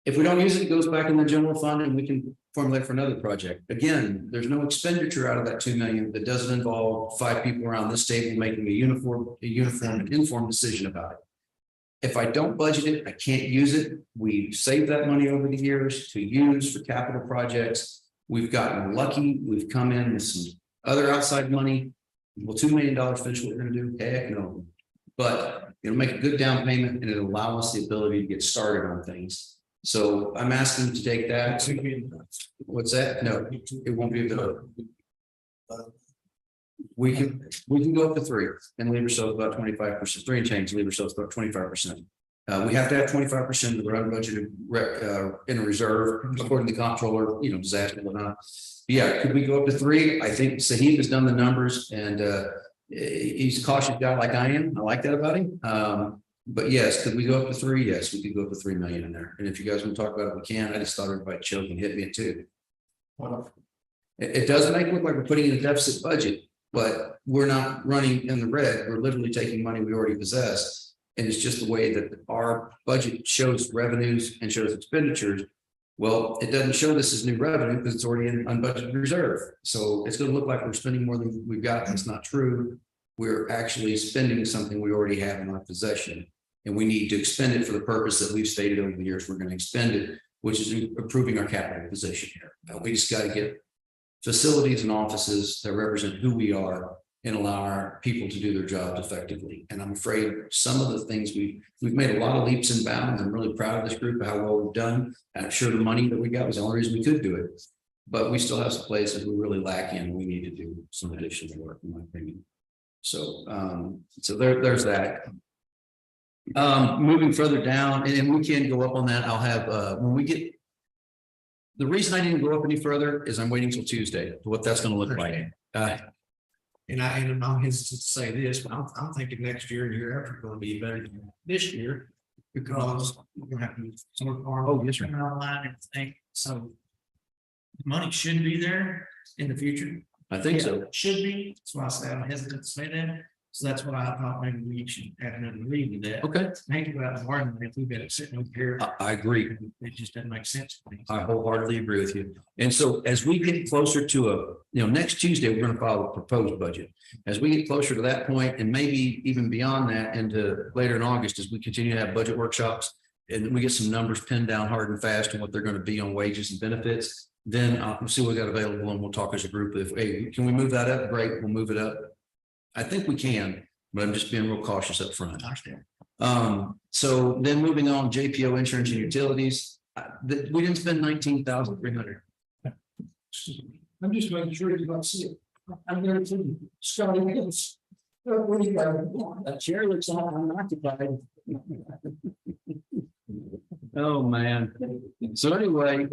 If we don't use it, it goes back in the general fund and we can formulate for another project. Again, there's no expenditure out of that 2 million that doesn't involve 5 people around this table making a uniform and informed decision about it. If I don't budget it, I can't use it. We saved that money over the years to use for capital projects. We've gotten lucky. We've come in with some other outside money. Will $2 million finish what we're going to do? Heck no. But it'll make a good down payment and it'll allow us the ability to get started on things. So I'm asking to take that. What's that? No, it won't be the. We can go up to 3 and leave ourselves about 25%, 3 and change, leave ourselves about 25%. We have to have 25% of the unbudgeted in a reserve according to the comptroller, disaster and whatnot. Yeah, could we go up to 3? I think Sahib has done the numbers and he's a cautious guy like I am. I like that about him. But yes, could we go up to 3? Yes, we could go up to 3 million in there. And if you guys want to talk about it, we can. I just thought everybody choke and hit me too. It does make it look like we're putting in a deficit budget, but we're not running in the red. We're literally taking money we already possess. And it's just the way that our budget shows revenues and shows expenditures. Well, it doesn't show this as new revenue because it's already in unbudgeted reserve. So it's going to look like we're spending more than we've got. That's not true. We're actually spending something we already have in our possession. And we need to expend it for the purpose that we've stated over the years we're going to expend it, which is improving our capital position here. We just got to get facilities and offices that represent who we are and allow our people to do their jobs effectively. And I'm afraid some of the things we've made a lot of leaps and bounds. I'm really proud of this group of how well we've done. And I'm sure the money that we got was the only reason we could do it. But we still have some places we're really lacking and we need to do some additional work, in my opinion. So there's that. Moving further down, and we can go up on that. I'll have when we get the reason I didn't go up any further is I'm waiting till Tuesday for what that's going to look like. And I'm hesitant to say this, but I'm thinking next year and year after going to be better than this year because we're going to have to some of our online and everything. So the money should be there in the future. I think so. It should be. That's why I say I'm hesitant to say that. So that's what I thought maybe we should have another read of that. Okay, Think about the morning, if we've got it sitting over here. I agree. It just doesn't make sense to me. I wholeheartedly agree with you. And so as we get closer to next Tuesday, we're going to file a proposed budget. As we get closer to that point, and maybe even beyond that into later in August, as we continue to have budget workshops, and we get some numbers pinned down hard and fast on what they're going to be on wages and benefits, then we'll see what we got available and we'll talk as a group. If, hey, can we move that up? Great, we'll move it up. I think we can, but I'm just being real cautious up front. I understand. So then moving on, JPO insurance and utilities, we didn't spend 19,300. I'm just making sure you don't see it. I'm going to Scotty Hills. What do you got? That chair looks unoccupied. Oh, man. So anyway.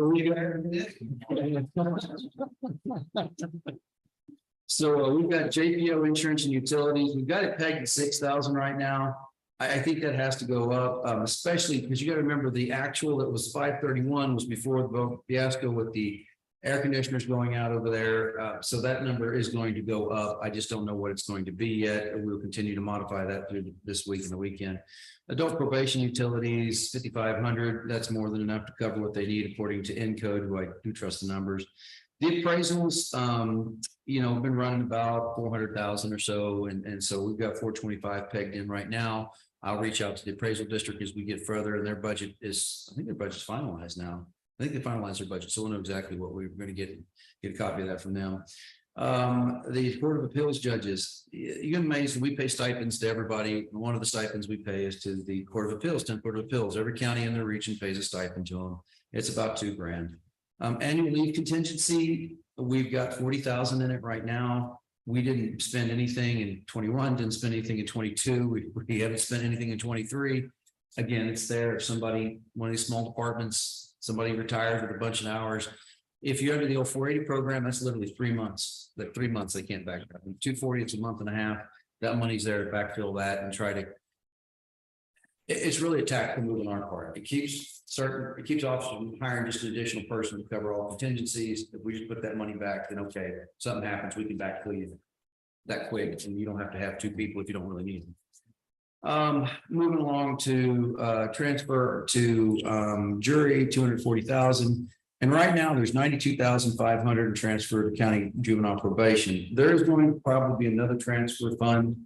So we've got JPO insurance and utilities. We've got it pegged at 6,000 right now. I think that has to go up, especially because you got to remember the actual that was 531 was before the fiasco with the air conditioners going out over there. So that number is going to go up. I just don't know what it's going to be yet. We'll continue to modify that through this week and the weekend. Adult probation utilities, 5,500. That's more than enough to cover what they need according to Encode, who I do trust the numbers. The appraisals, been running about 400,000 or so. And so we've got 425 pegged in right now. I'll reach out to the appraisal district as we get further, and their budget is, I think their budget's finalized now. I think they finalized their budget, so we'll know exactly what we're going to get a copy of that from them. The Court of Appeals judges, you're amazed, we pay stipends to everybody. One of the stipends we pay is to the Court of Appeals, 10 Court of Appeals. Every county in their region pays a stipend to them. It's about $2,000. Annual leave contingency, we've got 40,000 in it right now. We didn't spend anything in 21, didn't spend anything in 22. We haven't spent anything in 23. Again, it's there. If somebody, one of these small departments, somebody retires with a bunch of hours. If you're under the old 480 program, that's literally 3 months. Like 3 months, they can't back up. 240, it's a month and a half. That money's there to backfill that and try to. It's really a tactical move on our part. It keeps officers from hiring just an additional person to cover all contingencies. If we just put that money back, then okay, something happens, we can backfill you that quick, and you don't have to have 2 people if you don't really need them. Moving along to transfer to jury, 240,000. And right now there's 92,500 transfer to county juvenile probation. There is going to probably be another transfer fund.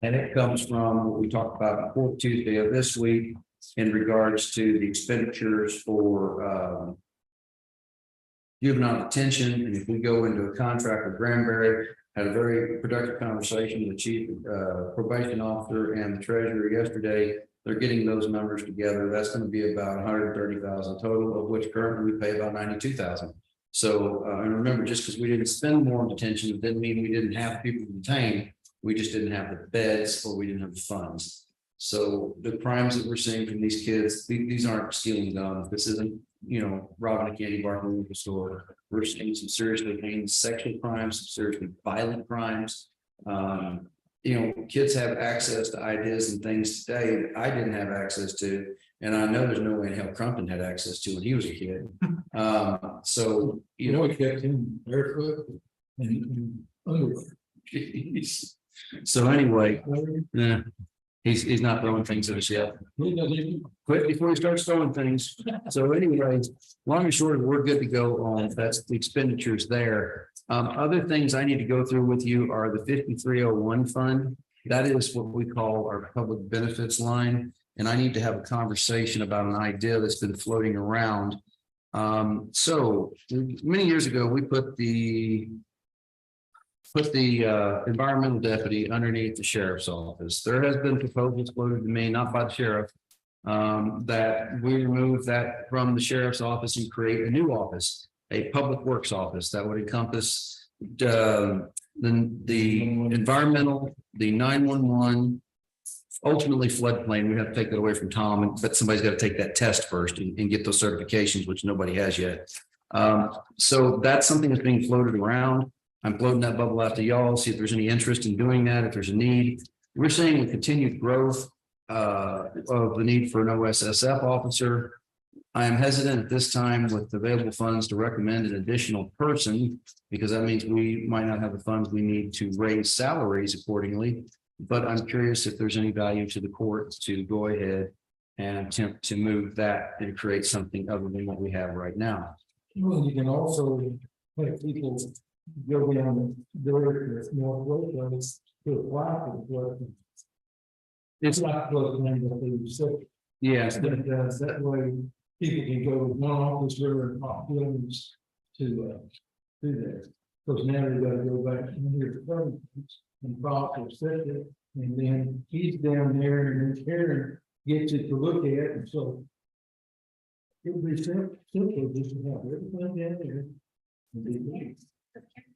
And it comes from what we talked about on 4th Tuesday of this week in regards to the expenditures for juvenile detention. And if we go into a contract with Granbury, had a very productive conversation with the chief probation officer and the treasurer yesterday. They're getting those numbers together. That's going to be about 130,000 total, of which currently we pay about 92,000. So, and remember, just because we didn't spend more on detention, it didn't mean we didn't have people detained. We just didn't have the beds or we didn't have the funds. So the crimes that we're seeing from these kids, these aren't stealing guns. This isn't, robbing a candy bar in the store. We're seeing some seriously heinous sexual crimes, some seriously violent crimes. Kids have access to ideas and things today that I didn't have access to. And I know there's no way in hell Crumpton had access to when he was a kid. So, It kept him barefoot and underwear. So anyway, he's not throwing things at us yet. Quit before he starts throwing things. So anyway, long and short, we're good to go on. That's the expenditures there. Other things I need to go through with you are the 5301 fund. That is what we call our public benefits line. And I need to have a conversation about an idea that's been floating around. So many years ago, we put the environmental deputy underneath the sheriff's office. There has been proposals floated to me, not by the sheriff, that we remove that from the sheriff's office and create a new office, a public works office that would encompass the environmental, the 911, ultimately floodplain. We have to take that away from Tom, but somebody's got to take that test first and get those certifications, which nobody has yet. So that's something that's being floated around. I'm floating that bubble out to y'all, see if there's any interest in doing that, if there's a need. We're seeing a continued growth of the need for an OSSF officer. I am hesitant at this time with available funds to recommend an additional person, because that means we might not have the funds we need to raise salaries accordingly. But I'm curious if there's any value to the court to go ahead and attempt to move that and create something other than what we have right now. Well, you can also have people go down the northwest roads to apply for the flood. It's like floodplain that they said. Yes, That way people can go with one office river and pop buildings to do that. Because now they gotta go back and hear the phone and process it. And then he's down there and then Karen gets it to look at, and so it would be simple just to have everything down there. And be good.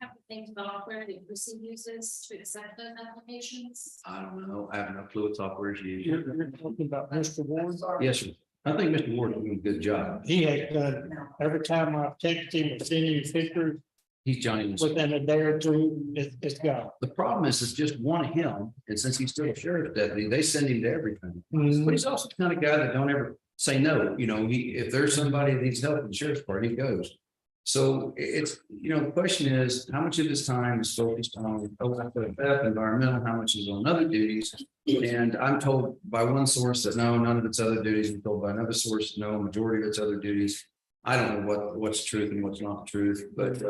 Have to think about where the Brucey uses to accept those applications. I don't know. I have no clue what software she uses. You're talking about Mr. Ward. Yes, sir. I think Mr. Ward is doing a good job. He has done, every time I've texted him or sent him pictures, He's Johnny. within a day or two, it's gone. The problem is, it's just one of him, and since he's still a sheriff's deputy, they send him to everything. But he's also the kind of guy that don't ever say no, you know, if there's somebody that needs help in the sheriff's department, he goes. So it's, you know, the question is, how much of his time is focused on OFF, environmental, how much is on other duties? And I'm told by one source that no, none of its other duties, I'm told by another source, no, majority of its other duties. I don't know what's truth and what's not the truth, but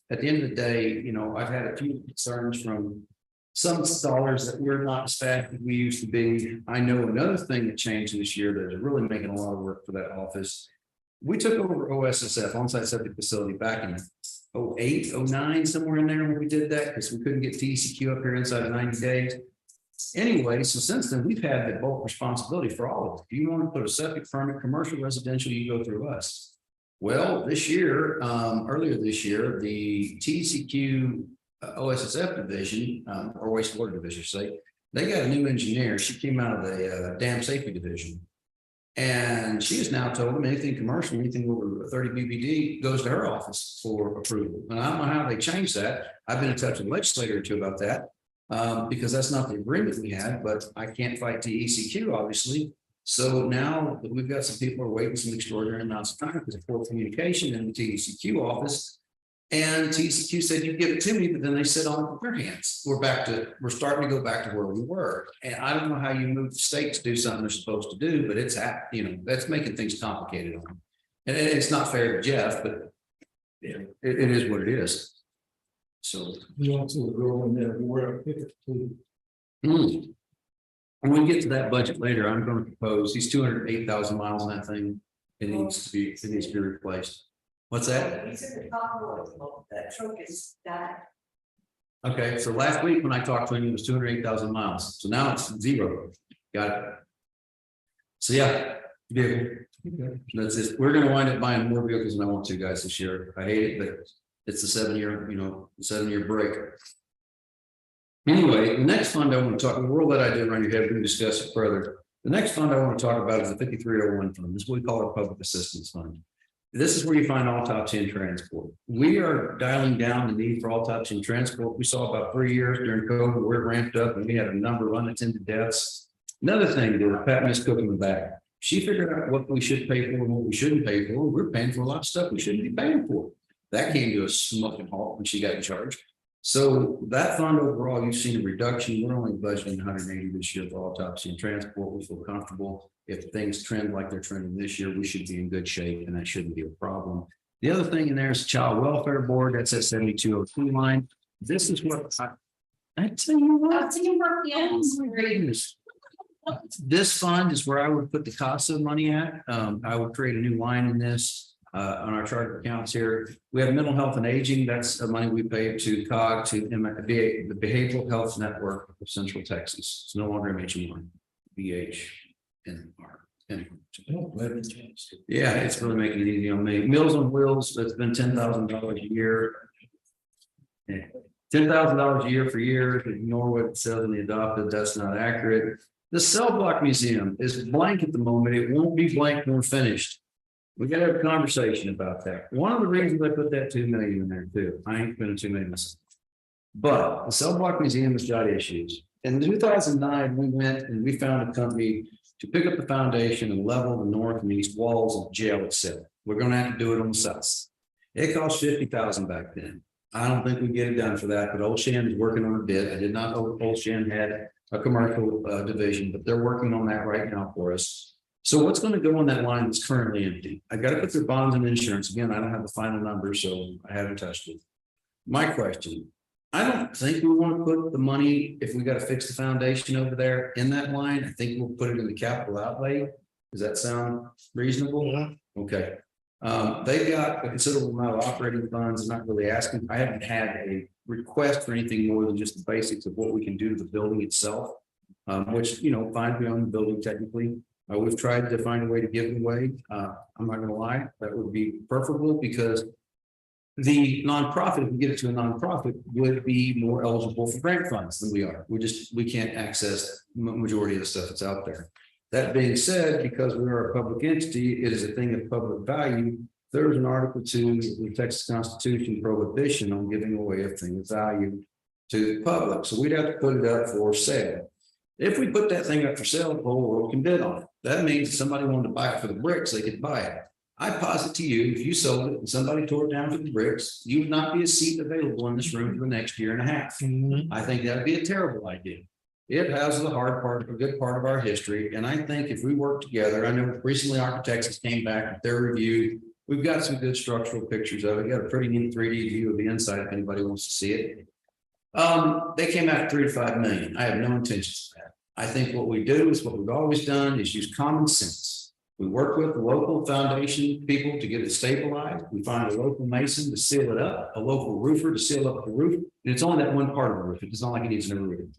at the end of the day, you know, I've had a few concerns from some scholars that we're not as fast as we used to be. I know another thing that changed this year that is really making a lot of work for that office. We took over OSSF, on-site septic facility, back in 08, 09, somewhere in there when we did that, because we couldn't get TCQ up here inside of 90 days. Anyway, so since then, we've had the bulk responsibility for all of it. If you want to put a septic permit, commercial, residential, you go through us. Well, this year, earlier this year, the TCQ OSSF division, or wastewater division, say, they got a new engineer. She came out of the dam safety division. And she has now told them anything commercial, anything over 30 BBD goes to her office for approval. And I don't know how they changed that. I've been in touch with the legislator or two about that. Because that's not the agreement we had, but I can't fight TECQ, obviously. So now that we've got some people who are waiting some extraordinary amounts of time because of poor communication in the TECQ office. And TCQ said, you give it to me, but then they said on their hands. We're starting to go back to where we were. And I don't know how you move the state to do something they're supposed to do, but it's, you know, that's making things complicated on them. And it's not fair to Jeff, but it is what it is. So. We also go in there, we're up here too. When we get to that budget later, I'm going to propose, he's 208,000 miles on that thing. It needs to be replaced. What's that? He said the top of that truck is that. Okay, so last week when I talked to him, it was 208,000 miles. So now it's 0. Got it. So yeah, vehicle. That's it. We're gonna wind up buying more vehicles than I want to, guys, this year. I hate it, but it's a 7-year break. Anyway, the next fund I want to talk, the world that I did around your head, we can discuss it further. The next fund I want to talk about is the 5301 fund. This is what we call our public assistance fund. This is where you find autopsy and transport. We are dialing down the need for autopsy and transport. We saw about 3 years during COVID where it ramped up and we had a number of unattended deaths. Another thing that Pat Miss Cook in the back, she figured out what we should pay for and what we shouldn't pay for. We're paying for a lot of stuff we shouldn't be paying for. That came to a smoking halt when she got in charge. So that fund overall, you've seen a reduction. We're only budgeting 180 this year for autopsy and transport. We feel comfortable. If things trend like they're trending this year, we should be in good shape and that shouldn't be a problem. The other thing in there is Child Welfare Board. That's at 7202 line. This is what I tell you what. This fund is where I would put the CASA money at. I would create a new line in this. On our chart of accounts here, we have mental health and aging. That's the money we pay to COG, to the Behavioral Health Network of Central Texas. It's no longer MHM1, BHNR. Yeah, it's really making it easy on me. Meals on Wheels, that's been $10,000 a year. Yeah. $10,000 a year for years. Ignore what it says in the adopted. That's not accurate. The Cell Block Museum is blank at the moment. It won't be blank when finished. We got to have a conversation about that. One of the reasons I put that 2 million in there too. I ain't spending 2 million myself. But the Cell Block Museum has got issues. In 2009, we went and we found a company to pick up the foundation and level the north and east walls of the jail itself. We're going to have to do it on the south. It cost $50,000 back then. I don't think we get it done for that, but Old Shan is working on a bid. I did not know Old Shan had a commercial division, but they're working on that right now for us. So what's going to go on that line that's currently empty? I got to put their bonds and insurance. Again, I don't have the final numbers, so I haven't touched it. My question, I don't think we want to put the money, if we got to fix the foundation over there in that line, I think we'll put it in the capital outlay. Does that sound reasonable? Yeah. Okay. They've got a considerable amount of operating funds. I'm not really asking, I haven't had a request for anything more than just the basics of what we can do to the building itself. Which, you know, fine, we own the building technically. We've tried to find a way to give it away. I'm not gonna lie, that would be preferable because the nonprofit, if we get it to a nonprofit, would be more eligible for grant funds than we are. We can't access majority of the stuff that's out there. That being said, because we are a public entity, it is a thing of public value. There's an Article 2 of the Texas Constitution prohibition on giving away a thing of value to the public. So we'd have to put it up for sale. If we put that thing up for sale, the whole world can bid on it. That means if somebody wanted to buy it for the bricks, they could buy it. I posit to you, if you sold it and somebody tore it down for the bricks, you would not be a seat available in this room for the next year and a half. I think that'd be a terrible idea. It has the hard part, a good part of our history. And I think if we work together, I know recently Architects came back with their review. We've got some good structural pictures of it. Got a pretty neat 3D view of the inside if anybody wants to see it. They came out at 3 to 5 million. I have no intentions of that. I think what we do is what we've always done is use common sense. We work with the local foundation people to get it stabilized. We find a local mason to seal it up, a local roofer to seal up the roof. And it's only that one part of the roof. It's not like it needs a new roof.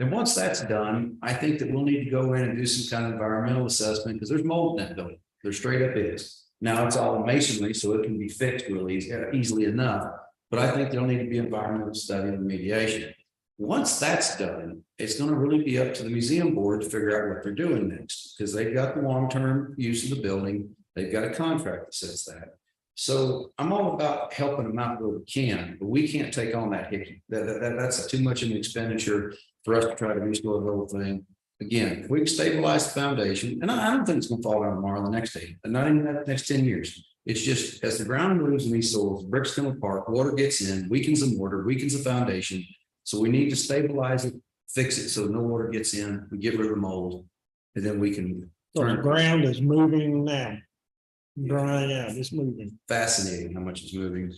And once that's done, I think that we'll need to go in and do some kind of environmental assessment because there's mold in that building. There straight up is. Now it's all masonry, so it can be fixed really easily enough. But I think there'll need to be environmental study and remediation. Once that's done, it's going to really be up to the museum board to figure out what they're doing next because they've got the long-term use of the building. They've got a contract that says that. So I'm all about helping them out where we can, but we can't take on that hickey. That's too much of an expenditure for us to try to restore the whole thing. Again, if we can stabilize the foundation, and I don't think it's going to fall down tomorrow, the next day, and not even the next 10 years. It's just as the ground moves in these soils, bricks come apart, water gets in, weakens the mortar, weakens the foundation. So we need to stabilize it, fix it so no water gets in, we get rid of the mold, and then we can. So the ground is moving now. Drying out, it's moving. Fascinating how much it's moving.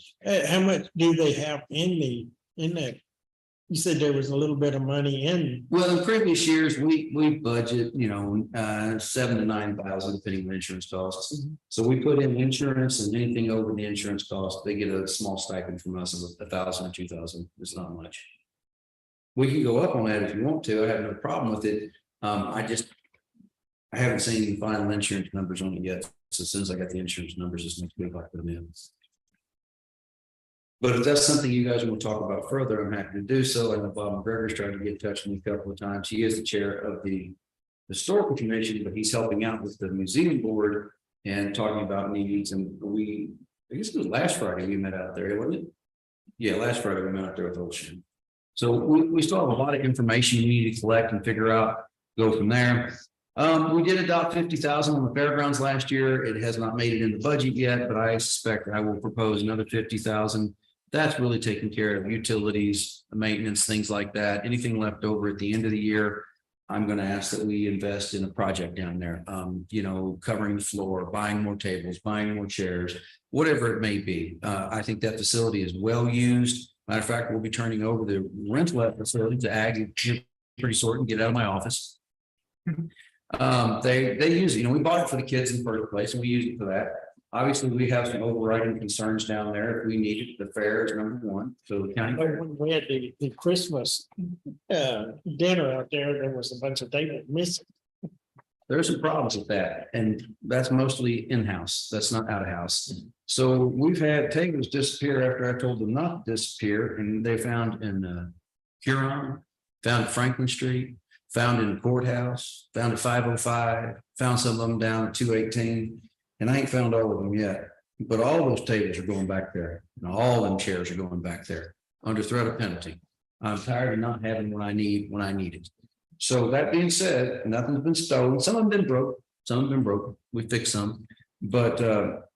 How much do they have in that? You said there was a little bit of money in. Well, in previous years, we budget, 7,000 to 9,000 depending on insurance costs. So we put in insurance and anything over the insurance cost, they get a small stipend from us of 1,000 or 2,000. It's not much. We can go up on that if you want to. I have no problem with it. I haven't seen the final insurance numbers on it yet. So as soon as I got the insurance numbers this next week, I'll put them in. But if that's something you guys want to talk about further, I'm happy to do so. I know Bob McGregor's tried to get in touch with me a couple of times. He is the chair of the historical commission, but he's helping out with the museum board and talking about needs. And I guess it was last Friday we met out there, wasn't it? Yeah, last Friday we met out there with Ocean. So we still have a lot of information we need to collect and figure out, go from there. We did adopt 50,000 on the fairgrounds last year. It has not made it in the budget yet, but I suspect I will propose another 50,000. That's really taking care of utilities, maintenance, things like that. Anything left over at the end of the year, I'm going to ask that we invest in a project down there. Covering the floor, buying more tables, buying more chairs, whatever it may be. I think that facility is well used. Matter of fact, we'll be turning over the rental facility to Ag pretty short and get out of my office. They use it, we bought it for the kids in the first place and we use it for that. Obviously, we have some overriding concerns down there. If we need it, the fair is number one. So the county. When we had the Christmas dinner out there was a bunch of tables missing. There's some problems with that, and that's mostly in-house. That's not out-of-house. So we've had tables disappear after I told them not to disappear, and they found in Huron, found at Franklin Street, found in the courthouse, found at 505, found some of them down at 218. And I ain't found all of them yet, but all those tables are going back there. And all them chairs are going back there under threat of penalty. I'm tired of not having what I need when I need it. So that being said, nothing's been stolen. Some of them been broke. Some have been broken. We fixed some. But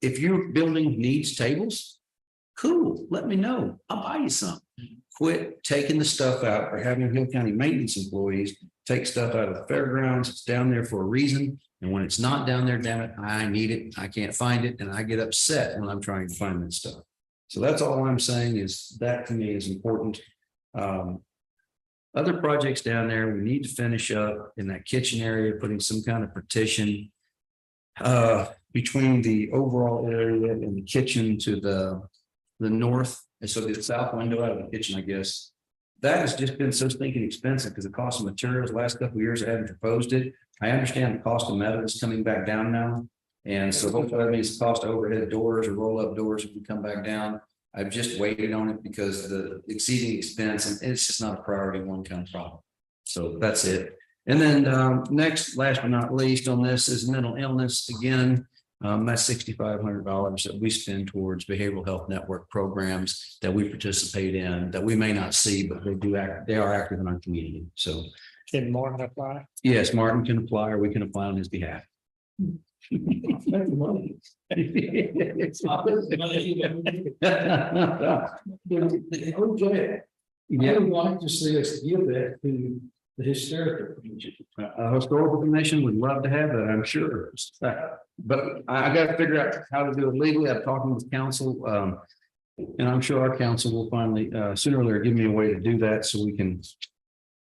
if your building needs tables, cool, let me know. I'll buy you some. Quit taking the stuff out or having Hill County maintenance employees take stuff out of the fairgrounds. It's down there for a reason. And when it's not down there, damn it, I need it. I can't find it. And I get upset when I'm trying to find that stuff. So that's all I'm saying is that to me is important. Other projects down there, we need to finish up in that kitchen area, putting some kind of partition between the overall area and the kitchen to the north. And so the south window out of the kitchen, I guess. That has just been so stinking expensive because the cost of materials the last couple of years I haven't proposed it. I understand the cost of metal is coming back down now. And so hopefully that means the cost of overhead doors or roll up doors will come back down. I've just waited on it because of the exceeding expense and it's just not a priority one kind of problem. So that's it. And then next, last but not least on this is mental illness. Again, that's $6,500 that we spend towards behavioral health network programs that we participate in that we may not see, but they are active in our community. So Can Martin apply? yes, Martin can apply or we can apply on his behalf. OJ, I would like to see us give that to the historical commission. Historical commission would love to have that, I'm sure. But I got to figure out how to do it legally. I'm talking with council. And I'm sure our council will finally, sooner or later, give me a way to do that so we can.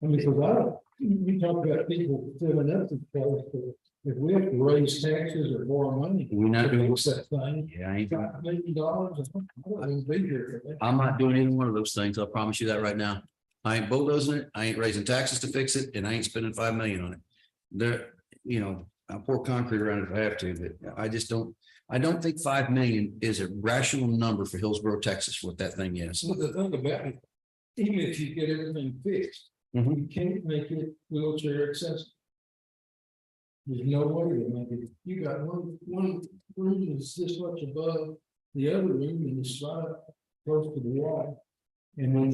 I mean, because we talk about people filling up the place, but if we have to raise taxes or borrow money. We're not doing that thing. Yeah, I ain't, $5 million, I wouldn't be here for that. I'm not doing either one of those things. I'll promise you that right now. I ain't bulldozing it. I ain't raising taxes to fix it and I ain't spending 5 million on it. There, you know, I'll pour concrete around it if I have to, but I don't think 5 million is a rational number for Hillsborough, Texas, what that thing is. So the thing about it, even if you get everything fixed, Mhm. you can't make it wheelchair accessible. There's no way to make it. You got one room that's this much above the other room in the slide close to the wall. And then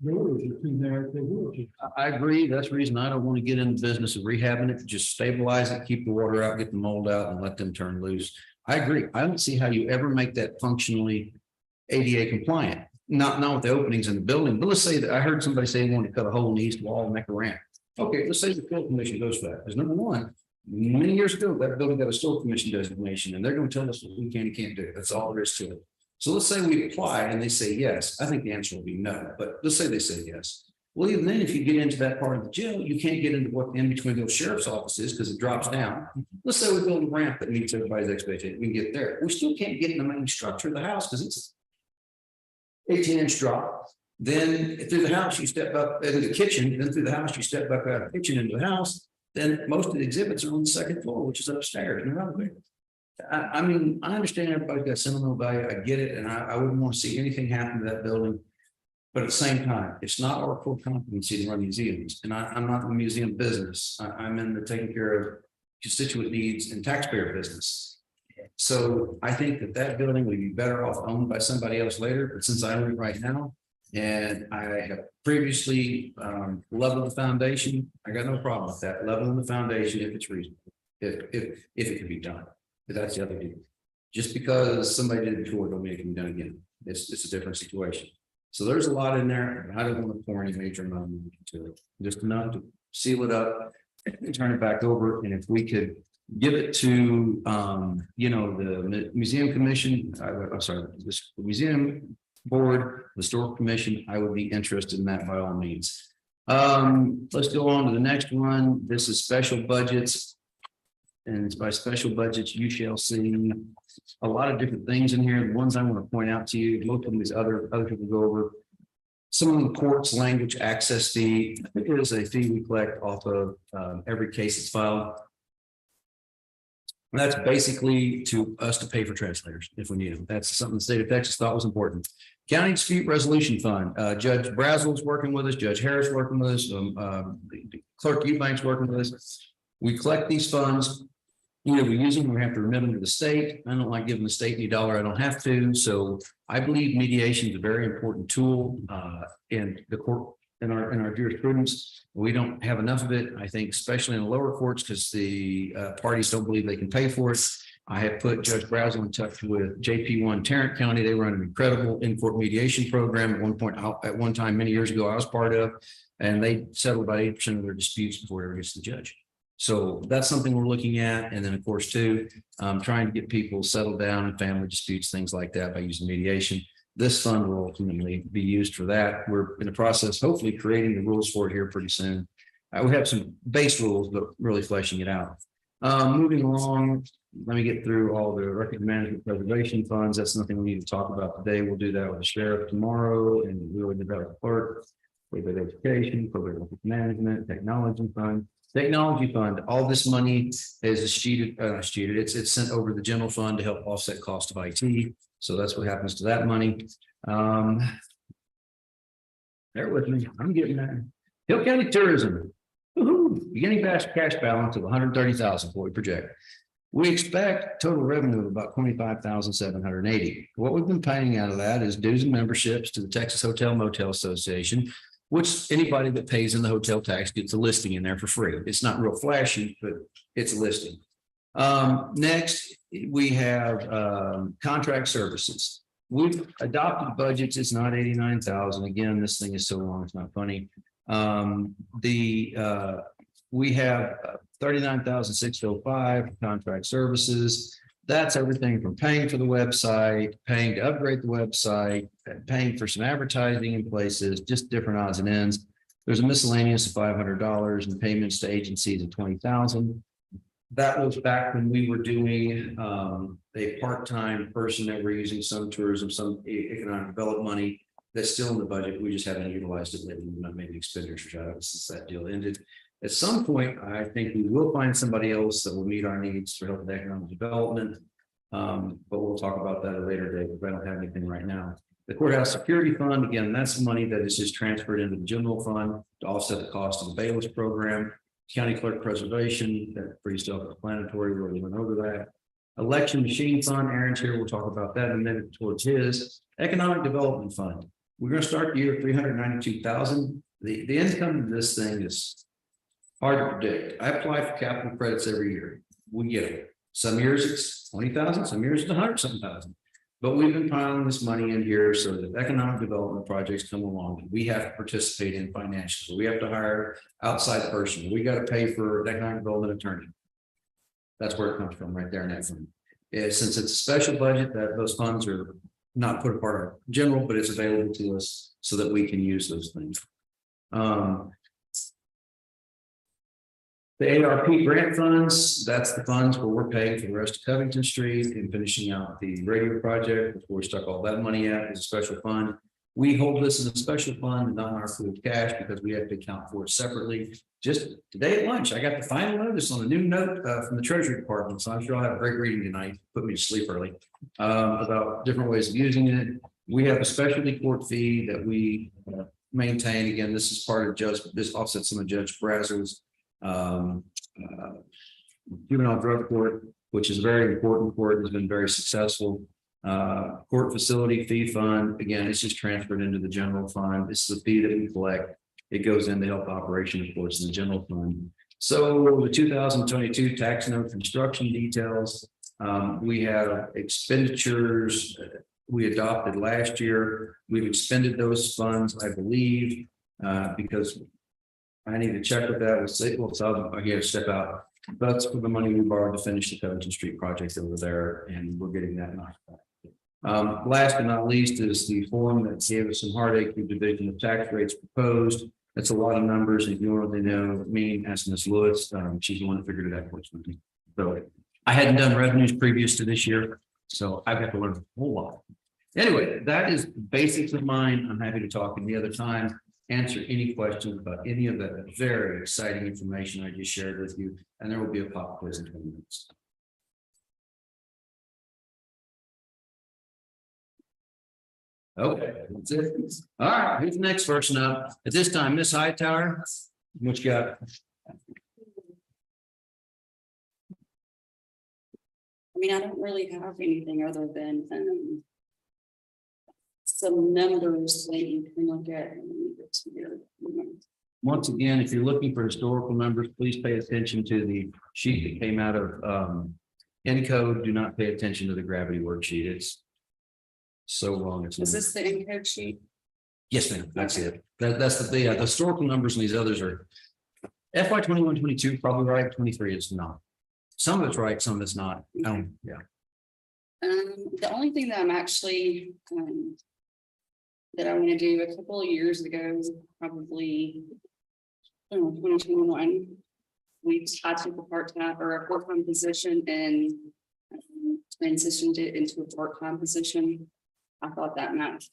the doors are too narrow for wheelchair. I agree. That's the reason I don't want to get in the business of rehabbing it. Just stabilize it, keep the water out, get the mold out and let them turn loose. I agree. I don't see how you ever make that functionally ADA compliant. Not with the openings in the building, but let's say that I heard somebody say they wanted to cut a hole in the east wall and make a ramp. Okay, let's say the field commission goes for that. Because number one, many years ago, that building got a store commission designation and they're going to tell us what we can and can't do. That's all there is to it. So let's say we apply and they say yes. I think the answer will be no, but let's say they say yes. Well, even then, if you get into that part of the jail, you can't get into what in between those sheriff's offices because it drops down. Let's say we build a ramp that meets everybody's expectation. We can get there. We still can't get in the main structure of the house because it's 18-inch drop. Then through the house, you step up into the kitchen, then through the house, you step back out of the kitchen into the house. Then most of the exhibits are on the second floor, which is upstairs in the elevator. I mean, I understand everybody's got sentimental value. I get it. And I wouldn't want to see anything happen to that building. But at the same time, it's not our core competency to run museums. And I'm not in the museum business. I'm in the taking care of constituent needs and taxpayer business. So I think that building would be better off owned by somebody else later. But since I own it right now, and I have previously leveled the foundation, I got no problem with that. Leveling the foundation if it's reasonable, if it can be done. But that's the other deal. Just because somebody did it before, don't mean it can be done again. It's a different situation. So there's a lot in there. I don't want to pour any major money into it. Just enough to seal it up and turn it back over. And if we could give it to the museum commission, the museum board, the historical commission, I would be interested in that by all means. Let's go on to the next one. This is special budgets. And it's by special budgets, you shall see a lot of different things in here. The ones I want to point out to you, most of them is other people go over. Some of the court's language access fee is a fee we collect off of every case that's filed. And that's basically to us to pay for translators if we need them. That's something the state of Texas thought was important. County Dispute Resolution Fund, Judge Brazel's working with us, Judge Harris working with us, Clerk Eubank's working with us. We collect these funds. Either we use them, or we have to remit them to the state. I don't like giving the state any dollar I don't have to. So I believe mediation is a very important tool in the court, in our jurisprudence. We don't have enough of it, I think, especially in the lower courts, because the parties don't believe they can pay for it. I have put Judge Brazel in touch with JP1 Tarrant County. They run an incredible in-court mediation program at one time, many years ago, I was part of, and they settled about 80% of their disputes before it ever gets to the judge. So that's something we're looking at. And then, of course, too, trying to get people settled down in family disputes, things like that by using mediation. This fund will ultimately be used for that. We're in the process, hopefully creating the rules for it here pretty soon. We have some base rules, but really fleshing it out. Moving along, let me get through all the record management preservation funds. That's nothing we need to talk about today. We'll do that with the sheriff tomorrow, and we'll do that with the clerk, with education, public record management, technology fund. All this money is it's sent over to the general fund to help offset cost of IT. So that's what happens to that money. Bear with me, I'm getting there. Hill County Tourism. Beginning cash balance of 130,000 for we project. We expect total revenue of about 25,780. What we've been paying out of that is dues and memberships to the Texas Hotel Motel Association, which anybody that pays in the hotel tax gets a listing in there for free. It's not real flashy, but it's a listing. Next, we have contract services. We've adopted budgets. It's not 89,000. Again, this thing is so long, it's not funny. We have 39,605 contract services. That's everything from paying for the website, paying to upgrade the website, paying for some advertising in places, just different odds and ends. There's a miscellaneous of $500 and payments to agencies of 20,000. That was back when we were doing a part-time person that we're using some tourism, some economic development money. That's still in the budget. We just haven't utilized it lately. We've not made expenditure out of it since that deal ended. At some point, I think we will find somebody else that will meet our needs for help with economic development. But we'll talk about that at a later date, because I don't have anything right now. The courthouse security fund, again, that's money that is just transferred into the general fund to offset the cost of the bailiffs program. County clerk preservation, that's pretty self-explanatory. We already went over that. Election machine fund, Aaron's here. We'll talk about that in a minute towards his. Economic development fund. We're going to start the year at 392,000. The income of this thing is hard to predict. I apply for capital credits every year. We get them. Some years it's 20,000, some years it's 100-something thousand. But we've been piling this money in here so that economic development projects come along. We have to participate in financially. We have to hire outside person. We got to pay for an economic development attorney. That's where it comes from, right there in that fund. Since it's a special budget, that those funds are not put a part of our general, but it's available to us so that we can use those things. The ARP grant funds, that's the funds where we're paying for the rest of Covington Street and finishing out the radio project, before we stuck all that money at as a special fund. We hold this as a special fund, not our full cash, because we have to account for it separately. Just today at lunch, I got the final notice on a new note from the Treasury Department. So I'm sure I'll have a great reading tonight, put me to sleep early, about different ways of using it. We have a specialty court fee that we maintain. Again, this is part of this offsets some of Judge Brazzel's juvenile drug court, which is a very important court, has been very successful. Court facility fee fund, again, it's just transferred into the general fund. This is a fee that we collect. It goes in to help operation, of course, in the general fund. So the 2022 tax note construction details, we have expenditures we adopted last year. We've expended those funds, I believe, because I need to check with that. So I had to step out. That's for the money we borrowed to finish the Covington Street project over there, and we're getting that knocked back. Last but not least is the form that gave us some heartache through division of tax rates proposed. That's a lot of numbers. If you want to know me, ask Ms. Lewis. She's the one that figured it out for me. So I hadn't done revenues previous to this year, so I've got to learn a whole lot. Anyway, that is basics of mine. I'm happy to talk any other time, answer any questions about any of that very exciting information I just shared with you, and there will be a pop quiz in 20 minutes. Okay, that's it. All right, who's the next person up? At this time, Miss Hightower, what you got? I mean, I don't really have anything other than some numbers that you can look at. Once again, if you're looking for historical numbers, please pay attention to the sheet that came out of Encode, do not pay attention to the gravity worksheet. It's so long. It's Is this the encode sheet? Yes, ma'am. That's it. That's the historical numbers and these others are FY 21, 22, probably right. 23 is not. Some of it's right, some of it's not. Yeah. The only thing that I'm actually, that I want to do a couple of years ago, probably, 2021, I took a part-time or a full-time position and transitioned it into a part-time position. I thought that might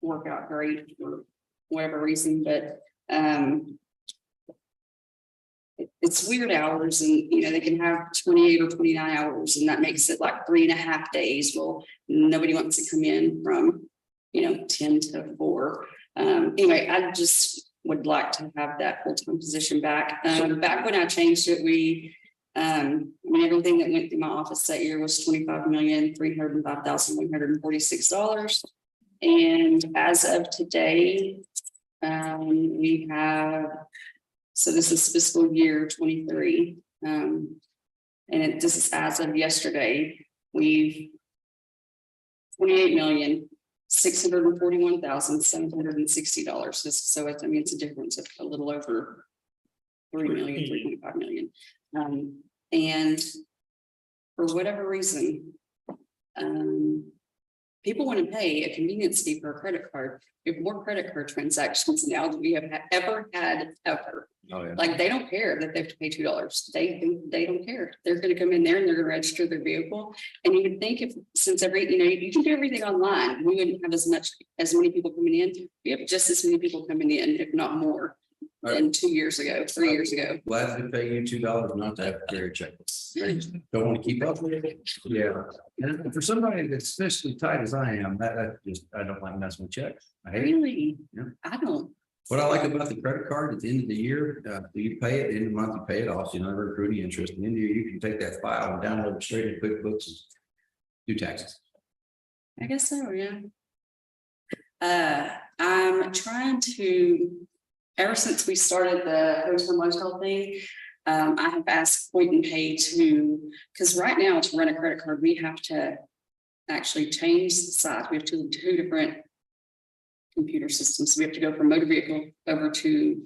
work out great for whatever reason, but it's weird hours and, they can have 28 or 29 hours and that makes it like 3.5 days. Well, nobody wants to come in from, 10 to 4. Anyway, I just would like to have that full-time position back. Back when I changed it, everything that went through my office that year was $25,305,146. And as of today, we have, so this is fiscal year 23. This is as of yesterday, we've $28,641,760. So it's a difference of a little over 3.5 million. And for whatever reason, people want to pay a convenience fee for a credit card. We have more credit card transactions now than we have ever had ever. Oh, yeah. Like they don't care that they have to pay $2. They don't care. They're going to come in there and they're going to register their vehicle. And you would think since you can do everything online, we wouldn't have as many people coming in. We have just as many people coming in, if not more, than 2 years ago, 3 years ago. Glad to pay you $2 not to have to carry a checkbook. Don't want to keep up with it. Yeah. And for somebody that's fiscally tight as I am, I don't like messing with checks. I hate it. Really? Yeah. I don't. What I like about the credit card at the end of the year, you pay it, at the end of the month, you pay it off, never accrue any interest. At the end of the year, you can take that file and download it straight in QuickBooks and do taxes. I guess so, yeah. I'm trying to, ever since we started the hotel motel thing, I have asked Point and Pay because right now to run a credit card, we have to actually change the size. We have two different computer systems. We have to go from motor vehicle over to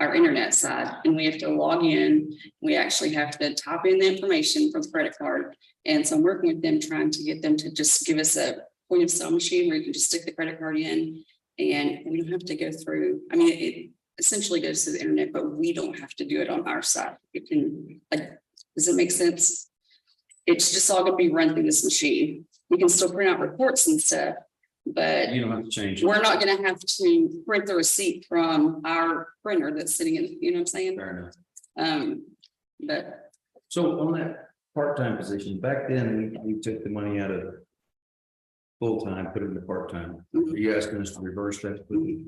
our internet side, and we have to log in. We actually have to type in the information for the credit card. And so I'm working with them, trying to get them to just give us a point of sale machine where you can just stick the credit card in and we don't have to go through. I mean, it essentially goes to the internet, but we don't have to do it on our side. It can, does it make sense? It's just all going to be run through this machine. We can still print out reports and stuff, but You don't have to change it. we're not going to have to print the receipt from our printer that's sitting in, you know what I'm saying? Fair enough. But So on that part-time position, back then, we took the money out of full-time, put it into part-time. Are you asking us to reverse that?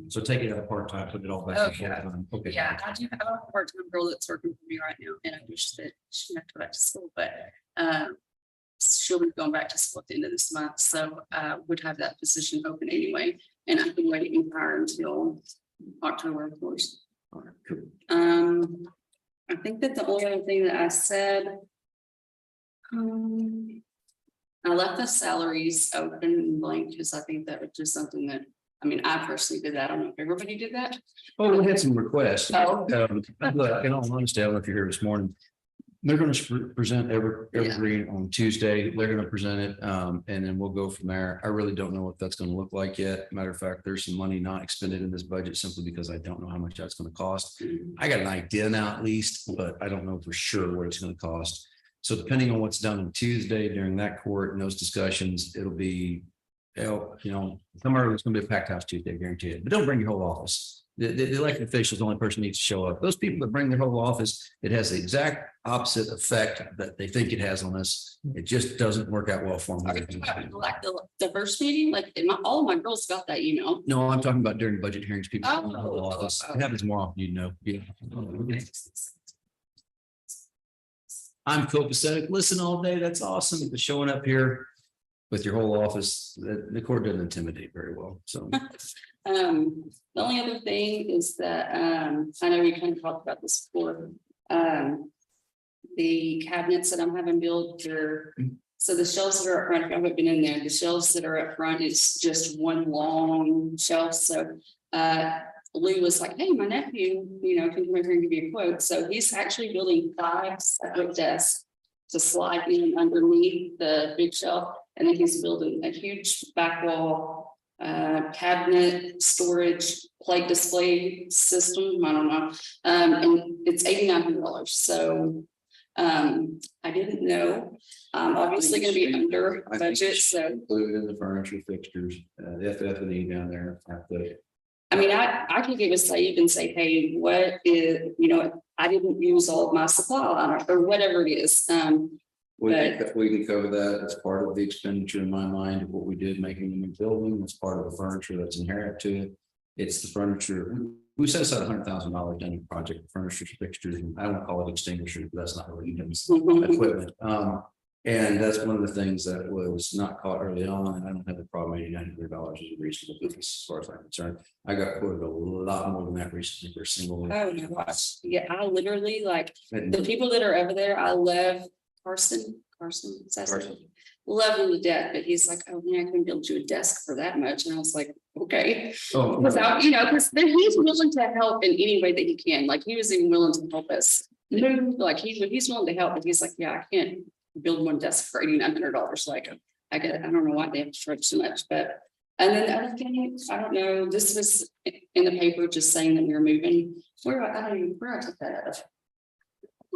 So take it out of part-time, put it all back. in Okay. full-time. Okay. yeah, I do have a part-time girl that's working for me right now, and I wish that she had to go back to school, but she'll be going back to school at the end of this month, so would have that position open anyway, and I've been waiting for her until October, of course. All right, cool. I think that the only other thing that I said, I left the salaries open and blank because I think that was just something that, I mean, I personally did that. I don't know if everybody did that. Oh, we had some requests. Oh. Look, in all honesty, I don't know if you're here this morning. They're going to present Evergreen on Tuesday. They're going to present it, and then we'll go from there. I really don't know what that's going to look like yet. Matter of fact, there's some money not expended in this budget simply because I don't know how much that's going to cost. I got an idea now at least, but I don't know for sure what it's going to cost. So depending on what's done on Tuesday during that court and those discussions, it'll be, somewhere it's going to be a packed house Tuesday, guarantee it. But don't bring your whole office. The elected official is the only person who needs to show up. Those people that bring their whole office, it has the exact opposite effect that they think it has on us. It just doesn't work out well for them. Like the first meeting, like all of my girls got that email. No, I'm talking about during budget hearings, people. Oh. in the whole office. It happens more often, Yeah. I'm copacetic. Listen all day. That's awesome. But showing up here with your whole office, the court doesn't intimidate very well. So The only other thing is that, I know we kind of talked about this before. the cabinets that I'm having built are, so the shelves that are up front, I haven't been in there, the shelves that are up front, it's just one long shelf, so. Lou was like, hey, my nephew, you know, can come over and give you a quote, so he's actually building 5 separate desks to slide in underneath the big shelf, and then he's building a huge back wall. Cabinet storage plate display system, I don't know, and it's $8,900, so. I didn't know, obviously gonna be under I think budget, it's so, Included in the furniture fixtures, the FF&E down there. I mean, I could give a save and say, hey, what is, you know, I didn't use all of my supply line or whatever it is, We can cover that as part of the expenditure in my mind of what we did making the new building. It's part of the furniture that's inherent to it. It's the furniture. We set aside $100,000 done in project furniture fixtures, and I don't call it extinguishers, but that's not really equipment. And that's one of the things that was not caught early on, and I don't have a problem. $8,900 is a reasonable business as far as I'm concerned. I got quoted a lot more than that recently for a single. Oh my gosh, yeah, I literally like, the people that are over there, I love Carson, is that his name? Love him to death, but he's like, oh, man, I couldn't build you a desk for that much, and I was like, okay. Oh, Without, you know, because he's willing to help in any way that he can, like, he was even willing to help us move, like, he's willing to help, but he's like, yeah, I can't build one desk for $8,900, like, I don't know why they have to charge so much, but. And then the other thing, I don't know, this was in the paper just saying that we were moving, where I took that out of.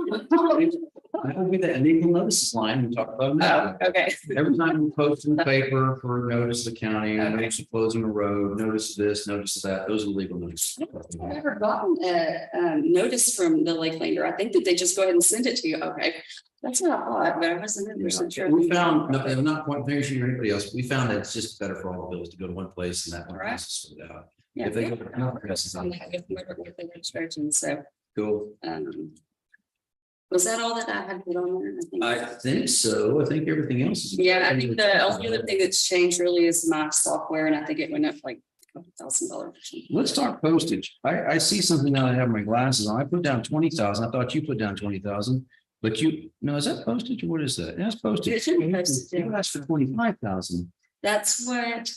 That would be the legal notices line we talked about. Now. Oh, okay. Every time we post in the paper for notice of the county, notice of closing a road, notice of this, notice of that, those are legal notices. I've never gotten a notice from the Lakelander. I think that they just go ahead and send it to you. Okay. That's what I thought, but I wasn't 100% sure. We found, no, I'm not pointing fingers at anybody else, we found that it's just better for all the bills to go to one place and that one place is filled out. Yeah. If they go to another place, it's I'm not happy with the registration, so, cool. was that all that I had put on there? I think so. I think everything else is. Yeah, I think the only other thing that's changed really is my software, and I think it went up like $1,000. Let's talk postage. I see something now. I have my glasses on. I put down 20,000. I thought you put down 20,000, but no, is that postage or what is that? That's postage. It should be postage, yeah. You asked for 25,000. That's what,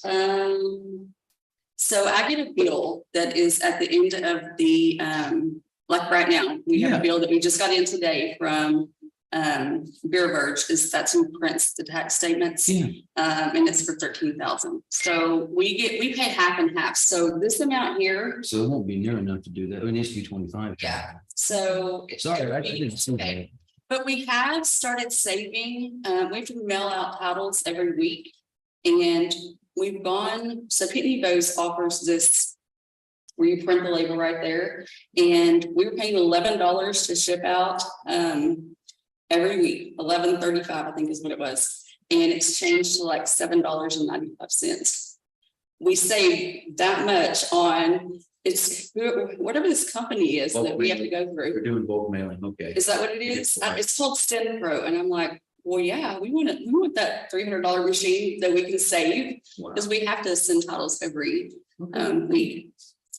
so I get a bill that is at the end of the, like right now, we have a bill that we just got in today from Bureau Verge, that's who prints the tax statements. Yeah. And it's for 13,000. So we pay half and half. So this amount here. So it won't be near enough to do that. It needs to be 25. Yeah. So. Sorry, I didn't see that. But we have started saving, we have to mail out titles every week. And we've gone, so Pitney Bowes offers this where you print the label right there. And we were paying $11 to ship out every week, $11.35, I think is what it was. And it's changed to like $7.95. We save that much on, it's whatever this company is that we have to go through. They're doing bulk mailing. Okay. Is that what it is? It's called Stenpro, and I'm like, well, yeah, we want that $300 machine that we can save, because we have to send titles every week.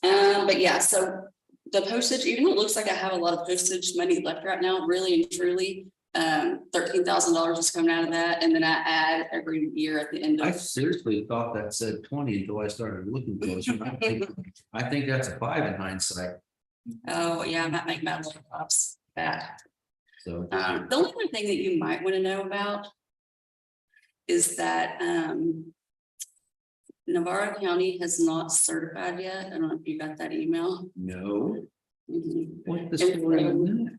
But yeah, so the postage, even though it looks like I have a lot of postage money left right now, really and truly, $13,000 is coming out of that, and then I add every year at the end of. I seriously thought that said 20 until I started looking closer. I think that's a 5 in hindsight. Oh, yeah, I'm not making my little pops bad. So The only other thing that you might want to know about is that Navarro County has not certified yet. I don't know if you got that email. no. Mhm. What the story on that?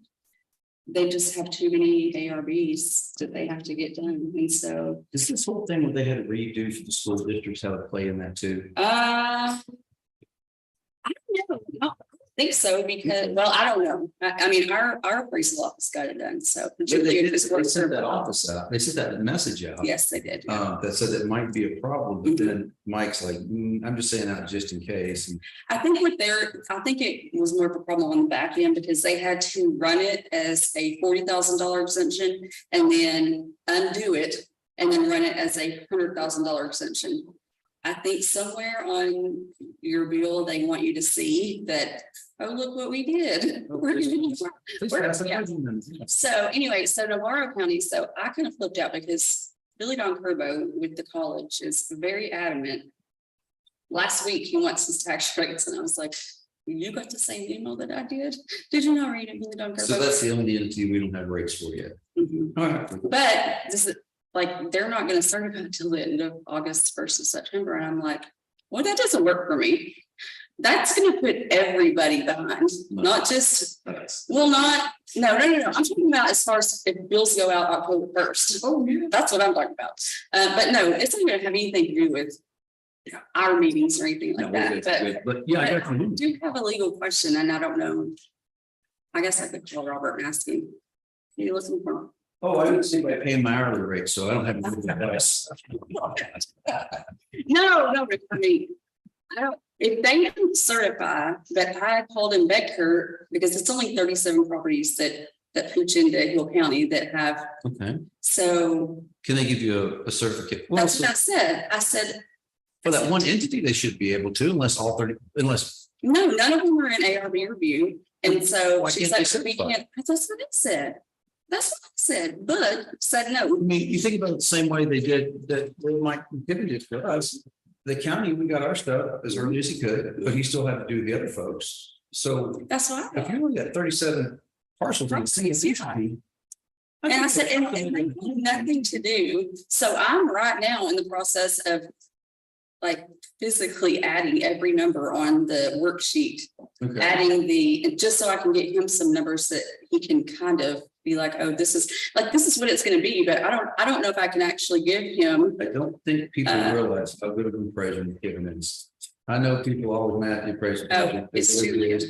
They just have too many ARBs that they have to get done, and so. Is this whole thing what they had to redo for the school districts, how to play in that too? I don't know. I don't think so, because, well, I don't know. I mean, our appraisal office got it done, so. They sent that office out. They sent that message out. Yes, they did. That said that might be a problem, but then Mike's like, I'm just saying that just in case. And I think I think it was more of a problem on the back end, because they had to run it as a $40,000 exemption and then undo it and then run it as a $100,000 exemption. I think somewhere on your bill, they want you to see that, oh, look what we did. We're doing- yeah. So anyway, so Navarro County, so I kind of flipped out because Billy Don Curbo with the college is very adamant. Last week, he wants his tax rates, and I was like, you got the same email that I did? Did you not read it, Billy Don Curbo? So that's the only entity we don't have rates for yet. Mhm. All right. But this is, like, they're not gonna start it until the end of August, 1st of September, and I'm like, well, that doesn't work for me. That's gonna put everybody behind, not just, well, no. I'm talking about as far as if bills go out October 1st. Oh, yeah. That's what I'm talking about. But no, it's not gonna have anything to do with our meetings or anything like that, But yeah, I got I you. do have a legal question, and I don't know. I guess I could call Robert and ask him. Are you listening for? Oh, I didn't see by paying my hourly rate, so I don't have. to do that. No, I mean, I don't, if they don't certify that I called in Becker, because it's only 37 properties that pooch into Hill County that have, Okay, so can they give you a certificate? Well, that's what I said. I said, for that one entity, they should be able to, unless all 30, unless, no, none of them are in ARB review. And so Why she's can't they like, we certify? can't, that's what I said. That's what I said, but said no. I mean, you think about it the same way they did that, they might give it for us. The county, we got our stuff as early as he could, but he still had to do the other folks. So That's what I if thought. you only got 37 parcels in the CSE. And I said, and they have nothing to do. So I'm right now in the process of like physically adding every number on the worksheet, Okay, adding just so I can get him some numbers that he can kind of be like, oh, this is what it's gonna be, but I don't know if I can actually give him. I don't think people realize how good of an appraisal given is. I know people always mad at the appraisal. Oh, it's too late.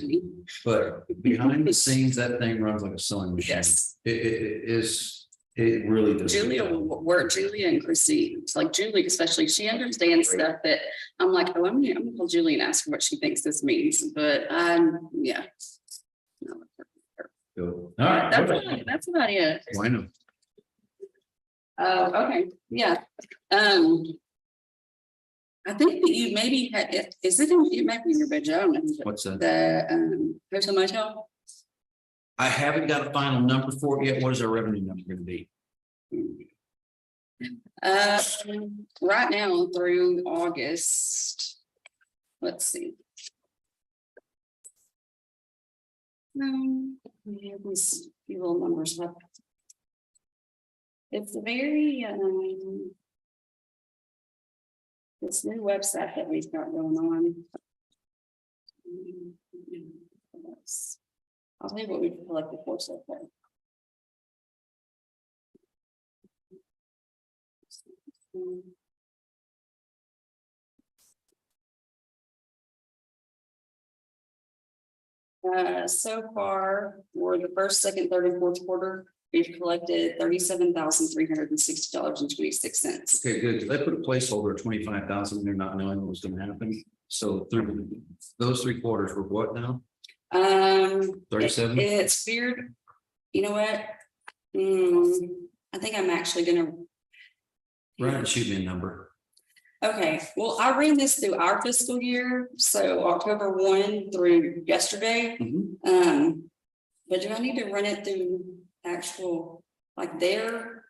But behind the scenes, that thing runs like a sewing machine. Yes, It really does. Julia will work, Julia and Chrissy, it's like Julie especially, she understands stuff that I'm like, oh, I'm gonna call Julie and ask her what she thinks this means, but yeah. All right. That's about it. Why not? Okay, yeah. I think that you maybe had, it might be in your budget, I don't know. What's that? The hotel motel. I haven't got a final number for it yet. What is our revenue number going to be? Right now through August. Let's see. We have these few little numbers left. It's a very this new website that we've got going on. I'll tell you what we've collected for so far. So far, for the first, second, third, and fourth quarter, we've collected $37,360.26. Okay, good. They put a placeholder of 25,000. They're not knowing what was going to happen. So through those 3 quarters were what now? 37? It's weird. You know what? I think I'm actually gonna. Right, shoot me a number. Okay, well, I ran this through our fiscal year, so October 1 through yesterday. But do I need to run it through actual, like there?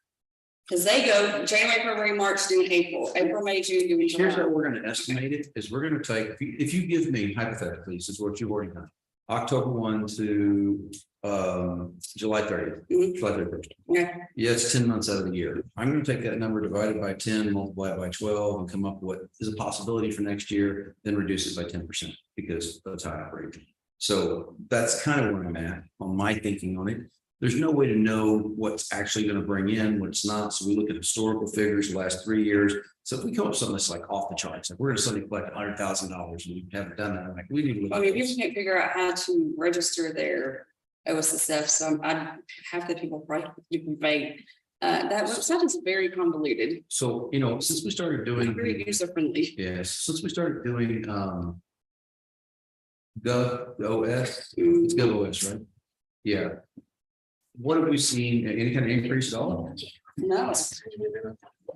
Because they go January, February, March, June, April, May, June, June, Here's July. how we're going to estimate it, is we're going to take, if you give me hypothetically, this is what you've already done. October 1 to July 30th, July 31st. Okay, Yeah, it's 10 months out of the year. I'm going to take that number, divide it by 10, multiply it by 12, and come up with what is a possibility for next year, then reduce it by 10% because that's how I operate. So that's kind of where I'm at on my thinking on it. There's no way to know what's actually going to bring in, what's not. So we look at historical figures the last 3 years. So if we come up with something that's like off the charts, like we're going to suddenly collect $100,000 and we haven't done that, I'm like, we need to look I at mean, this. people can't figure out how to register their OSSF, so I half the people probably convey. That website is very convoluted, So, since we started doing. very user friendly. Yes, since we started doing GovOS, Mm. it's GovOS, right? Yeah. What have we seen? Any kind of increase at all? No,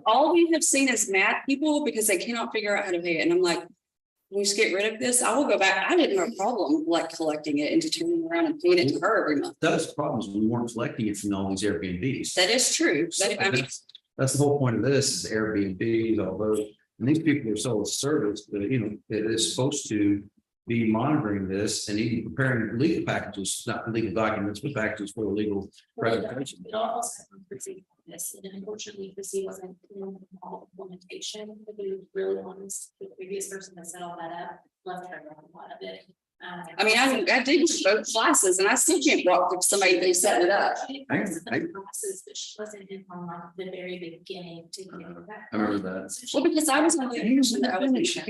all we have seen is mad people because they cannot figure out how to pay it. And I'm like, we just get rid of this. I will go back. I didn't have a problem like collecting it and to turning around and paying it to her every month. That's the problem, is we weren't collecting it from all these Airbnbs. That is true. But I mean, That's the whole point of this, is Airbnb, all those, and these people are sold a service, but you know, it is supposed to be monitoring this and even preparing legal packages, not legal documents, but packages for legal presentation. It also Chrissy on this, and unfortunately, Chrissy wasn't in all implementation, but we really honest, the previous person that set all that up, left her on a lot of it. I mean, I did both classes and I still can't walk with somebody they set it up. Classes, but she wasn't in on like the very beginning to. I remember that. Well, because I was on the commission that I wasn't sure.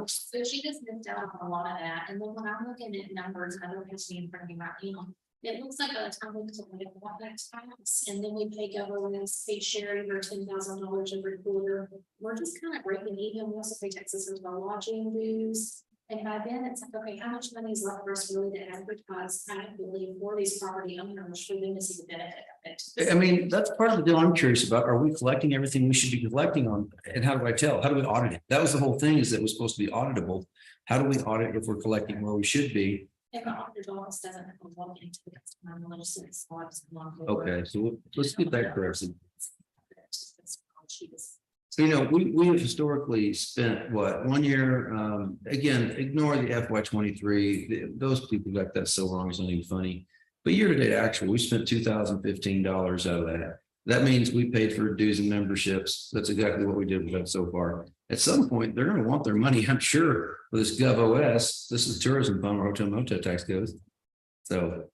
So she just missed out on a lot of that, and then when I'm looking at numbers, and I don't have to be in front of me right now. It looks like by the time we took that tax, and then we pay governments, pay Sherry for $10,000 every quarter. We're just kind of breaking even. We also pay taxes for our lodging dues. And by then it's like, okay, how much money is left for us really to advertise adequately for these property owners for them to see the benefit of it? I mean, that's part of the deal I'm curious about. Are we collecting everything we should be collecting on? And how do I tell? How do we audit it? That was the whole thing, is that it was supposed to be auditable. How do we audit if we're collecting where we should be? If the auditor's office doesn't have a walk into the customer knowledge, so it's lots of long. Okay, so let's get that corrected. So, you know, we have historically spent what, 1 year, again, ignore the FY 23, those people got that so wrong, it's not even funny. But year to date, actually, we spent $2,015 out of that. That means we paid for dues and memberships. That's exactly what we did with that so far. At some point, they're gonna want their money, I'm sure, with this GovOS. This is tourism fund where hotel motel tax goes. So,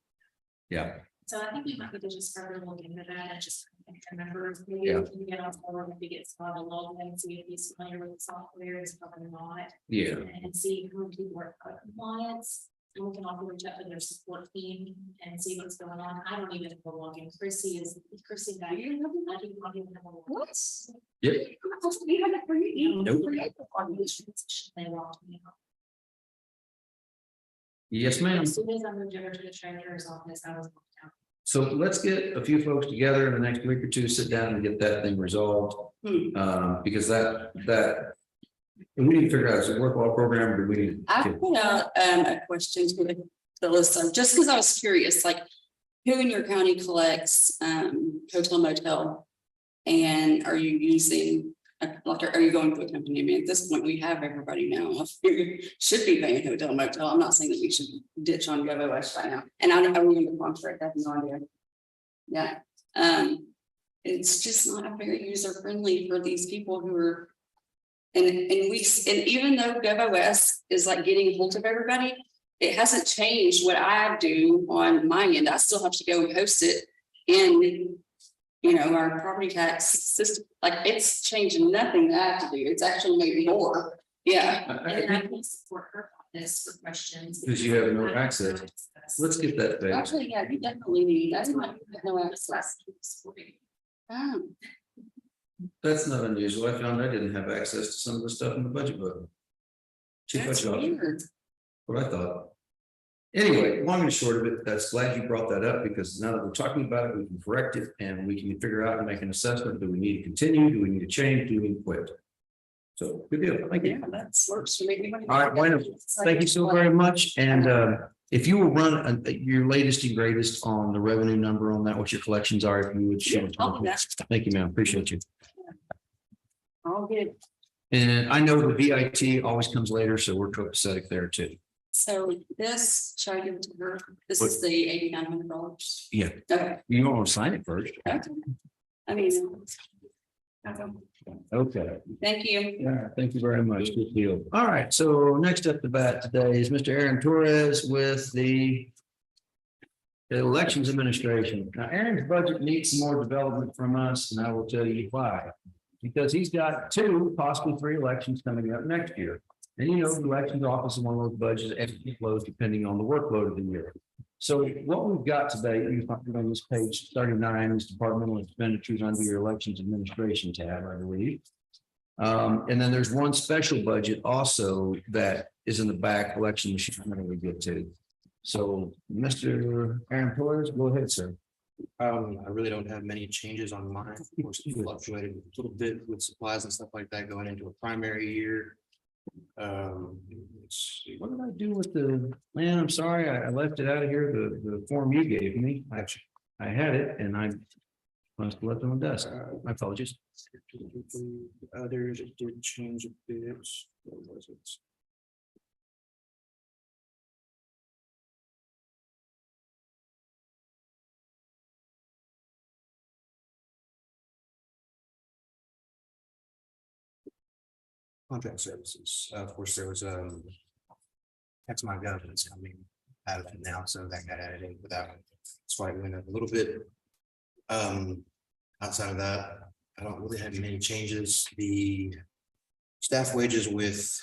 yeah. So I think we might be to just further look into that and just remember, maybe Yeah. we can get on board, maybe get some of the log and see if he's familiar with the software, is probably not. Yeah. And see who people are in compliance, and we can also reach out to their support team and see what's going on. I don't even have a login. Chrissy back. I do not even have a login. What? Yep. We have it for you. Nope. They locked me out. Yes, ma'am. As soon as I moved over to the treasurer's office, I was locked out. So let's get a few folks together in the next week or two, sit down and get that thing resolved. Because that and we need to figure out, is it a worthwhile program, or do we need? I put out a question to the list of, just because I was curious, like who in your county collects hotel motel? And are you using, like, are you going to a company? I mean, at this point, we have everybody now who should be paying hotel motel. I'm not saying that we should ditch on GovOS right now. And I don't read the contract, I have no idea. Yeah. It's just not very user friendly for these people who are. And even though GovOS is like getting hold of everybody, it hasn't changed what I do on my end. I still have to go and post it in, you know, our property tax system. Like, it's changing nothing that I have to do. It's actually made more. Yeah. And I can support her on this for questions. Because you have no access. Let's get that fixed. Actually, yeah, you definitely need, that's my, no access. That's not unusual. I found I didn't have access to some of the stuff in the budget book. Chief That's budget officer. weird. What I thought. Anyway, long and short of it, that's glad you brought that up, because now that we're talking about it, we can correct it and we can figure out and make an assessment. Do we need to continue? Do we need to change? Do we need to quit? So good deal. Thank you. Yeah, that works for me. All right, bueno. Thank you so very much. And if you will run your latest and greatest on the revenue number on that, what your collections are, if you would share. Yeah, I'll do that. Thank you, ma'am. Appreciate you. I'll get it. And I know the VIT always comes later, so we're copacetic there too. So this, should I give it to her? This is the $8,900. Yeah. Okay. You don't want to sign it first. Okay. I mean. Okay. Okay. Thank you. Yeah, thank you very much. Good deal. All right, so next up the bat today is Mr. Aaron Torres with the Elections Administration. Now, Aaron's budget needs some more development from us, and I will tell you why. Because he's got 2, possibly 3 elections coming up next year. And you know, the elections office is one of those budgets that flows depending on the workload of the year. So what we've got today, you find on this page 39 is departmental expenditures under your Elections Administration tab, I believe. And then there's one special budget also that is in the back, election machine, I'm going to get to. So Mr. Aaron Torres, go ahead, sir. I really don't have many changes on mine. Of course, it fluctuated a little bit with supplies and stuff like that going into a primary year. Let's see. What did I do with the, man, I'm sorry, I left it out of here, the form you gave me. I had it and I must have left it on the desk. My apologies. Others, it did change a bit. What was it? Contract services, of course, there was that's my governance coming out of it now, so that got added in without slightly went up a little bit. Outside of that, I don't really have many changes. The staff wages with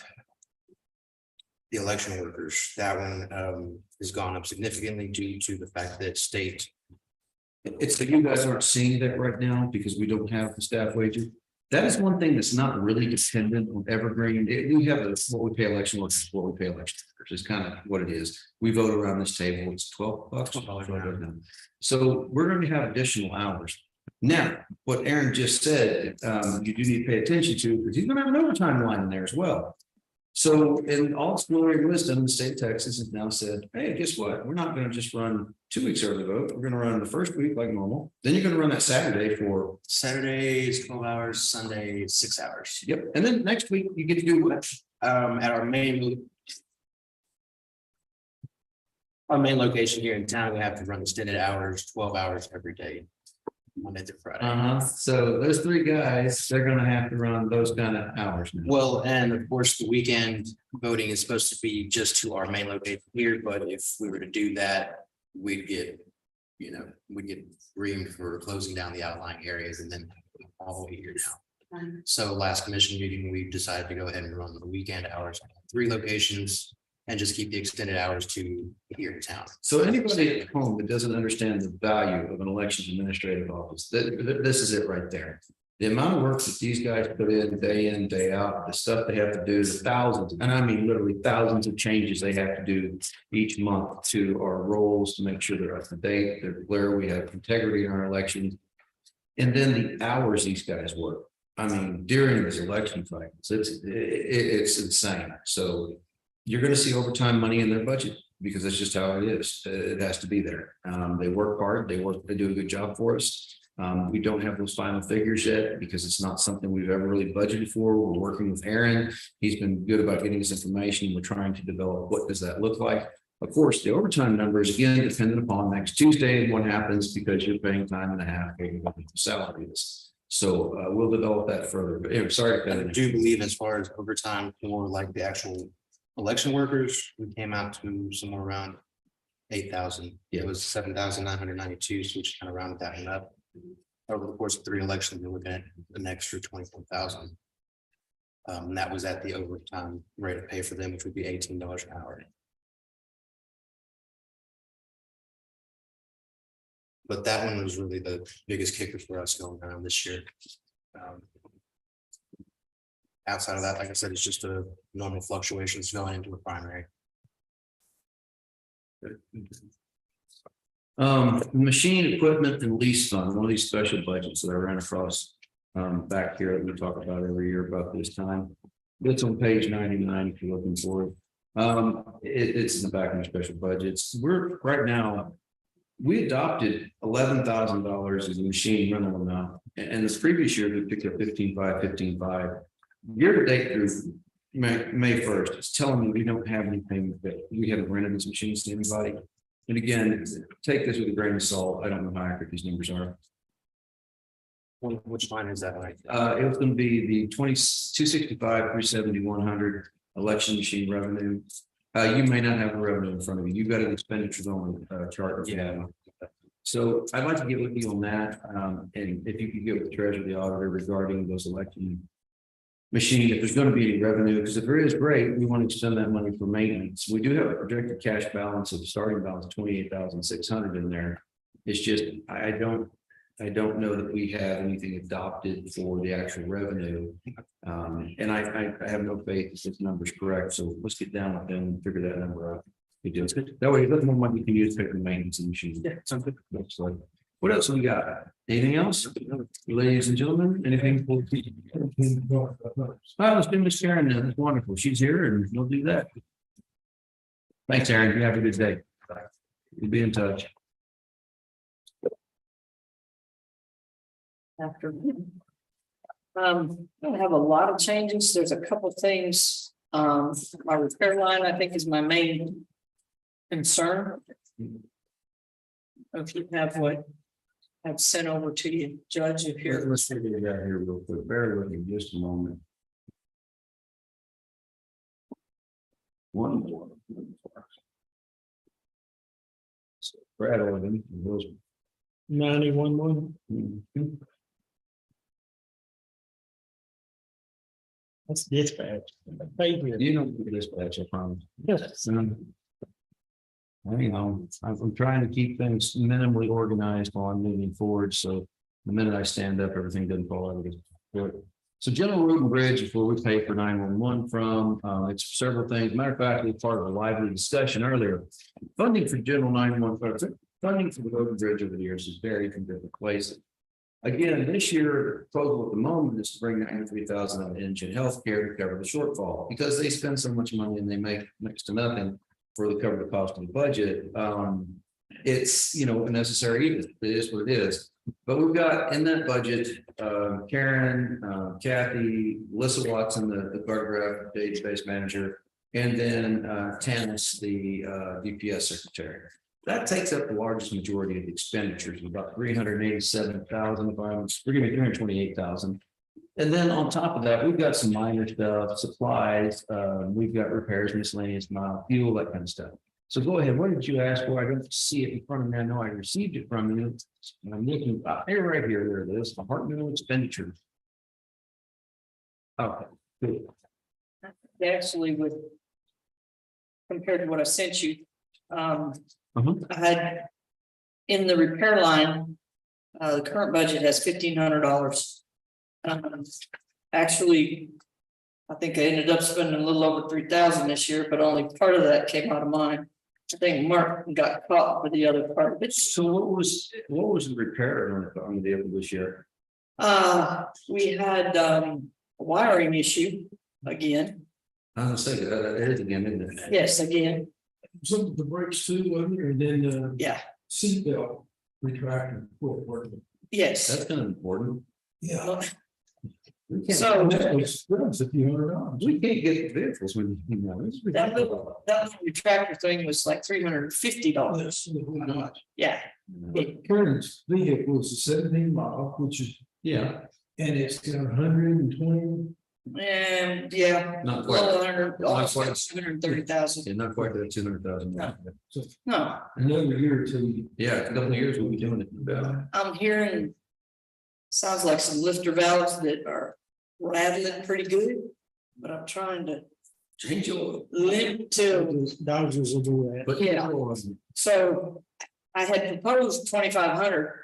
the election workers, that one has gone up significantly due to the fact that state. It's that you guys aren't seeing that right now because we don't have the staff wages. That is one thing that's not really dependent on Evergreen. We have what we pay election workers, what we pay election workers is kind of what it is. We vote around this table, it's $12. So we're going to have additional hours. Now, what Aaron just said, you do need to pay attention to, because he's going to have an overtime line in there as well. So in all its glory and wisdom, the state of Texas has now said, hey, guess what? We're not going to just run 2 weeks early vote. We're going to run the first week like normal. Then you're going to run that Saturday for. Saturday is 12 hours, Sunday is 6 hours. Yep. And then next week you get to do what? At our main location here in town, we have to run extended hours, 12 hours every day, Monday through Friday. So those 3 guys, they're going to have to run those kind of hours now. Well, and of course, the weekend voting is supposed to be just to our main location here, but if we were to do that, we'd get, we'd get reamed for closing down the outlying areas and then all the way here now. So last commission meeting, we decided to go ahead and run the weekend hours, 3 locations, and just keep the extended hours to here in town. So anybody at home that doesn't understand the value of an elections administrative office, this is it right there. The amount of work that these guys put in, day out, the stuff they have to do, the thousands, and I mean literally thousands of changes they have to do each month to our rolls to make sure they're up to date, they're clear, we have integrity in our elections. And then the hours these guys work. I mean, during this election cycles, it's insane. So you're going to see overtime money in their budget because that's just how it is. It has to be there. They work hard. They do a good job for us. We don't have those final figures yet because it's not something we've ever really budgeted for. We're working with Aaron. He's been good about getting us information. We're trying to develop what does that look like. Of course, the overtime numbers, again, dependent upon next Tuesday and what happens because you're paying time and a half for what the salary is. So we'll develop that further. But anyway, sorry. I do believe as far as overtime for like the actual election workers, we came out to somewhere around 8,000. It was 7,992, so we just kind of rounded that one up. Over the course of 3 elections, we're looking at an extra 24,000. And that was at the overtime rate of pay for them, which would be $18 an hour. But that one was really the biggest kicker for us going around this year. Outside of that, like I said, it's just a normal fluctuations going into a primary. Machine equipment and lease fund, one of these special budgets that I ran across back here that we talk about every year about this time. It's on page 99 if you're looking for it. It's in the back of the special budgets. We're right now, we adopted $11,000 as a machine rental amount. And this previous year, we picked up 15.5. Year to date through May 1st, it's telling me we don't have any payment that we haven't rented these machines to anybody. And again, take this with a grain of salt. I don't know how accurate these numbers are. Which line is that like? It was going to be the 265, 370, 100 election machine revenue. You may not have the revenue in front of you. You've got an expenditures on chart. Yeah. So I'd like to get with you on that. And if you could get with the treasurer, the auditor regarding those election machine, if there's going to be any revenue, because if there is, great, we want to spend that money for maintenance. We do have a projected cash balance of starting balance of 28,600 in there. It's just, I don't know that we have anything adopted for the actual revenue. And I have no faith that this number is correct. So let's get down with them and figure that number out. We do. That way, a little more money you can use to pay for maintenance and machines. Yeah, sounds good. What else have we got? Anything else? Ladies and gentlemen, anything? All right, let's do Miss Karen then. That's wonderful. She's here and we'll do that. Thanks, Aaron. You have a good day. We'll be in touch. Afternoon. I don't have a lot of changes. There's a couple things. My repair line, I think, is my main concern. If you have what I've sent over to you, Judge, if you're. Let's figure it out here real quick. Bear with me just a moment. One more. Brad Owen, those. 91-1. Mhm. That's dispatch. Favorite. You know, dispatch, I promise. Yes. I'm trying to keep things minimally organized while I'm moving forward, so the minute I stand up, everything doesn't fall out of it. So General Road and Bridge is where we pay for 911 from, it's several things. Matter of fact, we part of a lively discussion earlier. Funding for General 911, funding for the road and bridge over the years is varied from different places. Again, this year, proposal at the moment is to bring 93,000 on engine healthcare to cover the shortfall, because they spend so much money and they make next to nothing for the cover the cost of the budget. It's, a necessary evil. It is what it is. But we've got in that budget, Karen, Kathy, Melissa Watson, the cartograph database manager, and then Tanis, the DPS secretary. That takes up the largest majority of the expenditures, about 387,000, forgive me, 328,000. And then on top of that, we've got some minor stuff, supplies, we've got repairs, miscellaneous, mile, fuel, that kind of stuff. So go ahead. What did you ask for? I don't see it in front of me. I know I received it from you. And I'm looking here, right here. There it is. Departmental expenditures. Okay, good. Actually, with compared to what I sent you, I had in the repair line, the current budget has $1,500. Actually, I think I ended up spending a little over 3,000 this year, but only part of that came out of mine. I think Mark got caught with the other part of it. So what was the repair on the vehicle this year? We had a wiring issue again. I was gonna say that is again, isn't it? Yes, again. Some of the brakes too, wasn't it? And then Yeah, seatbelt retractor. yes. That's kind of important. Yeah. So That was a few $100. We can't get the vehicles when, that little retractor thing was like $350. That's not much. Yeah, But Karen's vehicle is a 17 model, which is, yeah, and it's got 120. and yeah, not a quite, little under, Not almost quite. like 230,000. yeah, not quite that 200,000. No. So No, another year or two. Yeah, a couple of years we'll be doing it. I'm hearing. Sounds like some lifter valves that are rattling pretty good, but I'm trying to Change your. limit to. Dodgers will do that. But Yeah. So I had proposed 2,500.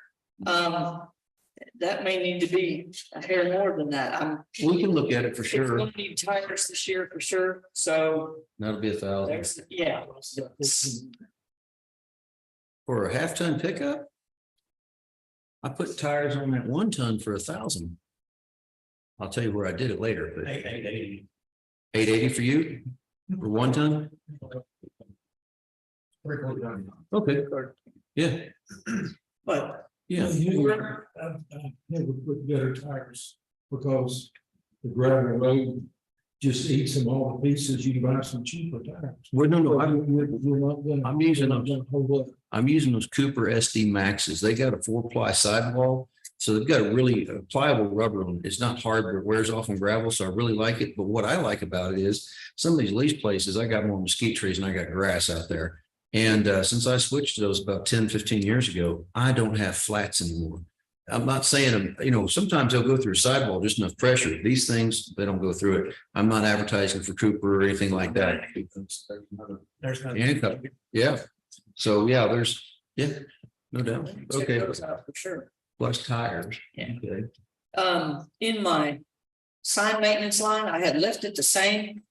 That may need to be a hair more than that. We can look at it for It's sure. gonna need tires this year for sure, so That'll be 1,000 there's, yeah. for a half-ton pickup. I put tires on that 1 ton for 1,000. I'll tell you where I did it later, but 880 for you for 1 ton. Okay, yeah, But yeah. I never put better tires because the gravel road just eats them all to pieces. You can buy some cheaper tires. Well, no, I'm using them. I'm using those Cooper SD Maxes. They got a 4-ply sidewall. So they've got a really pliable rubber on it. It's not hard, but it wears off on gravel. So I really like it. But what I like about it is some of these lease places, I got more mesquite trees and I got grass out there. And since I switched to those about 10, 15 years ago, I don't have flats anymore. I'm not saying, sometimes they'll go through a sidewall, just enough pressure. These things, they don't go through it. I'm not advertising for Cooper or anything like that. there's no. Handcuff. Yeah. So, yeah, no doubt. Check Okay. those out for sure. Plus tires. Yeah. Okay. In my sign maintenance line, I had left it the same.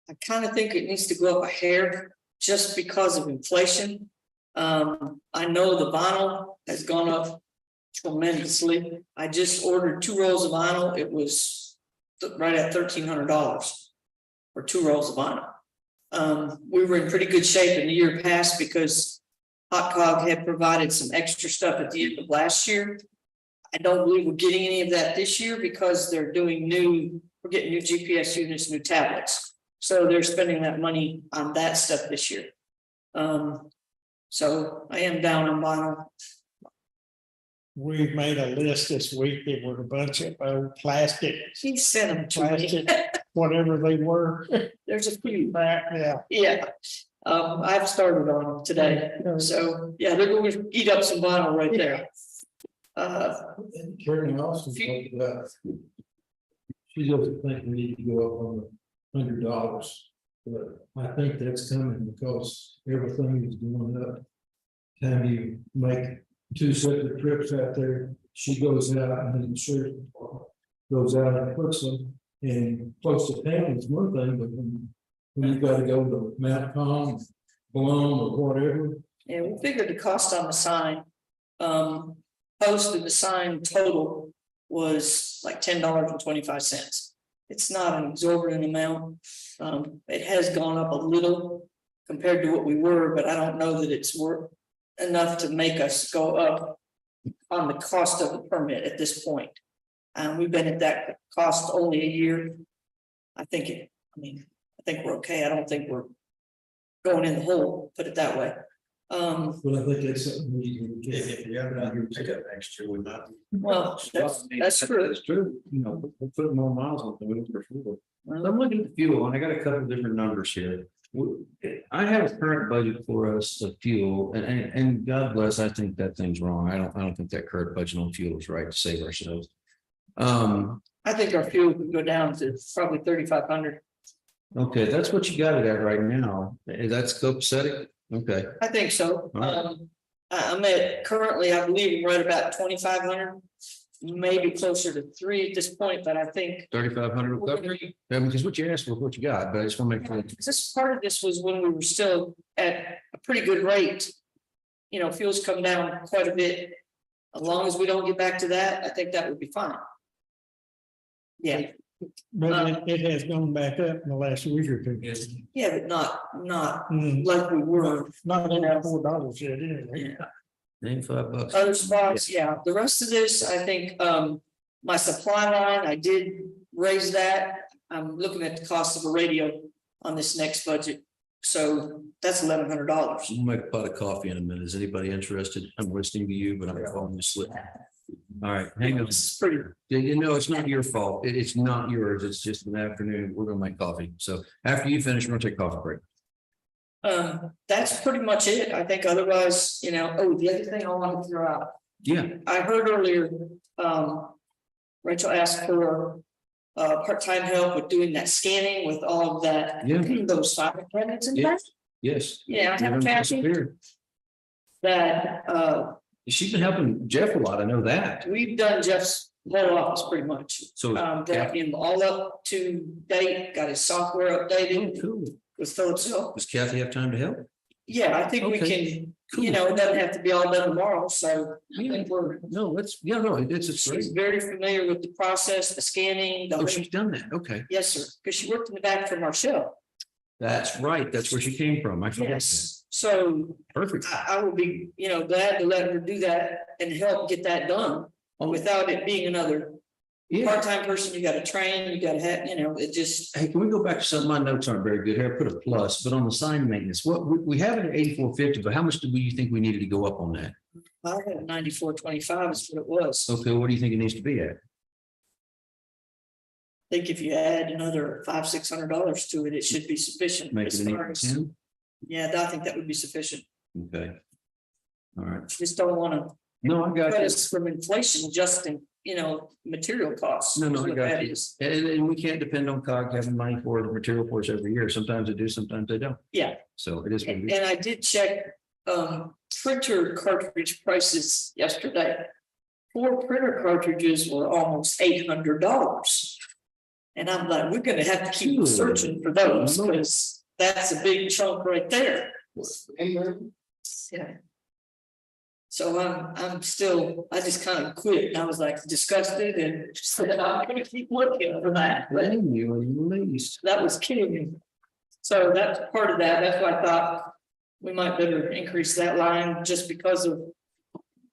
I kind of think it needs to go up a hair just because of inflation. I know the vinyl has gone up tremendously. I just ordered 2 rolls of vinyl. It was right at $1,300 for 2 rolls of vinyl. We were in pretty good shape in the year past because Hot Cog had provided some extra stuff at the end of last year. I don't believe we're getting any of that this year because we're getting new GPS units, new tablets. So they're spending that money on that stuff this year. So I am down on vinyl. We made a list this week. It was a bunch of old plastic, He sent them to me. whatever they were. There's a few. Yeah. Yeah, I've started on them today, so, yeah, they're going to eat up some vinyl right there. And Karen also talked about. She doesn't think we need to go up on the $100, but I think that's coming because everything is going up. Time you make 2 separate trips out there, she goes out and then the sheriff goes out and puts them. And close to town is one thing, but when you gotta go to Mount Com, Blown or whatever. And we figured the cost on the sign, posted the sign total was like $10.25. It's not an exorbitant amount. It has gone up a little compared to what we were, but I don't know that it's worth enough to make us go up on the cost of the permit at this point. We've been at that cost only a year. I think we're okay. I don't think we're going in the hole, put it that way. But I think that's something we can. If you have it on your ticket next year, we might. Well, that's true. That's true, you know, we'll put more miles on the wheel for sure. I'm looking at the fuel and I got a couple of different numbers here. I have a current budget for us of fuel and God bless, I think that thing's wrong. I don't think that current budget on fuel is right to save ourselves. I think our fuel could go down to probably 3,500. Okay, that's what you got it at right now. That's copacetic. Okay, I think so. All right. I'm at currently, I believe, right about 2,500, maybe closer to 3 at this point, but I think. 3,500 will cover you. I mean, because what you asked for, is what you got, but I just want to make sure. This part of this was when we were still at a pretty good rate. You know, fuel's come down quite a bit. As long as we don't get back to that, I think that would be fine. Yeah, But it has gone back up in the last week or 2. yeah, but not Mm, like we were. Not even $4 yet, anyway. Yeah. Name $5. Other spots, yeah, the rest of this, I think, my supply line, I did raise that. I'm looking at the cost of a radio on this next budget. So that's $1,100. We'll make a pot of coffee in a minute. Is anybody interested? I'm listening to you, but I'm falling asleep. All right, hang on. It's pretty, You know, it's not your fault. It's not yours. It's just an afternoon. We're gonna make coffee. So after you finish, we're gonna take a coffee break. that's pretty much it. I think otherwise, you know, oh, the other thing I wanted to throw out. Yeah, I heard earlier, Rachel asked for part-time help with doing that scanning with all of that, Yeah. those fiber cabinets and Yeah. stuff. yes. Yeah, I have a Never Kathy disappeared. that She's been helping Jeff a lot. I know that. we've done Jeff's whole office pretty much. So. Got him all up to date, got his software Oh, updated cool. with Philips Hill. Does Kathy have time to help? Yeah, I think we Okay. can, you know, it doesn't have to be all done tomorrow, so I think we're. No, it's a She's great. very familiar with the process, the scanning, Oh, the, she's done that. Okay. yes, sir, because she worked in the back for Marshall. That's right. That's where she came from. I forgot that. Yes, so Perfect. I will be, you know, glad to let her do that and help get that done Oh, without it being another yeah. part-time person. You gotta train, you gotta have, you know, it just. Hey, can we go back to something? My notes aren't very good here. I put a plus, but on the sign maintenance, what we have it at 8450, but how much do you think we needed to go up on that? I had 94.25 is what it was. Okay, what do you think it needs to be at? I think if you add another $500-600 to it, it should be sufficient. Make as it an far as- 810? Yeah, I think that would be sufficient. Okay. All right. Just don't wanna No, I got cut you. us from inflation adjusting, you know, material costs. No, is I what got that you. is. And we can't depend on COG having money for the material for us every year. Sometimes they do, sometimes they don't. Yeah, So it is. what it and is. I did check printer cartridge prices yesterday. 4 printer cartridges were almost $800. And I'm like, we're gonna have to keep Good. searching for those, because that's a big chunk right there. Yeah. So I'm still, I just kind of quit, and I was like disgusted and said, I'm gonna keep looking for that, but Blame you at least. that was killing me. So that's part of that, that's why I thought we might better increase that line just because of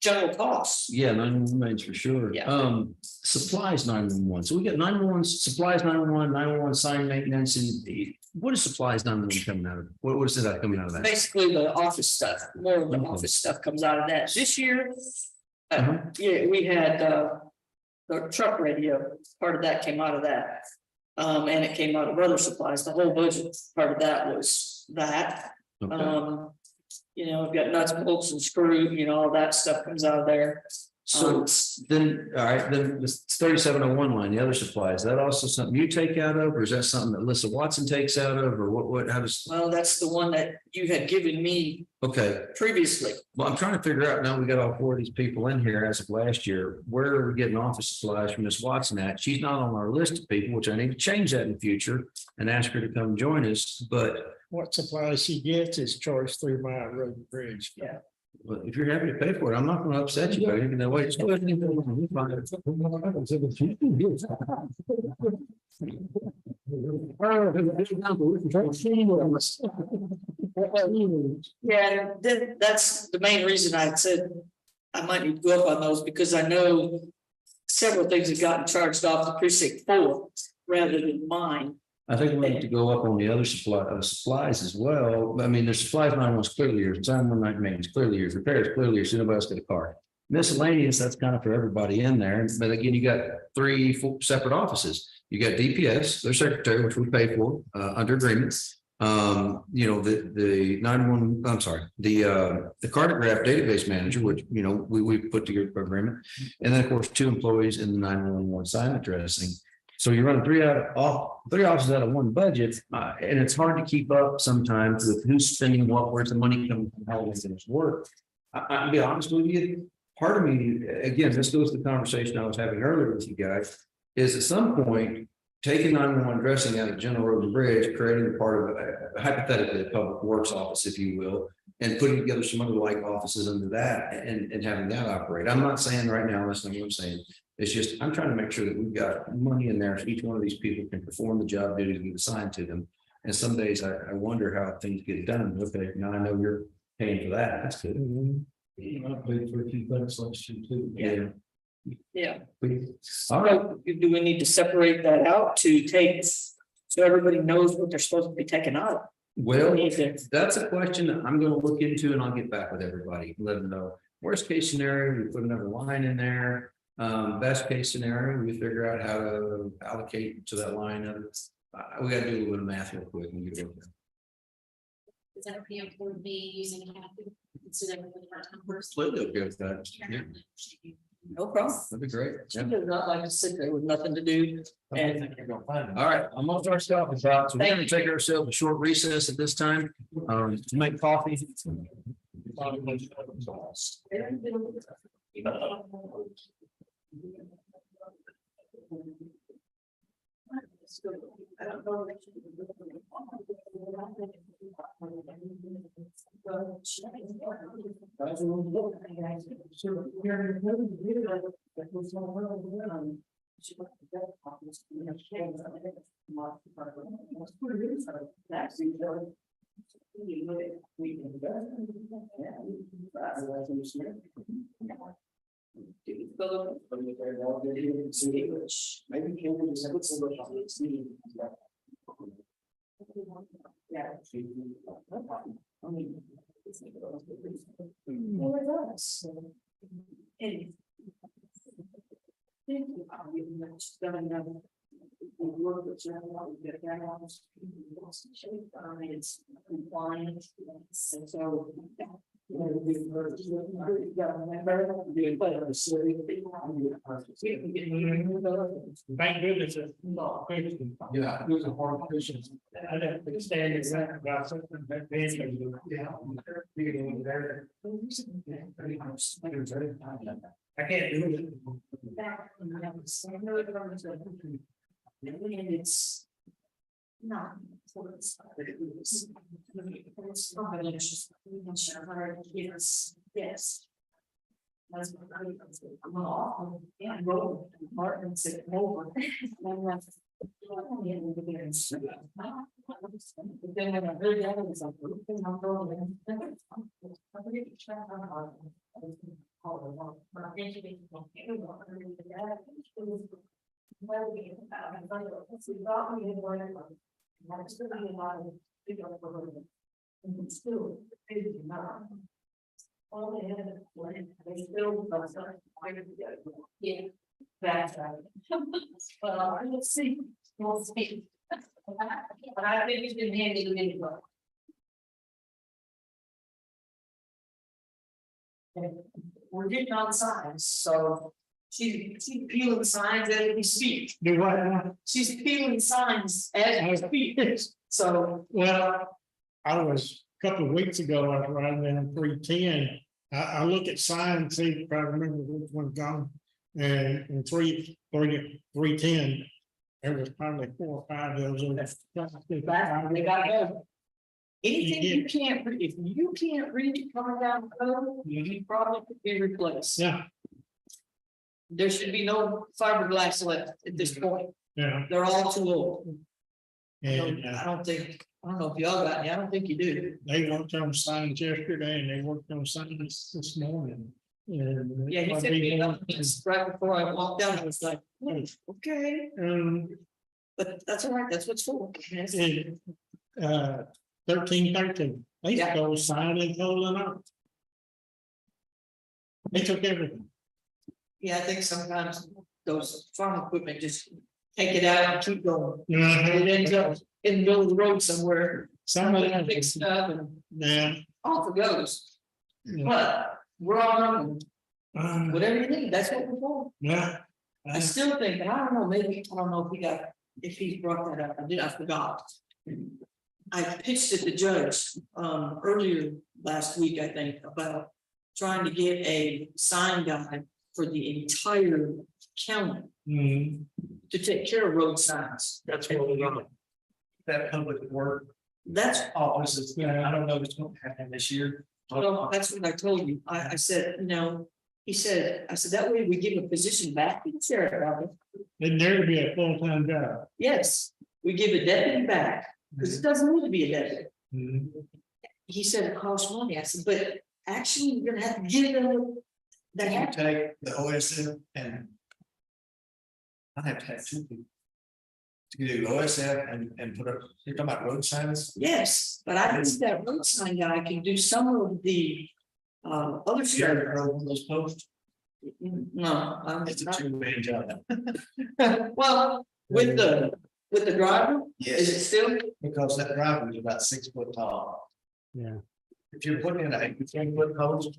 general costs. Yeah, 911 remains for sure. Yeah. Supplies 911. So we got 911 supplies, 911 sign maintenance, and what is supplies 911 coming out of? What is that coming out of that? Basically, the office stuff, more of the Okay. office stuff comes out of that. This year, Uh-huh. yeah, we had the truck radio, part of that came out of that. And it came out of other supplies. The whole budget, part of that was that. Okay. You know, we've got nuts, bolts and screw, you know, all that stuff comes out of there. So then, all right, then this 3701 line, the other supplies, is that also something you take out of, or is that something that Alyssa Watson takes out of, or how does? Well, that's the one that you had given me Okay, previously. well, I'm trying to figure out now, we got all four of these people in here as of last year, where are we getting office supplies from Miss Watson at? She's not on our list of people, which I need to change that in the future and ask her to come join us, but What supplies she gets is charged through my road and bridge. Yeah. well, if you're happy to pay for it, I'm not gonna upset you, but you know, wait, just go ahead and do Yeah, that's the main reason I said I might need to go up on those because I know several things have gotten charged off the precinct 4 rather than mine. I think we need to go up on the other supplies as well. I mean, there's supplies, 911's clearly yours, 911 maintenance clearly yours, repairs clearly yours, nobody else get a car. Miscellaneous, that's kind of for everybody in there, but again, you got 4 separate offices. You got DPS, their secretary, which we pay for, under agreements. You know, the 911, I'm sorry, the cartograph database manager, which, you know, we put together an agreement. And then, of course, 2 employees in the 911 silent addressing. So you're running 3 offices out of one budget, and it's hard to keep up sometimes with who's spending what, where's the money coming from, how things work. I'll be honest with you, part of me, again, this goes to the conversation I was having earlier with you guys, is at some point, taking 911 addressing out of General Road and Bridge, creating a part of hypothetically a public works office, if you will, and putting together some other like offices under that and having that operate. I'm not saying right now, that's not what I'm saying. It's just, I'm trying to make sure that we've got money in there so each one of these people can perform the job duties we've assigned to them. And some days I wonder how things get done. Okay, now I know you're paying for that. That's good. I paid for a few things last year too. Yeah. Yeah. All right. So do we need to separate that out to take, so everybody knows what they're supposed to be taking out? Well, We need to- that's a question that I'm gonna look into and I'll get back with everybody, let them know. Worst case scenario, we put another line in there. Best case scenario, we figure out how to allocate to that line. We gotta do a little bit of math real quick and get it over. Is that okay for me using Kathy instead of the part-time person? Completely okay with that. Yeah, No problem. that'd be great. She Yeah. does not like to sit there with nothing to do. And All right, I'm gonna start stopping, so we're gonna take ourselves a short recess at this time, to make coffee. Thank goodness. Yeah, it was a hard decision. I didn't understand exactly about something that big. I can't do it. It's not. Yes. I'm off, yeah, roll, Martin said, over. But then when I heard that, it was like, I'm rolling. Still, all they had, they still. Yeah. That's right. Well, let's see, we'll see. But I think it's been handy to anyway. We're getting on signs, so she's peeling signs as we speak. Do what now? She's peeling signs as we speak, so. Well, I was, a couple of weeks ago, I was riding down 310. I look at signs, see if I remember which one gone. And in 310, there was probably 4 or 5 of those. They gotta go. Anything you can't, if you can't read it coming down the code, you probably could be replaced. Yeah, There should be no fiberglass left at this point. yeah. They're all too old. And I don't know if y'all got any, I don't think you do. they worked on signs yesterday and they worked on signs this morning. And Yeah, he said me right before I walked down, I was like, okay, but that's all right, that's what's for. And 1313, they Yeah. go sign and holding up. They took everything. Yeah, I think sometimes those farm equipment just take it out and keep going. Yeah, It ends up in the middle of the road somewhere, some of somebody them, picks it up and yeah. off it goes. Yeah. But we're on, Uh, whatever you need, that's what we're for. Yeah. I still think, and I don't know, maybe, I don't know if he brought that up, I forgot. I pitched at the judge, earlier last week, I think, about trying to get a sign guide for the entire county mhm. to take care of road signs. That's what we're gonna. That public work That's, office is, I don't know if it's gonna happen this year. well, that's what I told you, I said, he said, I said, that way we give a position back to the sheriff office. It'd never be a full-time job. Yes, we give a deputy back, because it doesn't need to be a deputy. Mhm. He said it costs money. I said, but actually, you're gonna have to give them. They You have to, take the OSF and. I have to have 2 people. To do OSF and put up, you're talking about road signs? yes, but I think that road sign guy can do some of the other Share stuff. the road with those posts. No, I'm It's a not. 2-man job. Well, with the driver, is it still? Because that driver is about 6 foot tall. Yeah. If you're putting in a 10-foot post.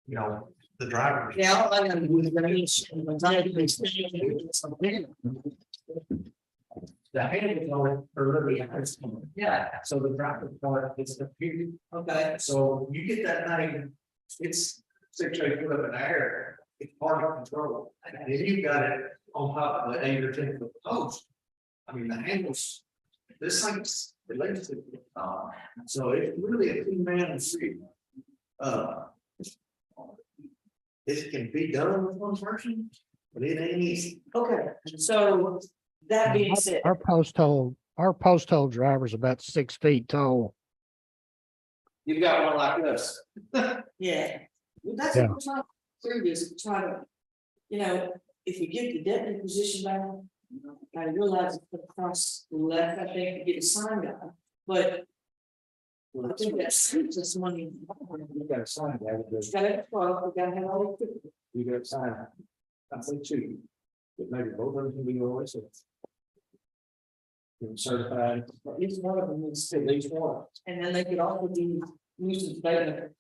You know, the driver. Yeah, all I gotta do is gonna be. The handle on it, or literally, Yeah, so the driver part is the period. okay, So you get that thing, it's 6 or 8 foot up in the air, it's hard to control. And if you've got it on top of an 8 or 10 foot post, I mean, the handles, this thing's related to, so it's really a 2-man street. It can be done with 1 person, but it ain't easy. okay, so that being said, Our post hole driver's about 6 feet tall. You've got one like this. yeah, well, that's what we're trying to do, is try to, if you get the deputy position back. I realize it's across the left, I think, to get a sign guy, but. I think that's just money. You got a sign there, It's gotta, well, we gotta have all the. you got a sign. I think 2. But maybe both of them can be always. Certified. Each one of them needs to, each one, and then they could also be used as better.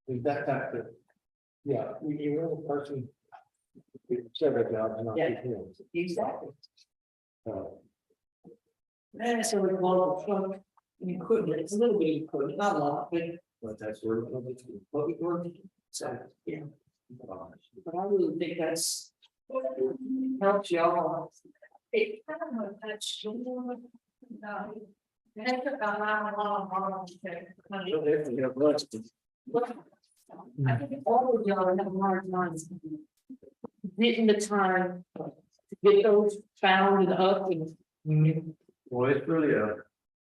Is that type of. Yeah, you want a person. with several jobs, not Yeah. two Exactly. things. And so we're going to truck and equipment, it's a little bit of equipment, not a lot, But that's where. but we're working, so, yeah. But I really think that's. Helps y'all. It kind of touch. I think all of y'all have a hard time getting the time to get those found and up and. Well, it's really a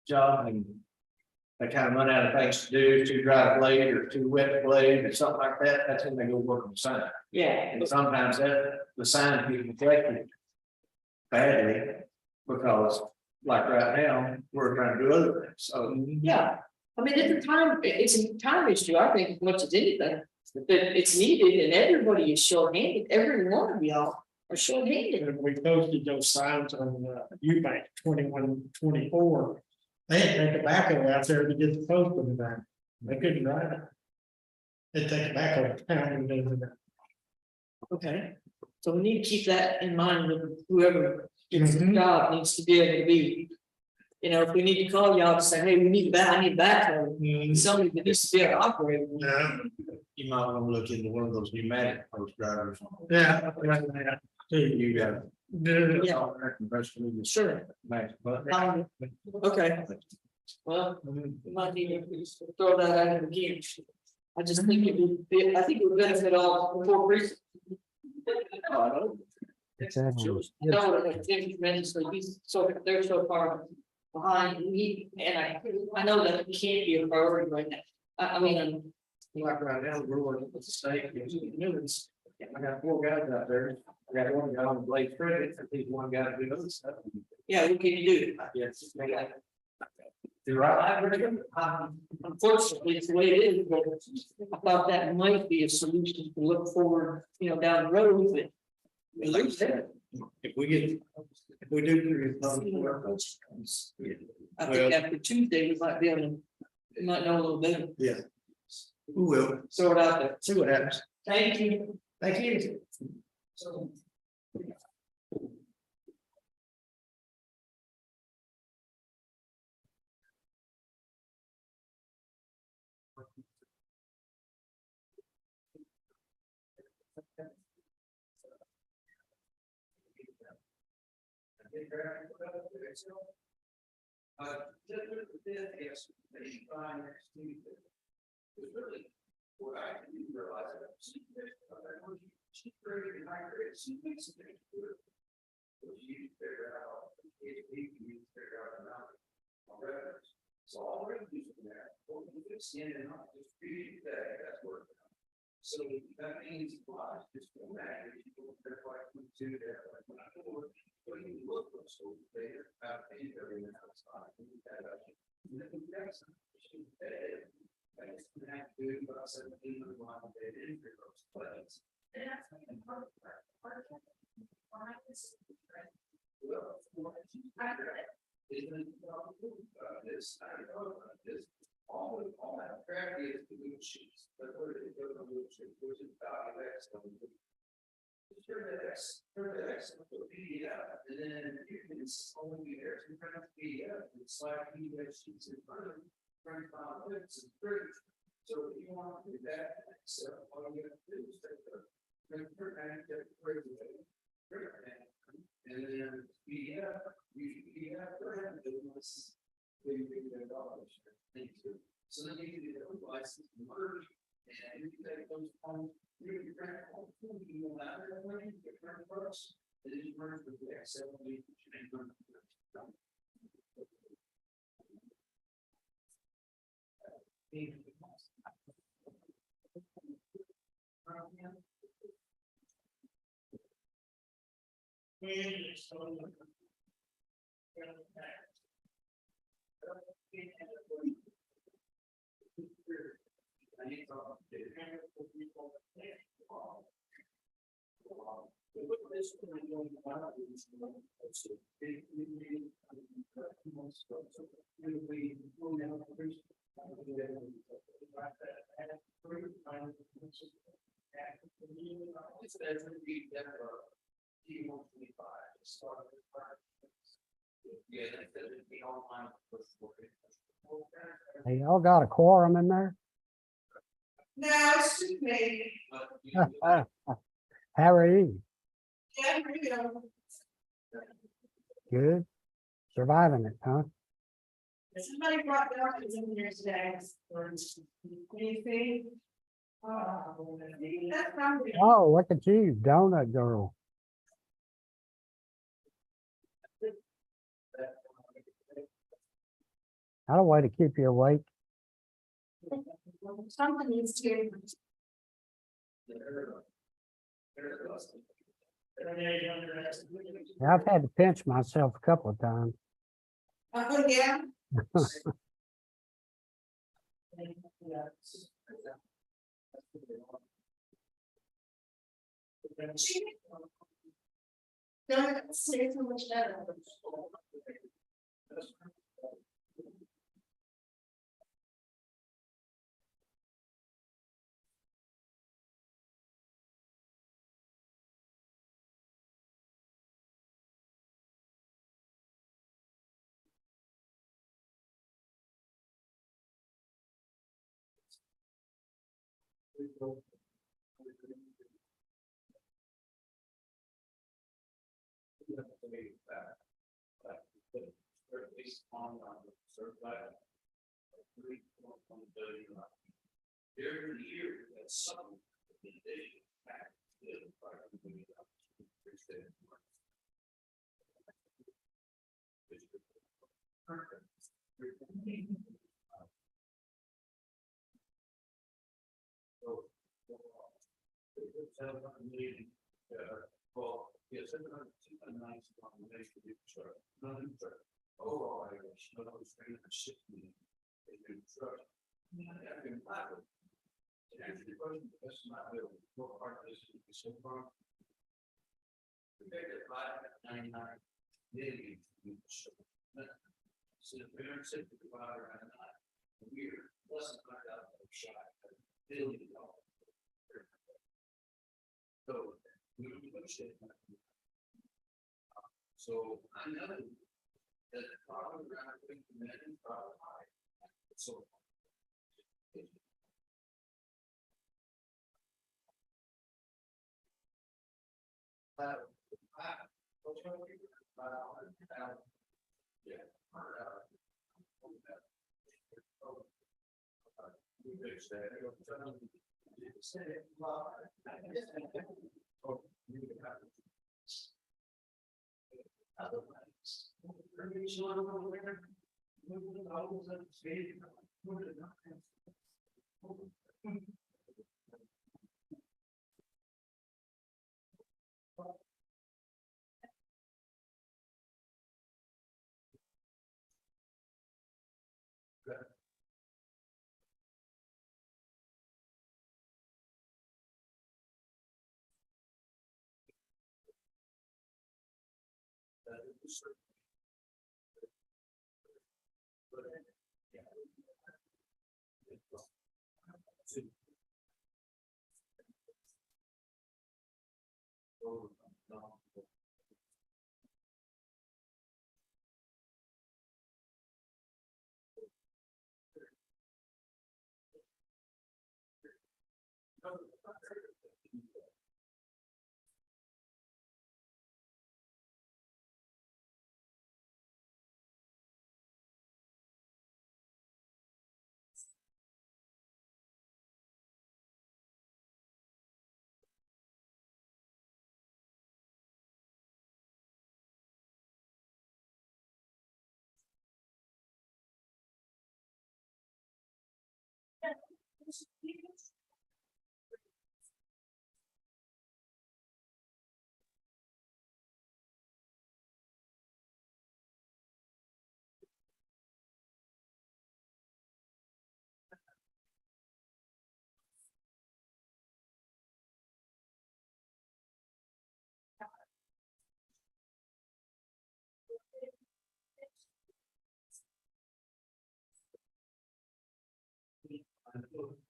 job and they kind of run out of things to do, too dry to blade or too wet to blade or something like that. That's when they go work on the sign. Yeah. And sometimes the sign gets neglected badly because like right now, we're trying to do other things. So Yeah, I mean, it's a time issue, I think, as much as anything, that it's needed and everybody is short-handed, every one of y'all are short-handed. And we posted those signs on Eubank 2124. They had to take a backhoe out there to get the post in the back. They couldn't drive it. They'd take a backhoe down and do it. Okay, so we need to keep that in mind with whoever gets the Mhm. job needs to be able to be. You know, if we need to call y'all to say, hey, we need that, I need backhoe, somebody that needs to be able to operate. Yeah, you might want to look into one of those pneumatic post drivers. yeah. You got. Yeah. Sure. But. Okay. Well, we might need to throw that out again. I just think it would be, I think it would benefit all four precincts. No, it changed tremendously, they're so far behind me, and I know that it can't be a priority right now. I mean, Like right now, we're working with the state, I got 4 guys out there, I got 1 guy on the blade credit, I think 1 guy to do other stuff. yeah, what can you do? Yes. You're right. Unfortunately, it's the way it is, but I thought that might be a solution to look forward, down the road, but. At least that. If we do through public works. I think after Tuesday, we might be able to, we might know a little better. Yeah. Who will, Throw it out there. see what happens. Thank you. Thank you. What I didn't realize that she created and I created, she makes it good. But you figure out, if you can figure out amount of records. So all we're using that, what we fix in and out, just read that, that's working. So that means a lot, just go back, if you go back like we do that, like when I go, when you look for so there, I think everything outside, that I can. And then we got some, I just didn't have to do about 17 of my day in for those plans. And that's like a part of that. Well, this, isn't this, I don't know about this, all that crap is the blue sheets, but where did it go to the blue sheet, which is about X. Sure, that's PDF, and then you can only there, you print PDF, it's like PDF sheets in front of you. So if you want to do that, so all you have to do is take the and then PDF, you PDF this. So then you can do the license merge and you can take those forms, you can print all you will have it when you get print first, and then you merge with the Excel and you can change. Hey, y'all got a quorum in there? No, it's just me. How are you? Yeah, you know. Good. Surviving it, huh? Somebody brought doctors in here today. Anything? Oh, look at you, donut girl. Not a way to keep you awake. Something needs to get. I've had to pinch myself a couple of times. Oh, yeah. Don't say too much better. So I know that the problem around men is probably high. So.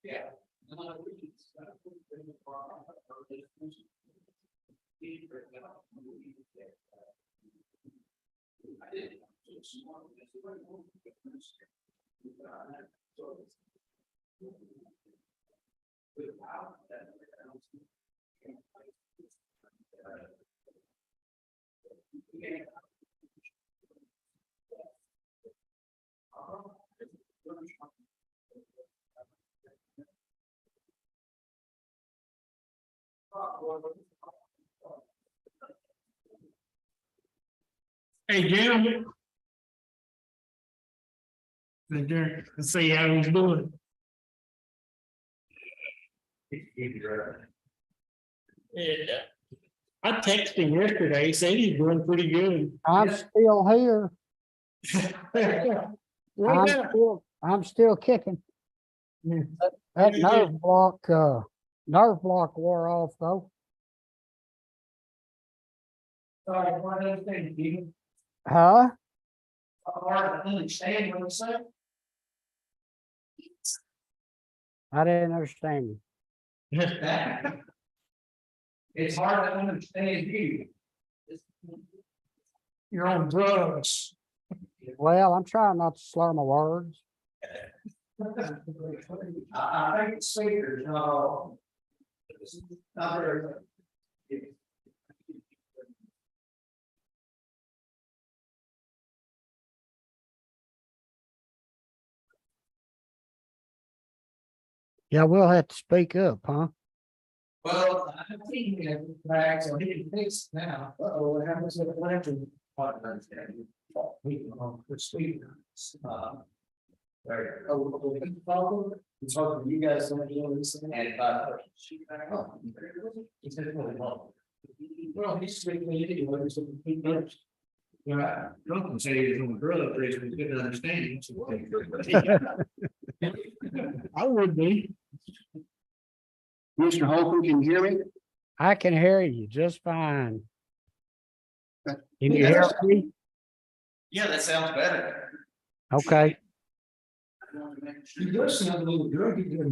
Yeah. Hey, Jim. Let's see how he's doing. Yeah. I texted him yesterday, he said he's doing pretty good. I'm still here. I'm still kicking. That nerve block wore off though. Sorry, one other thing, Stephen. Huh? Hard to understand what I'm saying. I didn't understand you. It's hard to understand you. You're on drugs. Well, I'm trying not to slur my words. I think it's speakers, no. Not very good. Yeah, we'll have to speak up, huh? Well, I think we have flags on hitting face now. Uh-oh, what happens to the lantern? We can speak. There. It's hard for you guys to listen. And well, he's speaking. Yeah, don't say he's on drugs, he's good to understand. I would be. Mr. Holcomb, can you hear me? I can hear you just fine. Can you hear me? Yeah, that sounds better. Okay. You does sound a little druggy to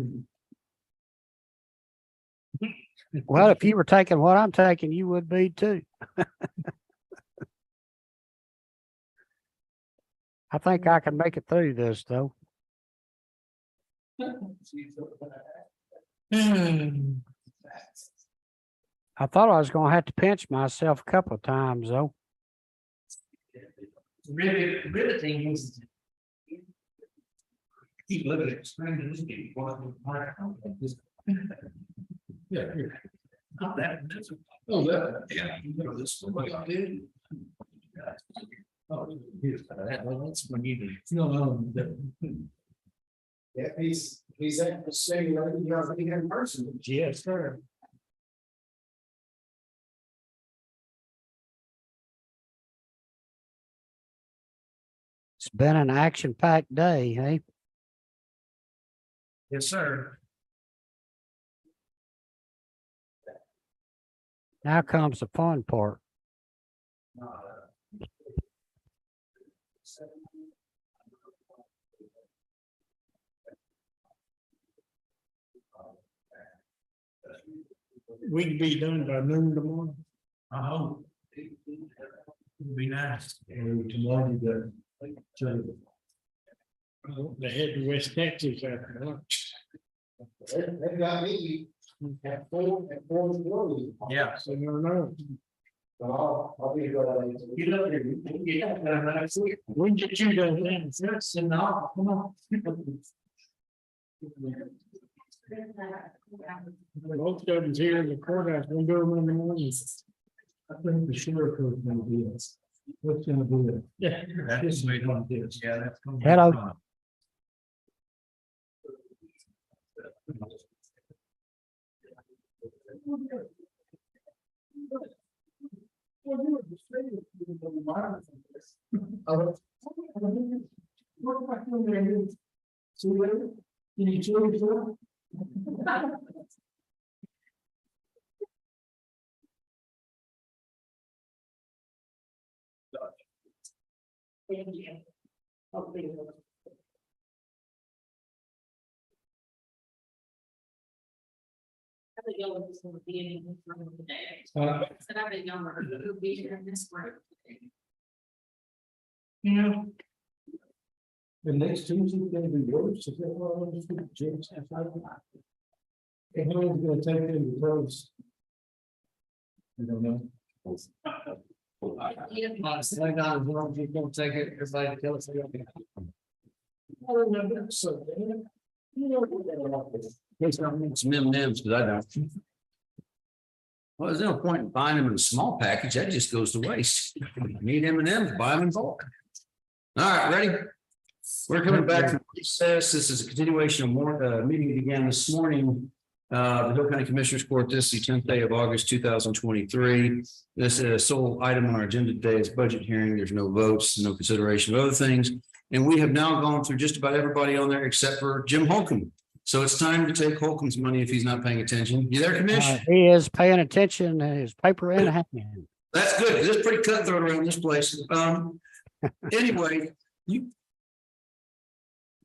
me. Well, if you were taking what I'm taking, you would be too. I think I can make it through this though. I thought I was gonna have to pinch myself a couple of times though. Riveting is. Keep living explaining this game. Yeah. Not that. Oh, that. Yeah. You know, this is what I did. Oh, that's when you do. No. Yeah, he's at the same level, you know, in person. Yes, sir. It's been an action-packed day, hey? Yes, sir. Now comes the fun part. We can be done by noon tomorrow. I hope. It'd be nice. Tomorrow you got. They head to West Texas after lunch. They got me at four. Yeah. So you know. I'll be good. You know, when did you go then? First and all, come on. Most of them's here in the courthouse, we go in the morning. I think the sheriff is gonna be it. What's gonna be it? Yeah. That's the way it is. Yeah, that's. gonna be Hello. fun. I think y'all just want to be in this room today. Said I've been younger, who'll be here in this room. Yeah. The next Tuesday is gonna be worse. Is that what I understood? James, and how long is it gonna take them to close? I don't know. Don't take it, everybody tell us. It's M&M's, because I don't. Well, there's no point in buying them in a small package. That just goes to waste. Need M&Ms, buy them in bulk. All right, ready? We're coming back from recess. This is a continuation of more, meeting began this morning. The Hill County Commissioners Court, this is the 10th day of August, 2023. This is a sole item on our agenda today is budget hearing. There's no votes, no consideration of other things. And we have now gone through just about everybody on there except for Jim Holcomb. So it's time to take Holcomb's money if he's not paying attention. You there, Commissioner? He is paying attention, his paper in hand. That's good, because it's pretty cutthroat around this place. Anyway, you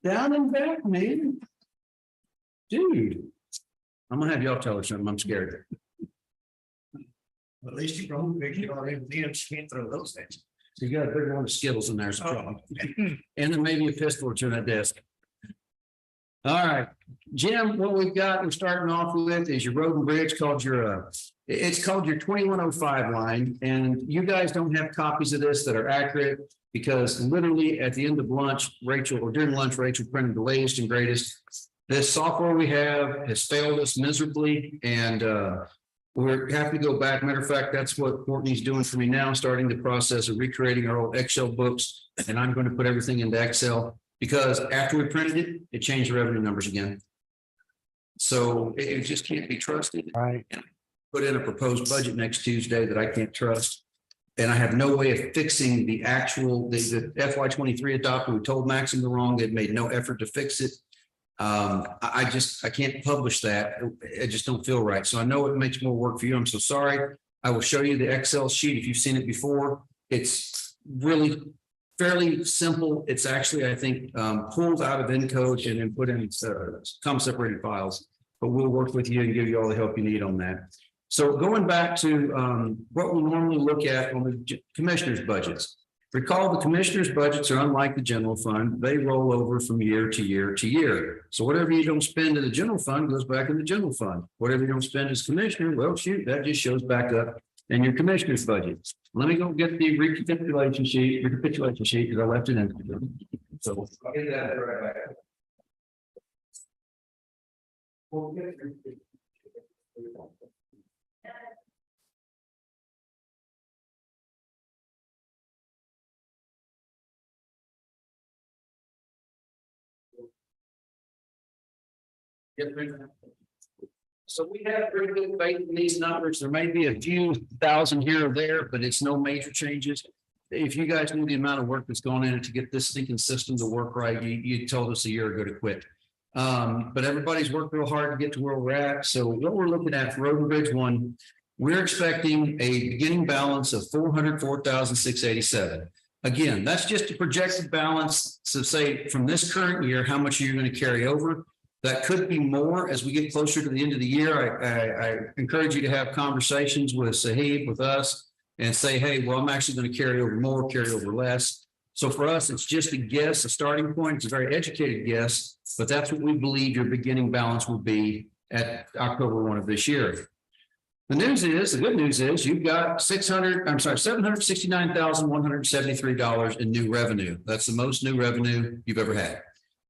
down and back, man. Dude, I'm gonna have y'all tell her something. I'm scared. At least you probably figured you already need them, she can't throw those things. So you got a big one of Skittles in there, so problem. And then maybe a pistol or two on that desk. All right, Jim, what we've got, we're starting off with is your road and bridge called your, it's called your 2105 line. And you guys don't have copies of this that are accurate because literally at the end of lunch, Rachel, or during lunch, Rachel printed the latest and greatest. This software we have has failed us miserably and we're having to go back. Matter of fact, that's what Courtney's doing for me now, starting the process of recreating our old Excel books. And I'm going to put everything into Excel. Because after we printed it, it changed the revenue numbers again. So it just can't be trusted. Right. Put in a proposed budget next Tuesday that I can't trust. And I have no way of fixing the actual, the FY23 adopted. We told Maxim the wrong. They've made no effort to fix it. I can't publish that. I just don't feel right. So I know it makes more work for you. I'm so sorry. I will show you the Excel sheet if you've seen it before. It's really fairly simple. It's actually, I think, pulled out of Encode and then put in comma separated files, but we'll work with you and give you all the help you need on that. So going back to what we normally look at on the commissioners' budgets. Recall the commissioners' budgets are unlike the general fund. They roll over from year to year to year. So whatever you don't spend in the general fund goes back in the general fund. Whatever you don't spend as commissioner, well, shoot, that just shows back up in your commissioner's budget. Let me go get the recapitulation sheet because I left it in. So I'll get that right back. So we have pretty good faith in these numbers. There may be a few thousand here or there, but it's no major changes. If you guys knew the amount of work that's gone in to get this stinking system to work right, you told us a year ago to quit. But everybody's worked real hard to get to where we're at. So what we're looking at for Road and Bridge 1, we're expecting a beginning balance of $404,687. Again, that's just a projected balance. So say from this current year, how much are you going to carry over? That could be more as we get closer to the end of the year. I encourage you to have conversations with Sahib, with us, and say, hey, well, I'm actually going to carry over more, carry over less. So for us, it's just a guess, a starting point. It's a very educated guess, but that's what we believe your beginning balance will be at October 1 of this year. The good news is you've got $769,173 in new revenue. That's the most new revenue you've ever had.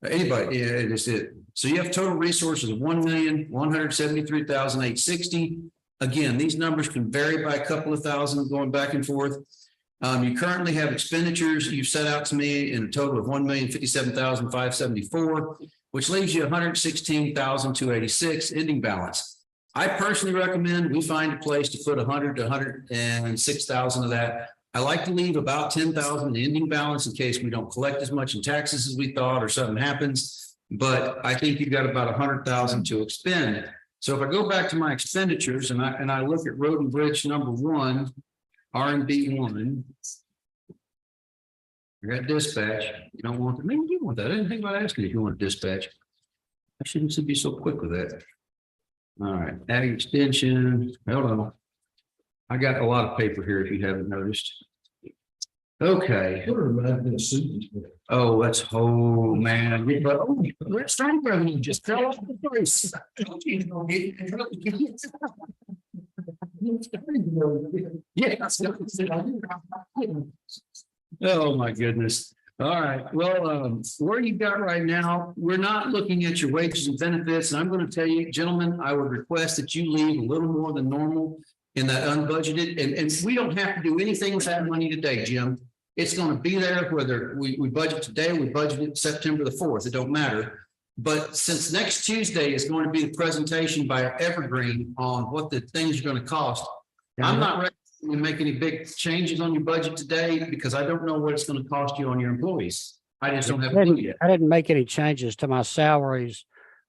Anybody, yeah, it is it. So you have total resources of $1,173,860. Again, these numbers can vary by a couple of thousand going back and forth. You currently have expenditures you've set out to me in a total of $1,057,574, which leaves you $116,286 ending balance. I personally recommend we find a place to put 100 to 106,000 of that. I like to leave about 10,000 ending balance in case we don't collect as much in taxes as we thought or something happens. But I think you've got about 100,000 to expend. So if I go back to my expenditures and I look at Road and Bridge number 1, R&B 1, I got dispatch. You don't want that. Maybe you want that. I didn't think about asking if you want dispatch. I shouldn't be so quick with that. All right, adding extension. Hold on. I got a lot of paper here if you haven't noticed. Okay. Oh, that's man. We're starting revenue just fell off the price. Oh, my goodness. All right. Well, where you got right now, we're not looking at your wages and benefits. And I'm going to tell you, gentlemen, I would request that you leave a little more than normal in that unbudgeted, and we don't have to do anything with that money today, Jim. It's gonna be there whether we budget today, we budget it September the 4th, it don't matter. But since next Tuesday is going to be the presentation by Evergreen on what the things are gonna cost, I'm not ready to make any big changes on your budget today because I don't know what it's gonna cost you on your employees. I just don't have a clue yet. I didn't make any changes to my salaries,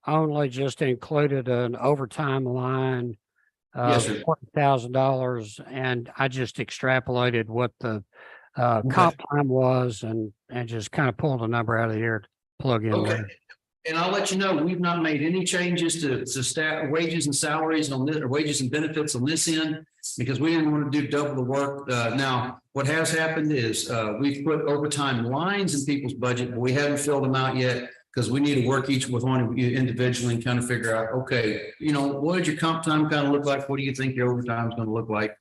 only just included an overtime line Yes, of sir. $40,000, and I just extrapolated what the comp time was and just kind of pulled a number out of the air to plug in. Okay. there. And I'll let you know, we've not made any changes to staff wages and salaries on this, or wages and benefits on this end, because we didn't want to do double the work. Now, what has happened is we've put overtime lines in people's budget, but we haven't filled them out yet because we need to work each with one individually and kind of figure out, okay, you know, what did your comp time kind of look like? What do you think your overtime is going to look like?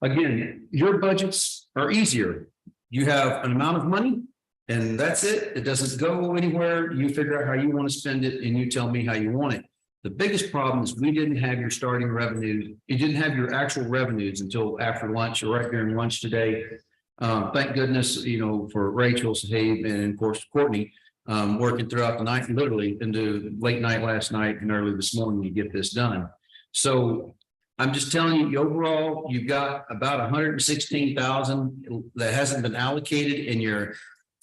Again, your budgets are easier. You have an amount of money. And that's it. It doesn't go anywhere. You figure out how you want to spend it and you tell me how you want it. The biggest problem is we didn't have your starting revenues. You didn't have your actual revenues until after lunch or right during lunch today. Thank goodness, you know, for Rachel, Sahib, and of course, Courtney, working throughout the night, literally into late night last night and early this morning to get this done. So I'm just telling you, overall, you've got about 116,000 that hasn't been allocated in your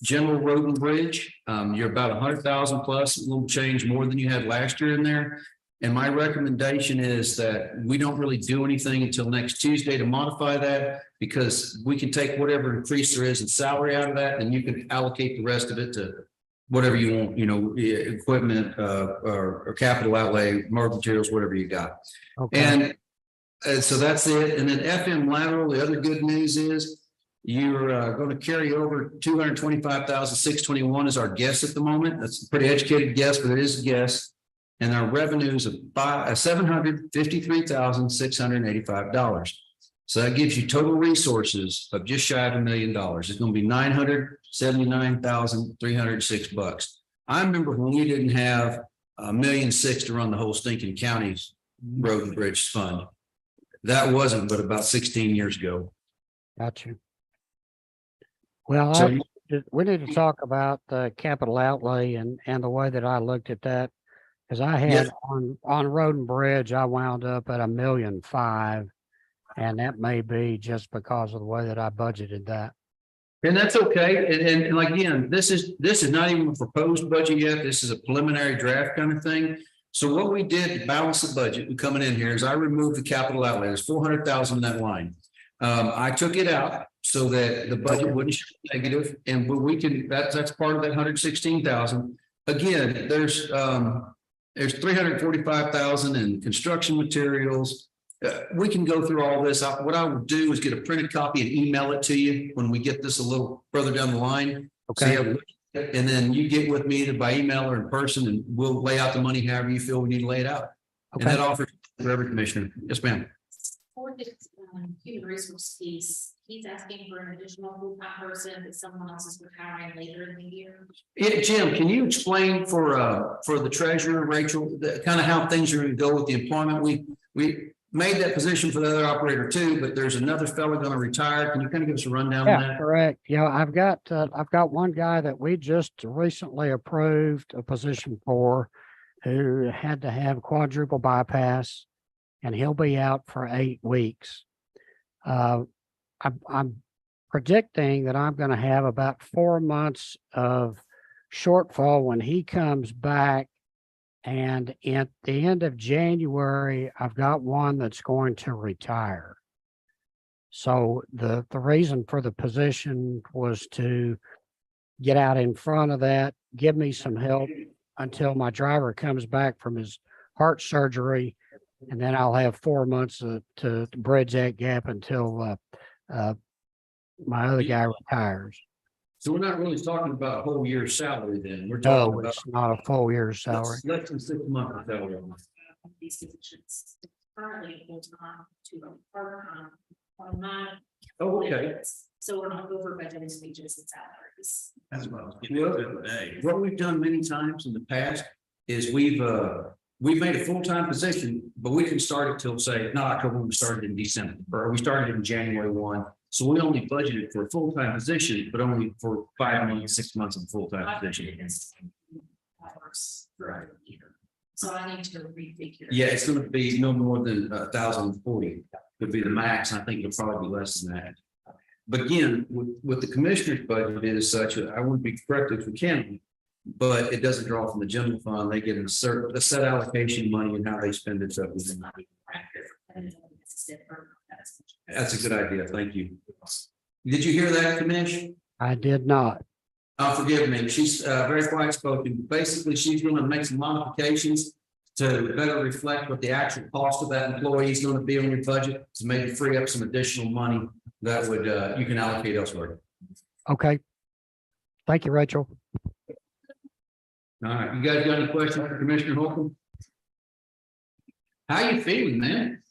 general road and bridge. You're about 100,000 plus, a little change more than you had last year in there. And my recommendation is that we don't really do anything until next Tuesday to modify that, because we can take whatever increase there is in salary out of that, and you can allocate the rest of it to whatever you want, you know, equipment, or capital outlay, market materials, whatever you got. Okay. And so that's it. And then FM lateral, the other good news is you're going to carry over 225,621 is our guess at the moment. That's a pretty educated guess, but it is a guess. And our revenues of $753,685. So that gives you total resources of just shy of $1 million. It's going to be $979,306. I remember when we didn't have $1.6 million to run the whole stinking county's road and bridge fund. That wasn't but about 16 years ago. Got you. Well, So we need to talk about the capital outlay and the way that I looked at that. Because I had on road and bridge, I wound up at $1.5 million. And that may be just because of the way that I budgeted that. And that's okay. And like, again, this is not even a proposed budget yet. This is a preliminary draft kind of thing. So what we did to balance the budget coming in here is I removed the capital outlay. There's 400,000 in that line. I took it out so that the budget wouldn't show negative, and we can, that's part of that 116,000. Again, there's 345,000 in construction materials. We can go through all this. What I would do is get a printed copy and email it to you when we get this a little further down the line. Okay. So and then you get with me either by email or in person, and we'll lay out the money however you feel we need to lay it out. Okay. And that offers for every commissioner. Yes, ma'am. For the human resource piece, he's asking for an additional full-time person that someone else is retiring later in the year. Yeah, Jim, can you explain for the treasurer, Rachel, kind of how things are going to go with the employment? We made that position for the other operator too, but there's another fellow going to retire. Can you kind of give us a rundown on Yeah, that? correct. Yeah, I've got one guy that we just recently approved a position for who had to have quadruple bypass, and he'll be out for 8 weeks. I'm predicting that I'm going to have about 4 months of shortfall when he comes back. And at the end of January, I've got one that's going to retire. So the reason for the position was to get out in front of that, give me some help until my driver comes back from his heart surgery. And then I'll have 4 months to bridge that gap until my other guy retires. So we're not really talking about a whole year's salary then. We're talking No, about it's not a full year's salary. less than 6 months of salary. These positions currently full-time to a part-time on my. Oh, okay. So we're not over budgeted wages and salaries. That's what I was getting at today. What we've done many times in the past is we've we made a full-time position, but we didn't start it till say, not October, we started in December, or we started in January 1. So we only budgeted for a full-time position, but only for 5 months, 6 months of full-time position. Right. So I need to refigure. Yeah, it's gonna be no more than 1,040 would be the max. I think it'll probably be less than that. But again, with the commissioner's budget is such, I wouldn't be corrected if we can. But it doesn't draw from the general fund. They get a set allocation money and how they spend it. So that's a good idea. Thank you. Did you hear that, Commish? I did not. Forgive me. She's very quiet spoken. Basically, she's going to make some modifications to better reflect what the actual cost of that employee is going to be on your budget to maybe free up some additional money that would you can allocate elsewhere. Okay. Thank you, Rachel. All right, you guys got any questions for Commissioner Holcomb? How you feeling, man?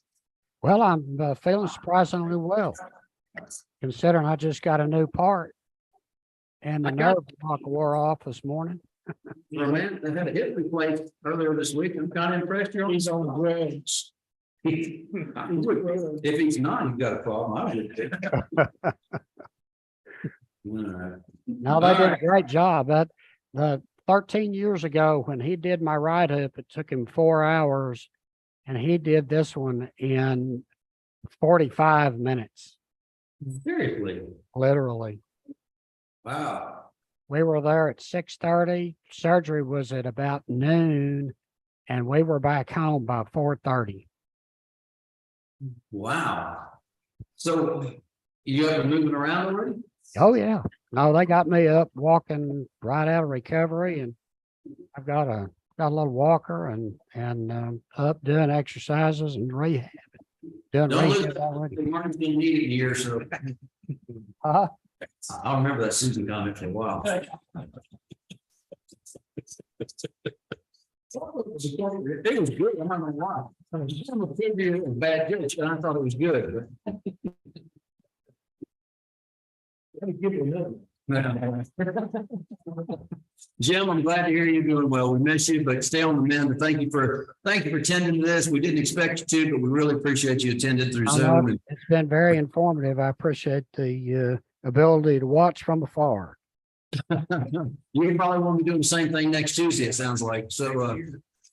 Well, I'm feeling surprisingly well, considering I just got a new part. And the nerve block wore off this morning. Well, man, they had a hip replaced earlier this week. I'm kind of impressed. You're He's on drugs. If he's not, you've got a problem. I would. No, they did a great job. The 13 years ago, when he did my write-up, it took him 4 hours, and he did this one in 45 minutes. Seriously? Literally. Wow. We were there at 6:30. Surgery was at about noon, and we were back home by 4:30. Wow. So you have been moving around already? Oh, yeah. No, they got me up walking right out of recovery, and I've got a little walker and up doing exercises and rehab. Doing Don't lose rehab already. the market's gonna need it here, so Uh-huh. I'll remember that Susan comment for a while. It was good. I'm not gonna lie. Some of the figure was bad judge, and I thought it was good. Let me give you another. Jim, I'm glad to hear you're doing well. We miss you, but stay on the mend. Thank you for attending to this. We didn't expect you to, but we really appreciate you attending through Zoom. And It's been very informative. I appreciate the ability to watch from afar. you probably won't be doing the same thing next Tuesday, it sounds like. So,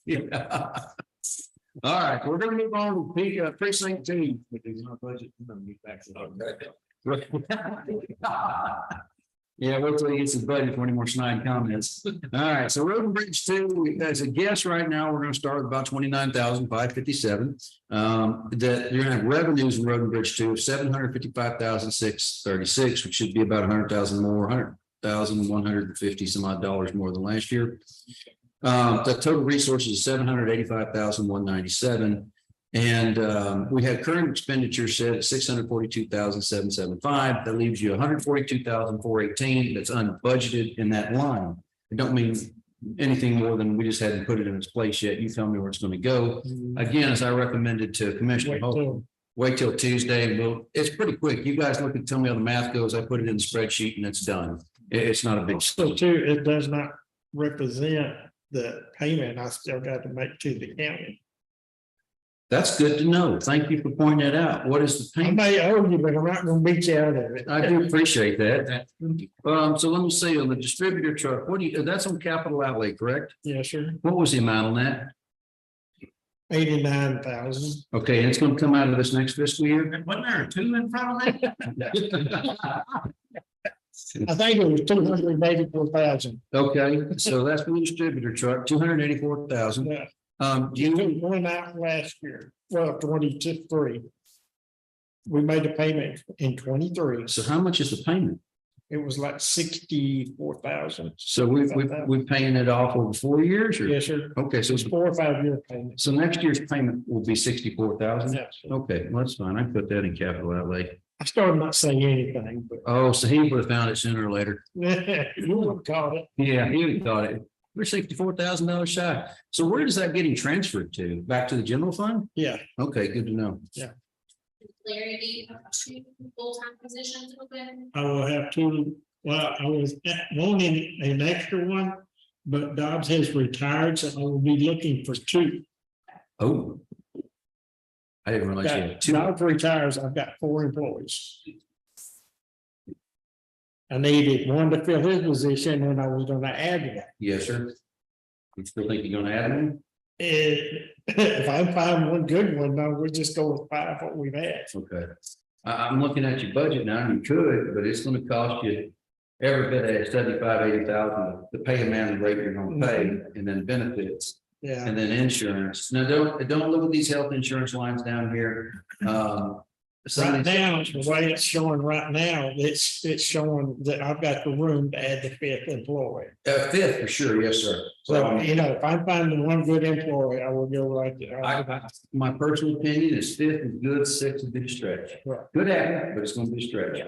yeah. All right, we're gonna move on to precinct 2. Yeah, wait till he gets his budget for any more snide comments. All right, so Road and Bridge 2, as a guess right now, we're gonna start with about 29,557. That you're gonna have revenues in Road and Bridge 2 of 755,636, which should be about 100,000 more, 100,150 some odd dollars more than last year. The total resources is 785,197. And we had current expenditure set at 642,775. That leaves you 142,418 that's unbudgeted in that line. It don't mean anything more than we just hadn't put it in its place yet. You tell me where it's going to go. Again, as I recommended to Commissioner Holcomb, wait till Tuesday and it's pretty quick. You guys look and tell me how the math goes. I put it in the spreadsheet and it's done. It's not a big. So too, it does not represent the payment I still got to make to the county. That's good to know. Thank you for pointing that out. What is the I payment? may owe you, but I'm not gonna beat you out of it. I do appreciate that. So let me see on the distributor truck, that's on capital outlay, correct? Yes, sir. What was the amount on that? 89,000. Okay, and it's gonna come out of this next fiscal year? Wasn't there a 2 in front of that? I think it was 284,000. Okay, so that's for the distributor truck, 284,000. Yeah. Do you, It went out last year, well, 23. We made the payment in 23. so how much is the payment? It was like 64,000. So we're paying it off over 4 years or? Yes, sir. Okay, so, It's 4 or 5 year payment. so next year's payment will be 64,000? Yes, sir. Okay, well, that's fine. I put that in capital outlay. I started not saying anything, but Oh, so he would have found it sooner or later. you would have caught it. Yeah, he would have thought it. We're $64,000 shy. So where does that getting transferred to? Back to the general fund? Yeah. Okay, good to know. Clarity of two full-time positions open. I will have to, well, I was wanting an extra one, but Dobbs has retired, so I will be looking for 2. Oh. I didn't realize you had two. Now 3 tires, I've got 4 employees. I needed one to fill his position and I was gonna add one. Yes, sir. You still think you're gonna add one? If I find one good one, no, we'll just go with 5 what we've had. Okay. I'm looking at your budget now, and you could, but it's gonna cost you every bit of 75,000-80,000 to pay a man the rate you're gonna pay, and then benefits, Yeah, and then insurance. Now, don't look at these health insurance lines down here. Some of right these- now, the way it's showing right now, it's showing that I've got the room to add the 5th employee. Fifth for sure, yes, sir. So, you know, if I find the one good employee, I will go right there. My personal opinion is fifth is good, sixth would be a stretch. Right. Good at it, but it's gonna be a stretch.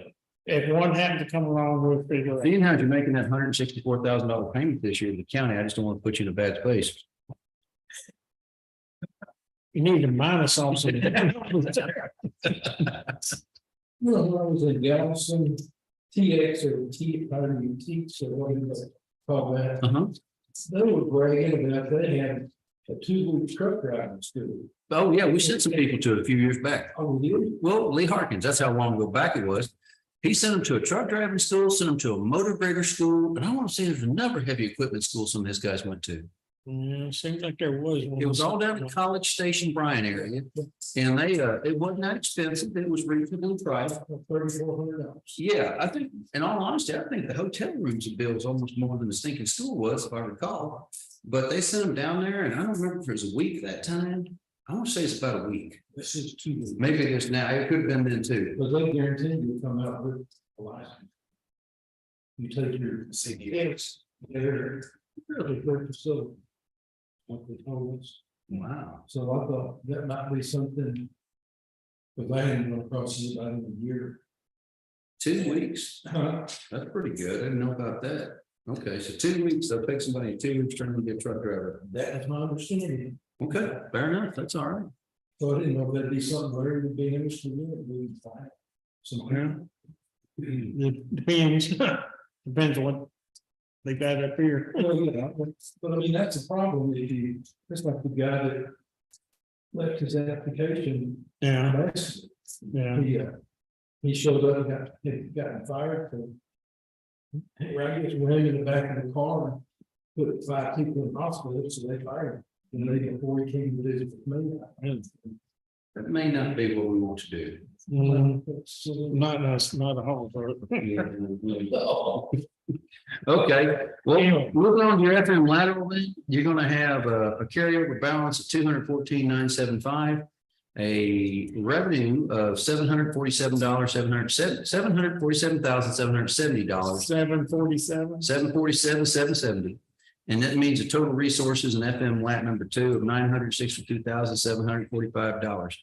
If one happens to come along, we'll figure it out. Seeing how you're making that $164,000 payment this year to the county, I just don't want to put you in a bad space. You need to minus off some. Well, when I was in Galveston, TX or T, how do you teach or whatever they call that? They were bragging about they had a 2-week truck driving school. Oh, yeah, we sent some people to it a few years back. Oh, really? Well, Lee Harkins, that's how long ago back it was. He sent them to a truck driving school, sent them to a motor grader school, and I want to say there's another heavy equipment school some of his guys went to. Yeah, seems like there was. It was all down in College Station, Bryan area. And they, it wasn't that expensive. It was reasonably priced. $3,400. Yeah, I think, in all honesty, I think the hotel rooms and bills almost more than the stinking school was, if I recall. But they sent them down there, and I don't remember if it was a week that time. I want to say it's about a week. This is 2 weeks. Maybe it is now. It could have been then too. Because they guarantee you come out with a license. You take your CDX, they're really great facility. What they told us. Wow. So I thought that might be something. Because I hadn't run across it about in a year. 2 weeks. Huh? That's pretty good. I didn't know about that. Okay, so 2 weeks, they'll take somebody in 2 weeks, turn them into a truck driver. That is my understanding. Okay, fair enough. That's all right. So I didn't know if that'd be something Larry would be interested in, it would find some. It depends, depends on what they got up here. Well, yeah, but I mean, that's a problem if you, it's like the guy that left his application. Yeah, yeah. He showed up, and got fired for. Raggers were hanging in the back of the car, and put 5 people in the hospital, so they fired him. And they before he came to visit with me. That may not be what we want to do. Not a whole. Okay, well, moving on to your FM lateral, then, you're gonna have a carryover balance of 214,975. A revenue of $747,770, $747,770. 747. 747,770. And that means a total resources in FM lat number 2 of $962,745.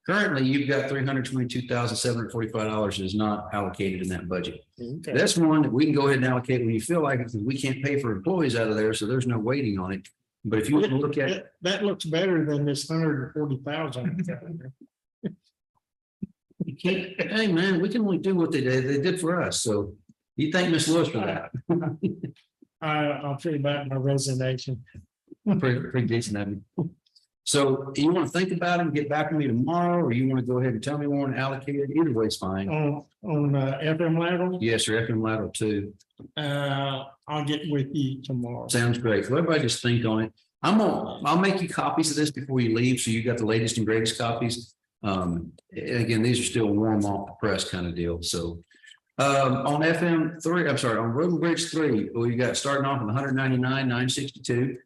Currently, you've got $322,745 is not allocated in that budget. Okay. That's one that we can go ahead and allocate when you feel like it, because we can't pay for employees out of there, so there's no waiting on it. But if you look at it, That looks better than this 140,000. you can't, hey, man, we can only do what they did for us. So you thank Miss Lewis for that. I'll feel back my resignation. Pretty decent of you. So you want to think about it and get back to me tomorrow, or you want to go ahead and tell me we want to allocate it? Either way is fine. On FM lateral, Yes, sir, FM lateral 2. I'll get with you tomorrow. Sounds great. So everybody just think on it. I'll make you copies of this before you leave, so you got the latest and greatest copies. And again, these are still warm off the press kind of deal, so. On FM 3, I'm sorry, on Road and Bridge 3, well, you got starting off with 199,962.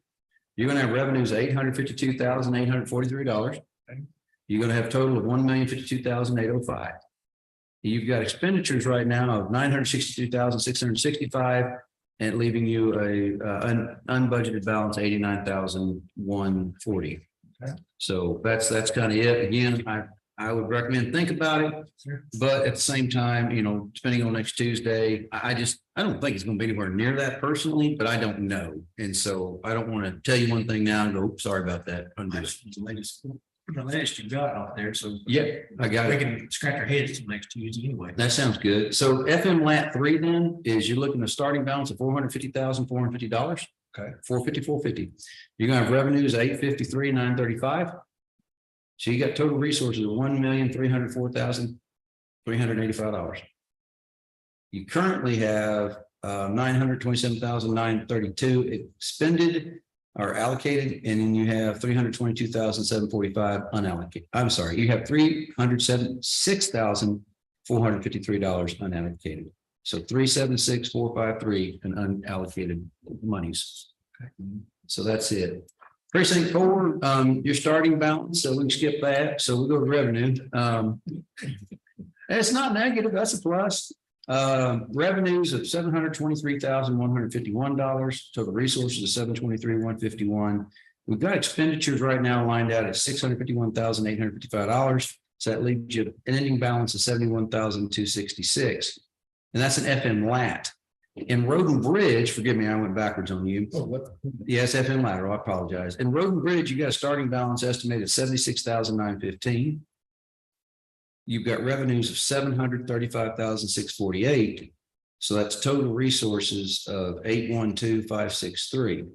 You're gonna have revenues of $852,843. You're gonna have a total of $1,052,805. You've got expenditures right now of $962,665 and leaving you an unbudgeted balance of $89,140. So that's kind of it. Again, I would recommend think about it, but at the same time, you know, depending on next Tuesday, I don't think it's going to be anywhere near that personally, but I don't know. And so I don't want to tell you one thing now and go, "Oops, sorry about that." The last you got out there, so. Yeah, I got We it. can scratch our heads till next Tuesday anyway. That sounds good. So FM lat 3 then is you're looking at a starting balance of $450,450. Okay. 450. You're gonna have revenues 853, 935. So you got total resources of $1,304,385. You currently have 927,932 expended or allocated, and then you have 322,745 unallocated. I'm sorry, you have $376,453 unallocated. So 376,453 in unallocated monies. So that's it. Precinct 4, your starting balance, so we can skip that. So we go to revenue. It's not negative, that's a plus. Revenues of $723,151, total resources of $723,151. We've got expenditures right now lined out at $651,855. So that leaves you an ending balance of $71,266. And that's an FM lat. In Road and Bridge, forgive me, I went backwards on you. Yes, FM lateral, I apologize. In Road and Bridge, you got a starting balance estimated at $76,915. You've got revenues of $735,648. So that's total resources of $812,563.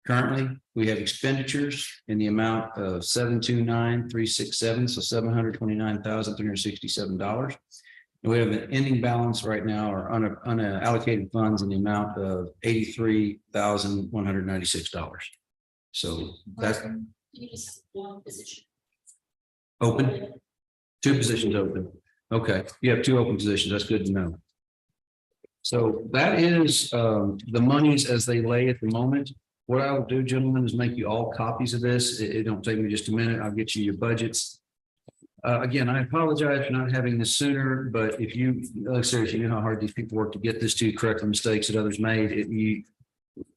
Currently, we have expenditures in the amount of $729,367, so $729,367. And we have an ending balance right now or unallocated funds in the amount of $83,196. So that's You just one position. open. 2 positions open. Okay, you have 2 open positions. That's good to know. So that is the monies as they lay at the moment. What I will do, gentlemen, is make you all copies of this. It don't take me just a minute. I'll get you your budgets. Again, I apologize for not having this sooner, but if you, seriously, you know how hard these people work to get this to correct the mistakes that others made.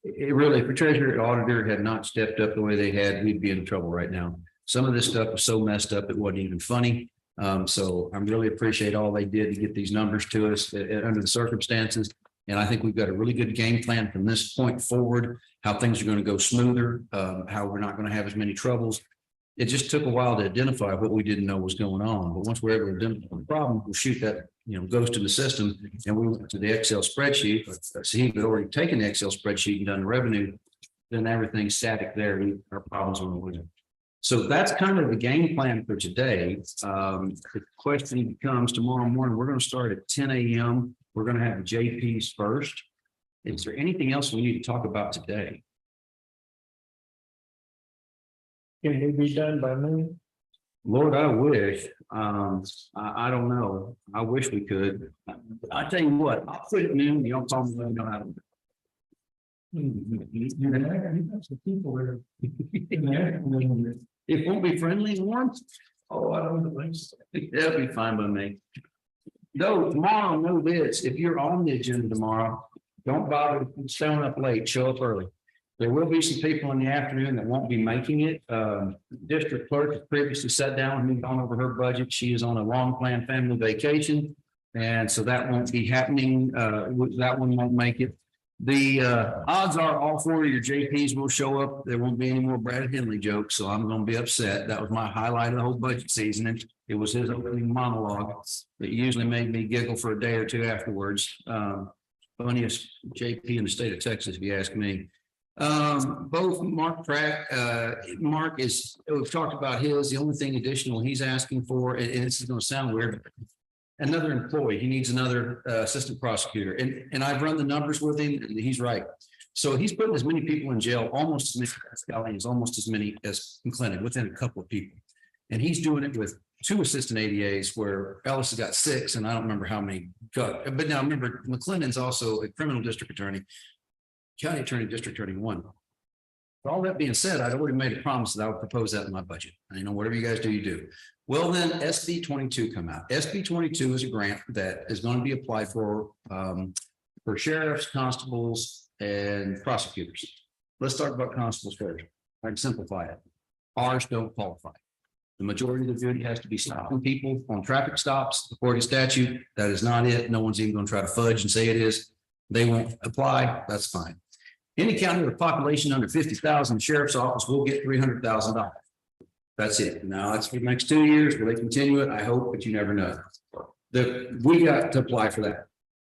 It really, if the treasurer and auditor had not stepped up the way they had, we'd be in trouble right now. Some of this stuff was so messed up, it wasn't even funny. So I really appreciate all they did to get these numbers to us under the circumstances. And I think we've got a really good game plan from this point forward, how things are going to go smoother, how we're not going to have as many troubles. It just took a while to identify what we didn't know was going on. But once we're able to identify the problem, we'll shoot that, goes to the system. And we went to the Excel spreadsheet. See, we'd already taken the Excel spreadsheet and done the revenue. Then everything's static there. Our problems on the way. So that's kind of the game plan for today. The question becomes tomorrow morning, we're going to start at 10 a.m. We're going to have the JPs first. Is there anything else we need to talk about today? Can it be done by noon? Lord, I wish. I don't know. I wish we could. I tell you what, I'll put it noon. You don't call me when I know how to. It won't be friendly and warm. Oh, I don't know. That'll be fine by me. No, tomorrow, no bids. If you're on the agenda tomorrow, don't bother staying up late. Show up early. There will be some people in the afternoon that won't be making it. District clerk has previously sat down and moved on over her budget. She is on a long planned family vacation. And so that won't be happening. That one won't make it. The odds are all 4 of your JPs will show up. There won't be any more Brad Henley jokes. So I'm going to be upset. That was my highlight of the whole budget season. And it was his opening monologue that usually made me giggle for a day or two afterwards. Funniest JP in the state of Texas, if you ask me. Both Mark Pratt, Mark is, we've talked about his, the only thing additional he's asking for, and this is going to sound weird, another employee. He needs another assistant prosecutor. And I've run the numbers with him, and he's right. So he's putting as many people in jail, almost as many as McLennan, within a couple of people. And he's doing it with 2 assistant ADAs where Ellis has got 6, and I don't remember how many got. But now remember, McLennan's also a criminal district attorney. County attorney, district attorney 1. For all that being said, I'd already made a promise that I would propose that in my budget. And whatever you guys do, you do. Well, then SB 22 come out. SB 22 is a grant that is going to be applied for sheriffs, constables, and prosecutors. Let's talk about constables first. I can simplify it. Ours don't qualify. The majority of the duty has to be stopping people on traffic stops, according to statute. That is not it. No one's even going to try to fudge and say it is. They won't apply. That's fine. Any county with a population under 50,000, the sheriff's office will get $300,000. That's it. Now that's for the next 2 years. Will they continue it? I hope, but you never know. We got to apply for that.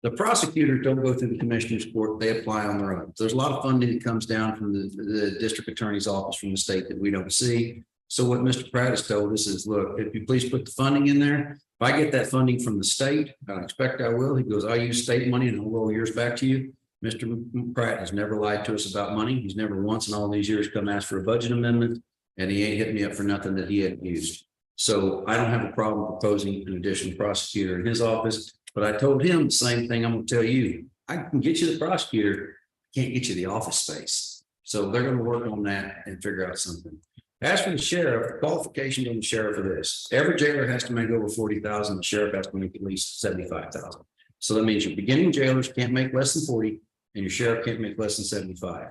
The prosecutors don't go through the commissioner's court, they apply on their own. There's a lot of funding that comes down from the district attorney's office from the state that we don't see. So what Mr. Pratt has told us is, look, if you please put the funding in there, if I get that funding from the state, I expect I will. He goes, I'll use state money and I'll roll yours back to you. Mr. Pratt has never lied to us about money. He's never once in all these years come ask for a budget amendment, and he ain't hit me up for nothing that he hadn't used. So I don't have a problem proposing an additional prosecutor in his office, but I told him the same thing I'm gonna tell you. I can get you the prosecutor, can't get you the office space. So they're gonna work on that and figure out something. As for the sheriff, qualifications on the sheriff for this, every jailer has to make over 40,000, the sheriff has to make at least 75,000. So that means your beginning jailers can't make less than 40 and your sheriff can't make less than 75.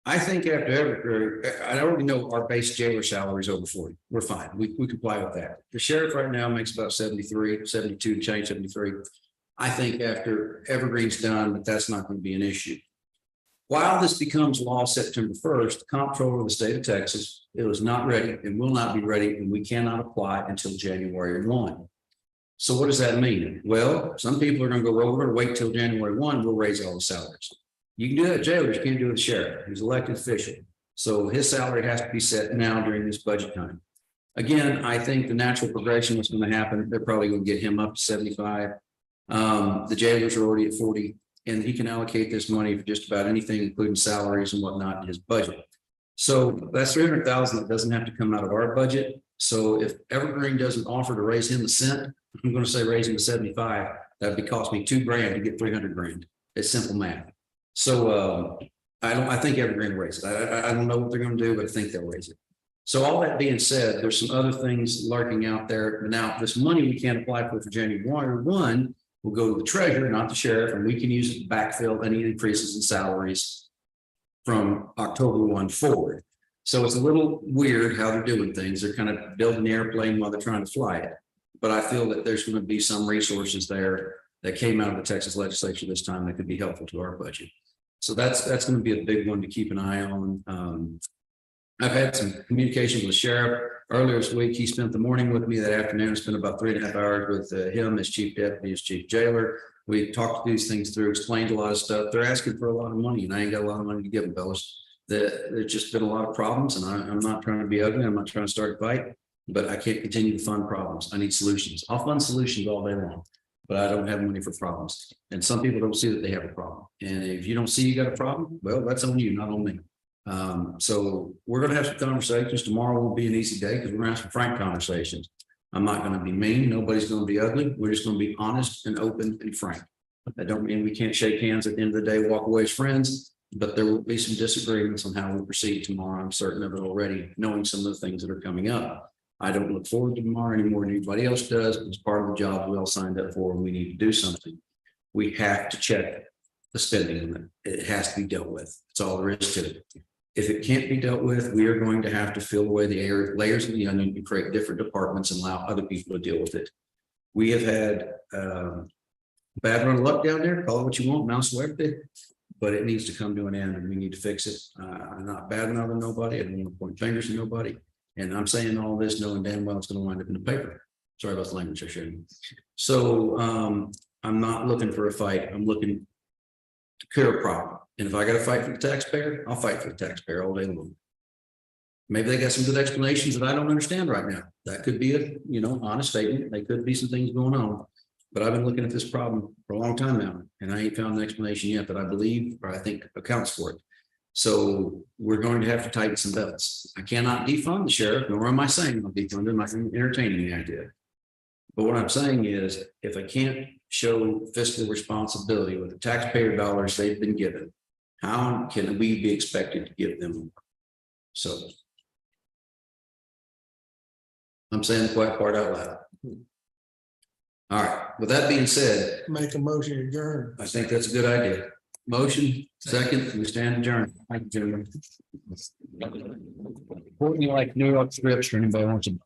I think I already know our base jailer salary is over 40. We're fine. We comply with that. The sheriff right now makes about 73, 72 change 73. I think after Evergreen's done, that's not going to be an issue. While this becomes law September 1st, the comptroller of the state of Texas, it was not ready and will not be ready, and we cannot apply until January 1. So what does that mean? Well, some people are going to go over and wait till January 1, we'll raise all the salaries. You can do that, jailers, you can't do it with the sheriff. He's elected official. So his salary has to be set now during this budget time. Again, I think the natural progression is going to happen. They're probably going to get him up to 75. The jailers are already at 40, and he can allocate this money for just about anything, including salaries and whatnot in his budget. So that's 300,000 that doesn't have to come out of our budget. So if Evergreen doesn't offer to raise him a cent, I'm going to say raise him to 75. That would cost me $2,000 to get 300 grand. It's simple math. So I think Evergreen will raise it. I don't know what they're going to do, but I think they'll raise it. So all that being said, there's some other things lurking out there. Now, this money we can't apply for January 1 will go to the treasurer, not the sheriff, and we can use it to backfill any increases in salaries from October 1 forward. So it's a little weird how they're doing things. They're kind of building the airplane while they're trying to fly it. But I feel that there's going to be some resources there that came out of the Texas legislature this time that could be helpful to our budget. So that's going to be a big one to keep an eye on. I've had some communication with the sheriff earlier this week. He spent the morning with me that afternoon. I spent about 3.5 hours with him as chief deputy, as chief jailer. We talked these things through, explained a lot of stuff. They're asking for a lot of money, and I ain't got a lot of money to give them, fellas. There's just been a lot of problems, and I'm not trying to be ugly. I'm not trying to start a fight, but I can't continue to fund problems. I need solutions. I'll fund solutions all day long, but I don't have money for problems. And some people don't see that they have a problem. And if you don't see you got a problem, well, that's on you, not on me. So we're going to have some conversations. Tomorrow won't be an easy day because we're going to have some frank conversations. I'm not going to be mean. Nobody's going to be ugly. We're just going to be honest and open and frank. That don't mean we can't shake hands at the end of the day, walk away as friends, but there will be some disagreements on how we proceed tomorrow. I'm certain of it already, knowing some of the things that are coming up. I don't look forward to tomorrow any more than anybody else does. It's part of the job we all signed up for, and we need to do something. We have to check the spending limit. It has to be dealt with. That's all there is to it. If it can't be dealt with, we are going to have to fill away the layers of the onion and create different departments and allow other people to deal with it. We have had bad run of luck down there, call it what you want, Mount Swept, but it needs to come to an end and we need to fix it. I'm not bad enough on nobody. I don't want to point fingers at nobody. And I'm saying all this knowing damn well it's going to wind up in the paper. Sorry about the language I showed you. So I'm not looking for a fight. I'm looking to cure a problem. And if I got to fight for the taxpayer, I'll fight for the taxpayer all day long. Maybe they got some good explanations that I don't understand right now. That could be a, honest statement. There could be some things going on, but I've been looking at this problem for a long time now, and I ain't found an explanation yet that I believe or I think accounts for it. So we're going to have to tighten some belts. I cannot defund the sheriff, nor am I saying I'll defund him. I'm entertaining the idea. But what I'm saying is, if I can't show fiscal responsibility with the taxpayer dollars they've been given, how can we be expected to give them more? So I'm saying the quiet part out loud. All right. With that being said, Make a motion to adjourn. I think that's a good idea. Motion, second, we stand adjourned. Thank you, gentlemen. Courtney, like New York strips for anybody who wants to.